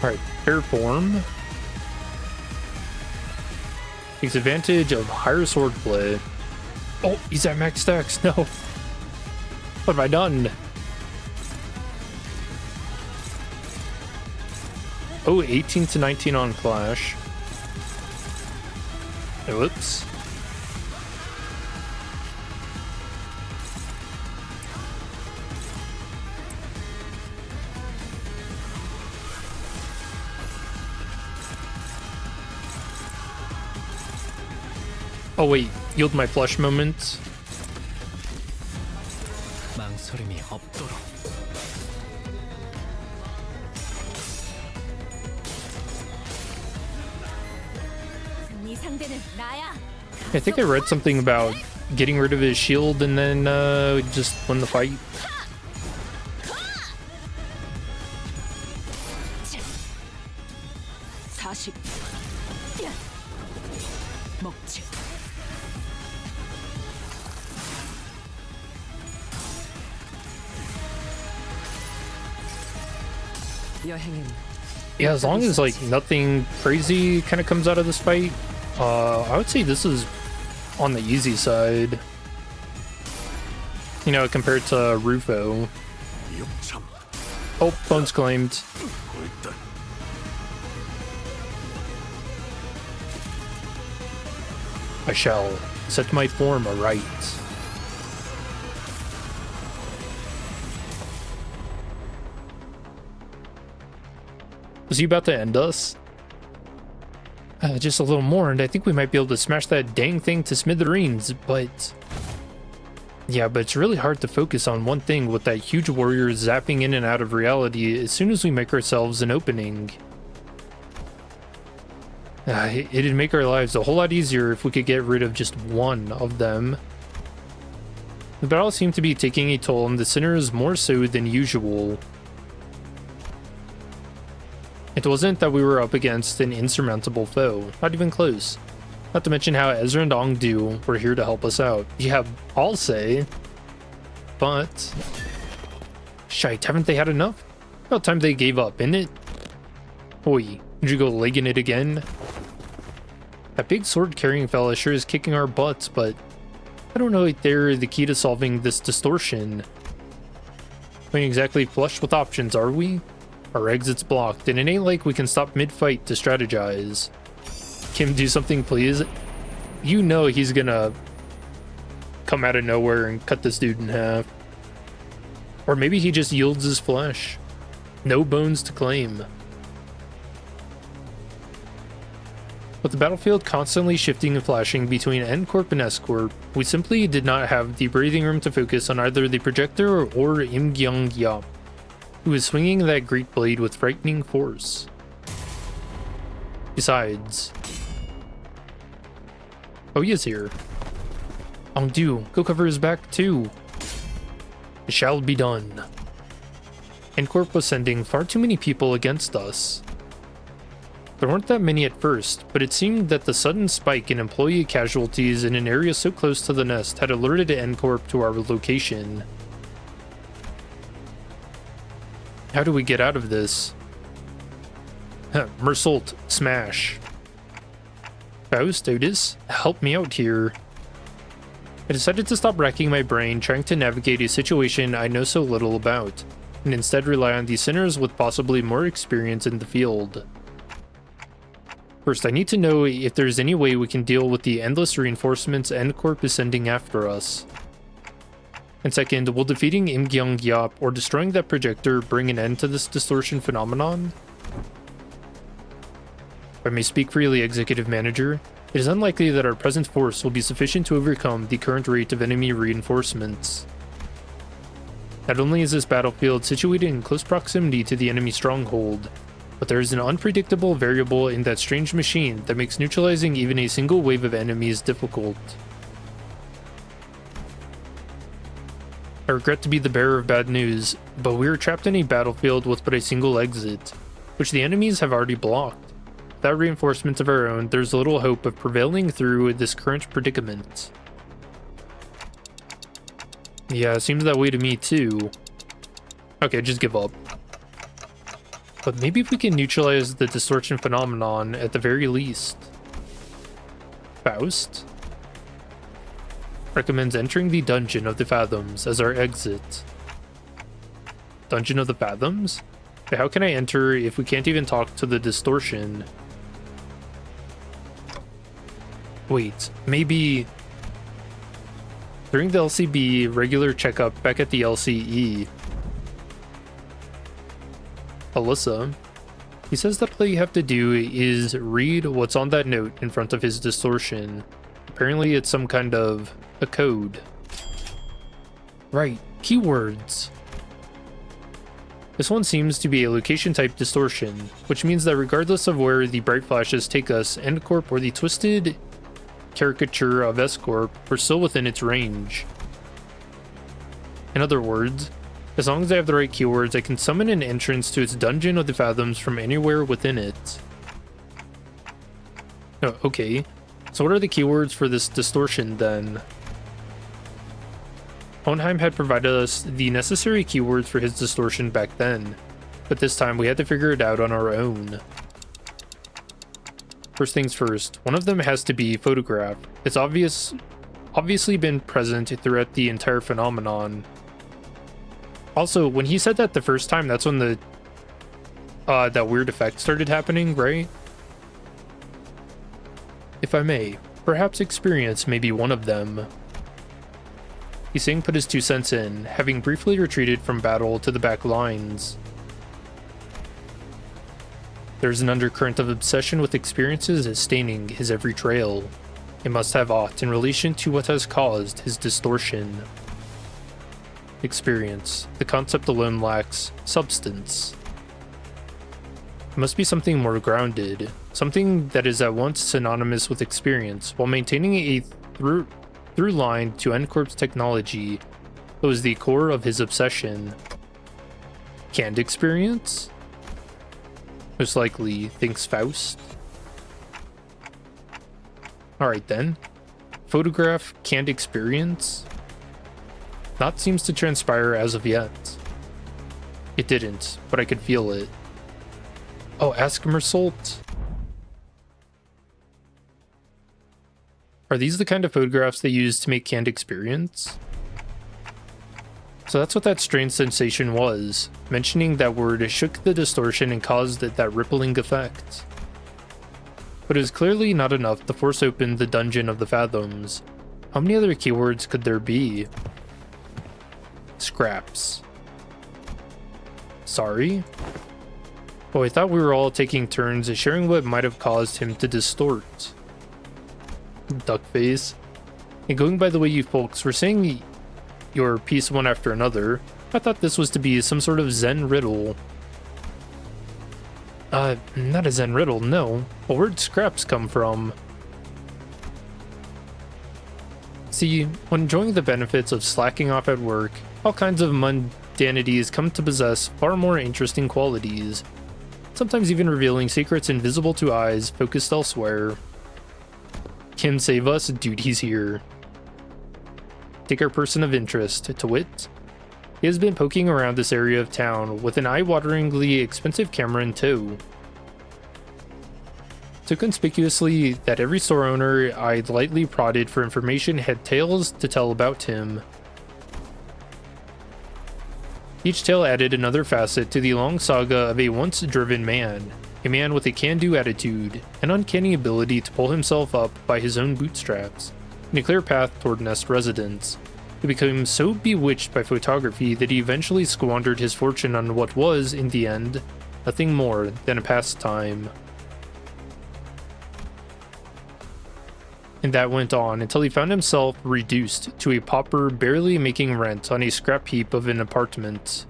Alright, pair form. Takes advantage of higher swordplay. Oh, he's at max stacks. No. What have I done? Oh, 18 to 19 on Clash. Whoops. Oh wait, yield my flush moment. 망설임이 없도록. 네 상대는 나야. I think I read something about getting rid of his shield and then just win the fight. 먹지. 여행은 Yeah, as long as like nothing crazy kind of comes out of this fight, I would say this is on the easy side. You know, compared to Rufo. 용참 Oh, bones claimed. 골단 I shall set my form aright. Was he about to end us? Just a little more, and I think we might be able to smash that dang thing to smithereens, but... Yeah, but it's really hard to focus on one thing with that huge warrior zapping in and out of reality as soon as we make ourselves an opening. It'd make our lives a whole lot easier if we could get rid of just one of them. The battle seemed to be taking a toll on the sinners more so than usual. It wasn't that we were up against an insurmountable foe, not even close. Not to mention how Ezra and Ongdu were here to help us out. Yeah, I'll say. But... Shite, haven't they had enough? About time they gave up, isn't it? Oi, did you go legging it again? That big sword-carrying fella sure is kicking our butts, but... I don't know if they're the key to solving this distortion. We ain't exactly flush with options, are we? Our exit's blocked, and it ain't like we can stop mid-fight to strategize. Kim, do something, please. You know he's gonna come out of nowhere and cut this dude in half. Or maybe he just yields his flesh. No bones to claim. With the battlefield constantly shifting and flashing between N Corp and S Corp, we simply did not have the breathing room to focus on either the projector or Im Gyung Yap, who is swinging that great blade with frightening force. Besides... Oh, he is here. Ongdu, go cover his back too. It shall be done. N-Corp was sending far too many people against us. There weren't that many at first, but it seemed that the sudden spike in employee casualties in an area so close to the nest had alerted N-Corp to our location. How do we get out of this? Mersault, smash. Faust, Otis, help me out here. I decided to stop racking my brain trying to navigate a situation I know so little about, and instead rely on the sinners with possibly more experience in the field. First, I need to know if there's any way we can deal with the endless reinforcements N-Corp is sending after us. And second, will defeating Im Gyung Yap or destroying that projector bring an end to this distortion phenomenon? If I may speak freely, Executive Manager, it is unlikely that our present force will be sufficient to overcome the current rate of enemy reinforcements. Not only is this battlefield situated in close proximity to the enemy stronghold, But there is an unpredictable variable in that strange machine that makes neutralizing even a single wave of enemies difficult. I regret to be the bearer of bad news, but we are trapped in a battlefield with but a single exit, which the enemies have already blocked. Without reinforcements of our own, there's little hope of prevailing through this current predicament. Yeah, it seems that way to me too. Okay, just give up. But maybe if we can neutralize the distortion phenomenon at the very least. Faust recommends entering the Dungeon of the Fathoms as our exit. Dungeon of the Fathoms? But how can I enter if we can't even talk to the distortion? Wait, maybe during the LCB regular checkup back at the LCE. Alyssa, he says that all you have to do is read what's on that note in front of his distortion. Apparently it's some kind of a code. Right, keywords. This one seems to be a location type distortion, which means that regardless of where the bright flashes take us, Corp or the twisted caricature of S-Corp, we're still within its range. In other words, as long as I have the right keywords, I can summon an entrance to its Dungeon of the Fathoms from anywhere within it. Oh, okay. So what are the keywords for this distortion then? Hohenheim had provided us the necessary keywords for his distortion back then, but this time we had to figure it out on our own. First things first, one of them has to be photograph. It's obviously been present throughout the entire phenomenon. Also, when he said that the first time, that's when the that weird effect started happening, right? If I may, perhaps experience may be one of them. Yising put his 2 cents in, having briefly retreated from battle to the back lines. There's an undercurrent of obsession with experiences staining his every trail. It must have aught in relation to what has caused his distortion. Experience. The concept alone lacks substance. It must be something more grounded, something that is at once synonymous with experience, while maintaining a through line to Corp's technology that was the core of his obsession. Canned experience? Most likely, thinks Faust. Alright then. Photograph, canned experience? Not seems to transpire as of yet. It didn't, but I could feel it. Oh, ask Mersault. Are these the kind of photographs they use to make canned experience? So that's what that strange sensation was. Mentioning that word shook the distortion and caused that rippling effect. But it was clearly not enough to force open the Dungeon of the Fathoms. How many other keywords could there be? Scraps. Sorry? Oh, I thought we were all taking turns sharing what might have caused him to distort. Duck face. And going by the way you folks were saying your piece one after another, I thought this was to be some sort of Zen riddle. Not a Zen riddle, no. But where'd scraps come from? See, when enjoying the benefits of slacking off at work, all kinds of mundanities come to possess far more interesting qualities, sometimes even revealing secrets invisible to eyes focused elsewhere. Can save us? Dude, he's here. Take our person of interest, to wit. He has been poking around this area of town with an eye-wateringly expensive camera in tow. So conspicuously that every store owner I'd lightly prodded for information had tales to tell about him. Each tale added another facet to the long saga of a once-driven man. A man with a can-do attitude, an uncanny ability to pull himself up by his own bootstraps, and a clear path toward Nest residence. He became so bewitched by photography that he eventually squandered his fortune on what was, in the end, nothing more than a pastime. And that went on until he found himself reduced to a pauper barely making rent on a scrap heap of an apartment.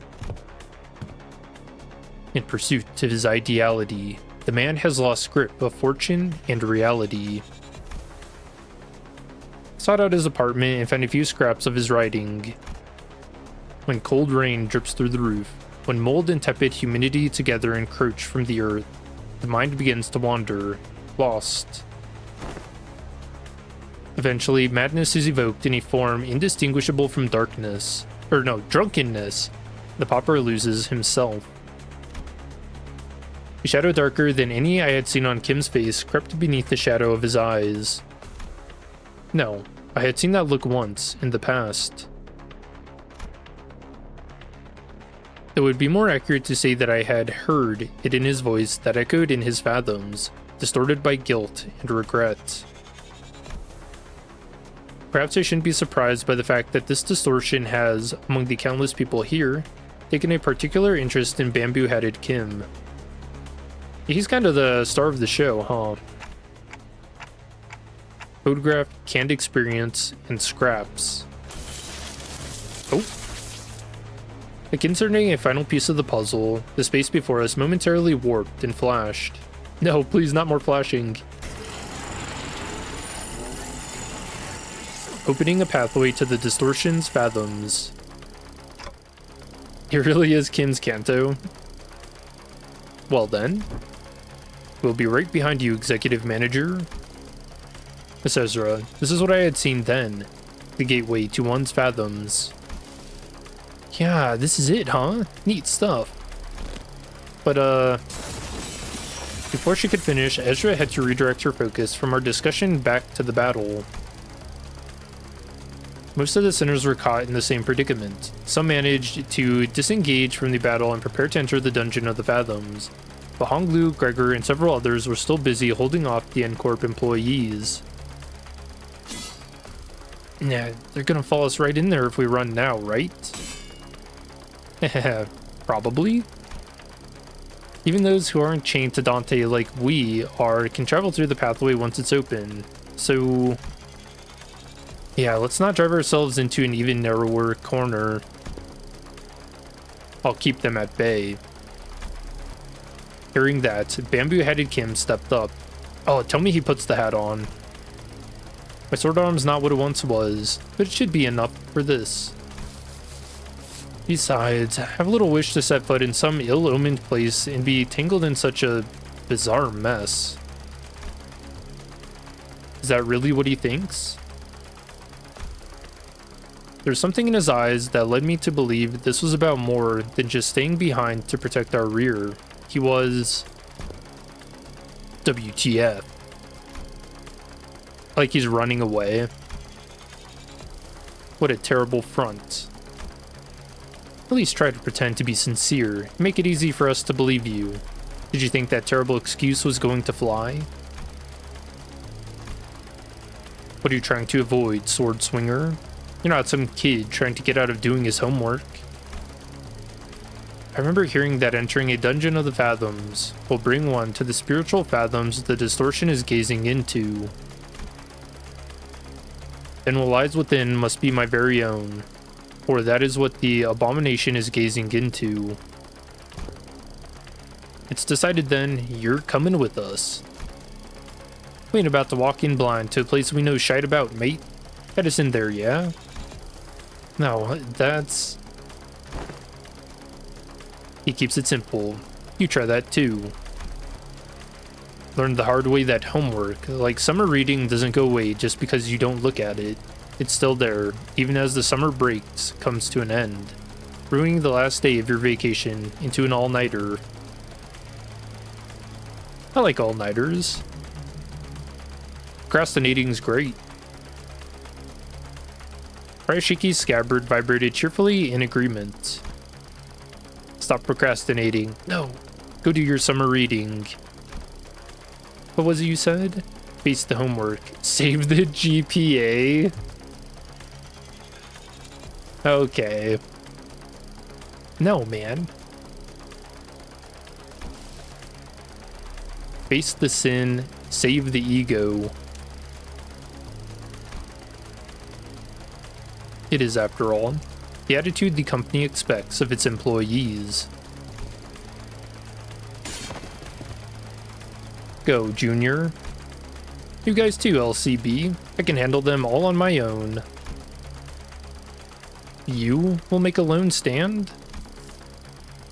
In pursuit of his ideality, the man has lost grip of fortune and reality. Sought out his apartment and found a few scraps of his writing. When cold rain drips through the roof, when mold and tepid humidity together encroach from the earth, the mind begins to wander, lost. Eventually, madness is evoked in a form indistinguishable from darkness. Drunkenness. The pauper loses himself. A shadow darker than any I had seen on Kim's face crept beneath the shadow of his eyes. No, I had seen that look once, in the past. It would be more accurate to say that I had heard it in his voice that echoed in his fathoms, distorted by guilt and regret. Perhaps I shouldn't be surprised by the fact that this distortion has, among the countless people here, taken a particular interest in bamboo-hatted Kim. He's kind of the star of the show, huh? Photograph, canned experience, and scraps. Oh. Like inserting a final piece of the puzzle, the space before us momentarily warped and flashed. No, please, not more flashing. Opening a pathway to the distortion's fathoms. It really is Kim's Kanto. Well then, we'll be right behind you, Executive Manager. Miss Ezra, this is what I had seen then. The gateway to one's fathoms. Yeah, this is it, huh? Neat stuff. But, before she could finish, Ezra had to redirect her focus from our discussion back to the battle. Most of the sinners were caught in the same predicament. Some managed to disengage from the battle and prepare to enter the dungeon of the Fathoms. But Honglu, Gregor, and several others were still busy holding off the Corp employees. Nah, they're gonna follow us right in there if we run now, right? Probably. Even those who aren't chained to Dante like we are can travel through the pathway once it's open. So yeah, let's not drive ourselves into an even narrower corner. I'll keep them at bay. Hearing that, bamboo-headed Kim stepped up. Oh, tell me he puts the hat on. My sword arm's not what it once was, but it should be enough for this. Besides, I have little wish to set foot in some ill-omened place and be tangled in such a bizarre mess. Is that really what he thinks? There's something in his eyes that led me to believe this was about more than just staying behind to protect our rear. He was WTF. Like he's running away. What a terrible front. At least try to pretend to be sincere. Make it easy for us to believe you. Did you think that terrible excuse was going to fly? What are you trying to avoid, sword swinger? You're not some kid trying to get out of doing his homework. I remember hearing that entering a dungeon of the Fathoms will bring one to the spiritual fathoms the distortion is gazing into. Then what lies within must be my very own, for that is what the abomination is gazing into. It's decided then, you're coming with us. We ain't about to walk in blind to a place we know shite about, mate. Get us in there, yeah? No, that's... He keeps it simple. You try that too. Learned the hard way that homework, like summer reading, doesn't go away just because you don't look at it. It's still there, even as the summer breaks comes to an end, ruining the last day of your vacation into an all-nighter. I like all-nighters. Procrastinating's great. Raishiki's scabbard vibrated cheerfully in agreement. Stop procrastinating. No, go do your summer reading. What was it you said? Face the homework. Save the GPA? Okay. No, man. Face the sin, save the ego. It is, after all, the attitude the company expects of its employees. Marco Jr. You guys too, LCB. I can handle them all on my own. You will make a lone stand?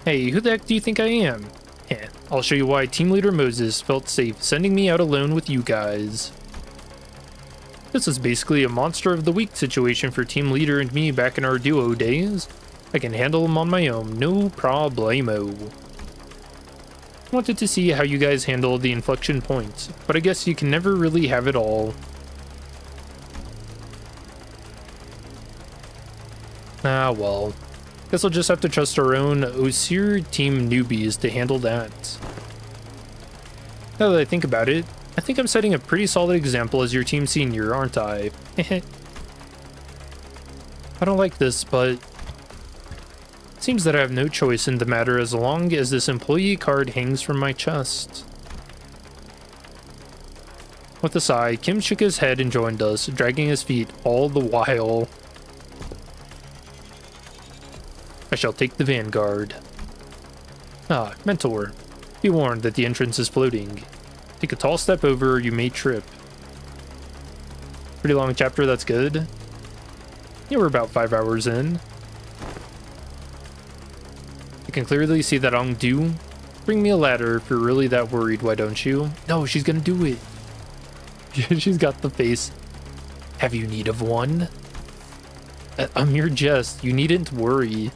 Hey, who the heck do you think I am? Heh, I'll show you why Team Leader Moses felt safe sending me out alone with you guys. This is basically a Monster of the Week situation for Team Leader and me back in our duo days. I can handle them on my own, no problemo. Wanted to see how you guys handle the inflection points, but I guess you can never really have it all. Ah well, guess I'll just have to trust our own Osir team newbies to handle that. Now that I think about it, I think I'm setting a pretty solid example as your team senior, aren't I? I don't like this, but it seems that I have no choice in the matter as long as this employee card hangs from my chest. With a sigh, Kim shook his head and joined us, dragging his feet all the while. I shall take the vanguard. Ah, Mentor. Be warned that the entrance is floating. Take a tall step over or you may trip. Pretty long chapter, that's good. Yeah, we're about 5 hours in. I can clearly see that Ongdu. Bring me a ladder if you're really that worried, why don't you? No, she's gonna do it. She's got the face. Have you need of one? A mere jest, you needn't worry.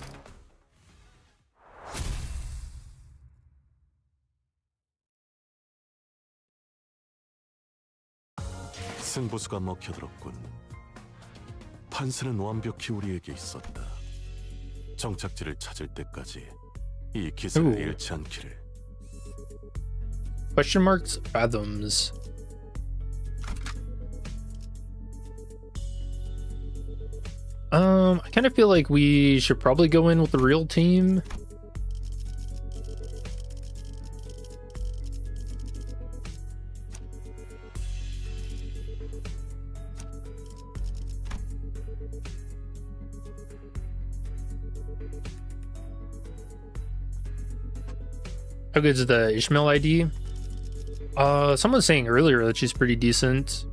승부수가 먹혀들었군. 판세는 완벽히 우리에게 있었다. 정착지를 찾을 때까지 이 기세를 잃지 않기를. Question marks, fathoms. I kind of feel like we should probably go in with the real team. How good is the Ishmael ID? Someone was saying earlier that she's pretty decent.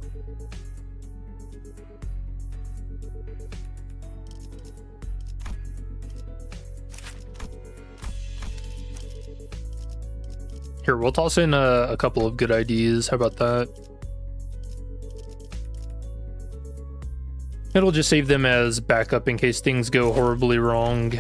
Here, we'll toss in a couple of good IDs. How about that? It'll just save them as backup in case things go horribly wrong.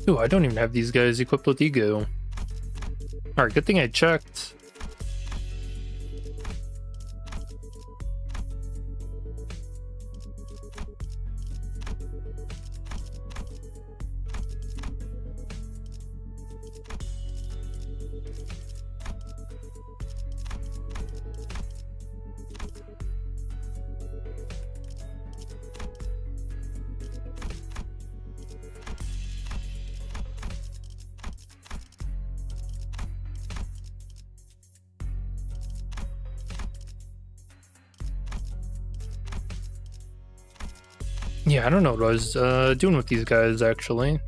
Ooh, I don't even have these guys equipped with ego. Alright, good thing I checked. Yeah, I don't know what I was doing with these guys, actually.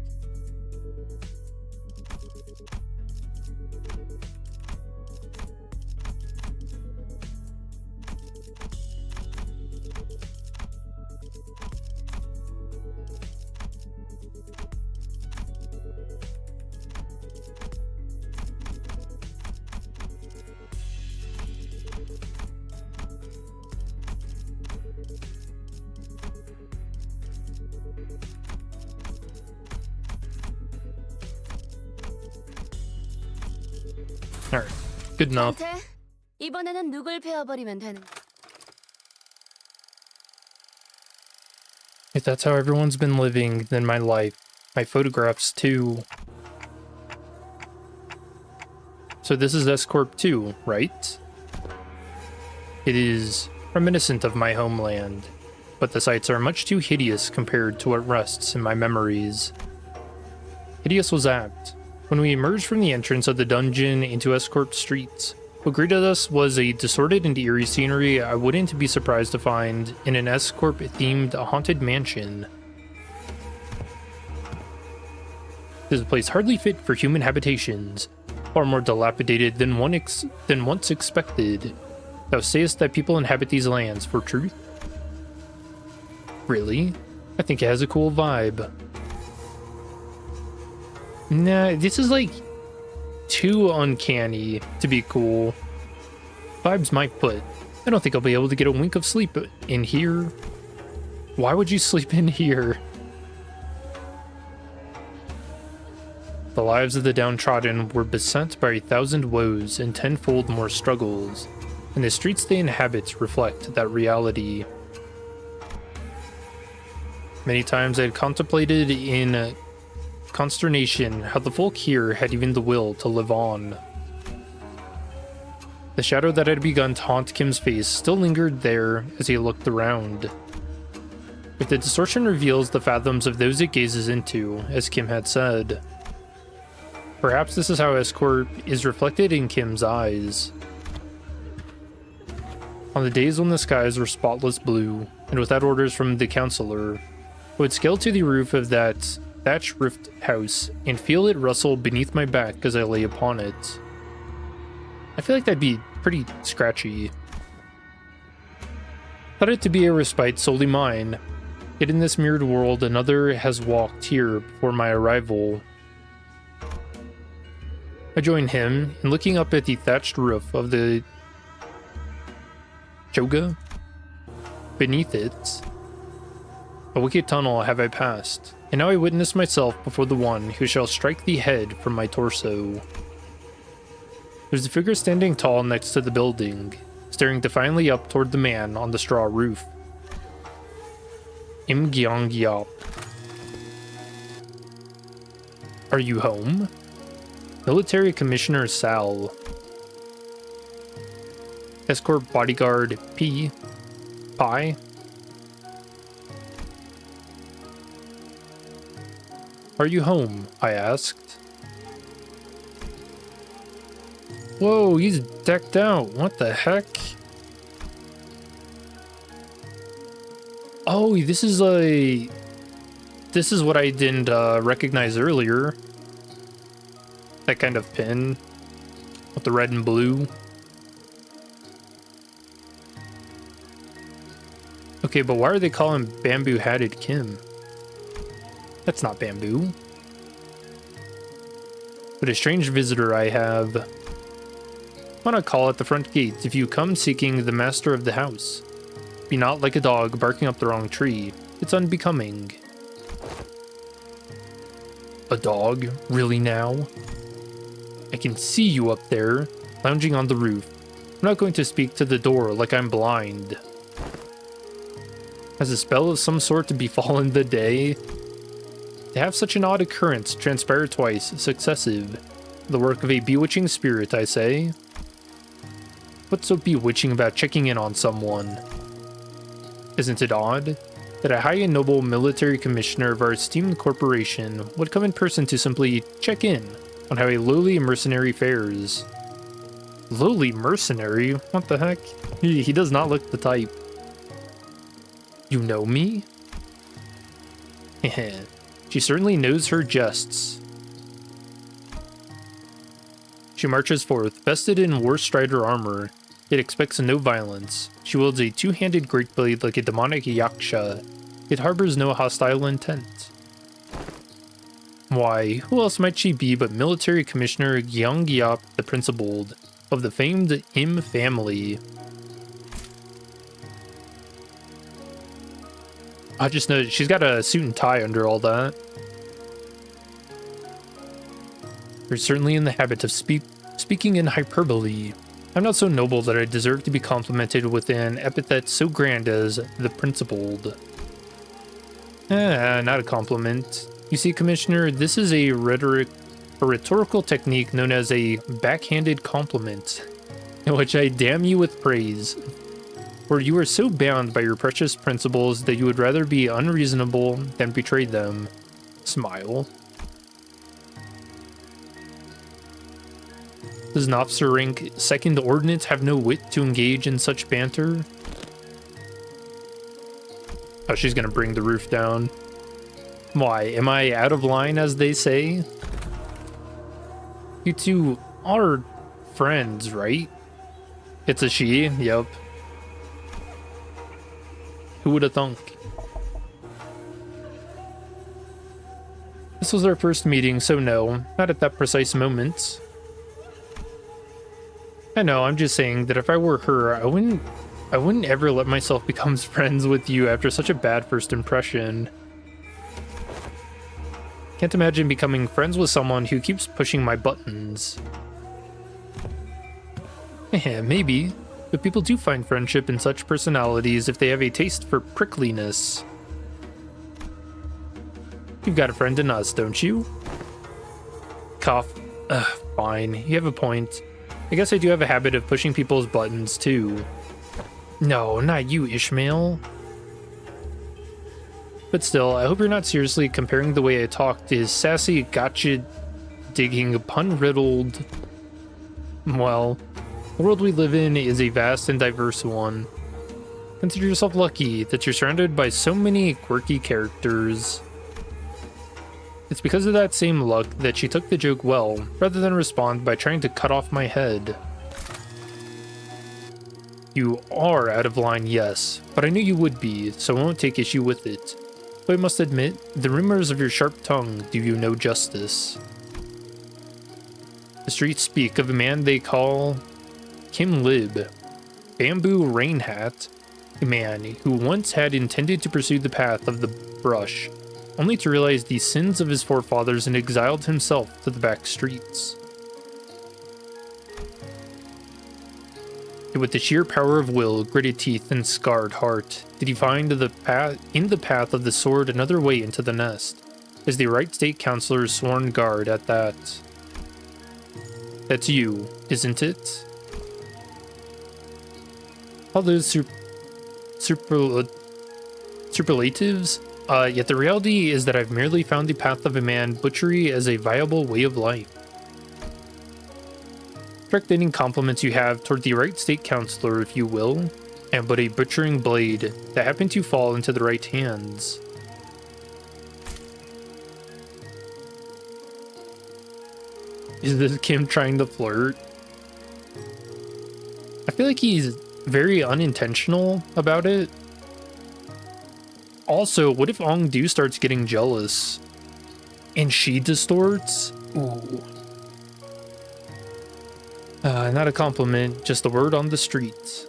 Alright, good enough. 상태? 이번에는 누굴 베어버리면 되는? If that's how everyone's been living, then my life, my photographs too. So this is S Corp 2, right? It is reminiscent of my homeland, but the sights are much too hideous compared to what rests in my memories. Hideous was apt. When we emerged from the entrance of the dungeon into S-Corp streets, what greeted us was a disordered and eerie scenery I wouldn't be surprised to find in an S-Corp themed haunted mansion. This place hardly fit for human habitations, far more dilapidated than once expected. Thou sayest that people inhabit these lands for truth? Really? I think it has a cool vibe. Nah, this is like too uncanny to be cool. Vibes might put. I don't think I'll be able to get a wink of sleep in here. Why would you sleep in here? The lives of the downtrodden were beset by 1,000 woes and tenfold more struggles, and the streets they inhabit reflect that reality. Many times I had contemplated in consternation how the folk here had even the will to live on. The shadow that had begun to haunt Kim's face still lingered there as he looked around. If the distortion reveals the fathoms of those it gazes into, as Kim had said, perhaps this is how S-Corp is reflected in Kim's eyes. On the days when the skies were spotless blue, and without orders from the counselor, I would scale to the roof of that thatch-roofed house and feel it rustle beneath my back as I lay upon it. I feel like that'd be pretty scratchy. Thought it to be a respite solely mine, yet in this mirrored world another has walked here before my arrival. I join him in looking up at the thatched roof of the Choga. Beneath it, a wicked tunnel have I passed, and now I witness myself before the one who shall strike the head from my torso. There's a figure standing tall next to the building, staring defiantly up toward the man on the straw roof. Im Gyeong Gyop. Are you home? Military Commissioner Sal. S-Corp Bodyguard P. Pi. Are you home? I asked. Whoa, he's decked out. What the heck? Oh, this is what I didn't recognize earlier. That kind of pin with the red and blue. Okay, but why are they calling Bamboo-Hatted Kim? That's not bamboo. But a strange visitor I have. On a call at the front gate if you come seeking the master of the house. Be not like a dog barking up the wrong tree. It's unbecoming. A dog? Really now? I can see you up there, lounging on the roof. I'm not going to speak to the door like I'm blind. Has a spell of some sort befallen the day? To have such an odd occurrence transpire twice, successive. The work of a bewitching spirit, I say. What's so bewitching about checking in on someone? Isn't it odd that a high and noble military commissioner of our esteemed corporation would come in person to simply check in on how a lowly mercenary fares? Lowly mercenary? What the heck? He does not look the type. You know me? Heh. She certainly knows her jests. She marches forth, vested in War Strider armor, yet expects no violence. She wields a two-handed great blade like a demonic yaksha, yet harbors no hostile intent. Why, who else might she be but Military Commissioner Gyeonggyop the Principled, of the famed Im family? I just noticed she's got a suit and tie under all that. You're certainly in the habit of speaking in hyperbole. I'm not so noble that I deserve to be complimented with an epithet so grand as the Principled. Not a compliment. You see, Commissioner, this is a rhetorical technique known as a backhanded compliment, in which I damn you with praise. or you are so bound by your precious principles that you would rather be unreasonable than betray them. Smile. Does an officer rank 2nd Ordnance have no wit to engage in such banter? Oh, she's gonna bring the roof down. Why? Am I out of line, as they say? You two are friends, right? It's a she? Yep. Who would have thunk? This was our first meeting, so no, not at that precise moment. I know, I'm just saying that if I were her, I wouldn't ever let myself become friends with you after such a bad first impression. Can't imagine becoming friends with someone who keeps pushing my buttons. Yeah, maybe, but people do find friendship in such personalities if they have a taste for prickliness. You've got a friend in us, don't you? Cough. Fine, you have a point. I guess I do have a habit of pushing people's buttons, too. No, not you, Ishmael. But still, I hope you're not seriously comparing the way I talk to his sassy, gotcha-digging, pun-riddled... Well, the world we live in is a vast and diverse one. Consider yourself lucky that you're surrounded by so many quirky characters. It's because of that same luck that she took the joke well, rather than respond by trying to cut off my head. You are out of line, yes, but I knew you would be, so I won't take issue with it. But I must admit, the rumors of your sharp tongue do you no justice. The streets speak of a man they call Kim Lib, Bamboo Rain Hat, a man who once had intended to pursue the path of the brush, only to realize the sins of his forefathers and exiled himself to the back streets. With the sheer power of will, gritted teeth, and scarred heart, did he find in the path of the sword another way into the nest, as the Wright State Councilor's sworn guard at that. That's you, isn't it? All those superlatives? Yet the reality is that I've merely found the path of a man butchery as a viable way of life. Direct any compliments you have toward the right state councilor, if you will, and but a butchering blade that happened to fall into the right hands. Is this Kim trying to flirt? I feel like he's very unintentional about it. Also, what if Ong-Du starts getting jealous and she distorts? Ooh. Not a compliment, just a word on the streets.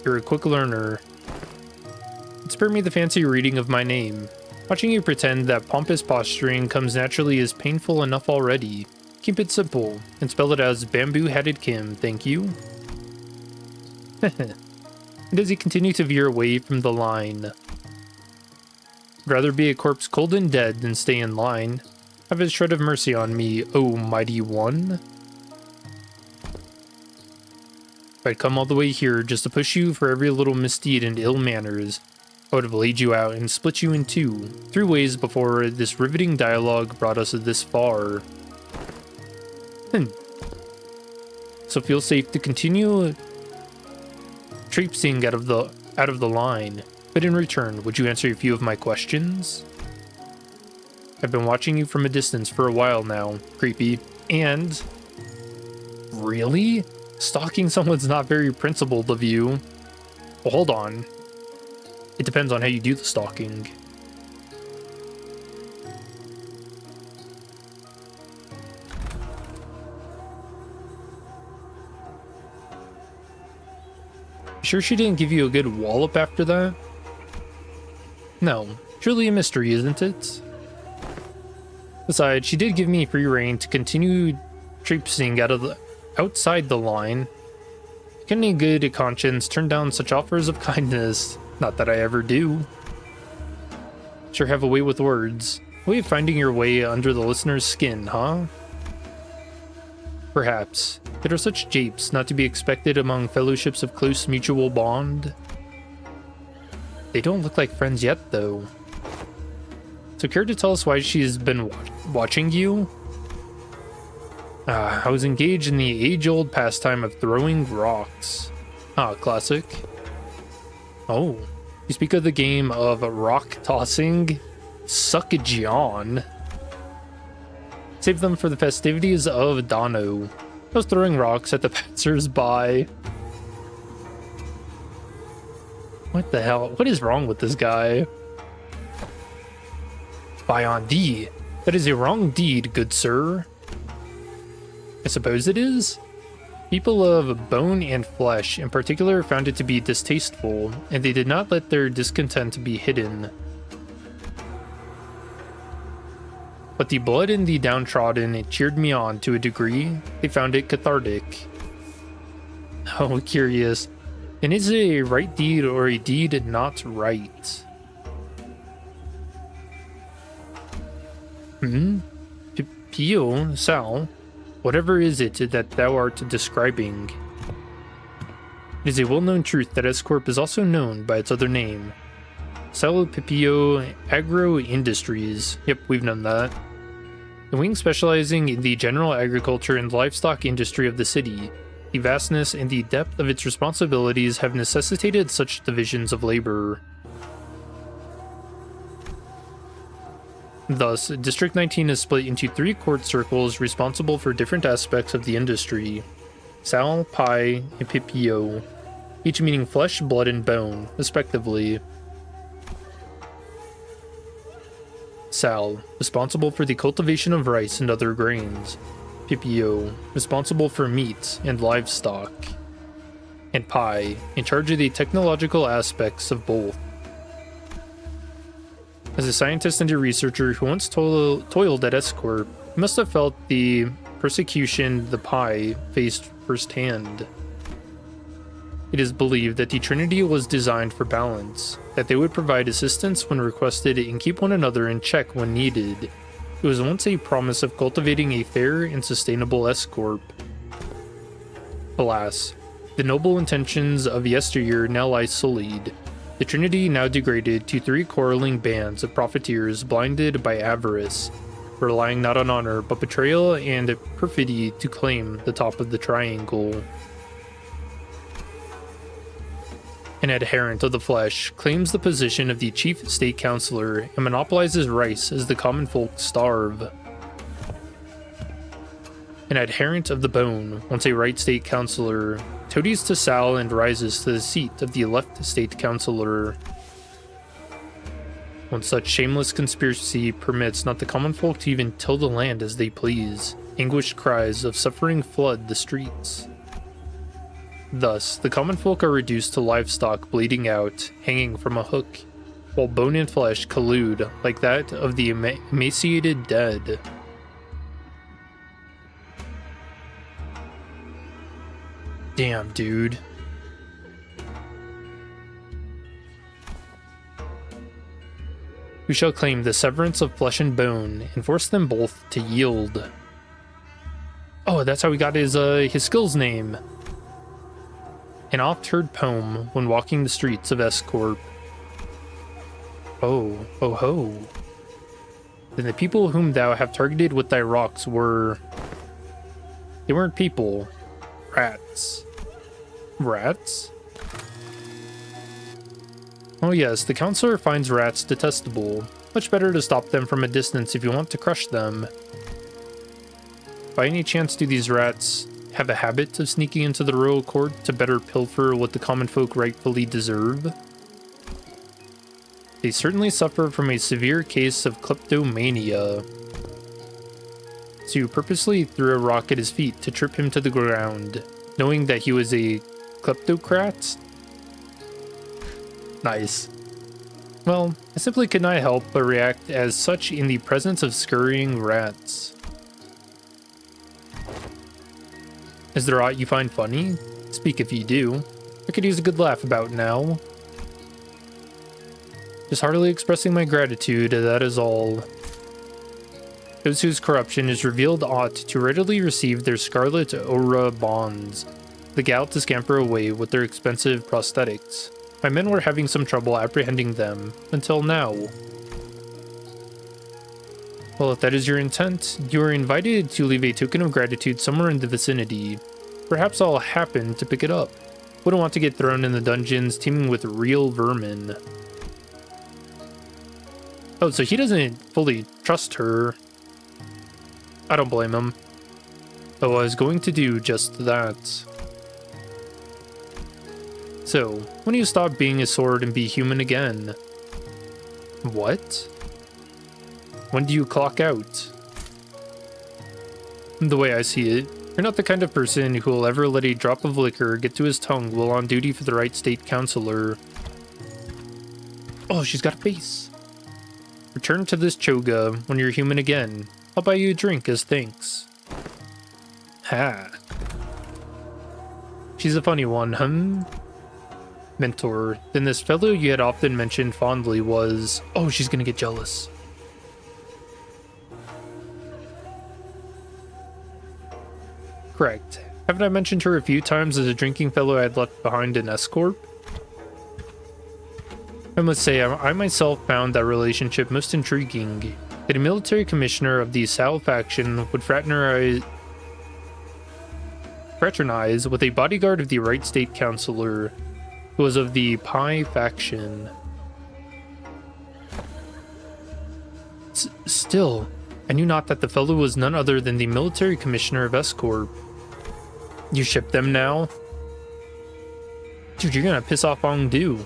You're a quick learner. Spare me the fancy reading of my name. Watching you pretend that pompous posturing comes naturally is painful enough already. Keep it simple, and spell it as Bamboo-Hatted Kim, thank you. And as he continued to veer away from the line. I'd rather be a corpse cold and dead than stay in line. Have a shred of mercy on me, oh mighty one. If I'd come all the way here just to push you for every little misdeed and ill manners, I would have laid you out and split you in two, 3 ways before this riveting dialogue brought us this far. So feel safe to continue traipsing out of the line, but in return, would you answer a few of my questions? I've been watching you from a distance for a while now, creepy, and... Really? Stalking someone's not very principled of you. Well, hold on. It depends on how you do the stalking. Sure she didn't give you a good wallop after that? No, truly a mystery, isn't it? Besides, she did give me free rein to continue traipsing outside the line. Can any good conscience turn down such offers of kindness? Not that I ever do. Sure have a way with words. A way of finding your way under the listener's skin, huh? Perhaps. Yet are such japes not to be expected among fellowships of close mutual bond? They don't look like friends yet, though. So care to tell us why she's been watching you? I was engaged in the age-old pastime of throwing rocks. Ah, classic. Oh, you speak of the game of rock tossing? Suckagion. Save them for the festivities of Dano. I was throwing rocks at the passers-by. What the hell? What is wrong with this guy? By on thee. That is a wrong deed, good sir. I suppose it is? People of bone and flesh in particular found it to be distasteful, and they did not let their discontent be hidden. But the blood in the downtrodden cheered me on to a degree. They found it cathartic. Oh, curious. And is it a right deed or a deed not right? Pio, Sal, whatever is it that thou art describing? It is a well-known truth that S-Corp is also known by its other name. Sal Pipio Agro Industries. Yep, we've known that. A wing specializing in the general agriculture and livestock industry of the city. The vastness and the depth of its responsibilities have necessitated such divisions of labor. Thus, District 19 is split into 3 court circles responsible for different aspects of the industry. Sal, Pi, and Pipio, each meaning flesh, blood, and bone, respectively. Sal, responsible for the cultivation of rice and other grains. Pipio, responsible for meat and livestock. And Pi, in charge of the technological aspects of both. As a scientist and a researcher who once toiled at S-Corp, he must have felt the persecution the Pi faced firsthand. It is believed that the Trinity was designed for balance, that they would provide assistance when requested and keep one another in check when needed. It was once a promise of cultivating a fair and sustainable S-Corp. Alas, the noble intentions of yesteryear now lie sullied. The Trinity now degraded to 3 quarreling bands of profiteers blinded by avarice, relying not on honor but betrayal and perfidy to claim the top of the triangle. An adherent of the flesh claims the position of the chief state councilor and monopolizes rice as the common folk starve. An adherent of the bone, once a right state councilor, toadies to Sal and rises to the seat of the left state councilor. One such shameless conspiracy permits not the common folk to even till the land as they please. Anguished cries of suffering flood the streets. Thus, the common folk are reduced to livestock bleeding out, hanging from a hook, while bone and flesh collude like that of the emaciated dead. Damn, dude. Who shall claim the severance of flesh and bone and force them both to yield? Oh, that's how he got his skill's name. An oft-heard poem when walking the streets of S-Corp. Oh, oh ho. Then the people whom thou have targeted with thy rocks were... They weren't people. Rats. Rats? Oh yes, the counselor finds rats detestable. Much better to stop them from a distance if you want to crush them. By any chance do these rats have a habit of sneaking into the royal court to better pilfer what the common folk rightfully deserve? They certainly suffer from a severe case of kleptomania. So you purposely threw a rock at his feet to trip him to the ground, knowing that he was a kleptocrat? Nice. Well, I simply could not help but react as such in the presence of scurrying rats. Is there aught you find funny? Speak if you do. I could use a good laugh about now. Just heartily expressing my gratitude, that is all. Those whose corruption is revealed ought to readily receive their scarlet aura bonds, the gal to scamper away with their expensive prosthetics. My men were having some trouble apprehending them, until now. Well, if that is your intent, you are invited to leave a token of gratitude somewhere in the vicinity. Perhaps I'll happen to pick it up. Wouldn't want to get thrown in the dungeons teeming with real vermin. Oh, so he doesn't fully trust her. I don't blame him. Oh, I was going to do just that. So, when do you stop being a sword and be human again? What? When do you clock out? The way I see it, you're not the kind of person who will ever let a drop of liquor get to his tongue while on duty for the right state counselor. Oh, she's got a face. Return to this choga when you're human again. I'll buy you a drink as thanks. Ha. She's a funny one, Mentor, then this fellow you had often mentioned fondly was... Oh, she's gonna get jealous. Correct. Haven't I mentioned her a few times as a drinking fellow I had left behind in Corp? I must say, I myself found that relationship most intriguing. That a military commissioner of the Sal faction would fraternize with a bodyguard of the right state counselor who was of the Pi faction. Still, I knew not that the fellow was none other than the military commissioner of Corp. You ship them now? Dude, you're gonna piss off Hongdu.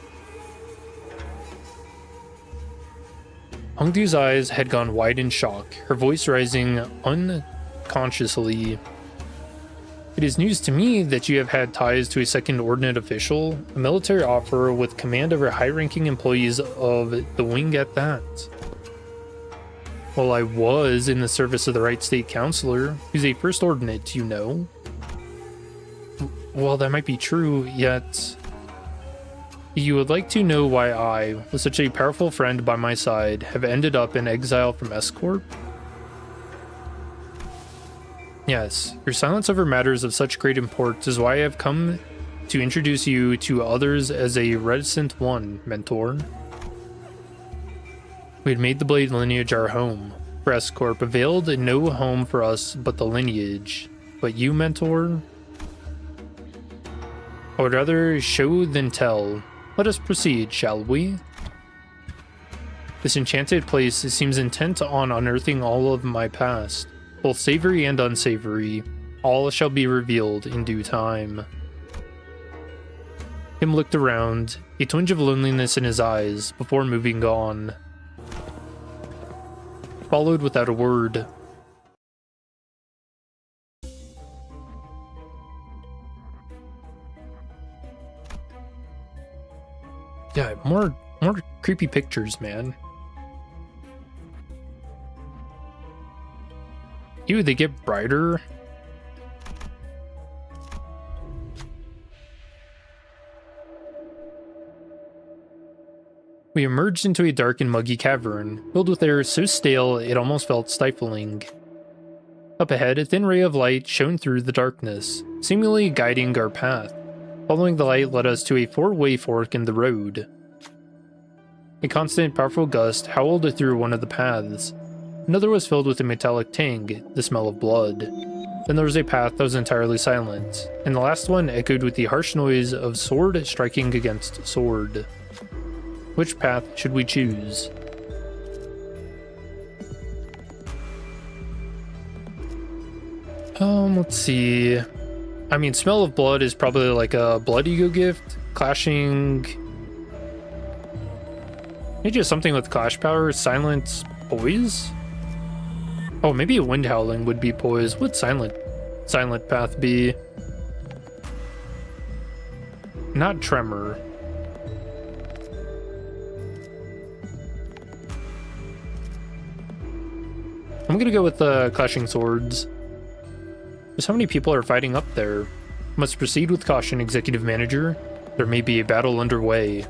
Hongdu's eyes had gone wide in shock, her voice rising unconsciously. It is news to me that you have had ties to a second ordinate official, a military officer with command over high-ranking employees of the wing at that. Well, I was in the service of the right state counselor, who's a first ordinate, you know. Well, that might be true, yet... You would like to know why I, with such a powerful friend by my side, have ended up in exile from Corp? Yes, your silence over matters of such great import is why I have come to introduce you to others as a reticent one, Mentor. We had made the Blade lineage our home, for Corp availed no home for us but the lineage. But you, Mentor? I would rather show than tell. Let us proceed, shall we? This enchanted place seems intent on unearthing all of my past, both savory and unsavory. All shall be revealed in due time. Him looked around, a twinge of loneliness in his eyes, before moving on. Followed without a word. Yeah, more creepy pictures, man. Ew, they get brighter. We emerged into a dark and muggy cavern, filled with air so stale it almost felt stifling. Up ahead, a thin ray of light shone through the darkness, seemingly guiding our path. Following the light led us to a four-way fork in the road. A constant, powerful gust howled through one of the paths. Another was filled with a metallic tang, the smell of blood. Then there was a path that was entirely silent, and the last one echoed with the harsh noise of sword striking against sword. Which path should we choose? Let's see. I mean, smell of blood is probably like a blood ego gift. Clashing... Maybe just something with clash power. Silent poise? Oh, maybe a wind howling would be poise. Would silent path be? Not tremor. I'm gonna go with the clashing swords. Just how many people are fighting up there? Must proceed with caution, Executive Manager. There may be a battle underway.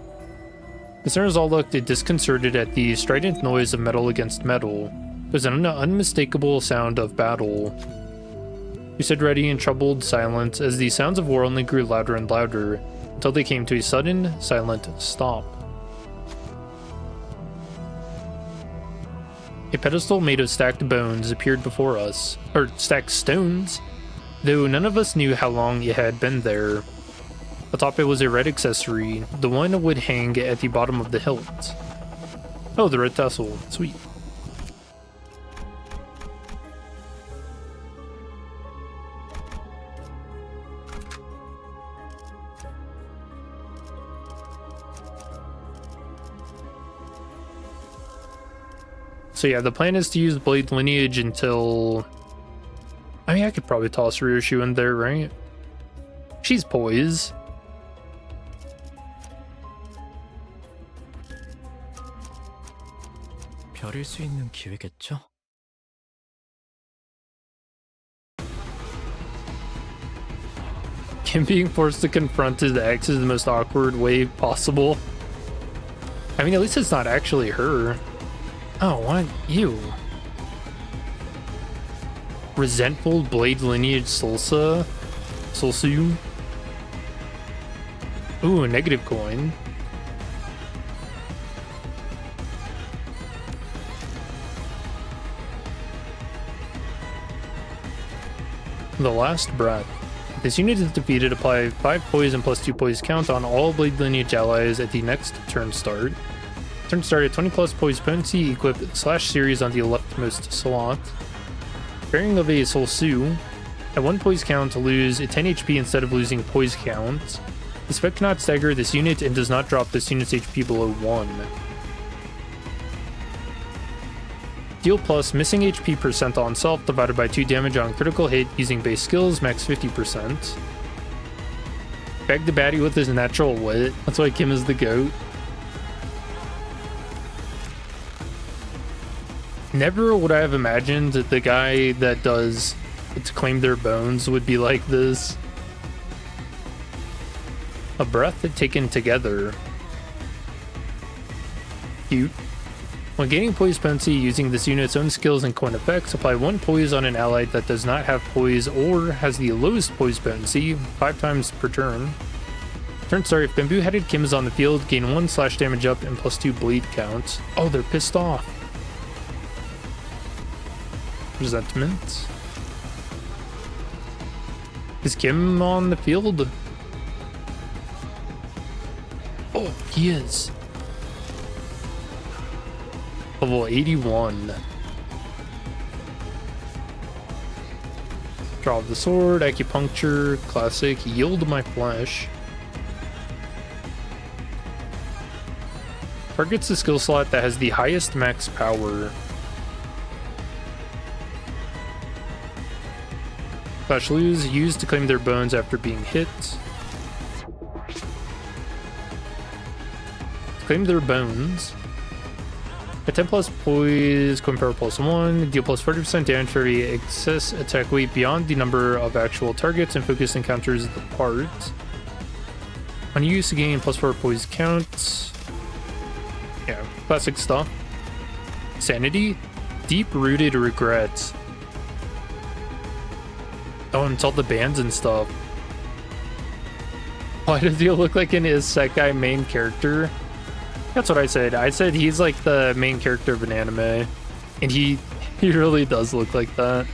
Listeners all looked disconcerted at the strident noise of metal against metal. There's an unmistakable sound of battle. We stood ready in troubled silence as the sounds of war only grew louder and louder until they came to a sudden, silent stop. A pedestal made of stacked bones appeared before us, or stacked stones, though none of us knew how long it had been there. Atop it was a red accessory. The one would hang at the bottom of the hilt. Oh, the red tassel. Sweet. So yeah, the plan is to use Blade Lineage until... I mean, I could probably toss Ryoshu in there, right? She's poise. 별일 수 있는 기회겠죠? Him being forced to confront his ex is the most awkward way possible. I mean, at least it's not actually her. Oh, what? You. Resentful Blade Lineage Solsu? Ooh, a negative coin. The Last Breath. This unit is defeated, apply 5 poise and plus 2 poise count on all Blade Lineage allies at the next turn start. Turn start at 20 plus poise potency, equip /series on the leftmost slot. Bearing of a Solsu. At 1 poise count, lose 10 HP instead of losing poise count. This effect cannot stagger this unit and does not drop this unit's HP below 1. Deal plus missing HP percent on self divided by 2 damage on critical hit using base skills, max 50%. Bag the baddie with his natural wit. That's why Kim is the GOAT. Never would I have imagined that the guy that does to claim their bones would be like this. A breath taken together. Cute. When gaining poise potency using this unit's own skills and coin effects, apply 1 poise on an ally that does not have poise or has the lowest poise potency 5 times per turn. Turn start, if bamboo-headed Kim is on the field, gain 1/ damage up and plus 2 bleed count. Oh, they're pissed off. Resentment. Is Kim on the field? Oh, he is. Level 81. Draw of the sword, acupuncture, classic, yield my flesh. Targets the skill slot that has the highest max power. Slash lose, used to claim their bones after being hit. Claim their bones. At 10 plus poise, coin power plus 1, deal plus 40% damage for every excess attack weight beyond the number of actual targets and focus encounters the part. On use, gain plus 4 poise count. Yeah, classic stuff. Sanity, deep-rooted regret. Oh, and it's all the bands and stuff. Why does he look like an isekai main character? That's what I said. I said he's like the main character of an anime. And he really does look like that.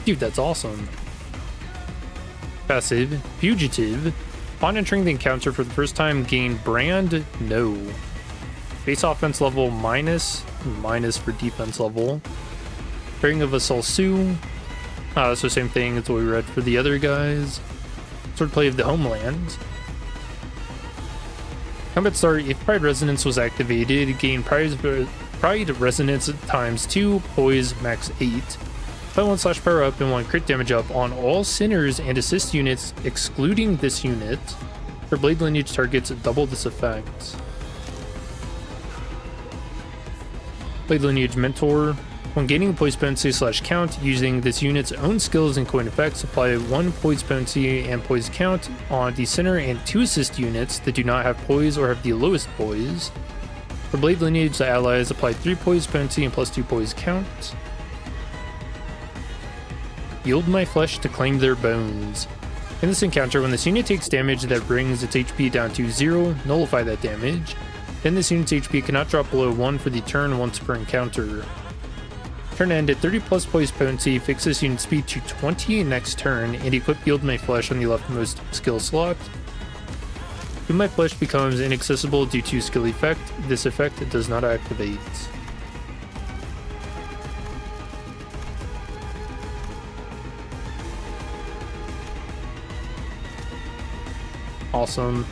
Dude, that's awesome. Passive. Fugitive. Upon entering the encounter for the first time, gain brand? No. Base offense level minus for defense level. Bearing of a Solsu. So same thing as what we read for the other guys. Swordplay of the Homeland. Combat start, if Pride Resonance was activated, gain Pride Resonance times 2, poise max 8. Apply 1/ power up and 1 crit damage up on all sinners and assist units, excluding this unit. For Blade Lineage targets, double this effect. Blade Lineage Mentor. When gaining poise potency / count using this unit's own skills and coin effects, apply 1 poise potency and poise count on the center and 2 assist units that do not have poise or have the lowest poise. For blade lineage, the allies applied 3 poise penalty and +2 poise count. Yield my flesh to claim their bones. In this encounter, when this unit takes damage that brings its HP down to 0, nullify that damage. Then this unit's HP cannot drop below 1 for the turn once per encounter. Turn end at 30 plus poise potency, fix this unit's speed to 20 next turn, and equip Yield My Flesh on the leftmost skill slot. Yield My Flesh becomes inaccessible due to skill effect. This effect does not activate. Awesome.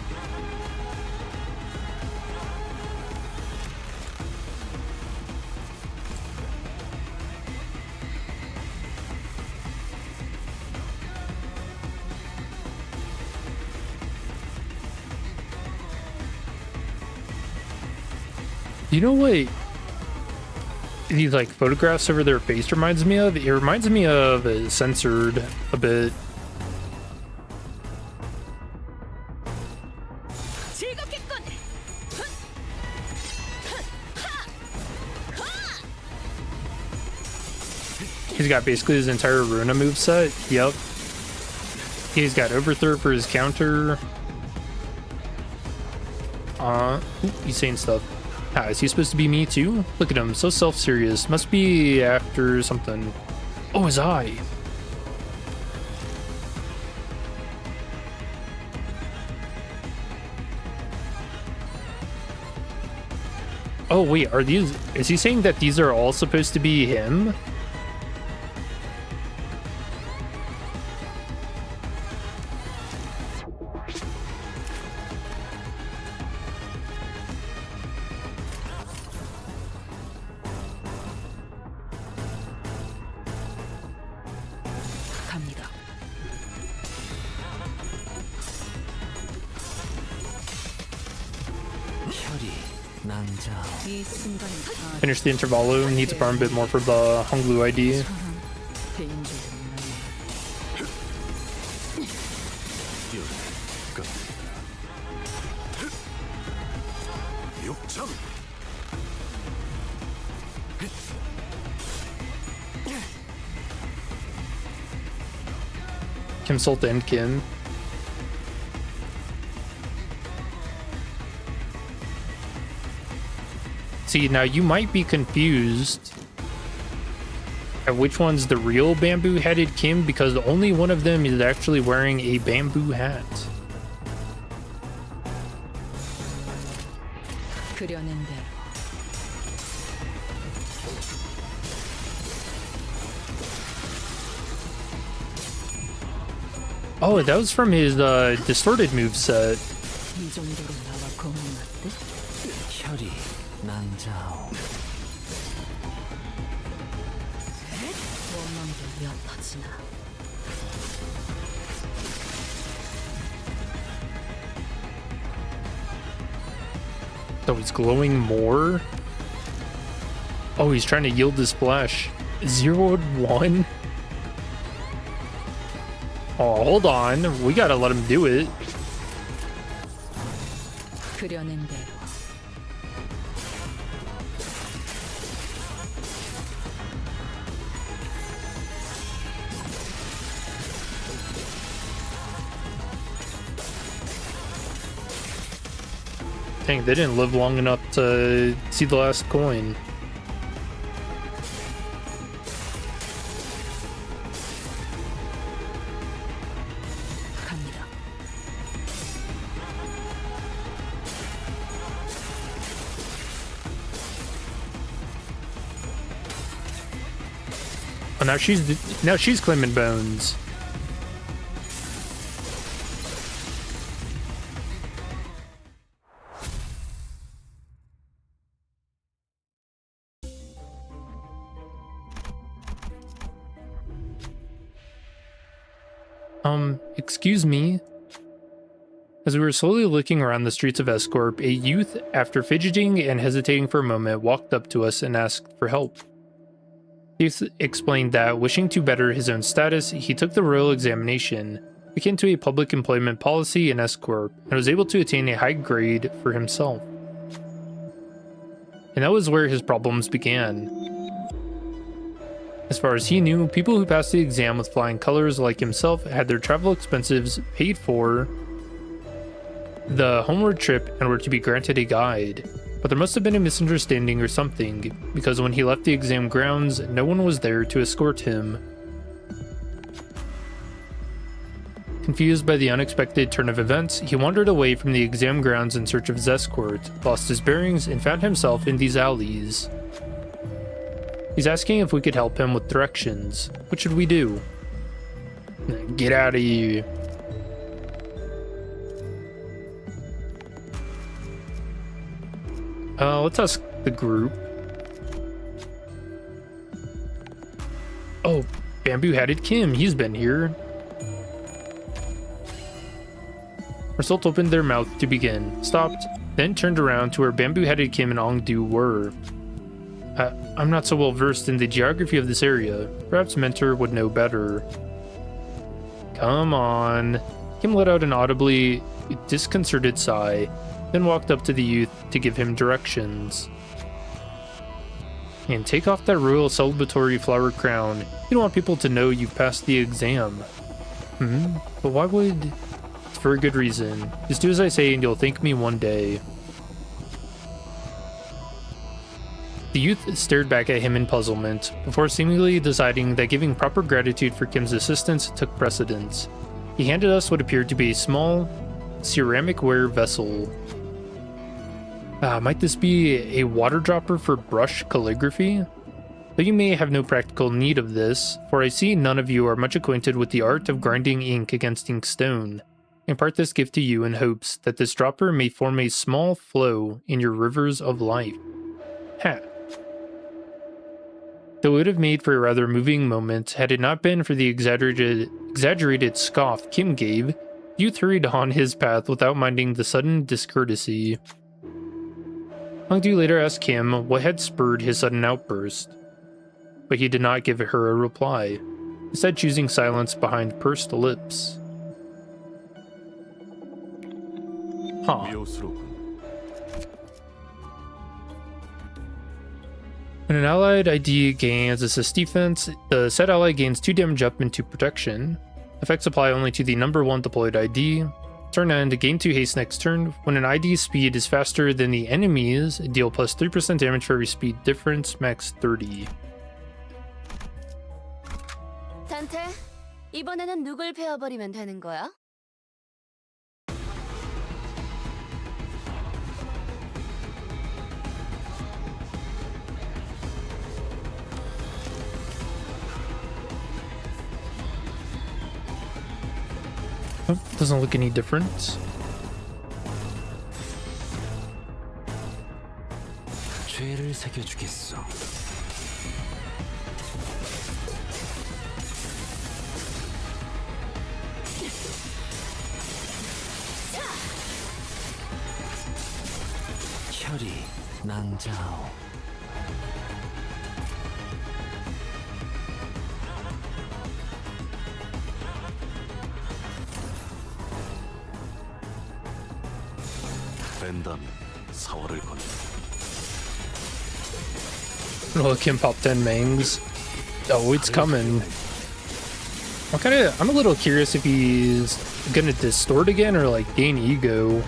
You know what these like photographs over their face reminds me of? It reminds me of Censored a bit. He's got basically his entire Runa moveset. Yep. He's got Overthrow for his counter. He's saying stuff. Ah, is he supposed to be me too? Look at him, so self-serious. Must be after something. Oh, his eye. Oh wait, are these... Is he saying that these are all supposed to be him? Finish the Intervallo, need to farm a bit more for the Honglu ID. Consult and Kim. See, now you might be confused at which one's the real bamboo-headed Kim, because only one of them is actually wearing a bamboo hat. Oh, that was from his distorted moveset. So he's glowing more? Oh, he's trying to yield his flesh. 0-1? Oh, hold on. We gotta let him do it. Dang, they didn't live long enough to see the last coin. Oh, now she's claiming bones. Excuse me. As we were slowly looking around the streets of Corp, a youth, after fidgeting and hesitating for a moment, walked up to us and asked for help. The youth explained that, wishing to better his own status, he took the royal examination, akin to a public employment policy in Corp, and was able to attain a high grade for himself. and that was where his problems began. As far as he knew, people who passed the exam with flying colors like himself had their travel expenses paid for the homeward trip and were to be granted a guide. But there must have been a misunderstanding or something, because when he left the exam grounds, no one was there to escort him. Confused by the unexpected turn of events, he wandered away from the exam grounds in search of his escort, lost his bearings, and found himself in these alleys. He's asking if we could help him with directions. What should we do? Get out of here. Let's ask the group. Oh, Bamboo-Hatted Kim, he's been here. Result opened their mouth to begin, stopped, then turned around to where Bamboo-Hatted Kim and Ongdu were. I'm not so well versed in the geography of this area. Perhaps Mentor would know better. Come on. Kim let out an audibly disconcerted sigh, then walked up to the youth to give him directions. And take off that royal celebratory flower crown. You don't want people to know you've passed the exam. But why would... It's for a good reason. Just do as I say and you'll thank me one day. The youth stared back at him in puzzlement, before seemingly deciding that giving proper gratitude for Kim's assistance took precedence. He handed us what appeared to be a small ceramicware vessel. Might this be a water dropper for brush calligraphy? Though you may have no practical need of this, for I see none of you are much acquainted with the art of grinding ink against inkstone. Impart this gift to you in hopes that this dropper may form a small flow in your rivers of life. Ha! Though it would have made for a rather moving moment had it not been for the exaggerated scoff Kim gave, youth hurried on his path without minding the sudden discourtesy. Hongdu later asked Kim what had spurred his sudden outburst, but he did not give her a reply, instead choosing silence behind pursed lips. Huh. When an allied ID gains assist defense, the said ally gains 2 damage up and 2 protection. Effects apply only to the number 1 deployed ID. Turn end, gain 2 haste next turn. When an ID's speed is faster than the enemy's, deal plus 3% damage for every speed difference, max 30. 단테, 이번에는 누굴 베어버리면 되는 거야? Oh, doesn't look any different. 죄를 새겨주겠어. 혈이 난자오. 뺀다면 사활을 건네. Look, Kim pop 10 mangs. Oh, it's coming. I'm a little curious if he's gonna distort again or like gain ego.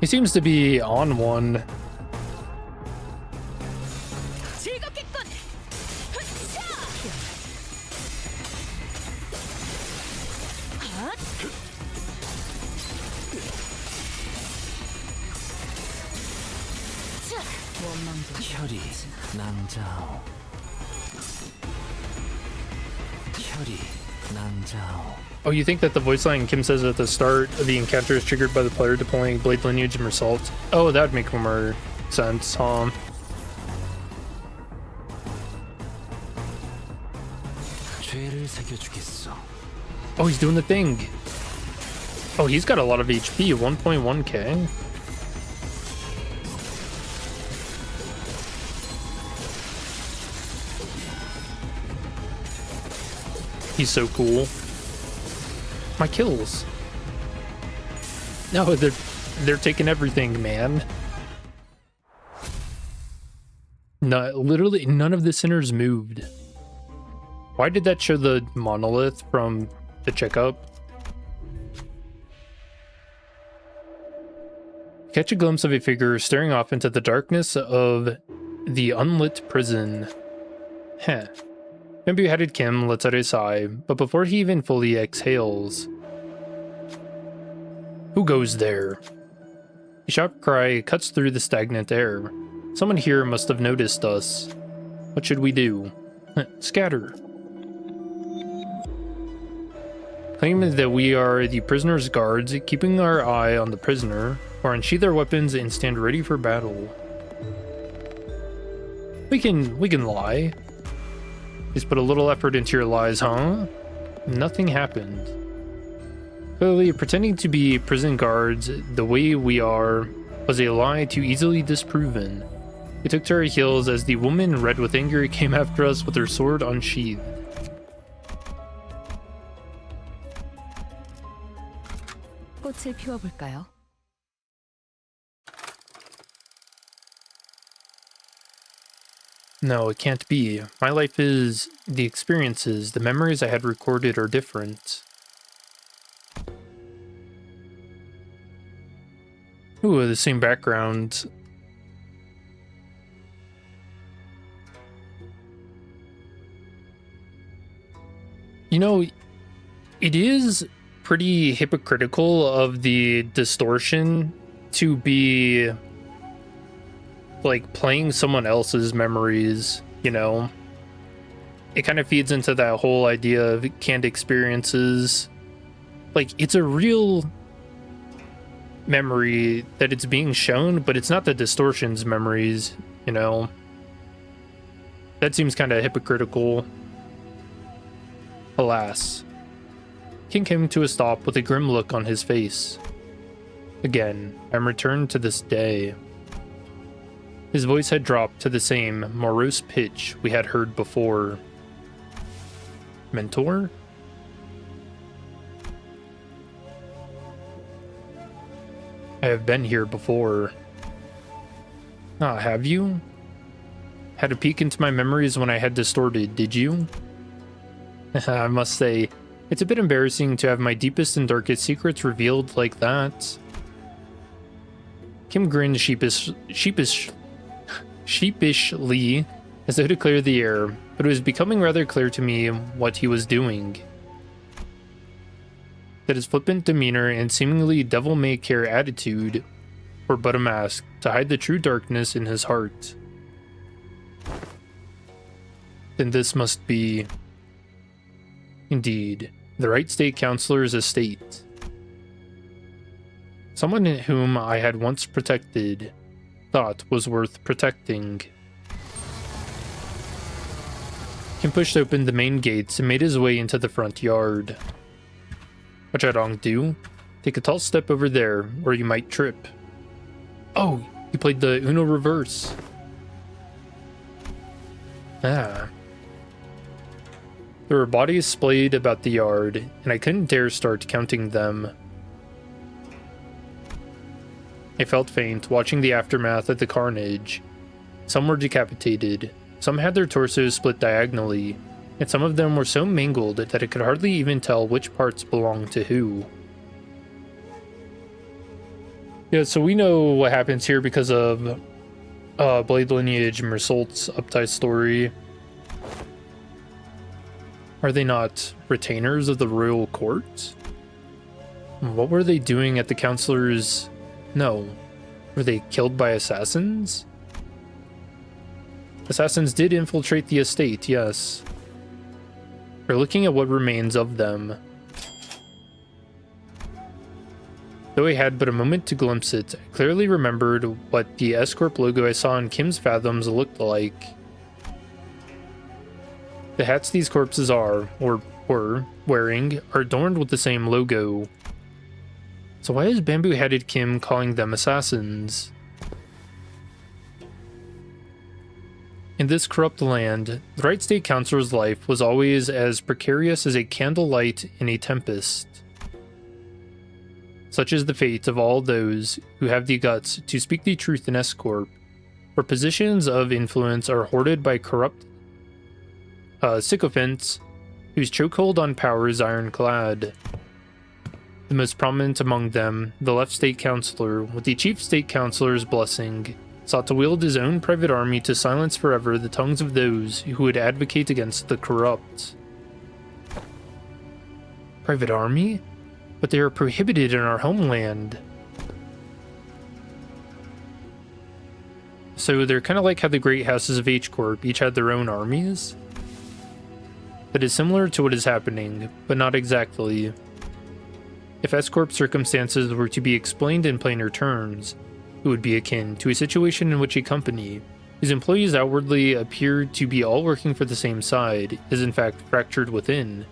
He seems to be on one. 혈이 난자오. 혈이 난자오. Oh, you think that the voice line Kim says at the start of the encounter is triggered by the player deploying Blade Lineage and Result? Oh, that would make more sense, huh? 죄를 새겨주겠어. Oh, he's doing the thing. Oh, he's got a lot of HP, 1.1k. He's so cool. My kills. No, they're they're taking everything, man. No, literally none of the sinners moved. Why did that show the monolith from the checkup? Catch a glimpse of a figure staring off into the darkness of the unlit prison. Heh. Bamboo-headed Kim lets out a sigh, but before he even fully exhales... Who goes there? A sharp cry cuts through the stagnant air. Someone here must have noticed us. What should we do? Scatter. Claim that we are the prisoner's guards, keeping our eye on the prisoner, or unsheath our weapons and stand ready for battle. We can lie. Just put a little effort into your lies, huh? Nothing happened. Clearly, pretending to be prison guards the way we are was a lie too easily disproven. We took to our heels as the woman, red with anger, came after us with her sword unsheathed. 꽃을 피워볼까요? No, it can't be. My life is... the experiences, the memories I had recorded are different. Ooh, the same background. You know, it is pretty hypocritical of the distortion to be like playing someone else's memories, you know? It kind of feeds into that whole idea of canned experiences. Like, it's a real memory that it's being shown, but it's not the distortion's memories, you know? That seems kind of hypocritical. Alas. King came to a stop with a grim look on his face. Again, I'm returned to this day. His voice had dropped to the same morose pitch we had heard before. Mentor? I have been here before. Ah, have you? Had a peek into my memories when I had distorted, did you? I must say, it's a bit embarrassing to have my deepest and darkest secrets revealed like that. Kim grinned sheepishly as though to clear the air, but it was becoming rather clear to me what he was doing. That his flippant demeanor and seemingly devil-may-care attitude were but a mask to hide the true darkness in his heart. Then this must be, indeed, the right state counselor's estate. Someone whom I had once protected, thought was worth protecting. Kim pushed open the main gates and made his way into the front yard. What should I do? Take a tall step over there, or you might trip. Oh, he played the Uno reverse. Ah. There were bodies splayed about the yard, and I couldn't dare start counting them. I felt faint watching the aftermath of the carnage. Some were decapitated, some had their torsos split diagonally, and some of them were so mangled that I could hardly even tell which parts belonged to who. Yeah, so we know what happens here because of Blade Lineage and Mersault's Uptie story. Are they not retainers of the royal court? What were they doing at the counselor's... No. Were they killed by assassins? Assassins did infiltrate the estate, yes. We're looking at what remains of them. Though I had but a moment to glimpse it, I clearly remembered what the S-Corp logo I saw in Kim's Fathoms looked like. The hats these corpses are, or were, wearing are adorned with the same logo. So why is bamboo-headed Kim calling them assassins? In this corrupt land, the right state counselor's life was always as precarious as a candlelight in a tempest. Such is the fate of all those who have the guts to speak the truth in S-Corp, where positions of influence are hoarded by corrupt sycophants whose chokehold on power is ironclad. The most prominent among them, the left state councilor, with the chief state councilor's blessing, sought to wield his own private army to silence forever the tongues of those who would advocate against the corrupt. Private army? But they are prohibited in our homeland. So they're kind of like how the great houses of H-Corp each had their own armies? That is similar to what is happening, but not exactly. If S-Corp circumstances were to be explained in plainer terms, it would be akin to a situation in which a company, whose employees outwardly appear to be all working for the same side, is in fact fractured within,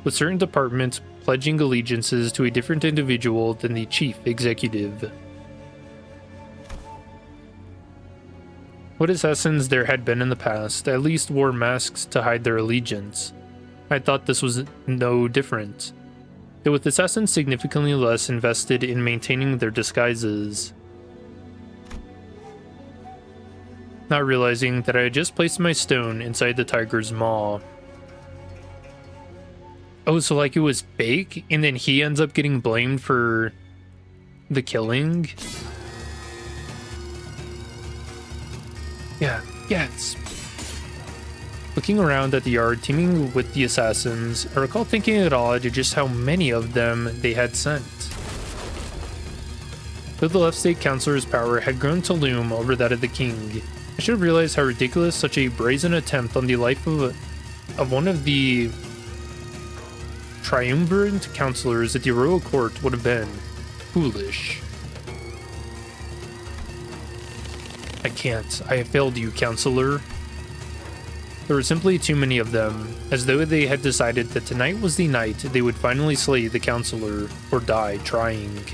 with certain departments pledging allegiances to a different individual than the chief executive. What assassins there had been in the past at least wore masks to hide their allegiance. I thought this was no different, though with assassins significantly less invested in maintaining their disguises. Not realizing that I had just placed my stone inside the tiger's maw. Oh, so like it was fake, and then he ends up getting blamed for the killing? Yeah, yes. Looking around at the yard teeming with the assassins, I recall thinking it odd just how many of them they had sent. Though the left state councilor's power had grown to loom over that of the king, I should have realized how ridiculous such a brazen attempt on the life of one of the triumvirate counselors at the royal court would have been. Foolish. I can't. I have failed you, counselor. There were simply too many of them, as though they had decided that tonight was the night they would finally slay the counselor, or die trying.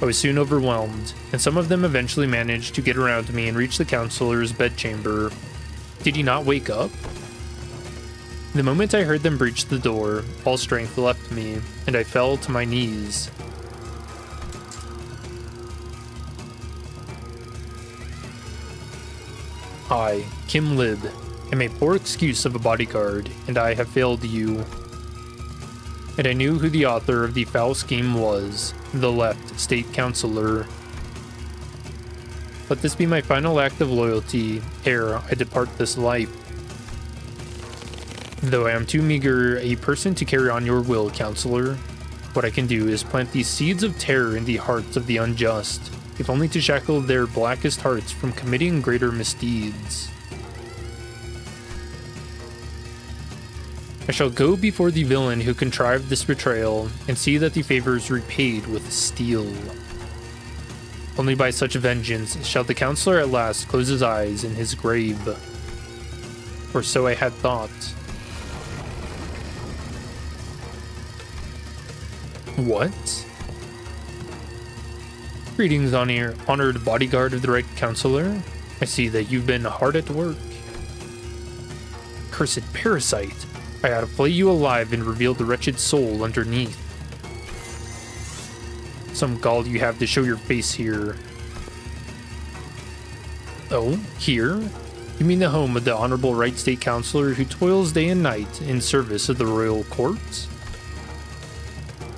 I was soon overwhelmed, and some of them eventually managed to get around me and reach the counselor's bedchamber. Did he not wake up? The moment I heard them breach the door, all strength left me, and I fell to my knees. I, Kim Lib, am a poor excuse of a bodyguard, and I have failed you. And I knew who the author of the foul scheme was, the left state councilor. Let this be my final act of loyalty ere I depart this life. Though I am too meager a person to carry on your will, counselor, what I can do is plant these seeds of terror in the hearts of the unjust, if only to shackle their blackest hearts from committing greater misdeeds. I shall go before the villain who contrived this betrayal and see that the favor is repaid with steel. Only by such vengeance shall the counselor at last close his eyes in his grave. Or so I had thought. What? Greetings, honored bodyguard of the right counselor. I see that you've been hard at work. Cursed parasite! I ought to flay you alive and reveal the wretched soul underneath. Some gall you have to show your face here. Oh, here? You mean the home of the Honorable Right State Councilor who toils day and night in service of the royal court?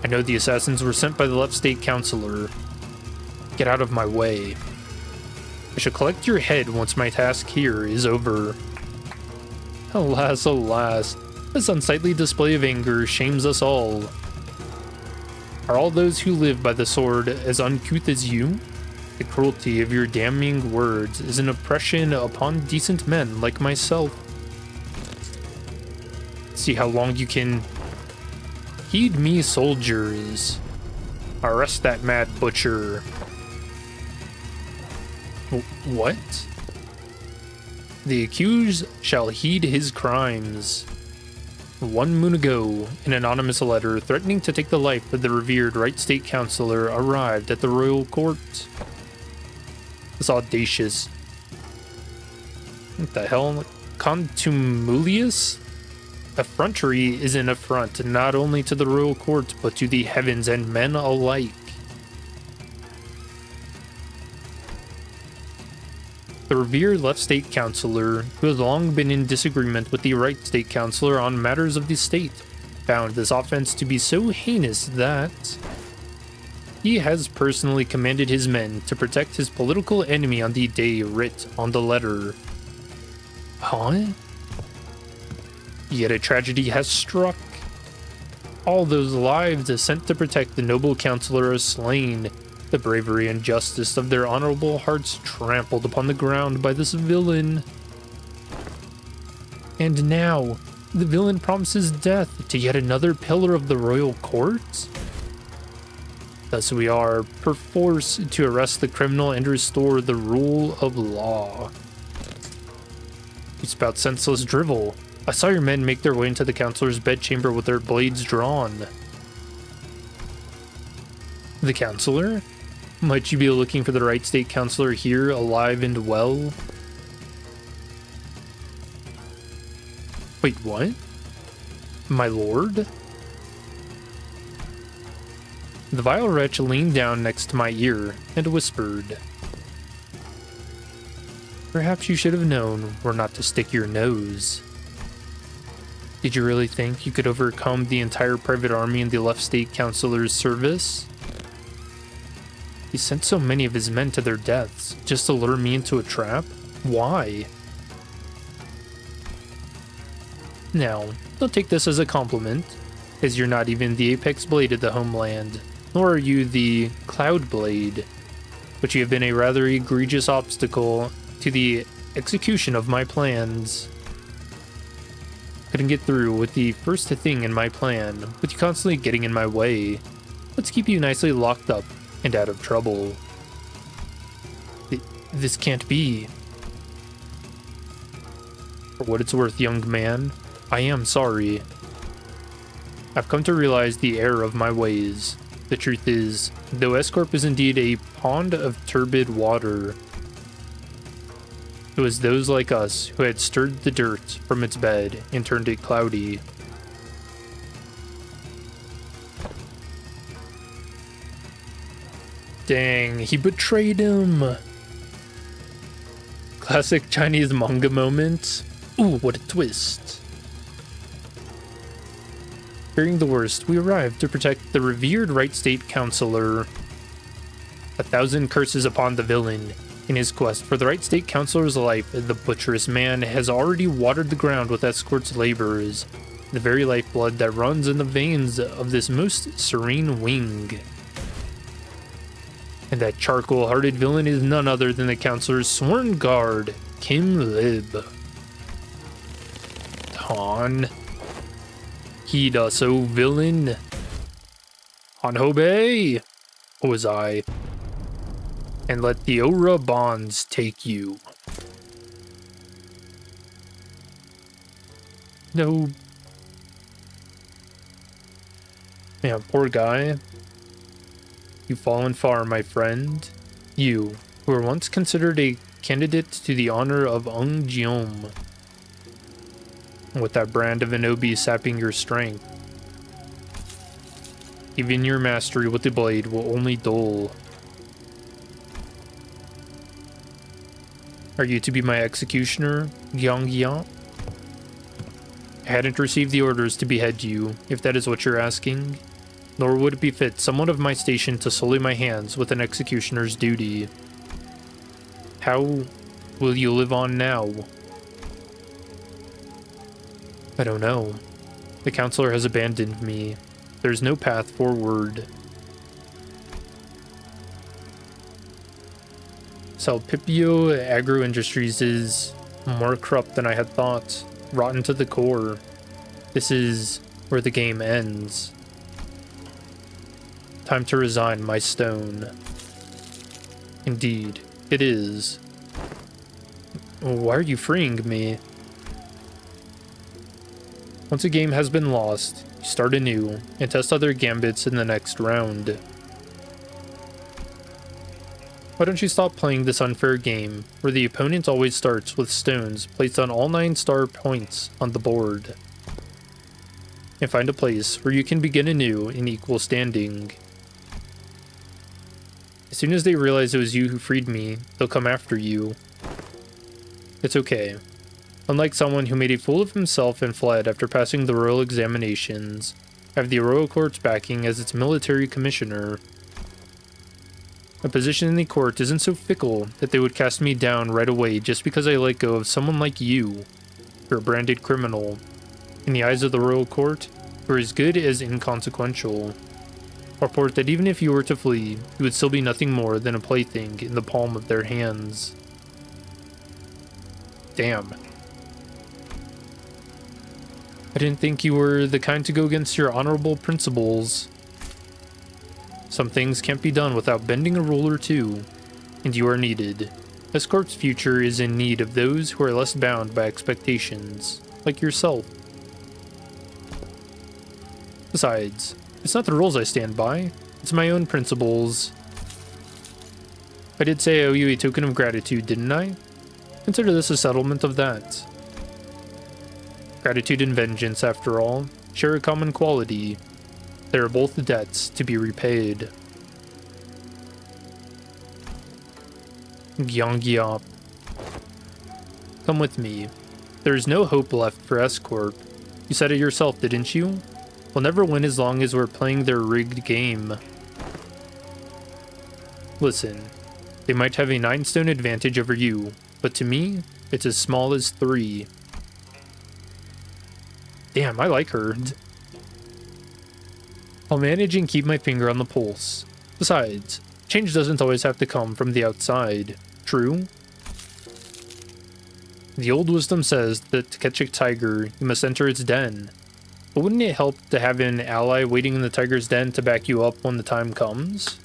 I know the assassins were sent by the left state councilor. Get out of my way. I shall collect your head once my task here is over. Alas, alas, this unsightly display of anger shames us all. Are all those who live by the sword as uncouth as you? The cruelty of your damning words is an oppression upon decent men like myself. See how long you can heed me, soldiers. Arrest that mad butcher. What? The accused shall heed his crimes. 1 moon ago, an anonymous letter threatening to take the life of the revered Right State Councilor arrived at the royal court. This audacious... What the hell? Contumelious? Effrontery is an affront not only to the royal court, but to the heavens and men alike. The revered left state councillor, who has long been in disagreement with the right state councillor on matters of the state, found this offense to be so heinous that he has personally commanded his men to protect his political enemy on the day writ on the letter. Huh? Yet a tragedy has struck. All those lives sent to protect the noble councillor are slain, the bravery and justice of their honorable hearts trampled upon the ground by this villain. And now, the villain promises death to yet another pillar of the royal court? Thus we are, perforce, to arrest the criminal and restore the rule of law. You spout senseless drivel. I saw your men make their way into the councillor's bedchamber with their blades drawn. The councillor? Might you be looking for the right state councillor here, alive and well? Wait, what? My lord? The vile wretch leaned down next to my ear and whispered, "Perhaps you should have known where not to stick your nose. Did you really think you could overcome the entire private army in the left state councillor's service? He sent so many of his men to their deaths just to lure me into a trap? Why?" Now, don't take this as a compliment, as you're not even the apex blade of the homeland, nor are you the cloud blade, but you have been a rather egregious obstacle to the execution of my plans. Couldn't get through with the first thing in my plan, with you constantly getting in my way. Let's keep you nicely locked up and out of trouble. This can't be. For what it's worth, young man, I am sorry. I've come to realize the error of my ways. The truth is, though S-Corp is indeed a pond of turbid water, it was those like us who had stirred the dirt from its bed and turned it cloudy. Dang, he betrayed him. Classic Chinese manga moment. Ooh, what a twist. Fearing the worst, we arrived to protect the revered right state councillor. 1,000 curses upon the villain. In his quest for the right state councillor's life, the butcherous man has already watered the ground with Escort's labors, the very lifeblood that runs in the veins of this most serene wing. And that charcoal-hearted villain is none other than the councillor's sworn guard, Kim Lib. Han. Heed us, O villain. Han Hobei, was I. And let the Aura bonds take you. No. Man, poor guy. You've fallen far, my friend. You, who were once considered a candidate to the honor of Ung Jiom. With that brand of Inobi sapping your strength. Even your mastery with the blade will only dull. Are you to be my executioner, Gyang? I hadn't received the orders to behead you, if that is what you're asking. Nor would it be fit someone of my station to sully my hands with an executioner's duty. How will you live on now? I don't know. The councillor has abandoned me. There's no path forward. Salpipio Agro Industries is more corrupt than I had thought, rotten to the core. This is where the game ends. Time to resign my stone. Indeed, it is. Why are you freeing me? Once a game has been lost, you start anew and test other gambits in the next round. Why don't you stop playing this unfair game, where the opponent always starts with stones placed on all 9 star points on the board? and find a place where you can begin anew in equal standing. As soon as they realize it was you who freed me, they'll come after you. It's okay. Unlike someone who made a fool of himself and fled after passing the royal examinations, I have the royal court's backing as its military commissioner. A position in the court isn't so fickle that they would cast me down right away just because I let go of someone like you. You're a branded criminal. In the eyes of the royal court, you're as good as inconsequential. A report that even if you were to flee, you would still be nothing more than a plaything in the palm of their hands. Damn. I didn't think you were the kind to go against your honorable principles. Some things can't be done without bending a rule or two, and you are needed. Escort's future is in need of those who are less bound by expectations, like yourself. Besides, it's not the rules I stand by, it's my own principles. I did say I owe you a token of gratitude, didn't I? Consider this a settlement of that. Gratitude and vengeance, after all, share a common quality. They are both debts to be repaid. Gyeonggyop. Come with me. There is no hope left for S-Corp. You said it yourself, didn't you? We'll never win as long as we're playing their rigged game. Listen, they might have a 9-stone advantage over you, but to me, it's as small as 3. Damn, I like her. I'll manage and keep my finger on the pulse. Besides, change doesn't always have to come from the outside. True? The old wisdom says that to catch a tiger, you must enter its den. But wouldn't it help to have an ally waiting in the tiger's den to back you up when the time comes?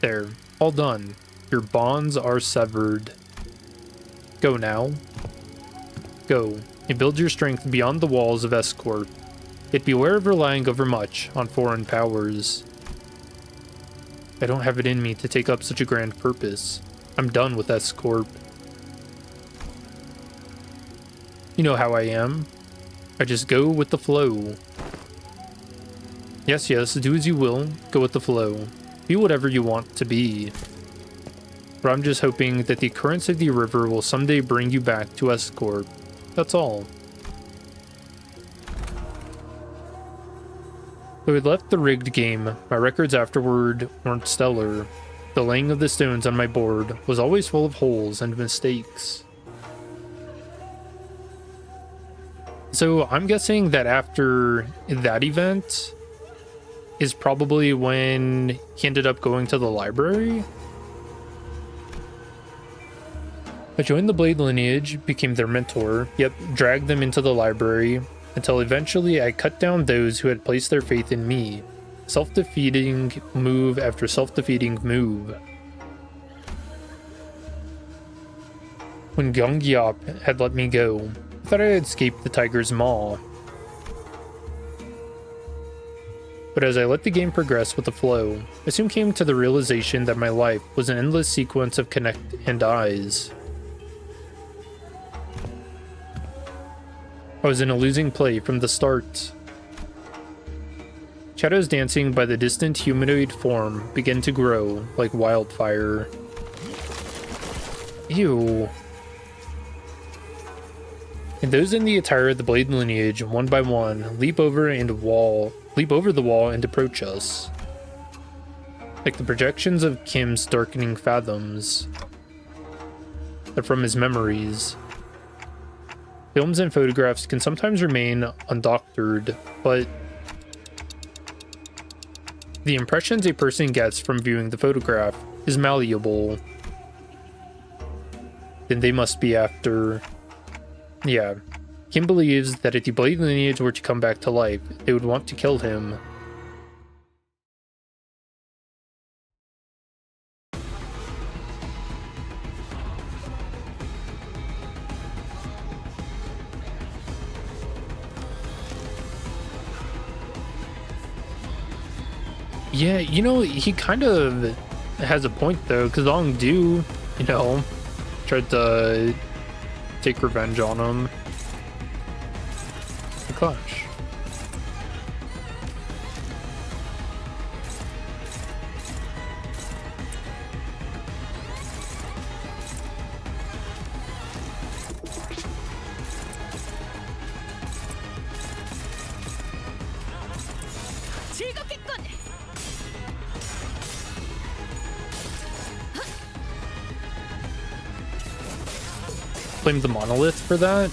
There, all done. Your bonds are severed. Go now. Go, and build your strength beyond the walls of S-Corp. Yet beware of relying overmuch on foreign powers. I don't have it in me to take up such a grand purpose. I'm done with S-Corp. You know how I am. I just go with the flow. Yes, do as you will. Go with the flow. Be whatever you want to be. But I'm just hoping that the currents of the river will someday bring you back to S-Corp. That's all. Though I left the rigged game, my records afterward weren't stellar. The laying of the stones on my board was always full of holes and mistakes. So I'm guessing that after that event is probably when he ended up going to the library. I joined the Blade lineage, became their mentor, yet dragged them into the library, until eventually I cut down those who had placed their faith in me. Self-defeating move after self-defeating move. When Gyeonggyop had let me go, I thought I had escaped the tiger's maw. But as I let the game progress with the flow, I soon came to the realization that my life was an endless sequence of connect and dies. I was in a losing play from the start. Shadows dancing by the distant humanoid form began to grow like wildfire. Ew. And those in the attire of the Blade lineage, one by one, leap over the wall and approach us. Like the projections of Kim's darkening fathoms. They're from his memories. Films and photographs can sometimes remain undoctored, but the impressions a person gets from viewing the photograph is malleable. Then they must be after... Yeah, Kim believes that if the Blade lineage were to come back to life, they would want to kill him. Yeah, you know, he kind of has a point though, because Ongdu, you know, tried to take revenge on him. the clash. Blame the monolith for that.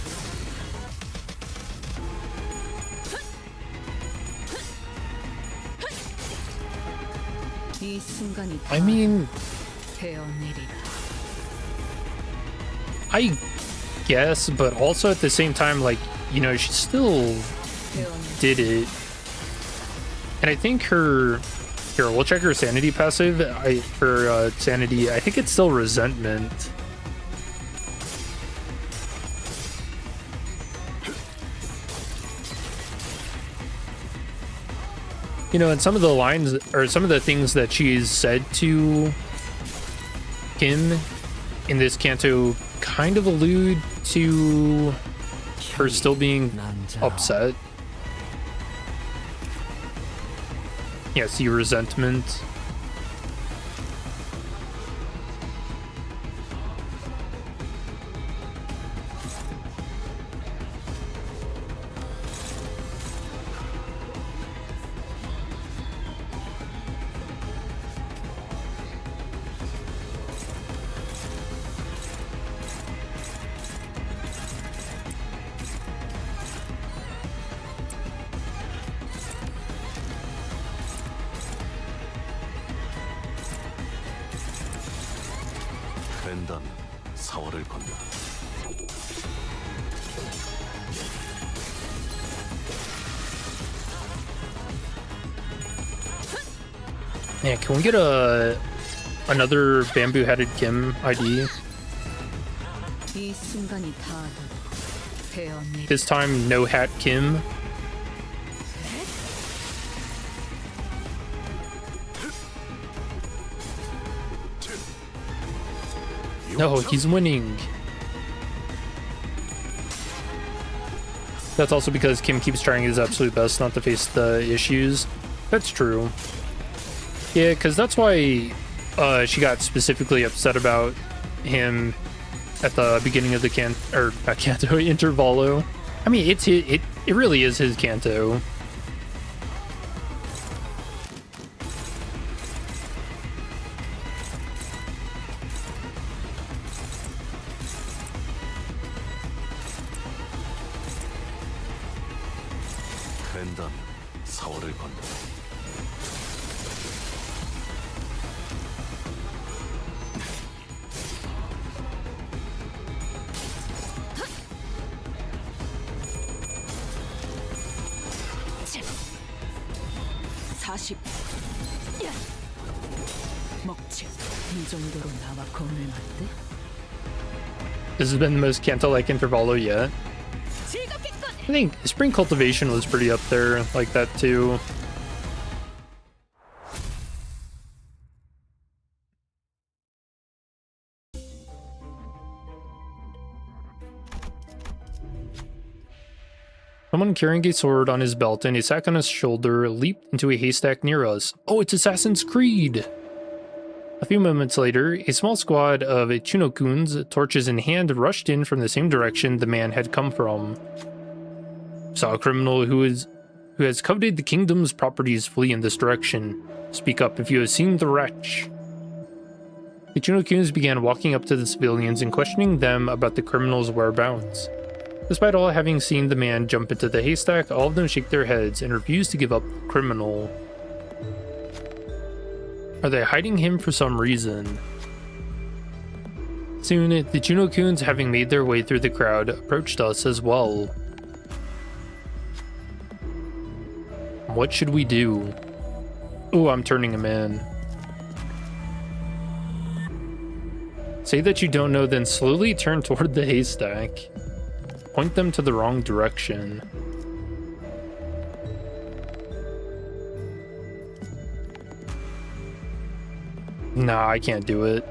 I mean, I guess, but also at the same time, like, you know, she still did it. And I think her, here, we'll check her sanity passive. For sanity, I think it's still resentment. You know, and some of the lines, or some of the things that she's said to Kim in this canto kind of allude to her still being upset. Yeah, see resentment. 된다면 4월을 건다. Yeah, can we get another bamboo-headed Kim ID? This time, no hat Kim. No, he's winning. That's also because Kim keeps trying his absolute best not to face the issues. That's true. Yeah, because that's why she got specifically upset about him at the beginning of the Intervallo. I mean, it really is his canto. 된다면 4월을 건다. This has been the most canto-like Intervallo yet. I think Spring Cultivation was pretty up there like that too. Someone carrying a sword on his belt and a sack on his shoulder leaped into a haystack near us. Oh, it's Assassin's Creed! A few moments later, a small squad of Chunokuns, torches in hand, rushed in from the same direction the man had come from. Saw a criminal who has coveted the kingdom's properties flee in this direction. Speak up if you have seen the wretch. The Chunokuns began walking up to the civilians and questioning them about the criminal's whereabouts. Despite all having seen the man jump into the haystack, all of them shake their heads and refuse to give up the criminal. Are they hiding him for some reason? Soon, the Chunokuns, having made their way through the crowd, approached us as well. What should we do? Oh, I'm turning him in. Say that you don't know, then slowly turn toward the haystack. Point them to the wrong direction. Nah, I can't do it.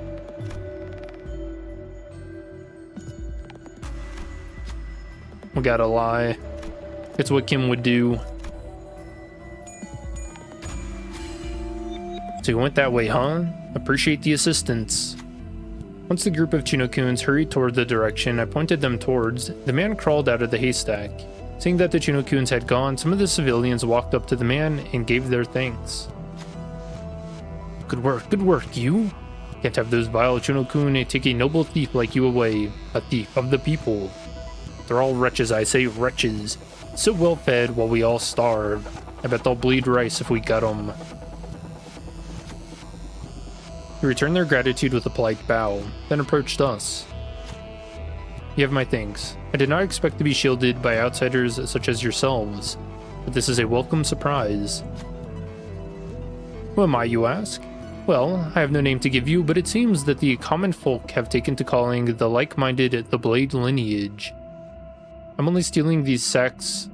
We gotta lie. It's what Kim would do. So you went that way, huh? Appreciate the assistance. Once the group of Chinokuns hurried toward the direction I pointed them towards, the man crawled out of the haystack. Seeing that the Chinokuns had gone, some of the civilians walked up to the man and gave their thanks. Good work, you. Can't have those vile Chinokun take a noble thief like you away, a thief of the people. They're all wretches, I say, wretches. So well fed while we all starve. I bet they'll bleed rice if we gut them. He returned their gratitude with a polite bow, then approached us. You have my thanks. I did not expect to be shielded by outsiders such as yourselves, but this is a welcome surprise. Who am I, you ask? Well, I have no name to give you, but it seems that the common folk have taken to calling the like-minded the Blade lineage. I'm only stealing these sacks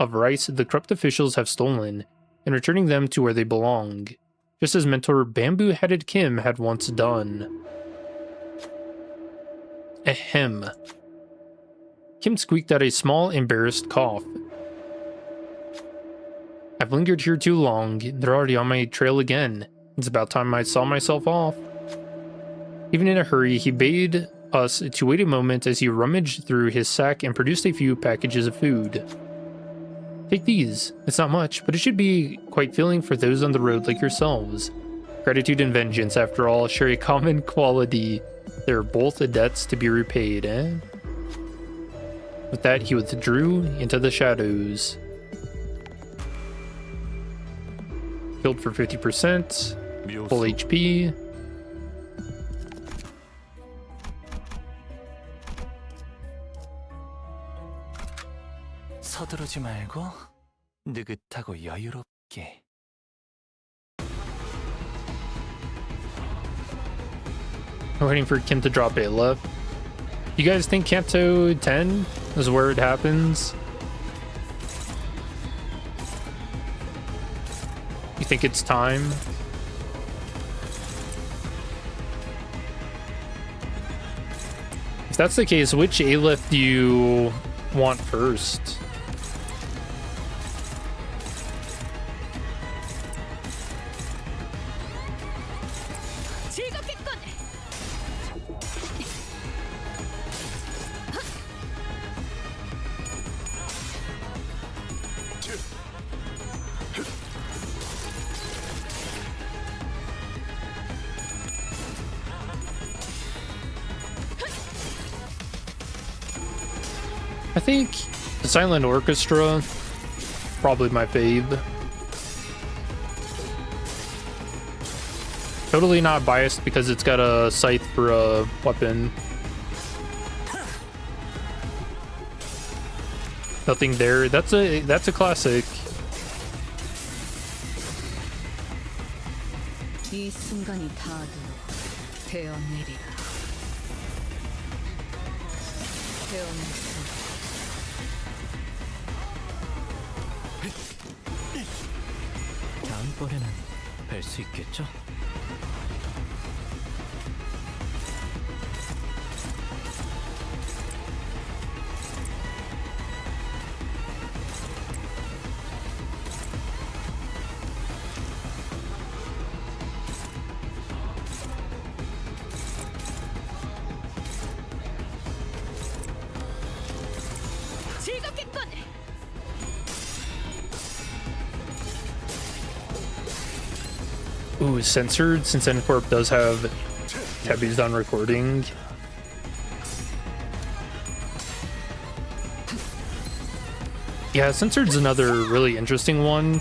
of rice the corrupt officials have stolen, and returning them to where they belong, just as mentor Bamboo-Headed Kim had once done. Ahem. Kim squeaked out a small, embarrassed cough. I've lingered here too long. They're already on my trail again. It's about time I saw myself off. Even in a hurry, he bade us to wait a moment as he rummaged through his sack and produced a few packages of food. Take these. It's not much, but it should be quite filling for those on the road like yourselves. Gratitude and vengeance, after all, share a common quality. They're both debts to be repaid, eh? With that, he withdrew into the shadows. Healed for 50%. Full HP. 서두르지 말고 느긋하고 여유롭게. I'm waiting for Kim to drop a left. You guys think Kanto 10 is where it happens? You think it's time? If that's the case, which Aleph do you want first? I think the Silent Orchestra, probably my fave. Totally not biased because it's got a scythe for a weapon. Nothing there. That's a classic. 이 순간이 다도 되어내리라. 되어냈어. 다음번에는 뵐 수 있겠죠? Ooh, censored, since Corp does have tabbies on recording. Yeah, censored's another really interesting one.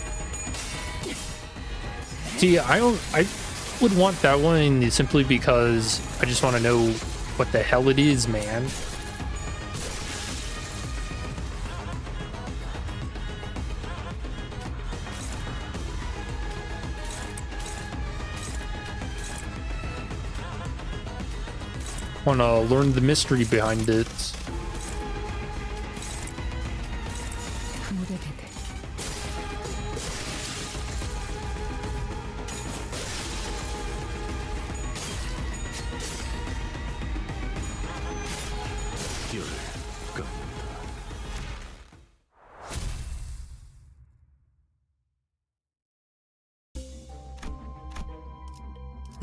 See, I would want that one simply because I just want to know what the hell it is, man. Want to learn the mystery behind it.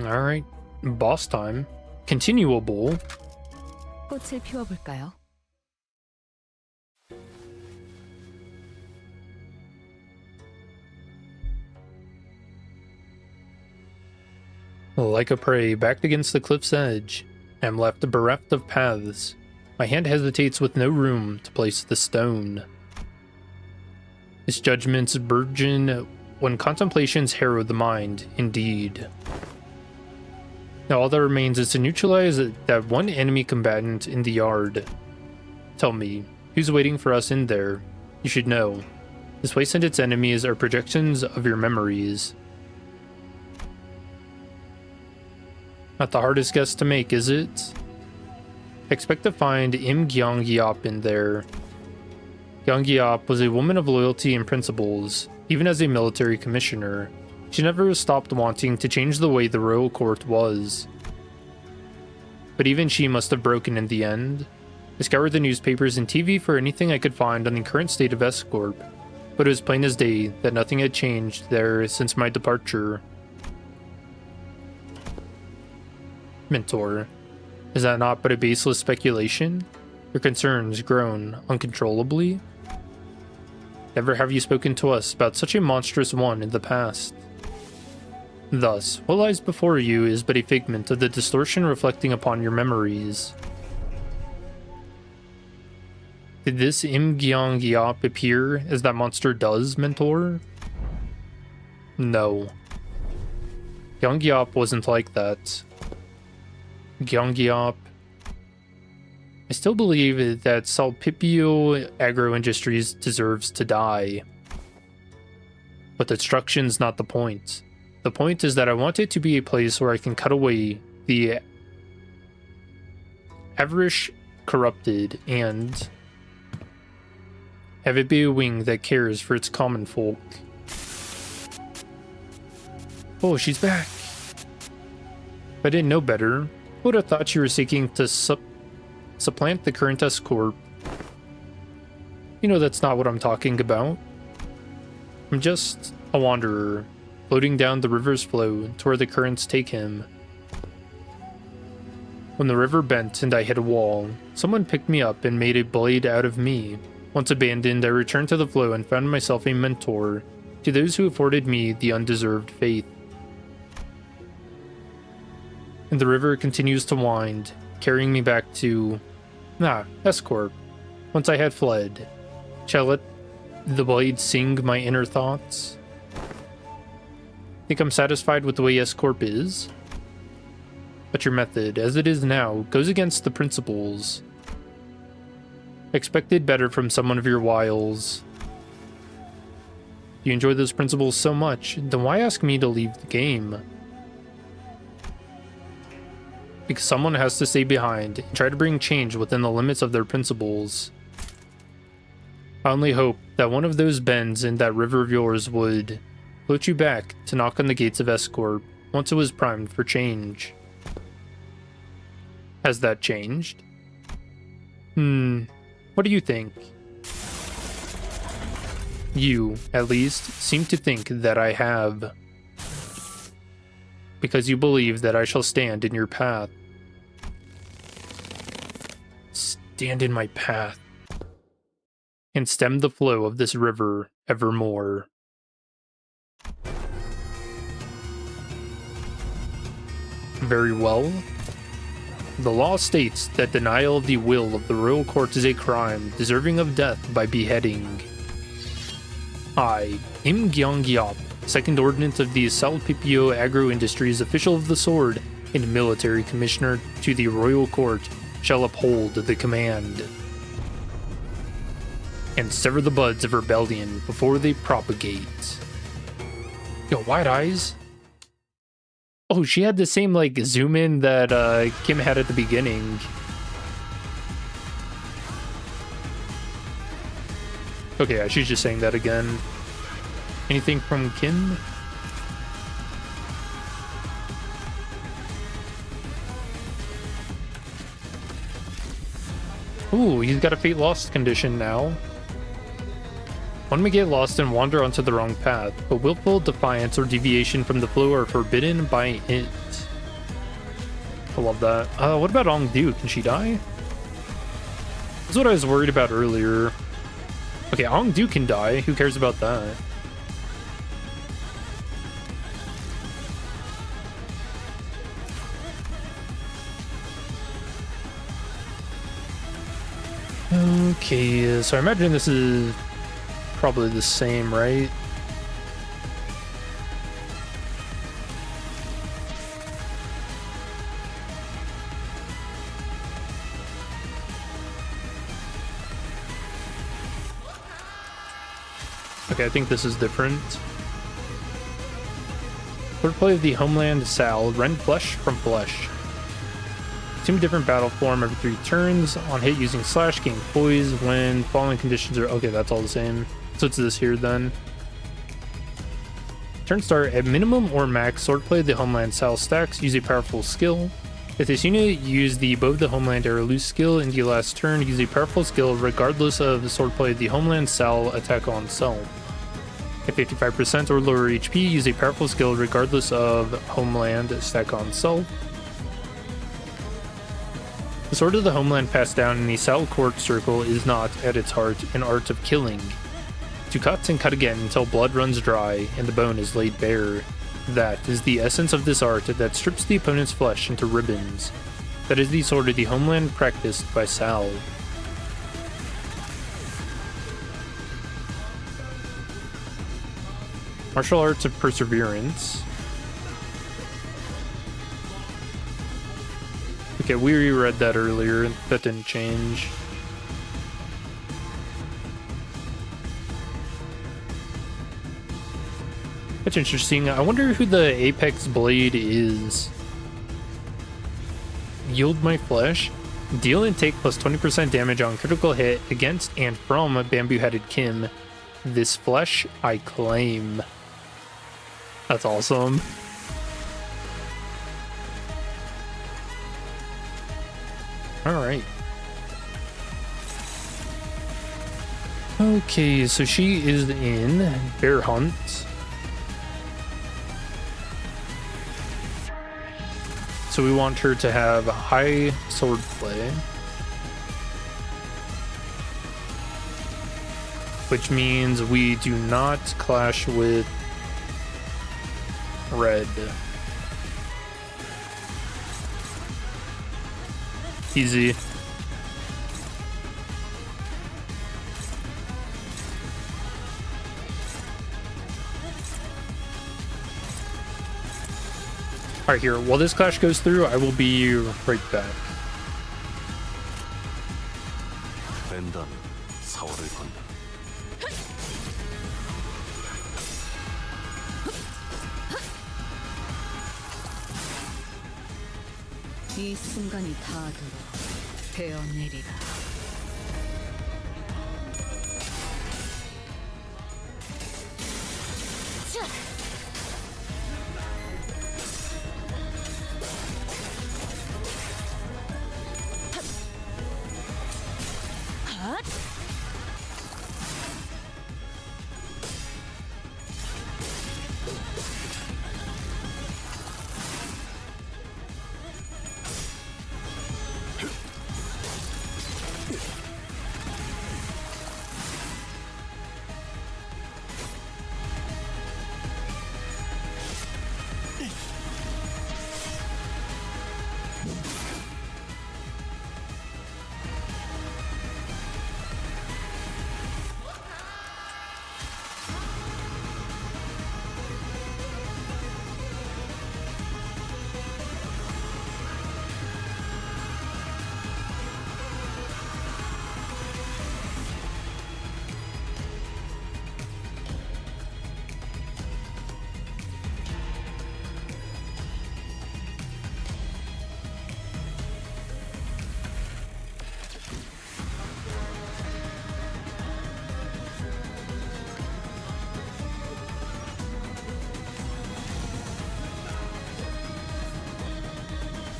Alright, boss time. Continuable. 꽃을 피워볼까요? Like a prey, backed against the cliff's edge, I am left bereft of paths. My hand hesitates with no room to place the stone. Its judgments burgeon when contemplations harrow the mind, indeed. Now all that remains is to neutralize that one enemy combatant in the yard. Tell me, who's waiting for us in there? You should know. This place and its enemies are projections of your memories. Not the hardest guess to make, is it? Expect to find Im Gyeong-gyop in there. Gyeong-gyop was a woman of loyalty and principles, even as a military commissioner. She never stopped wanting to change the way the royal court was. But even she must have broken in the end. I scoured the newspapers and TV for anything I could find on the current state of S-Corp, but it was plain as day that nothing had changed there since my departure. Mentor, is that not but a baseless speculation? Your concerns grown uncontrollably? Never have you spoken to us about such a monstrous one in the past. Thus, what lies before you is but a figment of the distortion reflecting upon your memories. Did this Im Gyeong-gyop appear as that monster does, Mentor? No. Gyeong-gyop wasn't like that. Gyeong-gyop. I still believe that Salpipio Agro Industries deserves to die. But destruction's not the point. The point is that I want it to be a place where I can cut away the average corrupted and have it be a wing that cares for its common folk. Oh, she's back. If I didn't know better, I would have thought you were seeking to supplant the current S-Corp. You know that's not what I'm talking about. I'm just a wanderer, floating down the river's flow to where the currents take him. When the river bent and I hit a wall, someone picked me up and made a blade out of me. Once abandoned, I returned to the flow and found myself a mentor to those who afforded me the undeserved faith. And the river continues to wind, carrying me back to S-Corp. Once I had fled, shall I let the blade sing my inner thoughts? Think I'm satisfied with the way S-Corp is? But your method, as it is now, goes against the principles. Expected better from someone of your wiles. You enjoy those principles so much, then why ask me to leave the game? Because someone has to stay behind and try to bring change within the limits of their principles. I only hope that one of those bends in that river of yours would float you back to knock on the gates of S-Corp once it was primed for change. Has that changed? What do you think? You, at least, seem to think that I have. Because you believe that I shall stand in your path. Stand in my path. And stem the flow of this river evermore. Very well. The law states that denial of the will of the royal court is a crime deserving of death by beheading. I, Im Gyeong-gyop, Second Ordinance of the Salpipio Agro Industries, official of the sword and military commissioner to the royal court, shall uphold the command and sever the buds of rebellion before they propagate. Yo, Wide Eyes? Oh, she had the same, like, zoom in that Kim had at the beginning. Okay, yeah, she's just saying that again. Anything from Kim? Ooh, he's got a Fate Lost condition now. One may get lost and wander onto the wrong path, but willful defiance or deviation from the flow are forbidden by it. I love that. What about Ongdu? Can she die? That's what I was worried about earlier. Okay, Ongdu can die. Who cares about that? Okay, so I imagine this is probably the same, right? Okay, I think this is different. Swordplay of the Homeland Sal, rend flesh from flesh. Assume a different battle form every 3 turns. On hit using slash, gain poise when following conditions are... Okay, that's all the same. So it's this here then. Turn start at minimum or max. Swordplay of the Homeland Sal stacks. Use a powerful skill. If this unit used the Bow of the Homeland or loose skill in the last turn, use a powerful skill regardless of the Swordplay of the Homeland Sal attack on self. At 55% or lower HP, use a powerful skill regardless of Homeland stack on self. The Sword of the Homeland passed down in the Sal Court Circle is not, at its heart, an art of killing. To cut and cut again until blood runs dry and the bone is laid bare. That is the essence of this art that strips the opponent's flesh into ribbons. That is the Sword of the Homeland practiced by Sal. Martial Arts of Perseverance. Okay, we reread that earlier. That didn't change. That's interesting. I wonder who the Apex Blade is. Yield my flesh. Deal and take plus 20% damage on critical hit against and from Bamboo-Headed Kim. This flesh I claim. That's awesome. Alright. Okay, so she is in Bear Hunt. So we want her to have high swordplay, which means we do not clash with red. Easy. Alright, here. While this clash goes through, I will be right back. 벤단 사월을 건다. 이 순간이 닿아도록 베어내리라.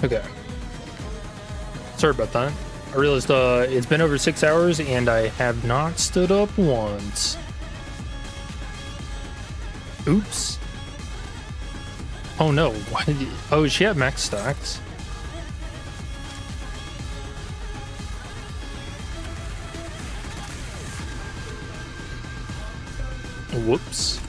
Okay. Sorry about that. I realized it's been over 6 hours and I have not stood up once. Oops. Oh no. Oh, she had max stacks. Whoops.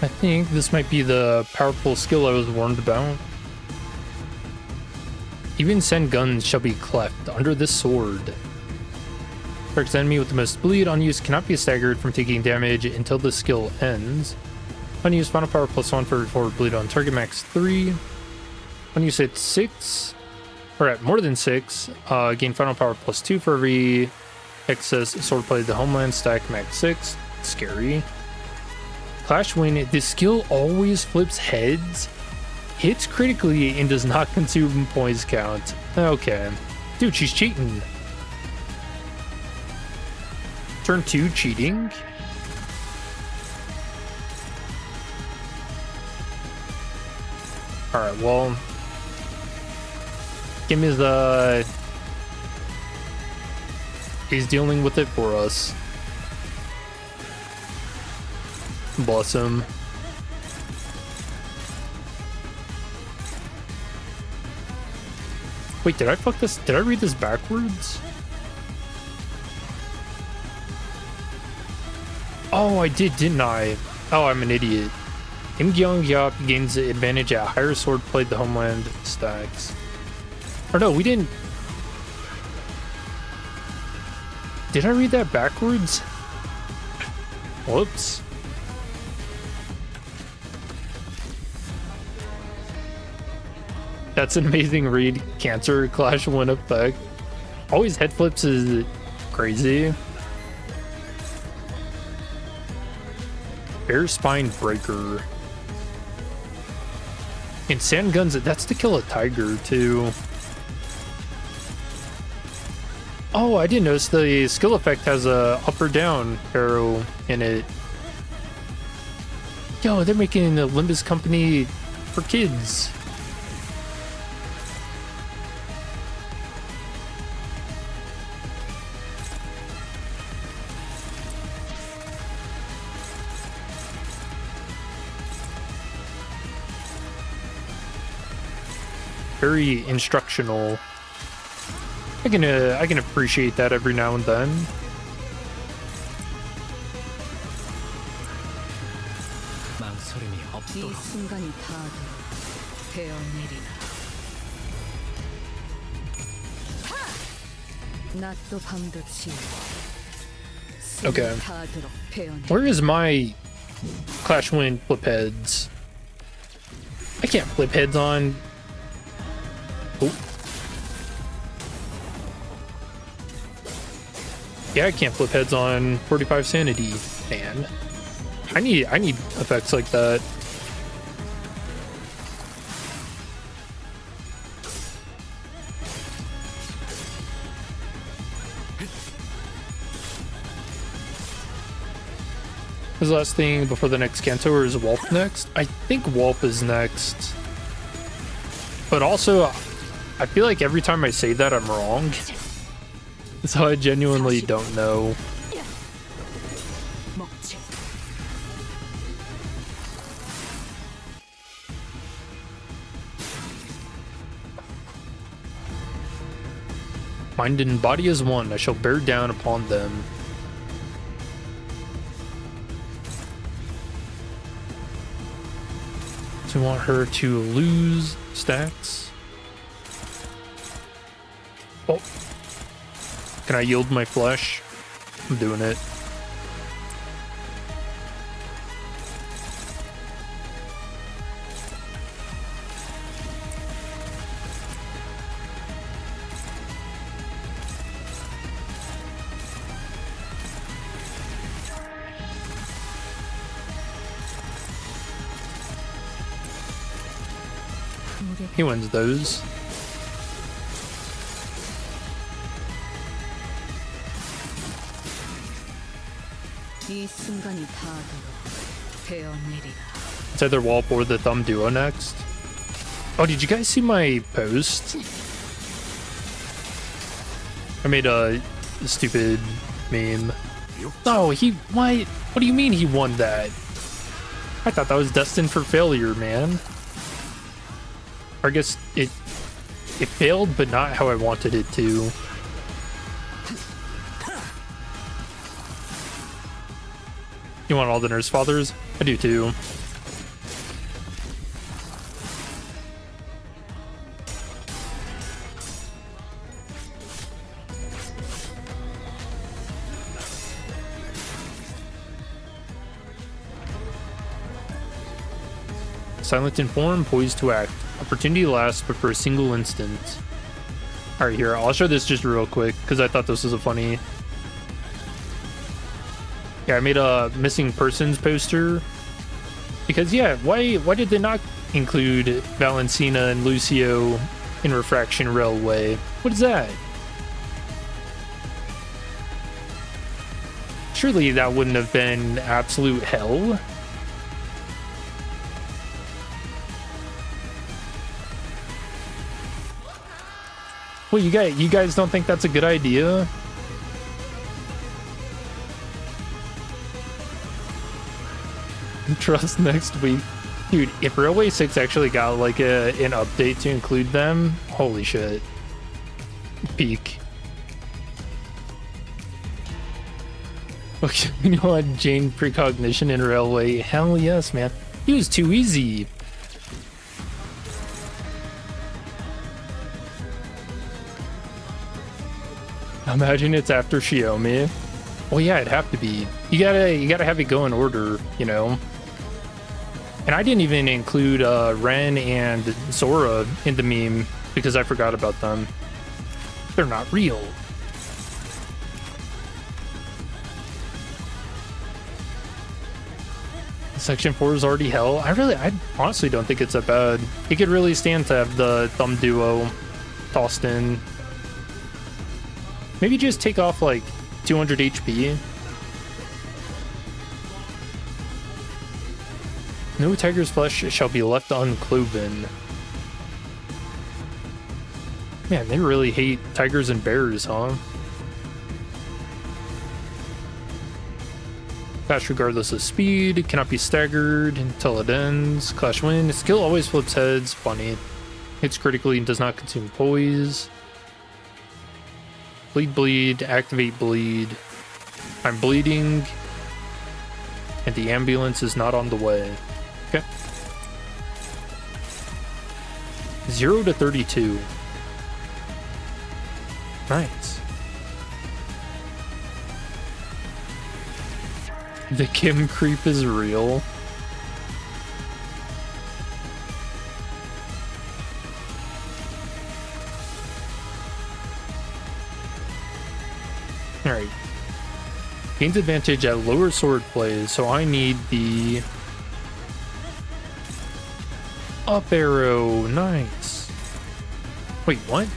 I think this might be the powerful skill I was warned about. Even send guns shall be cleft under this sword. Target's enemy with the most bleed unused cannot be staggered from taking damage until the skill ends. Unused final power +1 for forward bleed on target, max 3. Unused at 6, or at more than 6, gain final power +2 for every excess sword play the homeland, stack max 6. Scary. Clash win, this skill always flips heads, hits critically, and does not consume points count. Okay. Dude, she's cheating. Turn 2 cheating. Alright, well. Kim is he's dealing with it for us. Bless him. Wait, did I fuck this? Did I read this backwards? Oh, I did, didn't I? Oh, I'm an idiot. Im Gyeong Gyop gains the advantage at higher sword played the homeland stacks. Or no, we didn't. Did I read that backwards? Whoops. That's an amazing read. Cancer Clash 1 effect. Always head flips is crazy. Bear Spine Breaker. And sand guns, that's to kill a tiger too. Oh, I didn't notice the skill effect has a up or down arrow in it. Yo, they're making the Limbus company for kids. Very instructional. I can appreciate that every now and then. 이 순간이 다가도 베어내리라. 낮도 밤도 치우. Okay. 다하도록 베어내리라. Where is my Clash Win flip heads? I can't flip heads on. Oh. Yeah, I can't flip heads on 45 sanity, man. I need effects like that. This last thing before the next Kanto, or is Wolf next? I think Wolf is next. But also, I feel like every time I say that, I'm wrong. So I genuinely don't know. Mind and body is one. I shall bear down upon them. So I want her to lose stacks. Oh. Can I yield my flesh? I'm doing it. He wins those. 이 순간이 다가도 베어내리라. It's either Walp or the Thumb Duo next. Oh, did you guys see my post? I made a stupid meme. No, what? What do you mean he won that? I thought that was destined for failure, man. Or I guess it It failed, but not how I wanted it to. You want all the Nurse Fathers? I do too. Silent in form, poised to act. Opportunity lasts, but for a single instant. Alright, here, I'll show this just real quick, because I thought this was a funny... Yeah, I made a missing persons poster. Because, yeah, why did they not include Valentina and Lucio in Refraction Railway? What is that? Surely that wouldn't have been absolute hell. Well, you guys don't think that's a good idea? Trust next week. Dude, if Railway 6 actually got like an update to include them, holy shit. Peak. Okay, you know what? Jane precognition in Railway. Hell yes, man. He was too easy. Imagine it's after Xiaomi. Well, yeah, it'd have to be. You gotta have it go in order, you know. And I didn't even include Ren and Zora in the meme because I forgot about them. They're not real. Section 4 is already hell. I honestly don't think it's that bad. It could really stand to have the thumb duo tossed in. Maybe just take off like 200 HP. No tiger's flesh shall be left uncloven. Man, they really hate tigers and bears, huh? Fast regardless of speed, cannot be staggered until it ends. Clash win. Skill always flips heads. Funny. Hits critically and does not consume poise. Bleed, activate bleed. I'm bleeding. And the ambulance is not on the way. Okay. 0 to 32. Nice. The Kim creep is real. Alright. Gains advantage at lower sword plays, so I need the up arrow. Nice. Wait, what?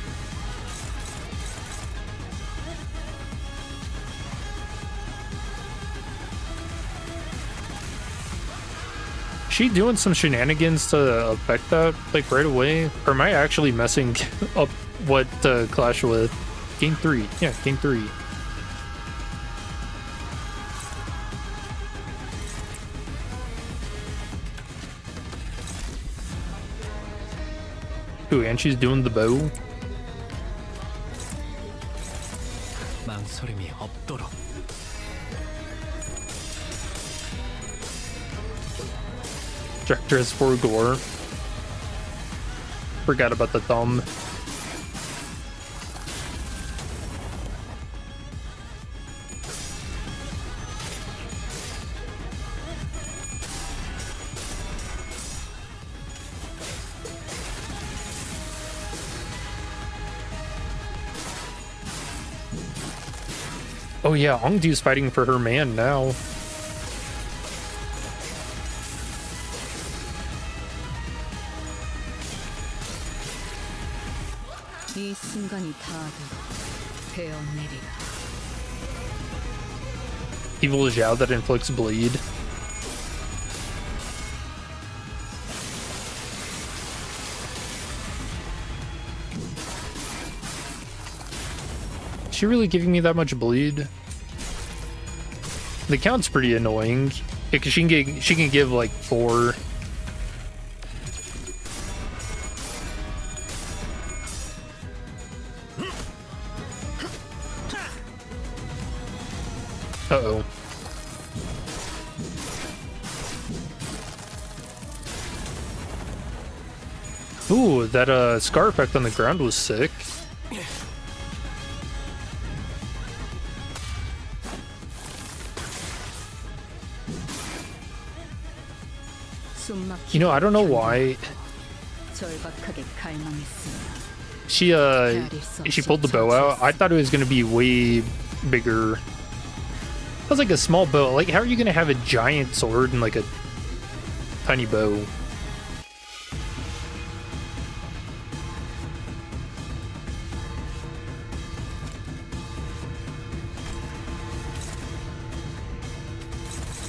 She doing some shenanigans to affect that like right away? Or am I actually messing up what to clash with? Game 3. Yeah, game 3. Ooh, and she's doing the bow. 망설임이 없도록. Director has 4 gore. Forgot about the thumb. Oh yeah, Hongdu's fighting for her man now. 이 순간이 다하도록 베어내리라. Evil Zhao that inflicts bleed. Is she really giving me that much bleed? The count's pretty annoying because she can give like 4. Uh-oh. Ooh, that scar effect on the ground was sick. You know, I don't know why 절박하게 갈망했으나 she pulled the bow out. I thought it was gonna be way bigger. That was like a small bow. Like, how are you gonna have a giant sword and like a tiny bow?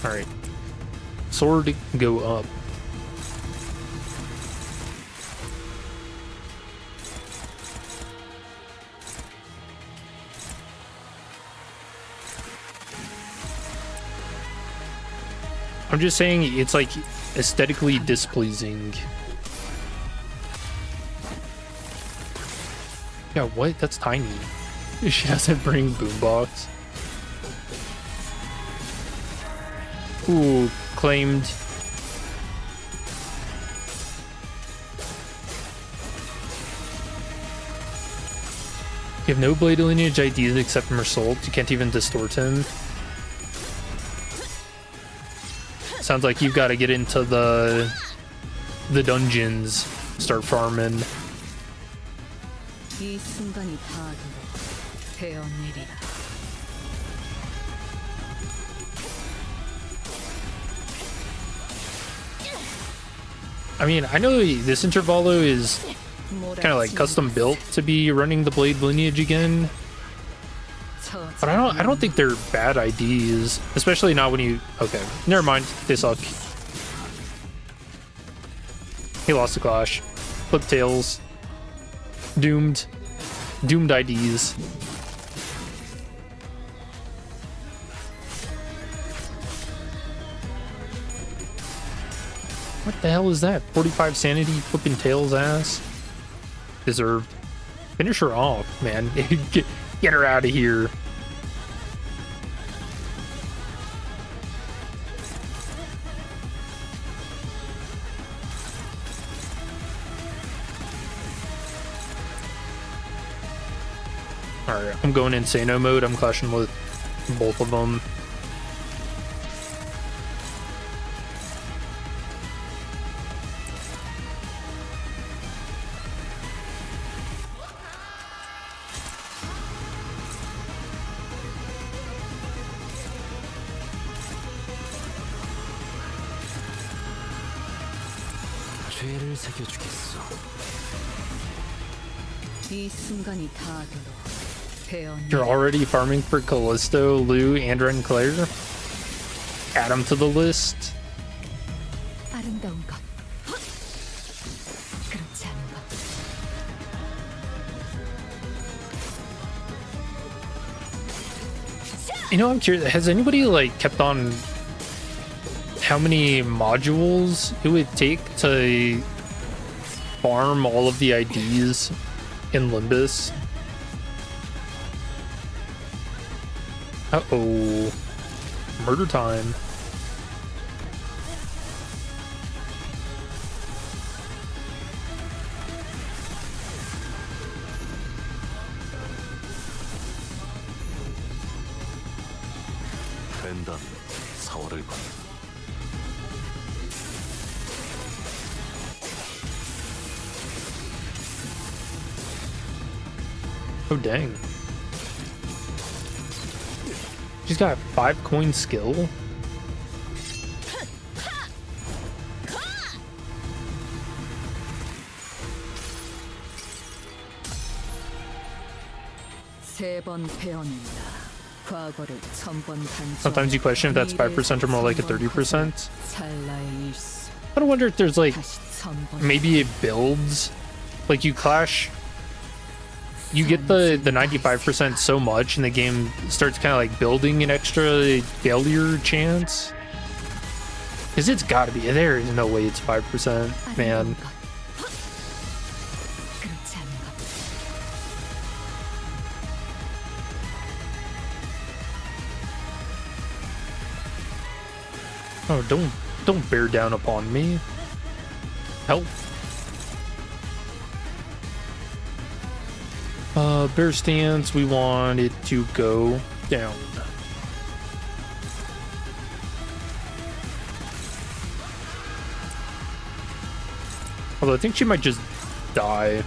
All right, sword go up. I'm just saying it's like aesthetically displeasing. Yeah, what? That's tiny. She doesn't bring boombox. Ooh, claimed. You have no blade lineage IDs except Mersault. You can't even distort him. Sounds like you've got to get into the dungeons, start farming. 이 순간이 닿아도록 베어내리라. I mean, I know this Intervallo is kind of like custom built to be running the blade lineage again, but I don't think they're bad IDs, especially not when you. Okay, never mind. They suck. He lost the clash. Flip tails. Doomed IDs. What the hell is that? 45 sanity, flipping tails ass. Deserved. Finish her off, man. Get her out of here. Alright, I'm going Insano mode. I'm clashing with both of them. 죄를 새겨주겠어. 이 순간이 닿아도록 You're already farming for Callisto, Lou, and Renclair? Add them to the list. 아름다운 것. 그렇지 않은 것. You know, I'm curious. Has anybody like kept on how many modules it would take to farm all of the IDs in Limbus? Uh-oh. Murder time. 된다면 사활을 건. Oh, dang. She's got 5 coin skill. Sometimes you question if that's 5% or more like a 30%. I don't wonder if there's like, maybe it builds. Like you clash, you get the 95% so much and the game starts kind of like building an extra failure chance. Because it's got to be, there is no way it's 5%, man. Oh, don't bear down upon me. Help. Bear stance, we want it to go down. Although I think she might just die.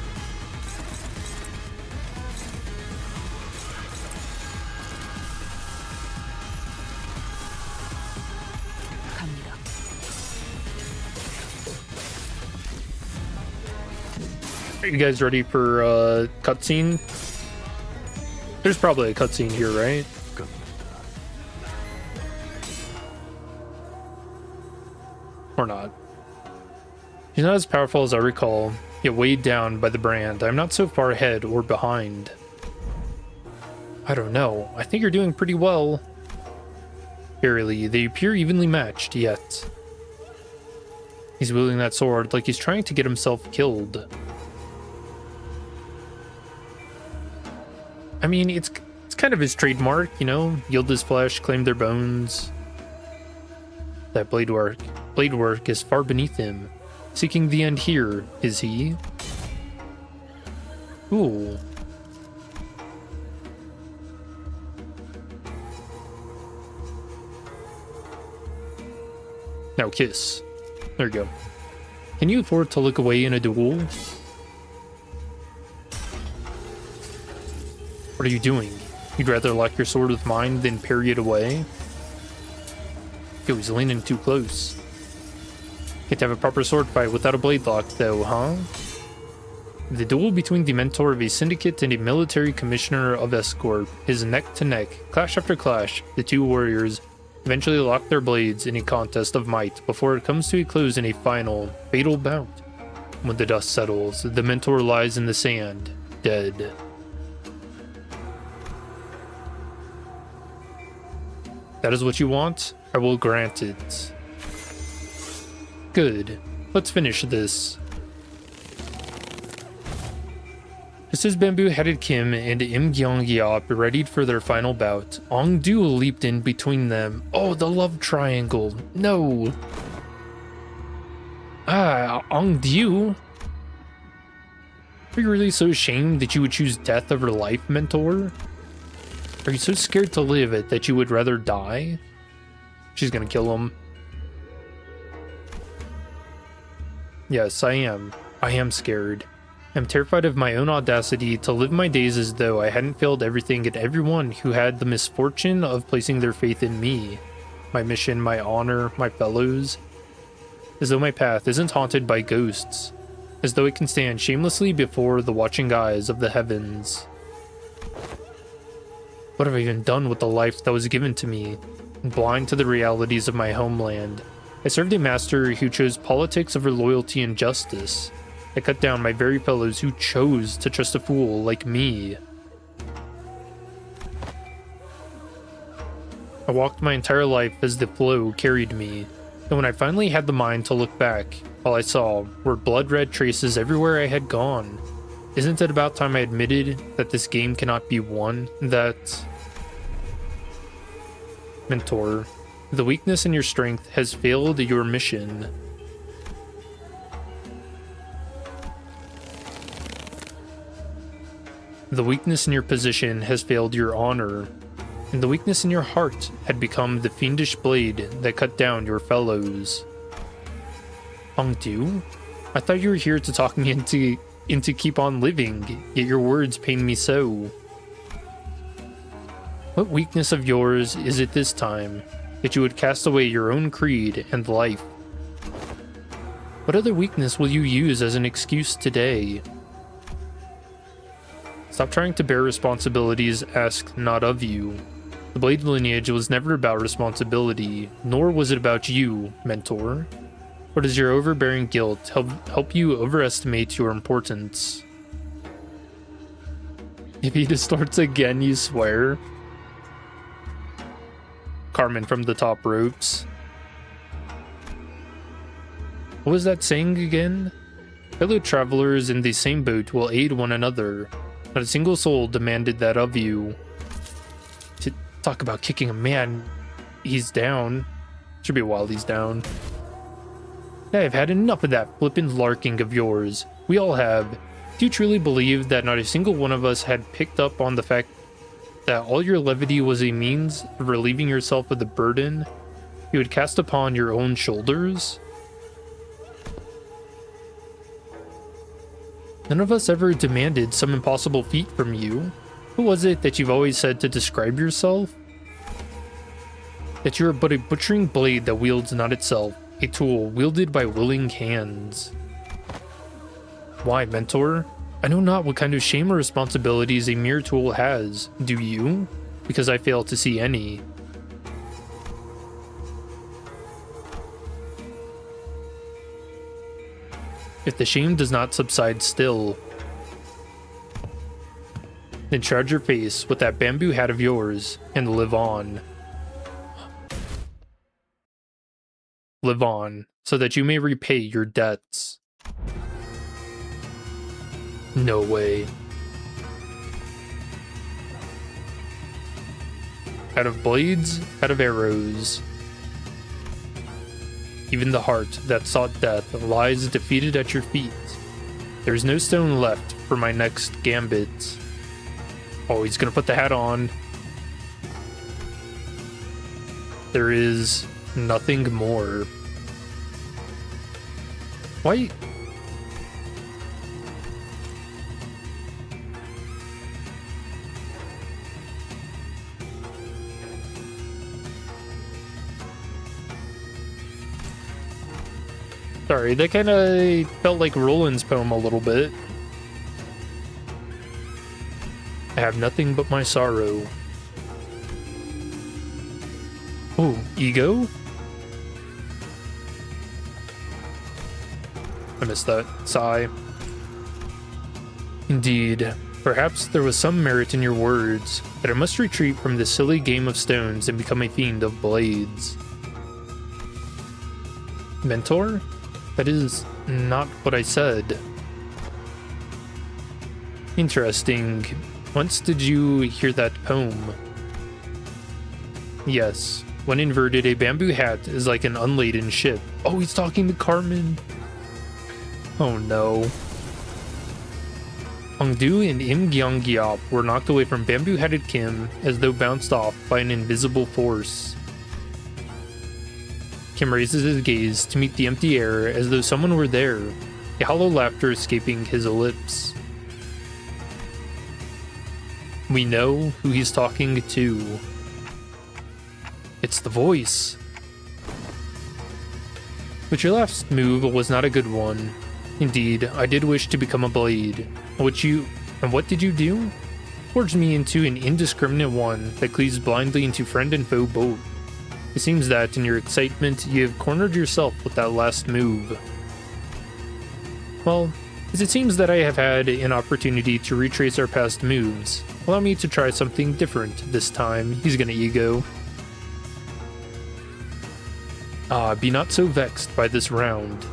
Are you guys ready for a cutscene? There's probably a cutscene here, right? Or not. She's not as powerful as I recall, yet weighed down by the brand. I'm not so far ahead or behind. I don't know. I think you're doing pretty well. Barely. They appear evenly matched, yet. He's wielding that sword like he's trying to get himself killed. I mean, it's kind of his trademark, you know? Yield his flesh, claim their bones. That blade work is far beneath him. Seeking the end here, is he? Ooh. Now kiss. There you go. Can you afford to look away in a duel? What are you doing? You'd rather lock your sword with mine than parry it away? Yo, he's leaning too close. Can't have a proper sword fight without a blade lock, though, huh? The duel between the mentor of a syndicate and a military commissioner of Corp is neck to neck, clash after clash. The two warriors eventually lock their blades in a contest of might before it comes to a close in a final, fatal bout. When the dust settles, the mentor lies in the sand, dead. That is what you want? I will grant it. Good. Let's finish this. Just as Bamboo-headed Kim and Im Gyeong-gyop readied for their final bout, Ong-du leaped in between them. Oh, the love triangle. No. Ong-du? Are you really so ashamed that you would choose death over life, mentor? Are you so scared to live that you would rather die? She's gonna kill him. Yes, I am. I am scared. I'm terrified of my own audacity to live my days as though I hadn't failed everything and everyone who had the misfortune of placing their faith in me. My mission, my honor, my fellows. As though my path isn't haunted by ghosts. As though it can stand shamelessly before the watching eyes of the heavens. What have I even done with the life that was given to me? Blind to the realities of my homeland. I served a master who chose politics over loyalty and justice. I cut down my very fellows who chose to trust a fool like me. I walked my entire life as the flow carried me, and when I finally had the mind to look back, all I saw were blood-red traces everywhere I had gone. Isn't it about time I admitted that this game cannot be won? That... Mentor, the weakness in your strength has failed your mission. The weakness in your position has failed your honor, and the weakness in your heart had become the fiendish blade that cut down your fellows. Ong-du? I thought you were here to talk me into keep on living, yet your words pain me so. What weakness of yours is it this time, that you would cast away your own creed and life? What other weakness will you use as an excuse today? Stop trying to bear responsibilities asked not of you. The Blade lineage was never about responsibility, nor was it about you, mentor. Or does your overbearing guilt help you overestimate your importance? If he distorts again, you swear? Carmen from the top ropes. What was that saying again? Fellow travelers in the same boat will aid one another. Not a single soul demanded that of you. To talk about kicking a man, he's down. Should be a while he's down. I've had enough of that flippin' larking of yours. We all have. Do you truly believe that not a single one of us had picked up on the fact that all your levity was a means of relieving yourself of the burden you would cast upon your own shoulders? None of us ever demanded some impossible feat from you. Who was it that you've always said to describe yourself? That you are but a butchering blade that wields not itself, a tool wielded by willing hands. Why, Mentor? I know not what kind of shame or responsibilities a mere tool has. Do you? Because I fail to see any. If the shame does not subside still, then charge your face with that bamboo hat of yours and live on. Live on, so that you may repay your debts. No way. Out of blades, out of arrows. Even the heart that sought death lies defeated at your feet. There is no stone left for my next gambit. Oh, he's gonna put the hat on. There is nothing more. Why? Sorry, that kind of felt like Roland's poem a little bit. I have nothing but my sorrow. Oh, ego? I missed that. Sigh. Indeed, perhaps there was some merit in your words, that I must retreat from this silly game of stones and become a fiend of blades. Mentor? That is not what I said. Interesting. Whence did you hear that poem? Yes, when inverted, a bamboo hat is like an unladen ship. Oh, he's talking to Carmen. Oh no. Hongdu and Im Gyeonggyop were knocked away from bamboo-hatted Kim as though bounced off by an invisible force. Kim raises his gaze to meet the empty air as though someone were there, a hollow laughter escaping his lips. We know who he's talking to. It's the voice. But your last move was not a good one. Indeed, I did wish to become a blade. And what did you do? Forged me into an indiscriminate one that cleaves blindly into friend and foe both. It seems that, in your excitement, you have cornered yourself with that last move. Well, as it seems that I have had an opportunity to retrace our past moves, allow me to try something different this time. He's gonna ego. Be not so vexed by this round.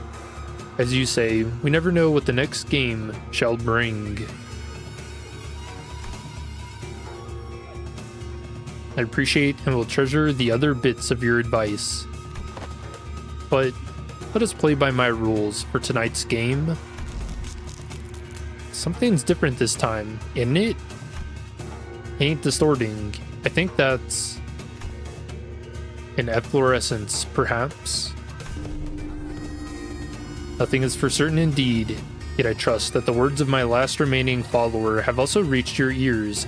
As you say, we never know what the next game shall bring. I appreciate and will treasure the other bits of your advice. But let us play by my rules for tonight's game. Something's different this time, isn't it? Ain't distorting. I think that's an efflorescence, perhaps. Nothing is for certain indeed, yet I trust that the words of my last remaining follower have also reached your ears,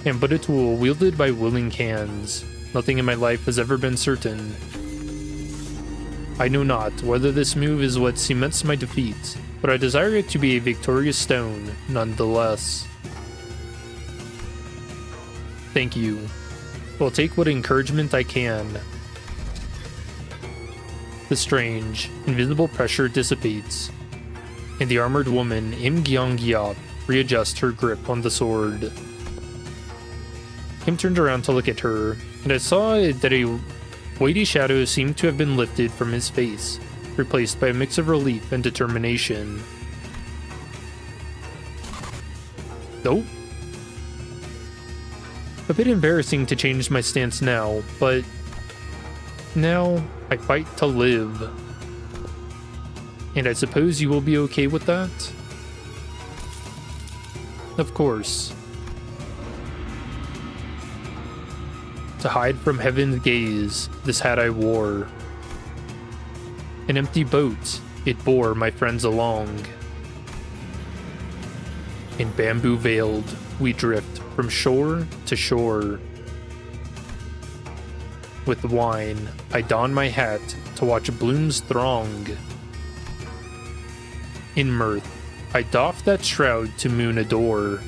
Am but a tool wielded by willing hands. Nothing in my life has ever been certain. I know not whether this move is what cements my defeat, but I desire it to be a victorious stone, nonetheless. Thank you. I'll take what encouragement I can. The strange, invisible pressure dissipates, and the armored woman Im Gyeonggyop readjusts her grip on the sword. Kim turned around to look at her, and I saw that a weighty shadow seemed to have been lifted from his face, replaced by a mix of relief and determination. Nope. A bit embarrassing to change my stance now, but Now, I fight to live. And I suppose you will be okay with that? Of course. To hide from heaven's gaze, this hat I wore. An empty boat, it bore my friends along. In bamboo veiled, we drift from shore to shore. With wine, I don my hat to watch blooms throng. In mirth, I doff that shroud to moon adore.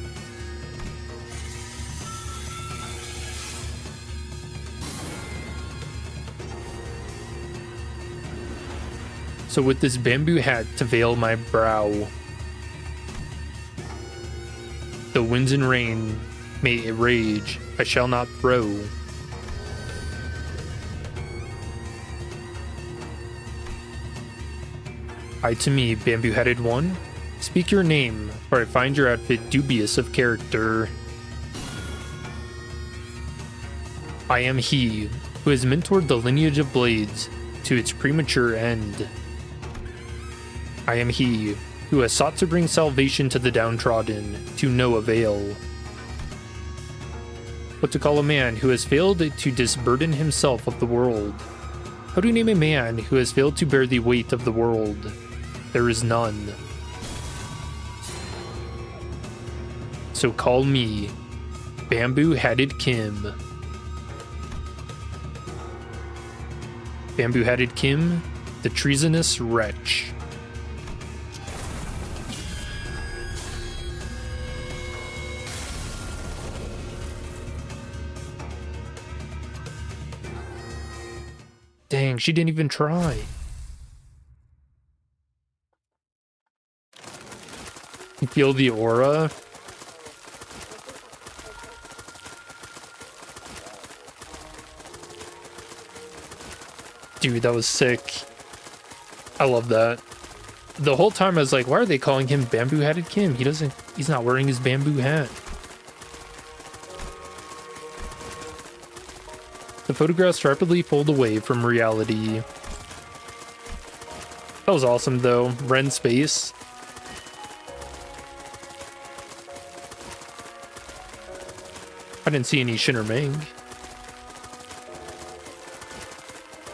So with this bamboo hat to veil my brow, the winds and rain may it rage, I shall not throw. I to me, bamboo-hatted one, speak your name, for I find your outfit dubious of character. I am he who has mentored the lineage of blades to its premature end. I am he who has sought to bring salvation to the downtrodden, to no avail. What to call a man who has failed to disburden himself of the world? How to name a man who has failed to bear the weight of the world? There is none. So call me Bamboo-Hatted Kim. Bamboo-Hatted Kim, the treasonous wretch. Dang, she didn't even try. You feel the aura? Dude, that was sick. I love that. The whole time I was like, why are they calling him Bamboo-Hatted Kim? He's not wearing his bamboo hat. The photographs rapidly fold away from reality. That was awesome though. Ren space. I didn't see any Shin or Ming.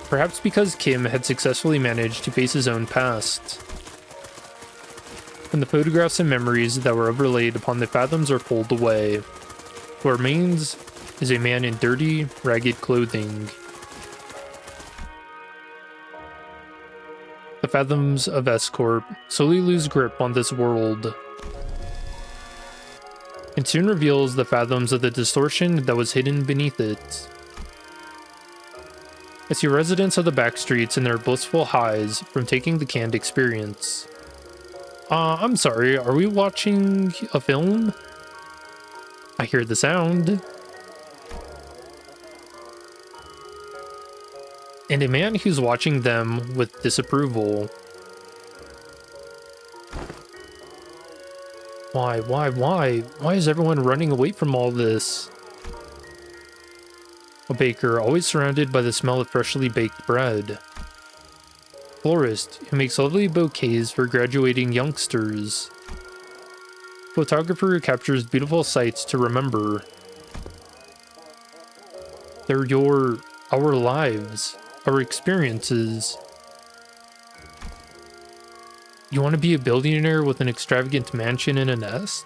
Perhaps because Kim had successfully managed to face his own past. When the photographs and memories that were overlaid upon the fathoms are pulled away, what remains is a man in dirty, ragged clothing. The fathoms of S-Corp slowly lose grip on this world, and soon reveals the fathoms of the distortion that was hidden beneath it. I see residents of the backstreets in their blissful highs from taking the canned experience. I'm sorry, are we watching a film? I hear the sound. And a man who's watching them with disapproval. Why? Why is everyone running away from all this? A baker, always surrounded by the smell of freshly baked bread. Florist, who makes lovely bouquets for graduating youngsters. Photographer who captures beautiful sights to remember. They're our lives, our experiences. You want to be a billionaire with an extravagant mansion and a nest?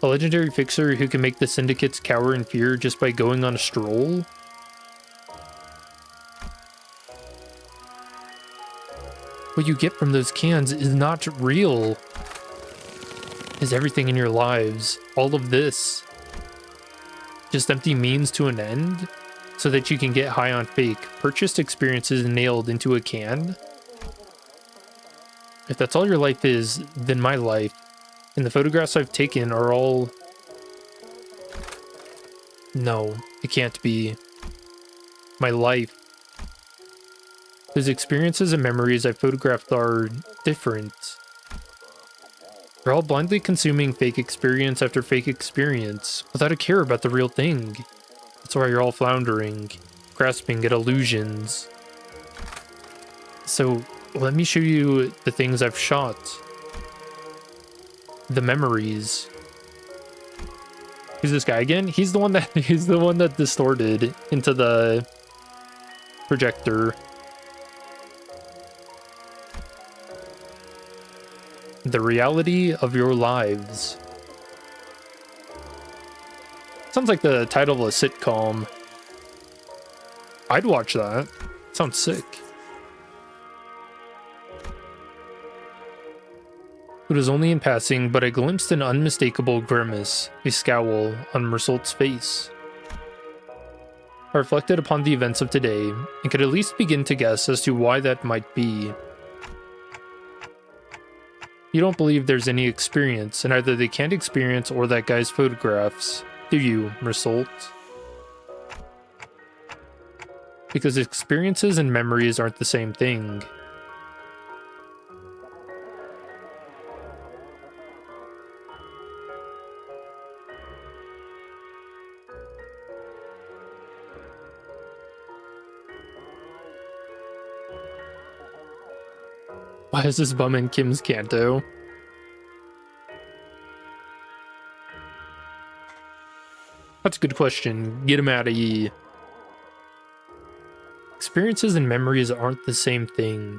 A legendary fixer who can make the syndicates cower in fear just by going on a stroll? What you get from those cans is not real. Is everything in your lives, all of this, just empty means to an end? So that you can get high on fake, purchased experiences nailed into a can? If that's all your life is, then my life, and the photographs I've taken are all... No, it can't be. My life. Those experiences and memories I photographed are different. We're all blindly consuming fake experience after fake experience, without a care about the real thing. That's why you're all floundering, grasping at illusions. So let me show you the things I've shot. The memories. Who's this guy again? He's the one that distorted into the projector. The reality of your lives. Sounds like the title of a sitcom. I'd watch that. Sounds sick. It was only in passing, but I glimpsed an unmistakable grimace, a scowl on Mersault's face. I reflected upon the events of today, and could at least begin to guess as to why that might be. You don't believe there's any experience in either the canned experience or that guy's photographs, do you, Mersault? Because experiences and memories aren't the same thing. Why is this bum in Kim's Kanto? That's a good question. Get him out of here. Experiences and memories aren't the same thing.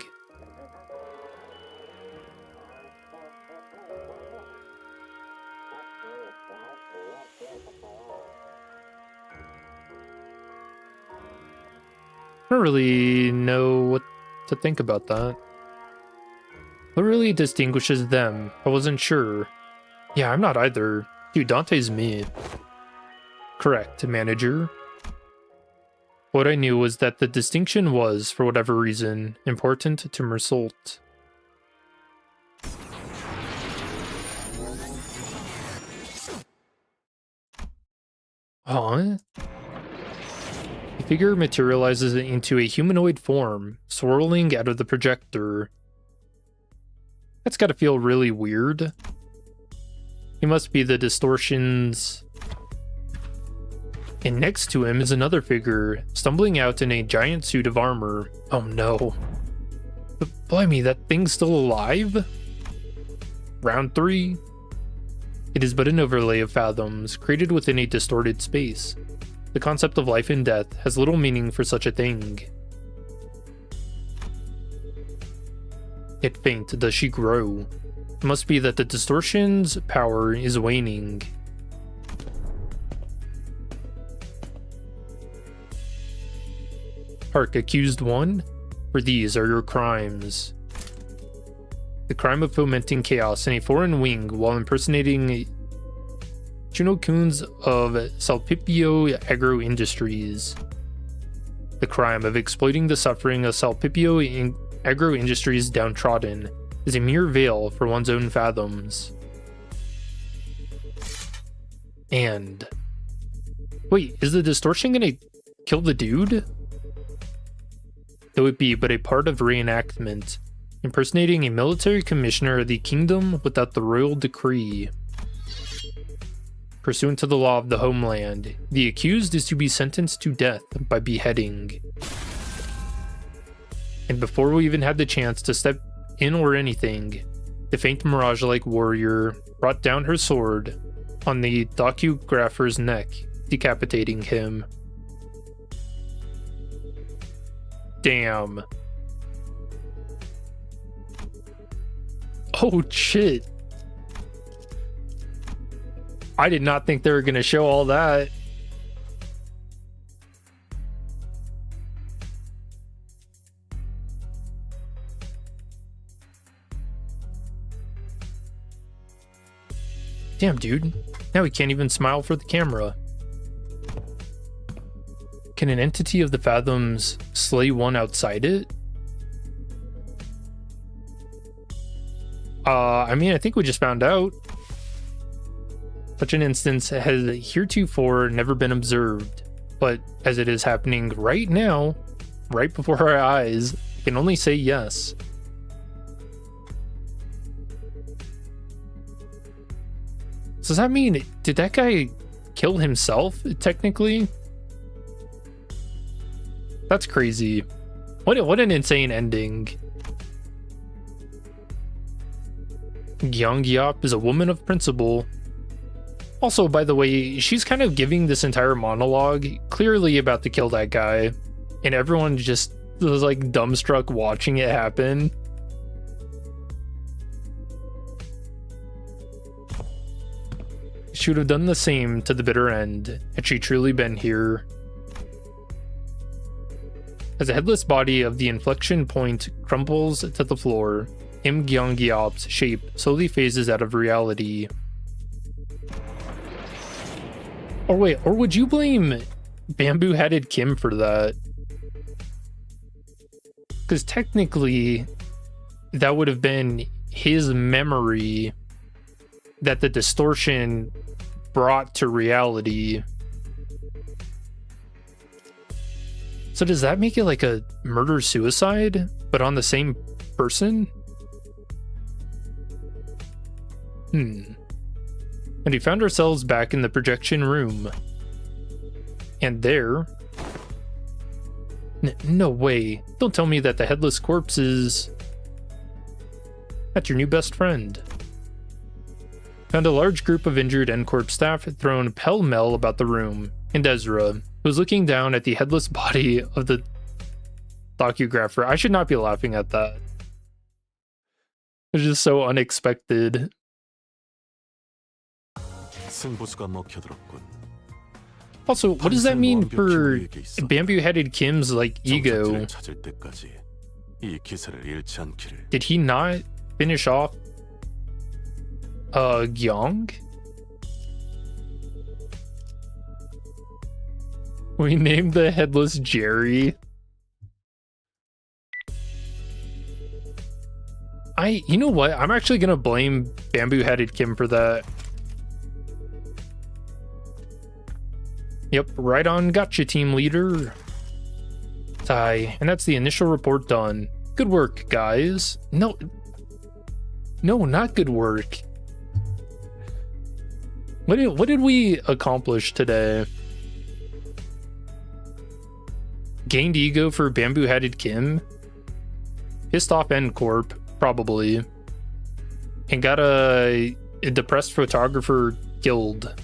I don't really know what to think about that. What really distinguishes them? I wasn't sure. Yeah, I'm not either. Dude, Dante's me. Correct, manager. What I knew was that the distinction was, for whatever reason, important to Mersault. Huh? The figure materializes into a humanoid form, swirling out of the projector. That's gotta feel really weird. He must be the distortions. And next to him is another figure, stumbling out in a giant suit of armor. Oh no. But blimey, that thing's still alive? Round 3. It is but an overlay of fathoms, created within a distorted space. The concept of life and death has little meaning for such a thing. Yet faint does she grow. It must be that the distortion's power is waning. Hark, accused one? For these are your crimes. The crime of fomenting chaos in a foreign wing while impersonating Juno-kuns of Salpipio Agro Industries. The crime of exploiting the suffering of Salpipio Agro Industries downtrodden is a mere veil for one's own fathoms. And... wait, is the distortion gonna kill the dude? Though it be but a part of reenactment, impersonating a military commissioner of the kingdom without the royal decree. Pursuant to the law of the homeland, the accused is to be sentenced to death by beheading. And before we even had the chance to step in or anything, the faint mirage-like warrior brought down her sword on the docugrapher's neck, decapitating him. Damn. Oh shit. I did not think they were gonna show all that. Damn, dude. Now he can't even smile for the camera. Can an entity of the Fathoms slay one outside it? I mean, I think we just found out. Such an instance has heretofore never been observed, but as it is happening right now, right before our eyes, I can only say yes. So does that mean, did that guy kill himself, technically? That's crazy. What an insane ending. Gyeongyop is a woman of principle. Also, by the way, she's kind of giving this entire monologue clearly about to kill that guy, and everyone just was like dumbstruck watching it happen. She would have done the same to the bitter end had she truly been here. As the headless body of the inflection point crumbles to the floor, Im Gyeonggyop's shape slowly phases out of reality. Or wait, or would you blame Bamboo-Hatted Kim for that? Because technically, that would have been his memory that the distortion brought to reality. So does that make it like a murder-suicide, but on the same person? And we found ourselves back in the projection room. And there... No way. Don't tell me that the headless corpse is... That's your new best friend. Found a large group of injured N-Corp staff thrown pell-mell about the room, and Ezra, who was looking down at the headless body of the docugrapher. I should not be laughing at that. It's just so unexpected. 승부수가 먹혀들었군. Also, what does that mean for Bamboo-Hatted Kim's, like, ego? 정착지를 찾을 때까지 이 기세를 잃지 않기를. Did he not finish off Gyeong? We named the headless Jerry. You know what? I'm actually gonna blame Bamboo-Hatted Kim for that. Yep, right on Gacha team leader. Sigh, and that's the initial report done. Good work, guys. No, not good work. What did we accomplish today? Gained ego for Bamboo-Hatted Kim? Pissed off N-Corp, probably. And got a depressed photographer killed.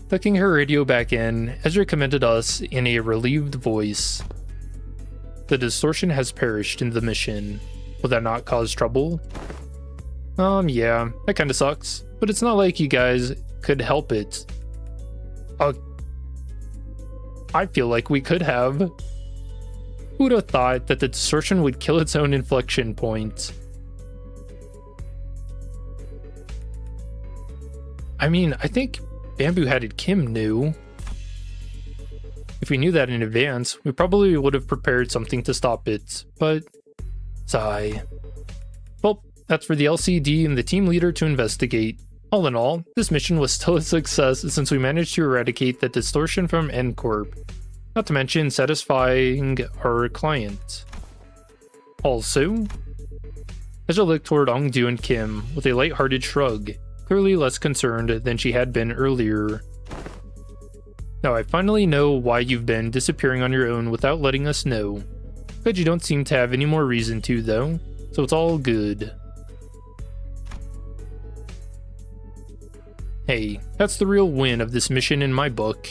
Tucking her radio back in, Ezra commended us in a relieved voice. The distortion has perished in the mission. Will that not cause trouble? Yeah, that kinda sucks. But it's not like you guys could help it. I feel like we could have. Who would have thought that the distortion would kill its own inflection point? I mean, I think Bamboo-Hatted Kim knew. If we knew that in advance, we probably would have prepared something to stop it, but... sigh. Well, that's for the LCD and the team leader to investigate. All in all, this mission was still a success since we managed to eradicate the distortion from N-Corp, not to mention satisfying our client. Also, Ezra looked toward Ongdu and Kim with a light-hearted shrug, clearly less concerned than she had been earlier. Now I finally know why you've been disappearing on your own without letting us know. But you don't seem to have any more reason to, though, so it's all good. Hey, that's the real win of this mission in my book.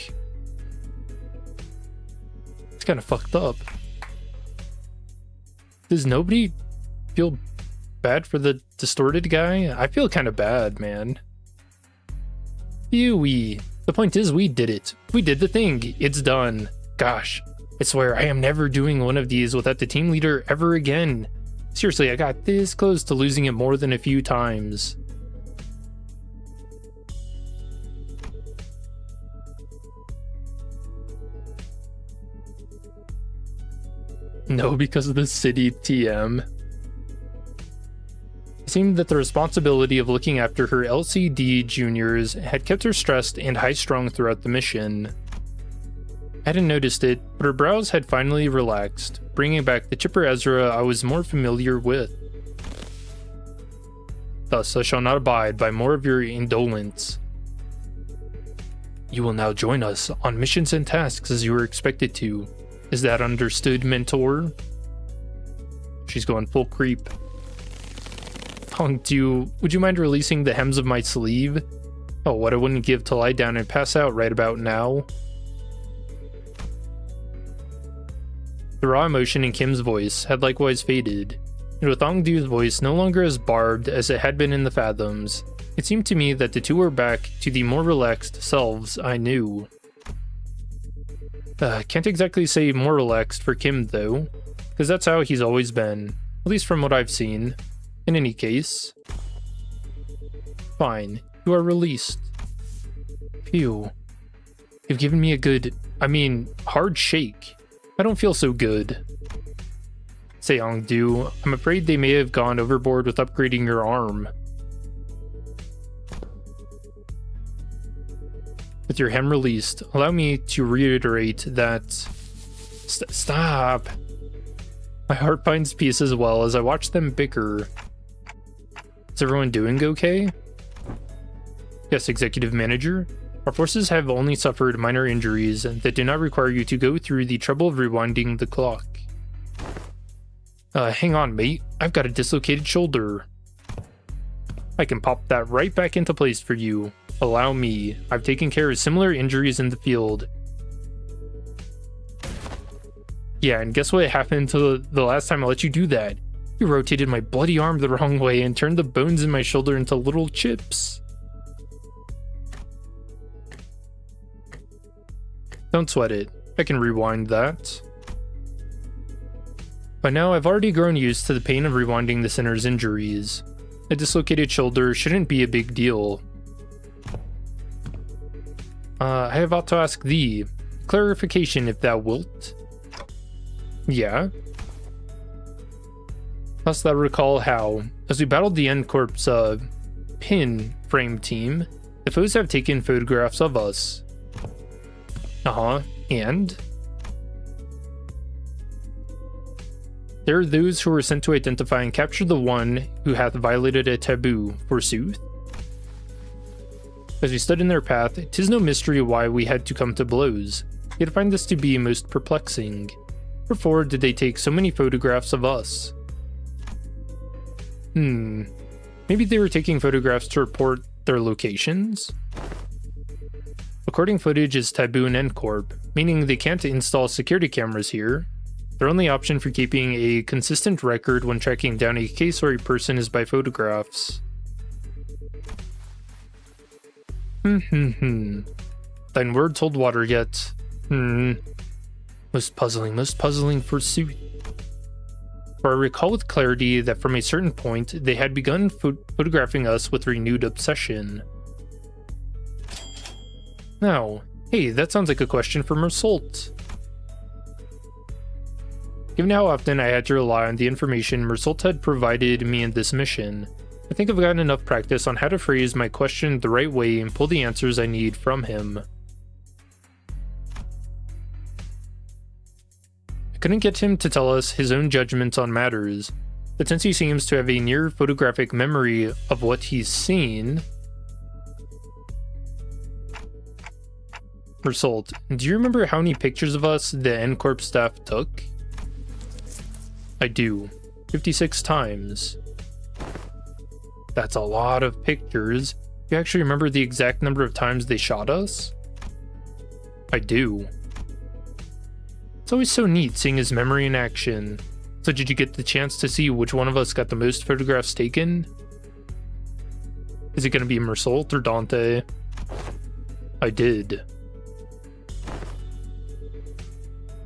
It's kind of fucked up. Does nobody feel bad for the distorted guy? I feel kind of bad, man. Phew-wee. The point is, we did it. We did the thing. It's done. Gosh, I swear I am never doing one of these without the team leader ever again. Seriously, I got this close to losing it more than a few times. No, because of the city TM. It seemed that the responsibility of looking after her LCD juniors had kept her stressed and high-strung throughout the mission. I hadn't noticed it, but her brows had finally relaxed, bringing back the chipper Ezra I was more familiar with. Thus, I shall not abide by more of your indolence. You will now join us on missions and tasks as you were expected to. Is that understood, Mentor? She's going full creep. Hongdu, would you mind releasing the hems of my sleeve? Oh, what I wouldn't give to lie down and pass out right about now. The raw emotion in Kim's voice had likewise faded, and with Hongdu's voice no longer as barbed as it had been in the Fathoms, it seemed to me that the two were back to the more relaxed selves I knew. Can't exactly say more relaxed for Kim though, because that's how he's always been, at least from what I've seen. In any case. Fine, you are released. Phew. You've given me a good, hard shake. I don't feel so good. Say Hongdu, I'm afraid they may have gone overboard with upgrading your arm. With your hem released, allow me to reiterate that... Stop! My heart finds peace as well as I watch them bicker. Is everyone doing okay? Yes, Executive Manager. Our forces have only suffered minor injuries that do not require you to go through the trouble of rewinding the clock. Hang on, mate. I've got a dislocated shoulder. I can pop that right back into place for you. Allow me. I've taken care of similar injuries in the field. Yeah, and guess what happened to the last time I let you do that? You rotated my bloody arm the wrong way and turned the bones in my shoulder into little chips. Don't sweat it. I can rewind that. By now, I've already grown used to the pain of rewinding the sinner's injuries. A dislocated shoulder shouldn't be a big deal. I have ought to ask thee. Clarification, if thou wilt. Yeah? Must thou recall how, as we battled the N-Corp's, pin frame team, the foes have taken photographs of us. And? There are those who were sent to identify and capture the one who hath violated a taboo, forsooth. As we stood in their path, 'tis no mystery why we had to come to blows, yet I find this to be most perplexing. Wherefore did they take so many photographs of us? Maybe they were taking photographs to report their locations? Recording footage is taboo in N-Corp, meaning they can't install security cameras here. Their only option for keeping a consistent record when tracking down a case or a person is by photographs. Thine word told water yet. Most puzzling forsooth. For I recall with clarity that from a certain point, they had begun photographing us with renewed obsession. Now, hey, that sounds like a question for Mersault. Given how often I had to rely on the information Mersault had provided me in this mission, I think I've gotten enough practice on how to phrase my question the right way and pull the answers I need from him. I couldn't get him to tell us his own judgments on matters, but since he seems to have a near photographic memory of what he's seen... Mersault, do you remember how many pictures of us the N-Corp staff took? I do. 56 times. That's a lot of pictures. You actually remember the exact number of times they shot us? I do. It's always so neat seeing his memory in action. So did you get the chance to see which one of us got the most photographs taken? Is it going to be Mersault or Dante? I did.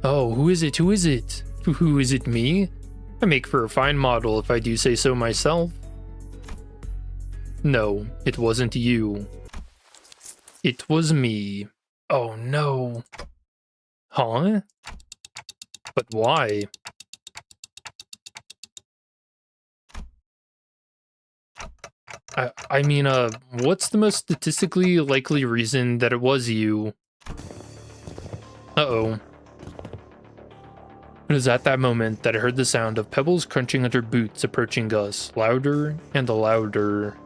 Oh, who is it? Who is it? Who is it, me? I make for a fine model if I do say so myself. No, it wasn't you. It was me. Oh no. Huh? But why? I mean, what's the most statistically likely reason that it was you? Uh-oh. It was at that moment that I heard the sound of pebbles crunching under boots approaching us, louder and louder.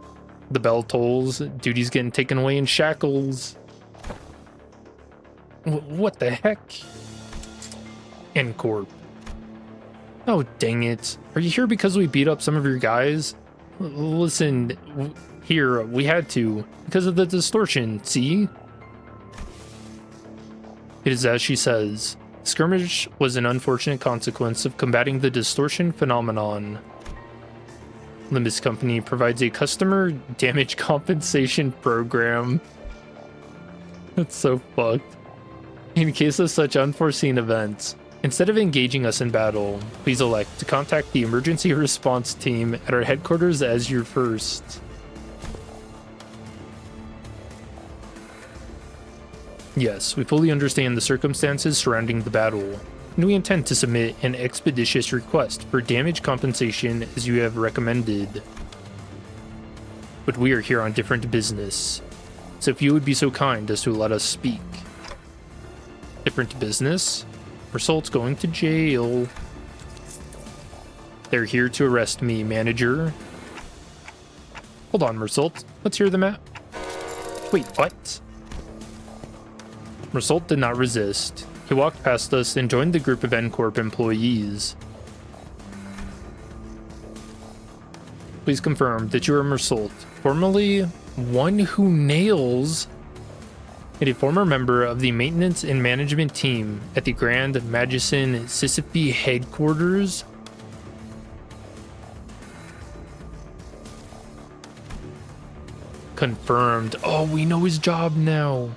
The bell tolls, duty's getting taken away in shackles. What the heck? Corp. Oh, dang it. Are you here because we beat up some of your guys? Listen, here, we had to. Because of the distortion, see? It is as she says. Skirmish was an unfortunate consequence of combating the distortion phenomenon. Limbus Company provides a customer damage compensation program. That's so fucked. In case of such unforeseen events, instead of engaging us in battle, please elect to contact the emergency response team at our headquarters as your first. Yes, we fully understand the circumstances surrounding the battle, and we intend to submit an expeditious request for damage compensation as you have recommended. But we are here on different business, so if you would be so kind as to let us speak. Different business? Result's going to jail. They're here to arrest me, manager. Hold on, Mersault. Let's hear the map. Wait, what? Mersault did not resist. He walked past us and joined the group of Corp employees. Please confirm that you are Mersault, formerly one who nails, and a former member of the maintenance and management team at the Grand Magician Sisyphe headquarters. Confirmed. Oh, we know his job now.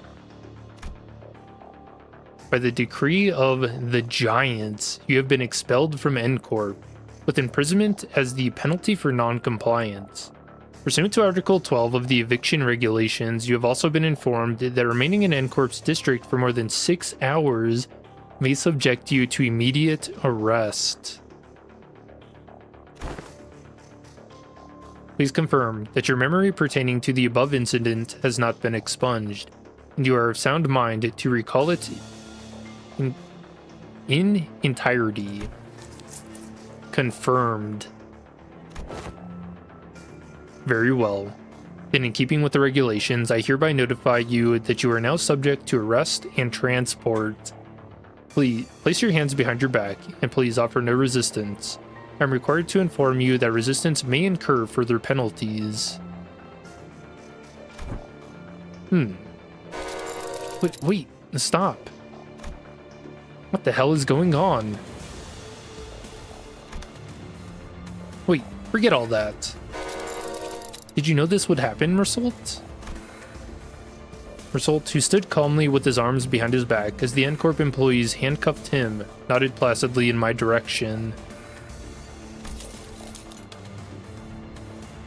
By the decree of the Giants, you have been expelled from Corp, with imprisonment as the penalty for non-compliance. Pursuant to Article 12 of the eviction regulations, you have also been informed that remaining in Corp's district for more than 6 hours may subject you to immediate arrest. Please confirm that your memory pertaining to the above incident has not been expunged, and you are of sound mind to recall it in entirety. Confirmed. Very well. Then, in keeping with the regulations, I hereby notify you that you are now subject to arrest and transport. Please place your hands behind your back and please offer no resistance. I'm required to inform you that resistance may incur further penalties. Wait, stop. What the hell is going on? Wait, forget all that. Did you know this would happen, Mersault? Mersault, who stood calmly with his arms behind his back as the Corp employees handcuffed him, nodded placidly in my direction.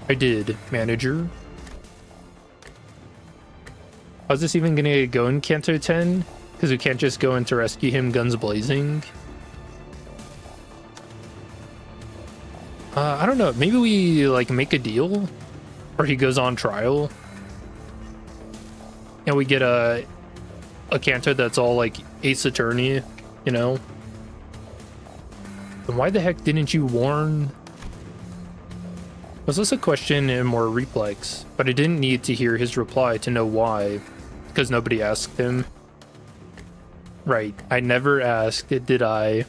I did, manager. How's this even gonna go in Canto 10? Because we can't just go in to rescue him guns blazing. I don't know. Maybe we like make a deal, or he goes on trial, and we get a Canto that's all like Ace Attorney, you know. Then why the heck didn't you warn? Was this a question and more reflex? But I didn't need to hear his reply to know why, because nobody asked him. Right, I never asked, did I?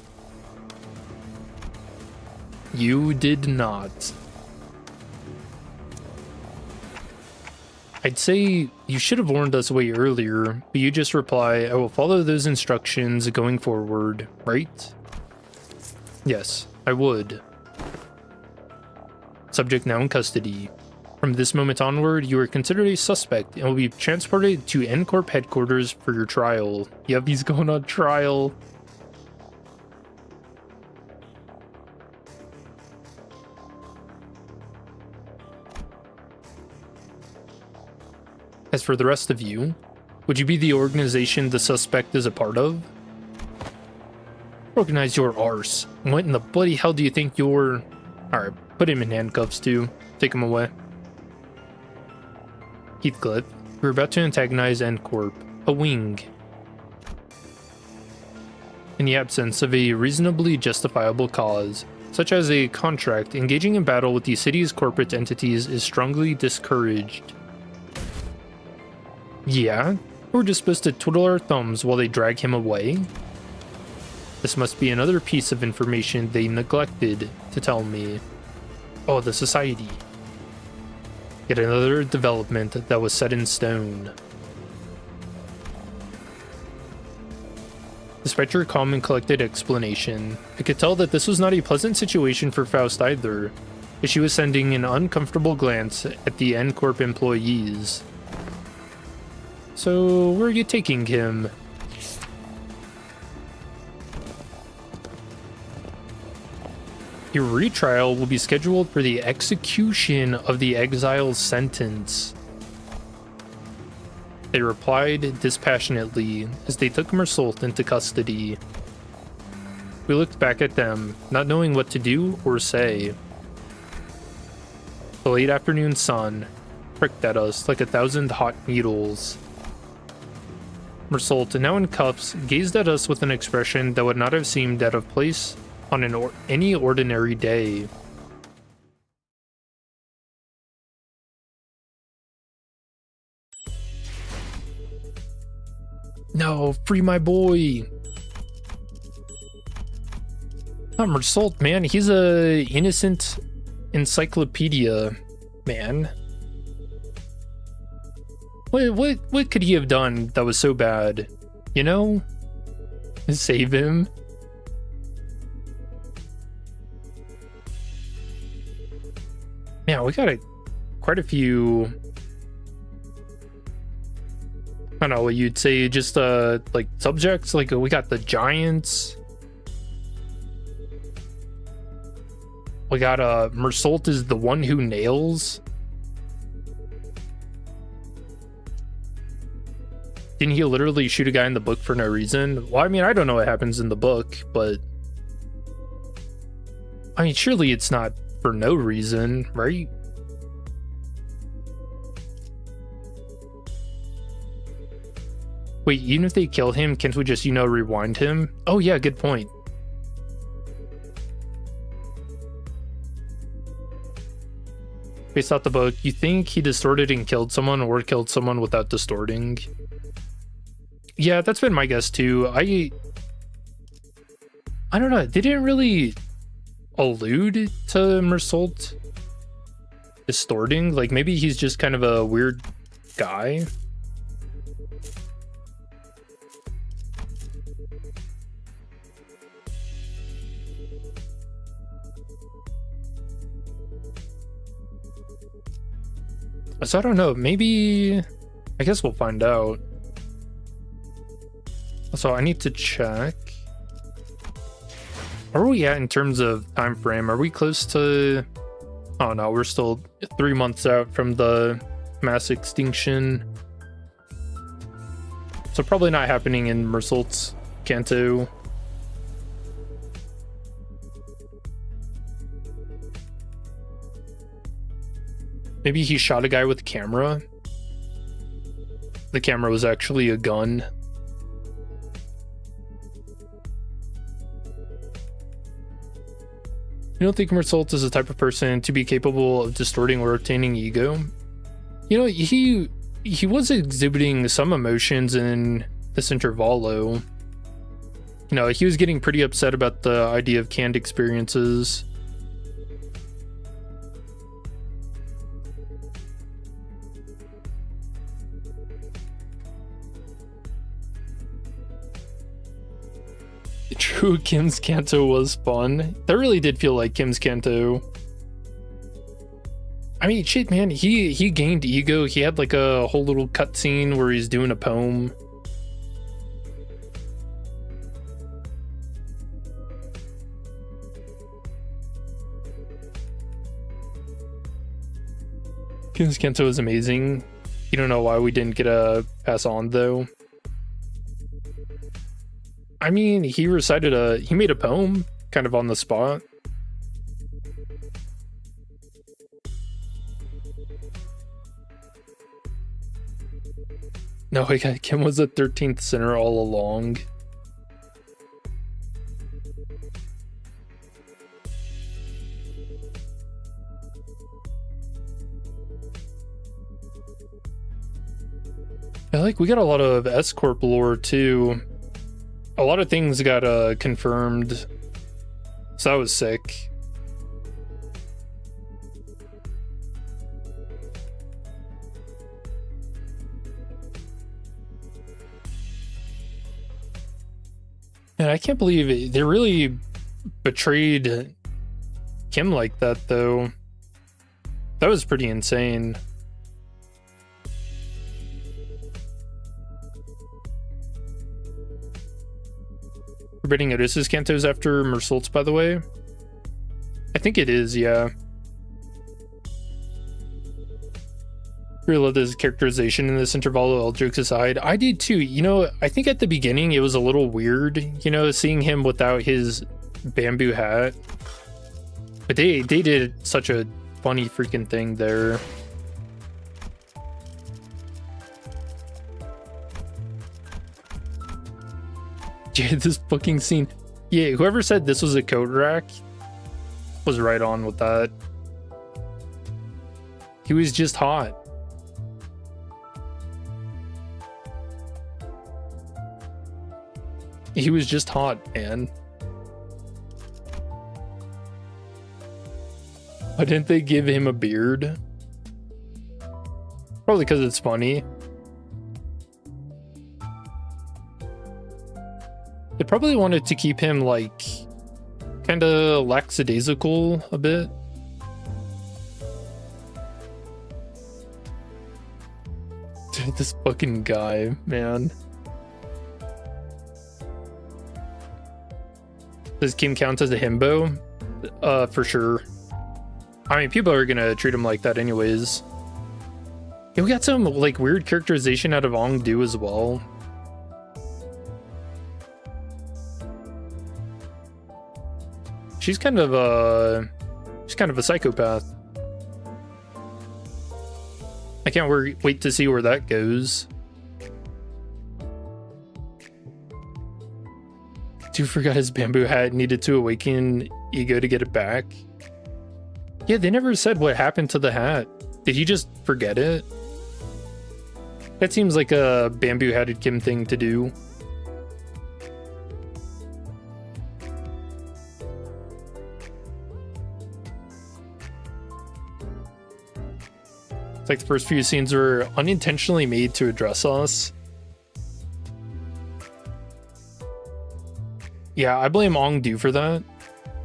You did not. I'd say you should have warned us way earlier, but you just reply, I will follow those instructions going forward, right? Yes, I would. Subject now in custody. From this moment onward, you are considered a suspect and will be transported to Corp headquarters for your trial. Yep, he's going on trial. As for the rest of you, would you be the organization the suspect is a part of? Organize your arse. What in the bloody hell do you think you're... Alright, put him in handcuffs too. Take him away. Heathcliff, we're about to antagonize Corp, a wing. In the absence of a reasonably justifiable cause, such as a contract, engaging in battle with the city's corporate entities is strongly discouraged. Yeah? We're just supposed to twiddle our thumbs while they drag him away? This must be another piece of information they neglected to tell me. Oh, the society. Yet another development that was set in stone. Despite your calm and collected explanation, I could tell that this was not a pleasant situation for Faust either, as she was sending an uncomfortable glance at the Corp employees. So, where are you taking him? Your retrial will be scheduled for the execution of the exile's sentence. They replied dispassionately as they took Mersault into custody. We looked back at them, not knowing what to do or say. The late afternoon sun pricked at us like 1,000 hot needles. Mersault, now in cuffs, gazed at us with an expression that would not have seemed out of place on any ordinary day. No, free my boy. Not Mersault, man. He's a innocent encyclopedia, man. What could he have done that was so bad? You know? Save him. Man, we got quite a few. I don't know what you'd say, just like subjects. Like we got the giants. We got Mersault is the one who nails. Didn't he literally shoot a guy in the book for no reason? Well, I mean, I don't know what happens in the book, but I mean, surely it's not for no reason, right? Wait, even if they kill him, can't we just, rewind him? Oh yeah, good point. Based off the book, you think he distorted and killed someone or killed someone without distorting? Yeah, that's been my guess too. I don't know. They didn't really allude to Mersault distorting. Like maybe he's just kind of a weird guy. So I don't know. Maybe I guess we'll find out. So I need to check. Where are we at in terms of time frame? Are we close to... Oh no, we're still 3 months out from the mass extinction. So probably not happening in Mersault's Kanto. Maybe he shot a guy with a camera. The camera was actually a gun. You don't think Mersault is the type of person to be capable of distorting or obtaining ego? He was exhibiting some emotions in this Intervallo. He was getting pretty upset about the idea of canned experiences. True, Kim's Kanto was fun. That really did feel like Kim's Kanto. I mean, shit, man, he gained ego. He had like a whole little cutscene where he's doing a poem. Kim's Kanto is amazing. You don't know why we didn't get a pass on though. I mean, he made a poem kind of on the spot. No, Kim was the 13th sinner all along. We got a lot of S-Corp lore too. A lot of things got confirmed. So that was sick. And I can't believe it. They really betrayed Kim like that, though. That was pretty insane. Forbidding Odysseus Cantos after Mersault, by the way. I think it is, yeah. Really love this characterization in this Intervallo, all jokes aside. I did too. You know, I think at the beginning it was a little weird, you know, seeing him without his bamboo hat. But they did such a funny freaking thing there. Yeah, this fucking scene. Yeah, whoever said this was a coat rack was right on with that. He was just hot. He was just hot, man. Why didn't they give him a beard? Probably because it's funny. They probably wanted to keep him like kind of lackadaisical a bit. Dude, this fucking guy, man. Does Kim count as a himbo? For sure. I mean, people are gonna treat him like that anyways. Yeah, we got some like weird characterization out of Ongdu as well. She's kind of a psychopath. I can't wait to see where that goes. Dude forgot his bamboo hat, needed to awaken ego to get it back. Yeah, they never said what happened to the hat. Did he just forget it? That seems like a bamboo-hatted Kim thing to do. It's like the first few scenes were unintentionally made to address us. Yeah, I blame Ongdu for that.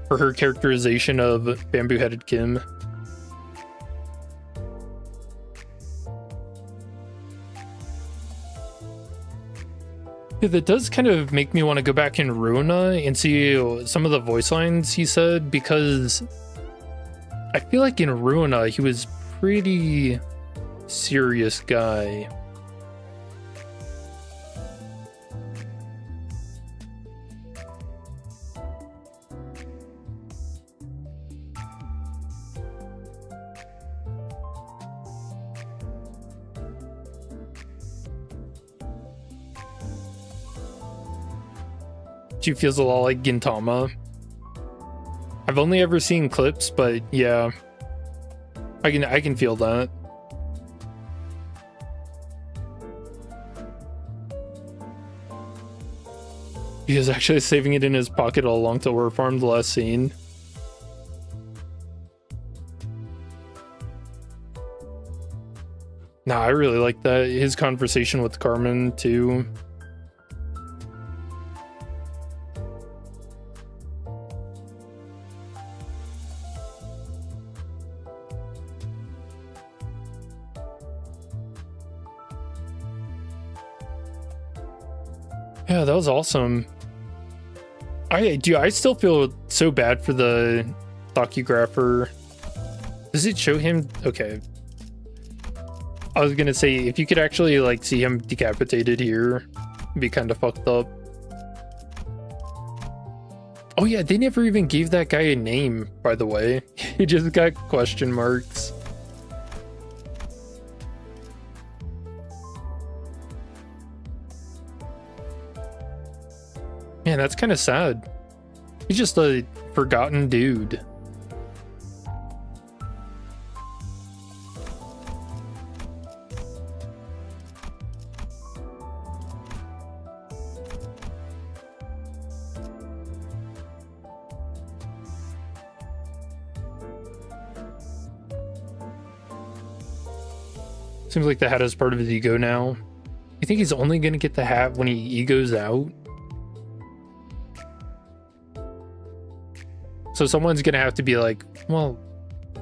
For her characterization of bamboo-headed Kim. Yeah, that does kind of make me want to go back in Ruina and see some of the voice lines he said, because I feel like in Ruina he was pretty serious guy. She feels a lot like Gintama. I've only ever seen clips, but yeah, I can feel that. He was actually saving it in his pocket all along till we're farmed the last scene. Nah, I really like that. His conversation with Carmen too. Yeah, that was awesome. I still feel so bad for the docugrapher. Does it show him? Okay. I was gonna say, if you could actually like see him decapitated here, it'd be kind of fucked up. Oh yeah, they never even gave that guy a name, by the way. He just got question marks. Man, that's kind of sad. He's just a forgotten dude. Seems like the hat is part of his ego now. You think he's only gonna get the hat when he egos out? So someone's gonna have to be like, well,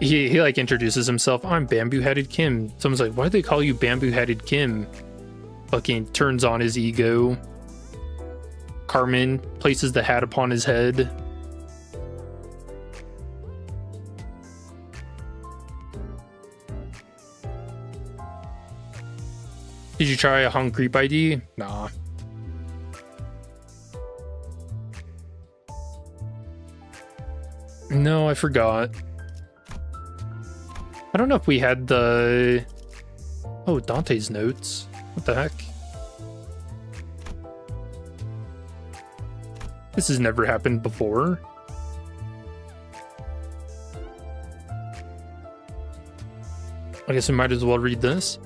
he like introduces himself. I'm Bamboo-Headed Kim. Someone's like, why do they call you Bamboo-Headed Kim? Fucking turns on his ego. Carmen places the hat upon his head. Did you try a hung creep ID? Nah. No, I forgot. I don't know if we had the... Oh, Dante's notes. What the heck? This has never happened before. I guess we might as well read this.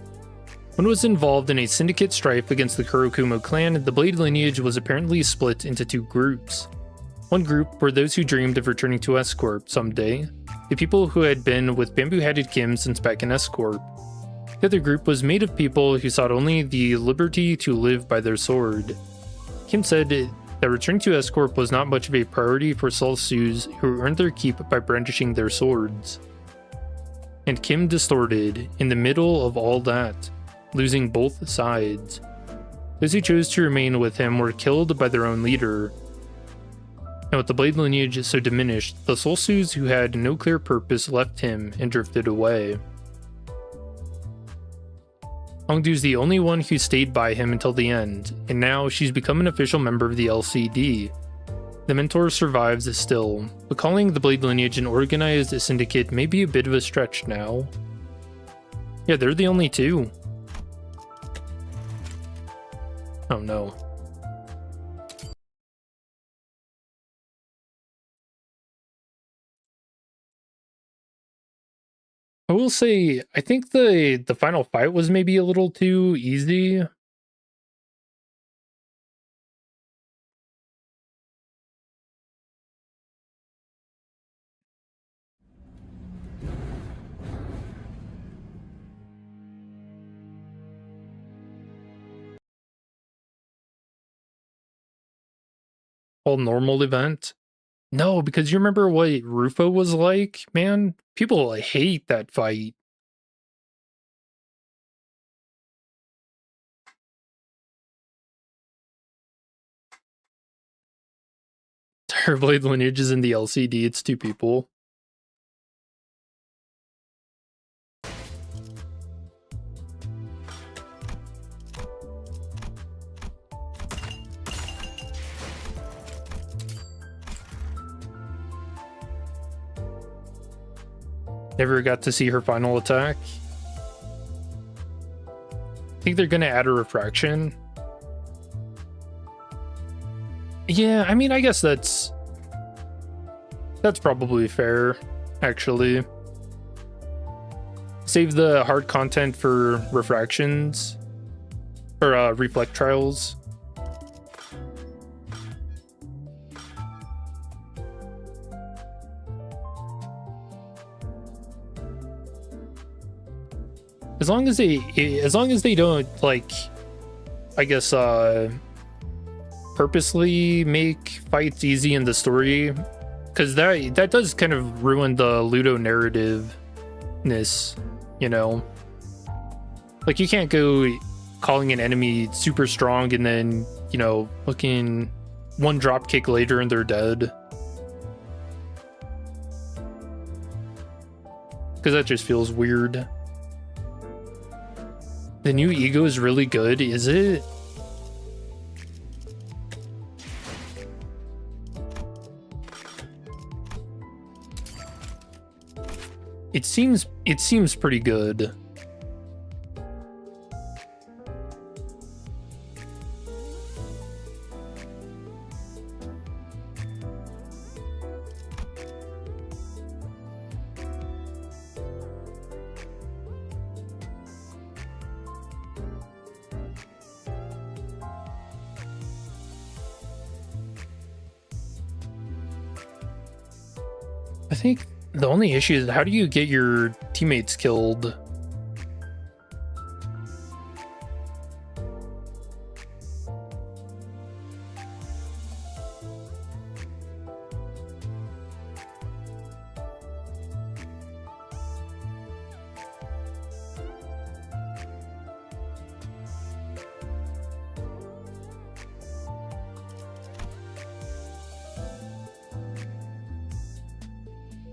One was involved in a syndicate strife against the Kumo clan. The Blade lineage was apparently split into two groups. One group were those who dreamed of returning to S-Corp someday, the people who had been with Bamboo-Headed Kim since back in S-Corp. The other group was made of people who sought only the liberty to live by their sword. Kim said that returning to S-Corp was not much of a priority for Solsus who earned their keep by brandishing their swords. And Kim distorted in the middle of all that, losing both sides. Those who chose to remain with him were killed by their own leader. And with the Blade lineage so diminished, the Solsus who had no clear purpose left him and drifted away. Hongdu's the only one who stayed by him until the end, and now she's become an official member of the LCD. The mentor survives still, but calling the Blade lineage an organized syndicate may be a bit of a stretch now. Yeah, they're the only two. Oh no. I will say, I think the final fight was maybe a little too easy. All normal event. No, because you remember what Rufo was like, man? People hate that fight. Blade lineage is in the LCD, it's two people. Never got to see her final attack. I think they're gonna add a refraction. Yeah, I mean, I guess that's probably fair, actually. Save the hard content for refractions, or reflect trials. As long as they don't, like, I guess, purposely make fights easy in the story, because that does kind of ruin the Ludo narrativeness, you know? Like, you can't go calling an enemy super strong and then, you know, looking one drop kick later and they're dead. Because that just feels weird. The new ego is really good, is it? It seems pretty good. I think the only issue is, how do you get your teammates killed?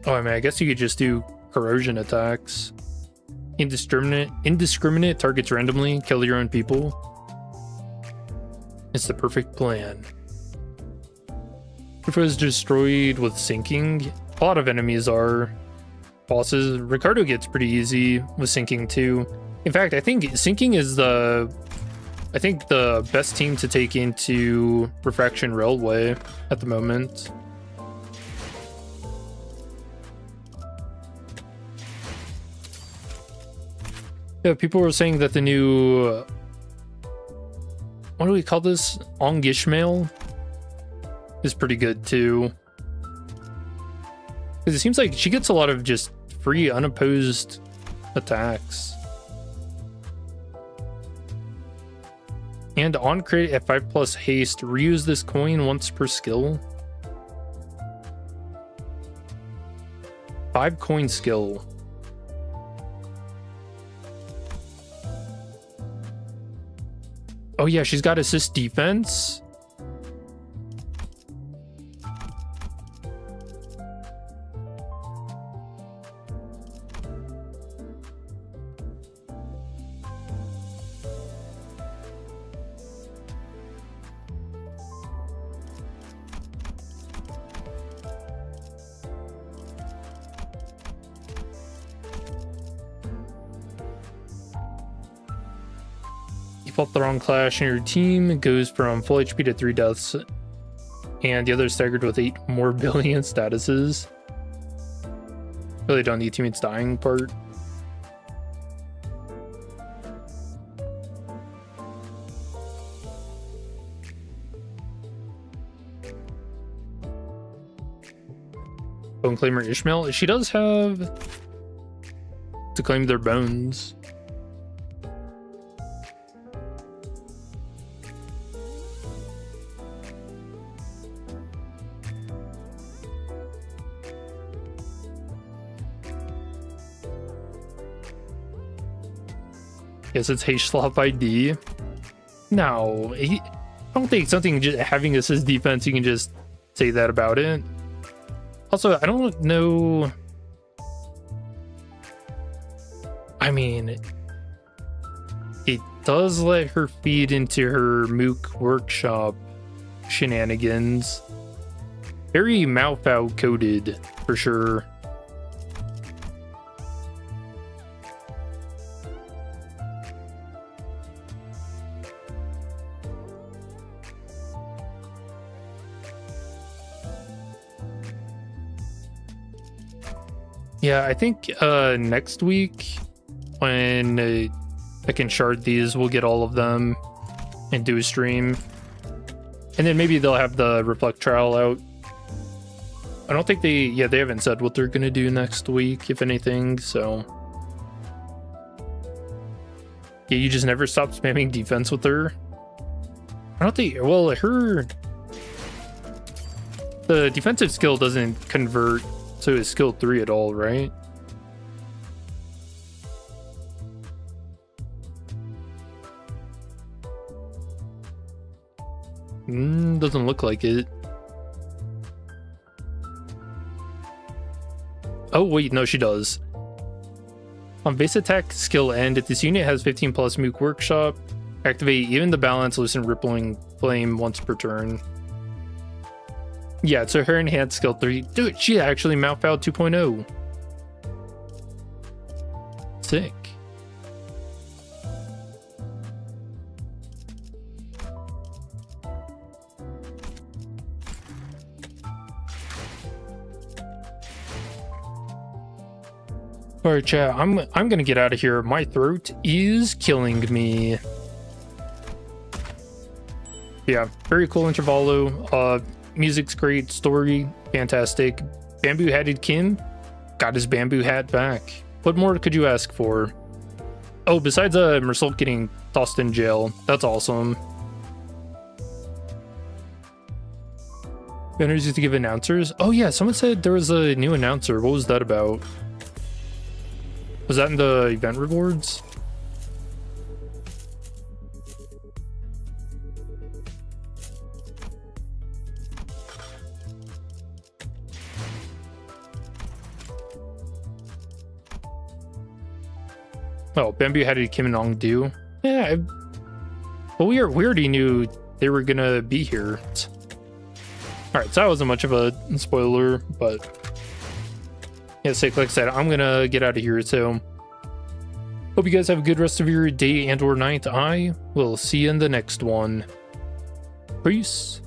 Oh, I mean, I guess you could just do corrosion attacks. Indiscriminate targets randomly, kill your own people. It's the perfect plan. If it was destroyed with sinking, a lot of enemies are bosses. Ricardo gets pretty easy with sinking too. In fact, I think sinking is the best team to take into Refraction Railway at the moment. Yeah, people were saying that the new, what do we call this? Ongishmail is pretty good too. Because it seems like she gets a lot of just free, unopposed attacks. And on crit at 5+ haste, reuse this coin once per skill. 5 coin skill. Oh yeah, she's got assist defense. Fought the wrong clash and your team goes from full HP to 3 deaths, and the other staggered with 8 more billion statuses. Really don't need teammates dying part. Bone Claimer Ishmael. She does have to claim their bones. Guess it's H-Slop ID. No, I don't think something just having assist defense, you can just say that about it. Also, I don't know. I mean, it does let her feed into her Mook workshop shenanigans. Very Malfow coded for sure. Yeah, I think next week when I can shard these, we'll get all of them and do a stream. And then maybe they'll have the Reflect trial out. I don't think they haven't said what they're gonna do next week, if anything, so. Yeah, you just never stop spamming defense with her. I don't think, well, the defensive skill doesn't convert to his skill 3 at all, right? Doesn't look like it. Oh wait, no, she does. On base attack skill end, if this unit has 15+ Mook Workshop, activate even the balance, loosen Rippling Flame once per turn. Yeah, so her enhanced skill 3. Dude, she actually Malfow 2.0. Sick. Alright, chat, I'm gonna get out of here. My throat is killing me. Yeah, very cool Intervallo. Music's great, story fantastic. Bamboo Hatted Kim got his bamboo hat back. What more could you ask for? Oh, besides Mersault getting tossed in jail, that's awesome. Banners used to give announcers. Oh yeah, someone said there was a new announcer. What was that about? Was that in the event rewards? Well, Bamboo had Kim and Ong do. Yeah, well, we already knew they were gonna be here. Alright, so that wasn't much of a spoiler, but yeah, like I said, I'm gonna get out of here, so hope you guys have a good rest of your day and or night. I will see you in the next one. Peace.